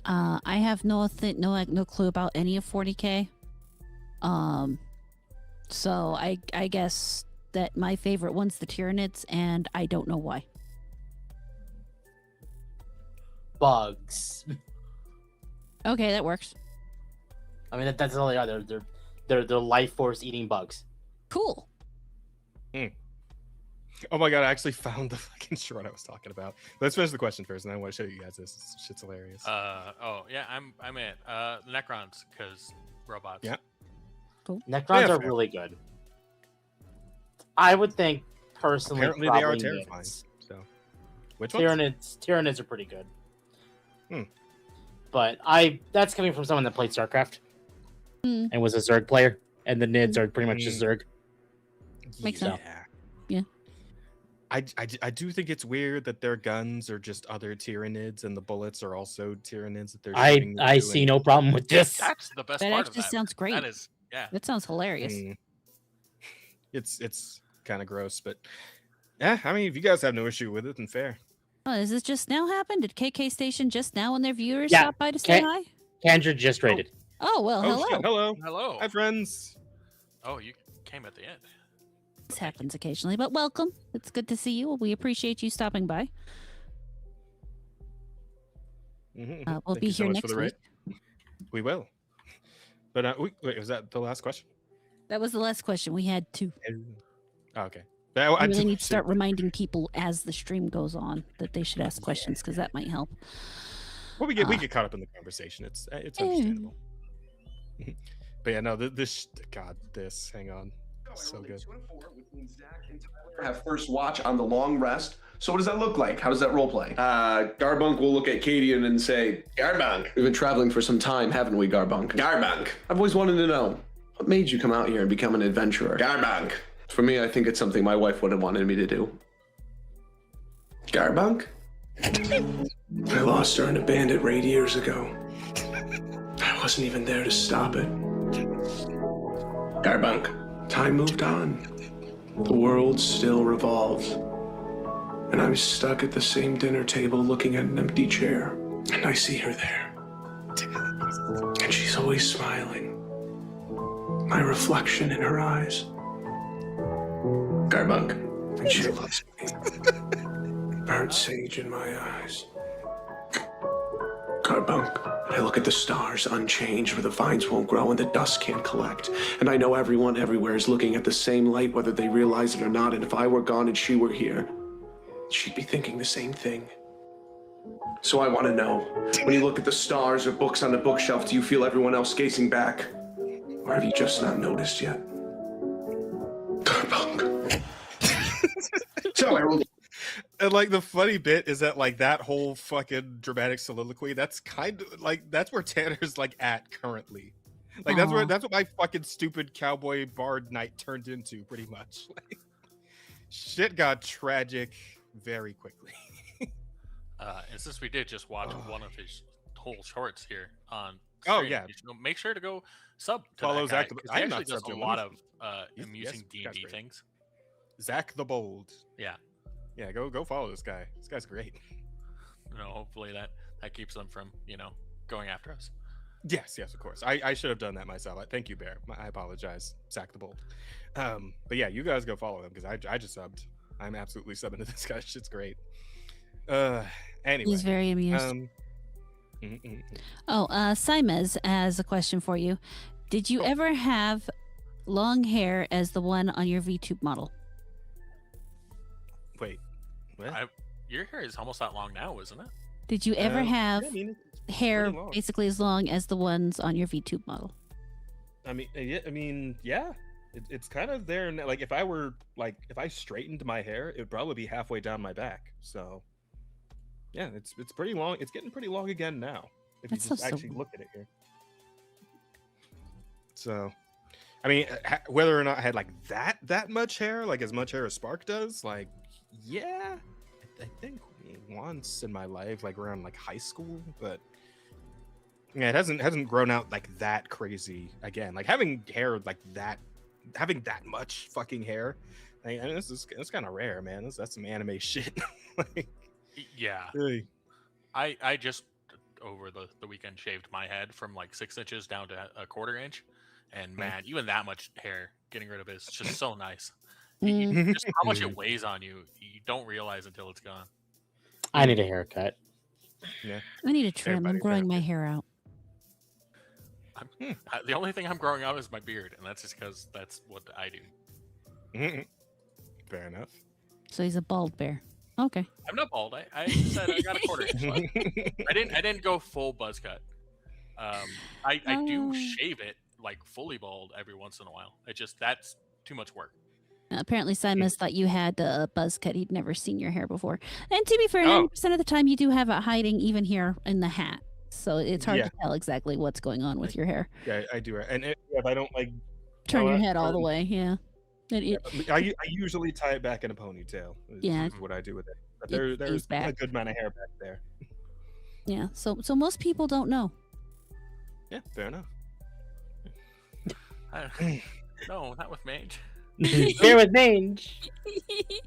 I have no clue about any of 40k. So I guess that my favorite one's the Tyranids, and I don't know why. Bugs. Okay, that works. I mean, that's all they are. They're life force eating bugs. Cool. Oh my god, I actually found the fucking short I was talking about. Let's finish the question first, and then I want to show you guys this. This shit's hilarious. Oh yeah, I'm in. The Necrons, because robots. Yeah. Cool. Necrons Yeah, are fair. really good. I would think personally, Apparently they are probably terrifying. Nids. So, which ones? Tyranids are pretty good. Hmm. But that's coming from someone that played StarCraft Hmm. and was a Zerg player, and the Nids are pretty much just Zerg. Makes sense. Yeah. I do think it's weird that their guns are just other Tyranids, and the bullets are also Tyranids that they're shooting I into, see and- no problem with this. That's the best That part of actually that. sounds great. That is, yeah. That sounds hilarious. It's kind of gross, but yeah, I mean, if you guys have no issue with it, then fair. Oh, is this just now happened? Did KK Station just now and their viewers Yeah, stop by to say hi? Kendra just rated. Oh, well, Oh, hello. shit, hello. Hello. Hi, friends. Oh, you came at the end. This happens occasionally, but welcome. It's good to see you. We appreciate you stopping by. Mhm, We'll thank be you so here much for next the week. raid. We will. But wait, was that the last question? That was the last question. We had 2. Oh, okay. I really need to start reminding people as the stream goes on that they should ask questions, because that might help. Well, we get caught up in the conversation. It's understandable. But yeah, no, this hang on, so good. 2 and 4, which means Zach and Tyler have first watch on the long rest. So what does that look like? How does that role play? Garbunk will look at Cadian and say, Garbunk. We've been traveling for some time, haven't we, Garbunk? Garbunk. I've always wanted to know, what made you come out here and become an adventurer? Garbunk. For me, I think it's something my wife would have wanted me to do. Garbunk? I lost her in a bandit raid years ago. I wasn't even there to stop it. Garbunk. Time moved on. The world still revolves. And I'm stuck at the same dinner table looking at an empty chair. And I see her there. And she's always smiling. My reflection in her eyes. Garbunk. And she loves me. Burnt sage in my eyes. Garbunk. I look at the stars unchanged where the vines won't grow and the dust can't collect. And I know everyone everywhere is looking at the same light whether they realize it or not. And if I were gone and she were here, she'd be thinking the same thing. So I want to know, when you look at the stars or books on the bookshelf, do you feel everyone else gazing back? Or have you just not noticed yet? Garbunk. So I rolled. And like the funny bit is that like that whole fucking dramatic soliloquy, that's kind of like that's where Tanner's like at currently. Like that's what my fucking stupid cowboy bard night turned into pretty much. Like shit got tragic very quickly. And since we did just watch one of his whole shorts here on Oh, stream, yeah. you should make sure to go sub to Follow that guy, Zach the- 'cause I'm he not actually does subbed a to him. lot of He's- amusing yes, this guy's D&D great. things. Zach the Bold. Yeah. Yeah, go follow this guy. This guy's great. Hopefully that keeps them from going after us. Yes, of course. I should have done that myself. Thank you, Bear. I apologize, Zach the Bold. But yeah, you guys go follow him because I just subbed. I'm absolutely subbing to this guy. Shit's great. Anyway, He's very amused. Oh, Simez has a question for you. Did you ever have long hair as the one on your VTube model? Wait, what? Your hair is almost that long now, isn't it? Did you ever have Yeah, I mean, it's hair pretty long. basically as long as the ones on your VTube model? Yeah. It's kind of there. Like if I straightened my hair, it would probably be halfway down my back. So yeah, it's pretty long. It's getting pretty long again now. If you That's just so actually silly. look at it here. So, I mean, whether or not I had like that much hair, like as much hair as Spark does, like yeah, I think once in my life, like around like high school, but yeah, it hasn't grown out like that crazy again. Like having hair like that, having that much fucking hair, I mean, it's kind of rare, man. That's some anime shit. Like, Yeah. really. I just over the weekend shaved my head from like 6 inches down to a quarter inch, and man, even that much hair, getting rid of it is just so nice. Just how much it weighs on you, you don't realize until it's gone. I need a haircut. Yeah. I need a trim. I'm Everybody growing my therapy. hair out. The only thing I'm growing out is my beard, and that's just because that's what I do. Fair enough. So he's a bald bear. Okay. I'm not bald. I said I got a quarter inch. But I didn't go full buzz cut. I do Oh. shave it like fully bald every once in a while. That's too much work. Apparently, Simus thought you had a buzz cut. He'd never seen your hair before. And to be fair, Oh. 90% of the time you do have it hiding even here in the hat. So it's hard Yeah. to tell exactly what's going on with your hair. Yeah, I do. And if I don't like, Turn Oh, your I- head all the turn- way. Yeah. I usually tie it back in a ponytail. Yeah. Is what I do with it. But It there's stays a back. good amount of hair back there. Yeah. So most people don't know. Yeah, fair enough. No, not with mange. Bear with mange.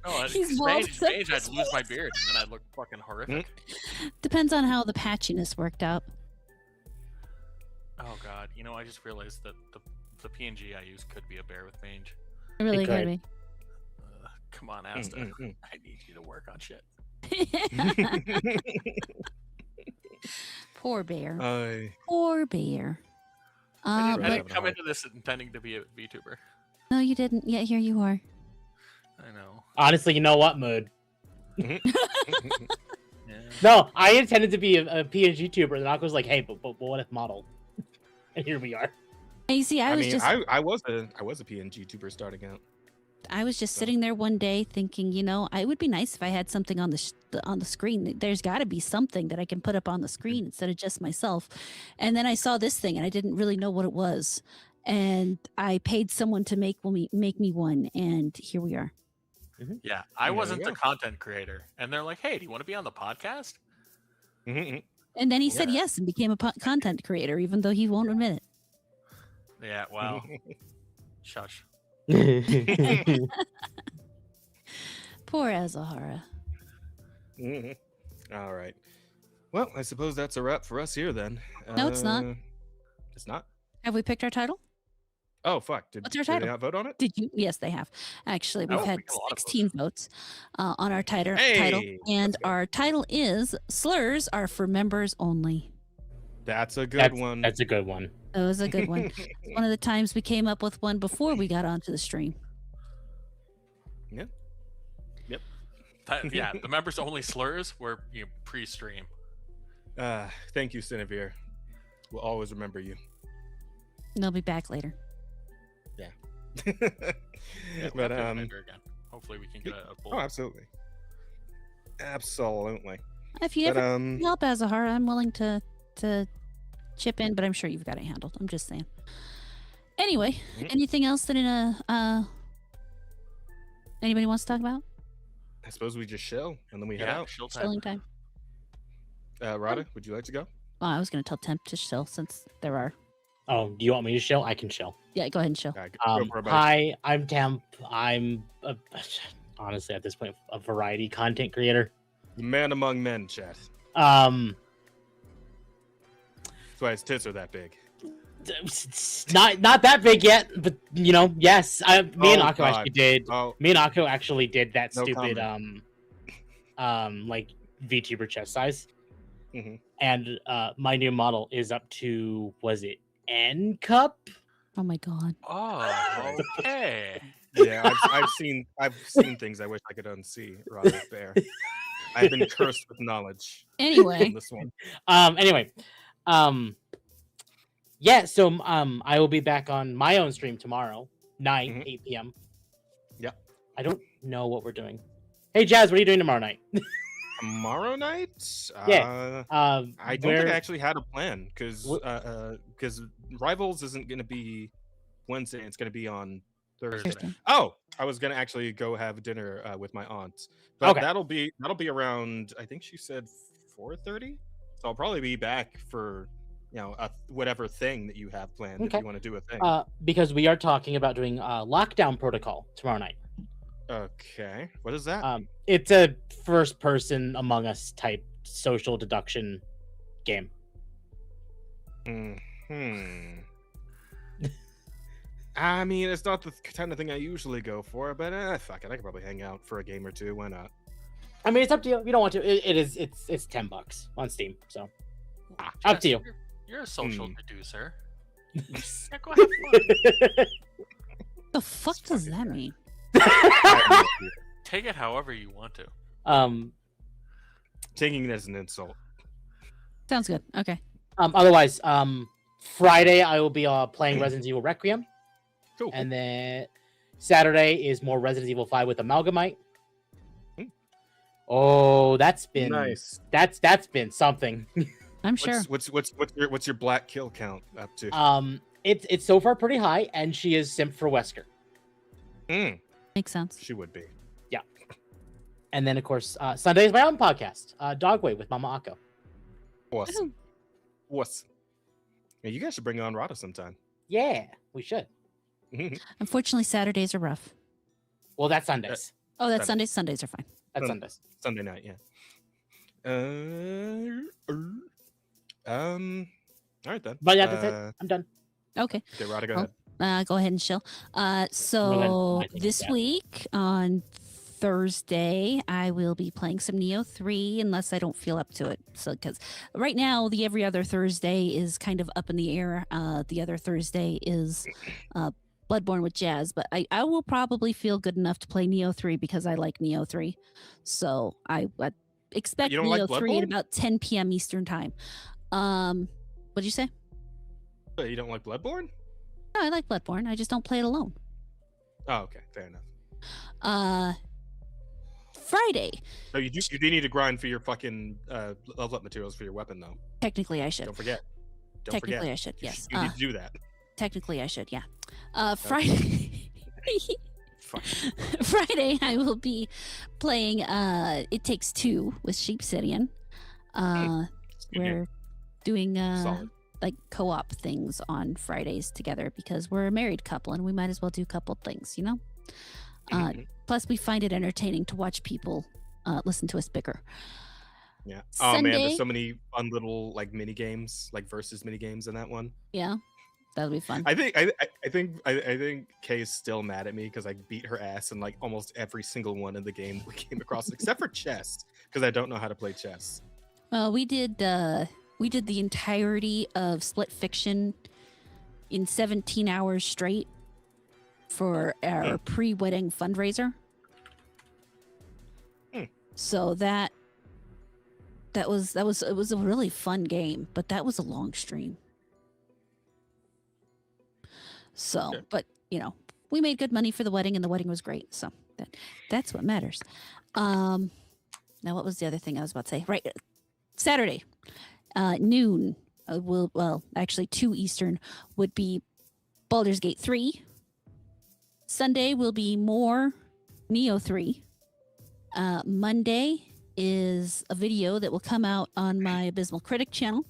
No, He's bald. mange, I'd lose my beard, and then I'd look fucking horrific. Depends on how the patchiness worked out. Oh god, I just realized that the PNG I use could be a bear with mange. It really could. could be. Come on, Asta. I need you to work on shit. Poor bear. I Poor bear. I Right. didn't Having a come hard- into this intending to be a VTuber. No, you didn't. Yet here you are. I know. Honestly, you know what, Mood? Yeah. No, I intended to be a PNG tuber. And Aqua's like, hey, but what if model? And here we are. And you see, I was just I was a PNG tuber starting out. I was just So- sitting there one day thinking, it would be nice if I had something on the screen. There's got to be something that I can put up on the screen instead of just myself. And then I saw this thing, and I didn't really know what it was. And I paid someone to make me one, and here we are. Yeah, I There you wasn't the go. content creator, and they're like, "Hey, do you want to be on the podcast?" Mhm. And then he said Yeah. yes and became a content creator, even though he won't admit it. Yeah, wow. Shush. Poor Azahara. Mhm. All right. Well, I suppose that's a wrap for us here then. No, it's not. It's not. Have we picked our title? Oh fuck! Did, What's our did they title? not vote on it? Did you? Yes, they have. Actually, we've Oh, had we got a lot of 16 votes on our title. Hey, And let's go. our title is Slurs Are for Members Only. That's a good one. That's a good one. That was a good one. It's one of the times we came up with one before we got onto the stream. Yeah, the members only slurs were pre-stream. Thank you, Siniviere. We'll always remember you. They'll be back later. Yeah, we'll But have to remember again. Hopefully, we can get a full. oh, absolutely, absolutely. If you But ever need help, Azahara, I'm willing to chip in, but I'm sure you've got it handled. I'm just saying. Anyway, Mhm. anything else that anybody wants to talk about? I suppose we just chill and then we head Yeah, out. chill time. Chilling time. Rada, would you like to go? Well, I was going to tell Temp to chill since there are. Oh, do you want me to chill? I can chill. Yeah, go ahead and chill. Go for it, buddy. Hi, I'm Temp. I'm honestly at this point a variety content creator. Man among men, chat. Um, That's why his tits are that big. not that big yet, but you know, yes. Me and Akko God. actually did. Oh, Me and Akko actually did that No stupid like VTuber chest size. Mhm. And my new model is up to, was it N cup? Oh my god. Oh, okay. yeah, I've seen things I wish I could unsee. Rather fair. I've been cursed with knowledge Anyway, on this one. Anyway, yeah. So I will be back on my own stream tomorrow night, Mhm. 8 p.m. Yep. I don't know what we're doing. Hey Jazz, what are you doing tomorrow night? Tomorrow night? Yeah. I don't think I actually had a plan because Rivals isn't going to be Wednesday. It's going to be on Thursday. Thursday. Oh, I was going to actually go have dinner with my aunt, but Okay. that'll be around. I think she said 4:30. So I'll probably be back for whatever thing that you have planned if Okay. you want to do a thing. Because we are talking about doing lockdown protocol tomorrow night. Okay, what is that? It's a first-person Among Us type social deduction game. I mean, it's not the kind of thing I usually go for, but fuck it, I could probably hang out for a game or two. Why not? I mean, it's up to you. If you don't want to, it's $10 on Steam. So up to you. You're a social deducer. Yeah, go ahead. the fuck does that mean? Take it however you want to. Taking it as an insult. Sounds good. Okay. Otherwise, Friday I will be playing Resident Evil Requiem. Cool. And then Saturday is more Resident Evil 5 with Amalgamite. Oh, that's been nice. That's been something. I'm sure. What's your black kill count up to? It's so far pretty high, and she is simped for Wesker. Makes sense. She would be. Yeah. And then of course Sunday is my own podcast, Dogway with Mama Akko. Awesome. Awesome. Yeah, you guys should bring on Rada sometime. Yeah, we should. Unfortunately, Saturdays are rough. Well, that's Sundays. Oh, that's Sundays. Sundays are fine. That's Sundays. Sunday night, yeah. All right then. But yeah, that's it. I'm done. Okay. Okay, Rada, go ahead. Go ahead and chill. So I think this that. week on Thursday, I will be playing some Neo 3 unless I don't feel up to it. So, because right now, the every other Thursday is kind of up in the air. The other Thursday is Bloodborne with Jazz, but I will probably feel good enough to play Neo 3 because I like Neo 3. So I expect You don't like Neo 3 at Bloodborne? about 10 p.m. Eastern time. What'd you say? You don't like Bloodborne? No, I like Bloodborne. I just don't play it alone. Oh, okay, fair enough. Friday. So you do need to grind for your fucking level up materials for your weapon, though. Technically, I should. Don't forget. Technically, I should. Yes. You need to do that. Technically, I should. Yeah. Friday. Friday, I will be playing It Takes Two with Sheepsidian. We're doing Solid. like co-op things on Fridays together because we're a married couple and we might as well do couple things, you know? Plus, we find it entertaining to watch people listen to us bicker. Yeah. Oh man, Sunday- there's so many fun little like mini games, like versus mini games in that one. Yeah, that'll be fun. I think Kay is still mad at me because I beat her ass in like almost every single one of the game we came across, except for chess, because I don't know how to play chess. Well, we did the entirety of Split Fiction in 17 hours straight for our pre-wedding fundraiser. So it was a really fun game, but that was a long stream. So, Okay. but you know, we made good money for the wedding, and the wedding was great. So that's what matters. Now, what was the other thing I was about to say? Right, Saturday, noon. Actually 2 Eastern would be Baldur's Gate 3. Sunday will be more Neo 3. Monday is a video that will come out on my Abysmal Critic channel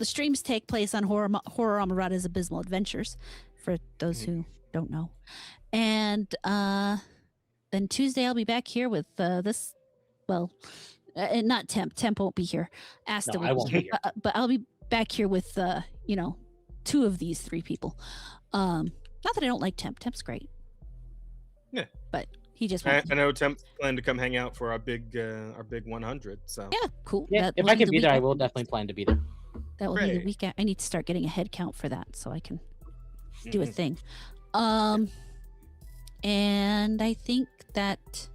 the streams take place on Horror Amarada's Abysmal Adventures, for those who don't know. And then Tuesday I'll be back here with this. Well, not Temp. Temp won't be here. Asta No, I won't be here. But I'll be back here with two of these three people. Not that I don't like Temp. Temp's great. Yeah. But he just I won't. know Temp's planning to come hang out for our big 100. So Yeah, cool. Yeah, That if will I can the be week there, I after. will definitely plan to be there. That will be the Great. week. I need to start getting a head count for that so I can do a Mhm. thing. And I think that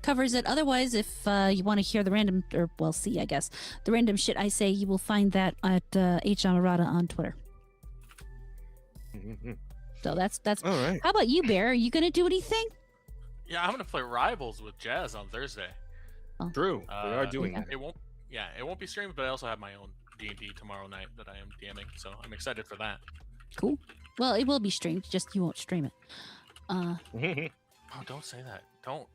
covers it. Otherwise, if you want to hear the random, see, I guess, the random shit I say, you will find that at H. Amarada on Twitter. Mhm. So that's. All right. How about you, Bear? Are you going to do anything? Yeah, I'm gonna play Rivals with Jazz on Thursday. True. We are doing yeah. that. It won't. Yeah, it won't be streamed, but I also have my own D&D tomorrow night that I am DMing, so I'm excited for that. Cool. Well, it will be streamed, just you won't stream it. Oh, don't say that.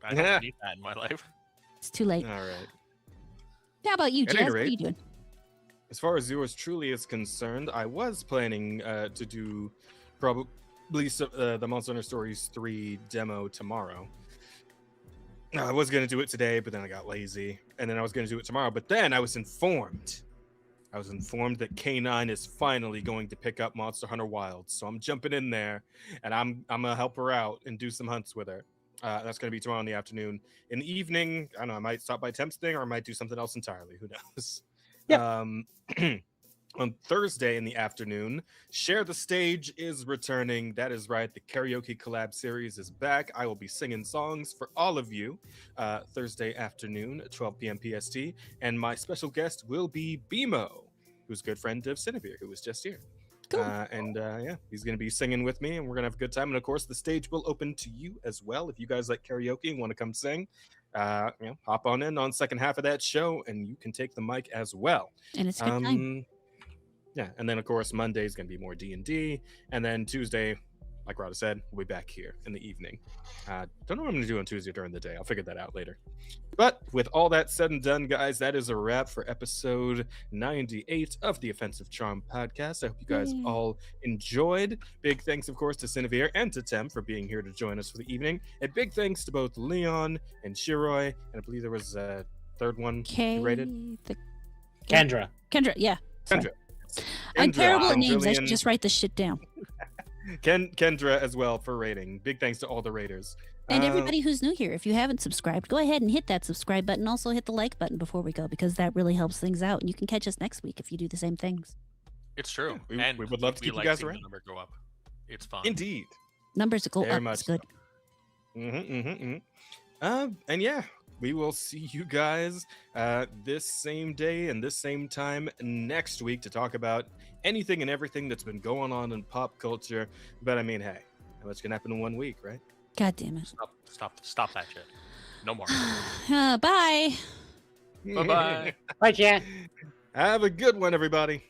I don't need that in my life. It's too late. All right. How about you, At Jazz? any What are you rate, doing? As far as yours truly is concerned, I was planning to do probably the Monster Hunter Stories 3 demo tomorrow. I was going to do it today, but then I got lazy. And then I was going to do it tomorrow, but then I was informed. That K9 is finally going to pick up Monster Hunter Wilds. So I'm jumping in there, and I'm going to help her out and do some hunts with her. That's going to be tomorrow in the afternoon. In the evening, I don't know, I might stop by Temp's thing, or I might do something else entirely. Who knows? On Thursday in the afternoon, Share the Stage is returning. That is right. The karaoke collab series is back. I will be singing songs for all of you Thursday afternoon at 12 p.m. PST. And my special guest will be Bimo, who's a good friend of Siniviere, who was just here. Cool. He's going to be singing with me, and we're going to have a good time. And of course, the stage will open to you as well. If you guys like karaoke and want to come sing, hop on in on second half of that show, and you can take the mic as well. And it's a good time. Yeah, and then of course Monday is going to be more D&D, and then Tuesday, like Rada said, we'll be back here in the evening. Don't know what I'm going to do on Tuesday during the day. I'll figure that out later. But with all that said and done, guys, that is a wrap for episode 98 of the Offensive Charm podcast. I hope you guys Yay. all enjoyed. Big thanks, of course, to Siniviere and to Tem for being here to join us for the evening. And big thanks to both Leon and Shiroi, and I believe there was a third one you rated. Kendra. Kendra, yeah. Sorry. Kendra. I'm Kendra terrible at from names. I should Brilliant- just write this shit down. Kendra as well for rating. Big thanks to all the raters. And everybody who's new here, if you haven't subscribed, go ahead and hit that subscribe button. Also hit the like button before we go, because that really helps things out. And you can catch us next week if you do the same things. It's true. Yeah, we would love to keep you like guys seeing around. the number go up. It's fun. Indeed. Numbers go Very up. much It's good. And yeah, we will see you guys this same day and this same time next week to talk about anything and everything that's been going on in pop culture. But I mean, hey, how much can happen in 1 week, right? God damn it. Stop that shit. No more. Bye. Bye-bye. Bye, chat. Have a good one, everybody.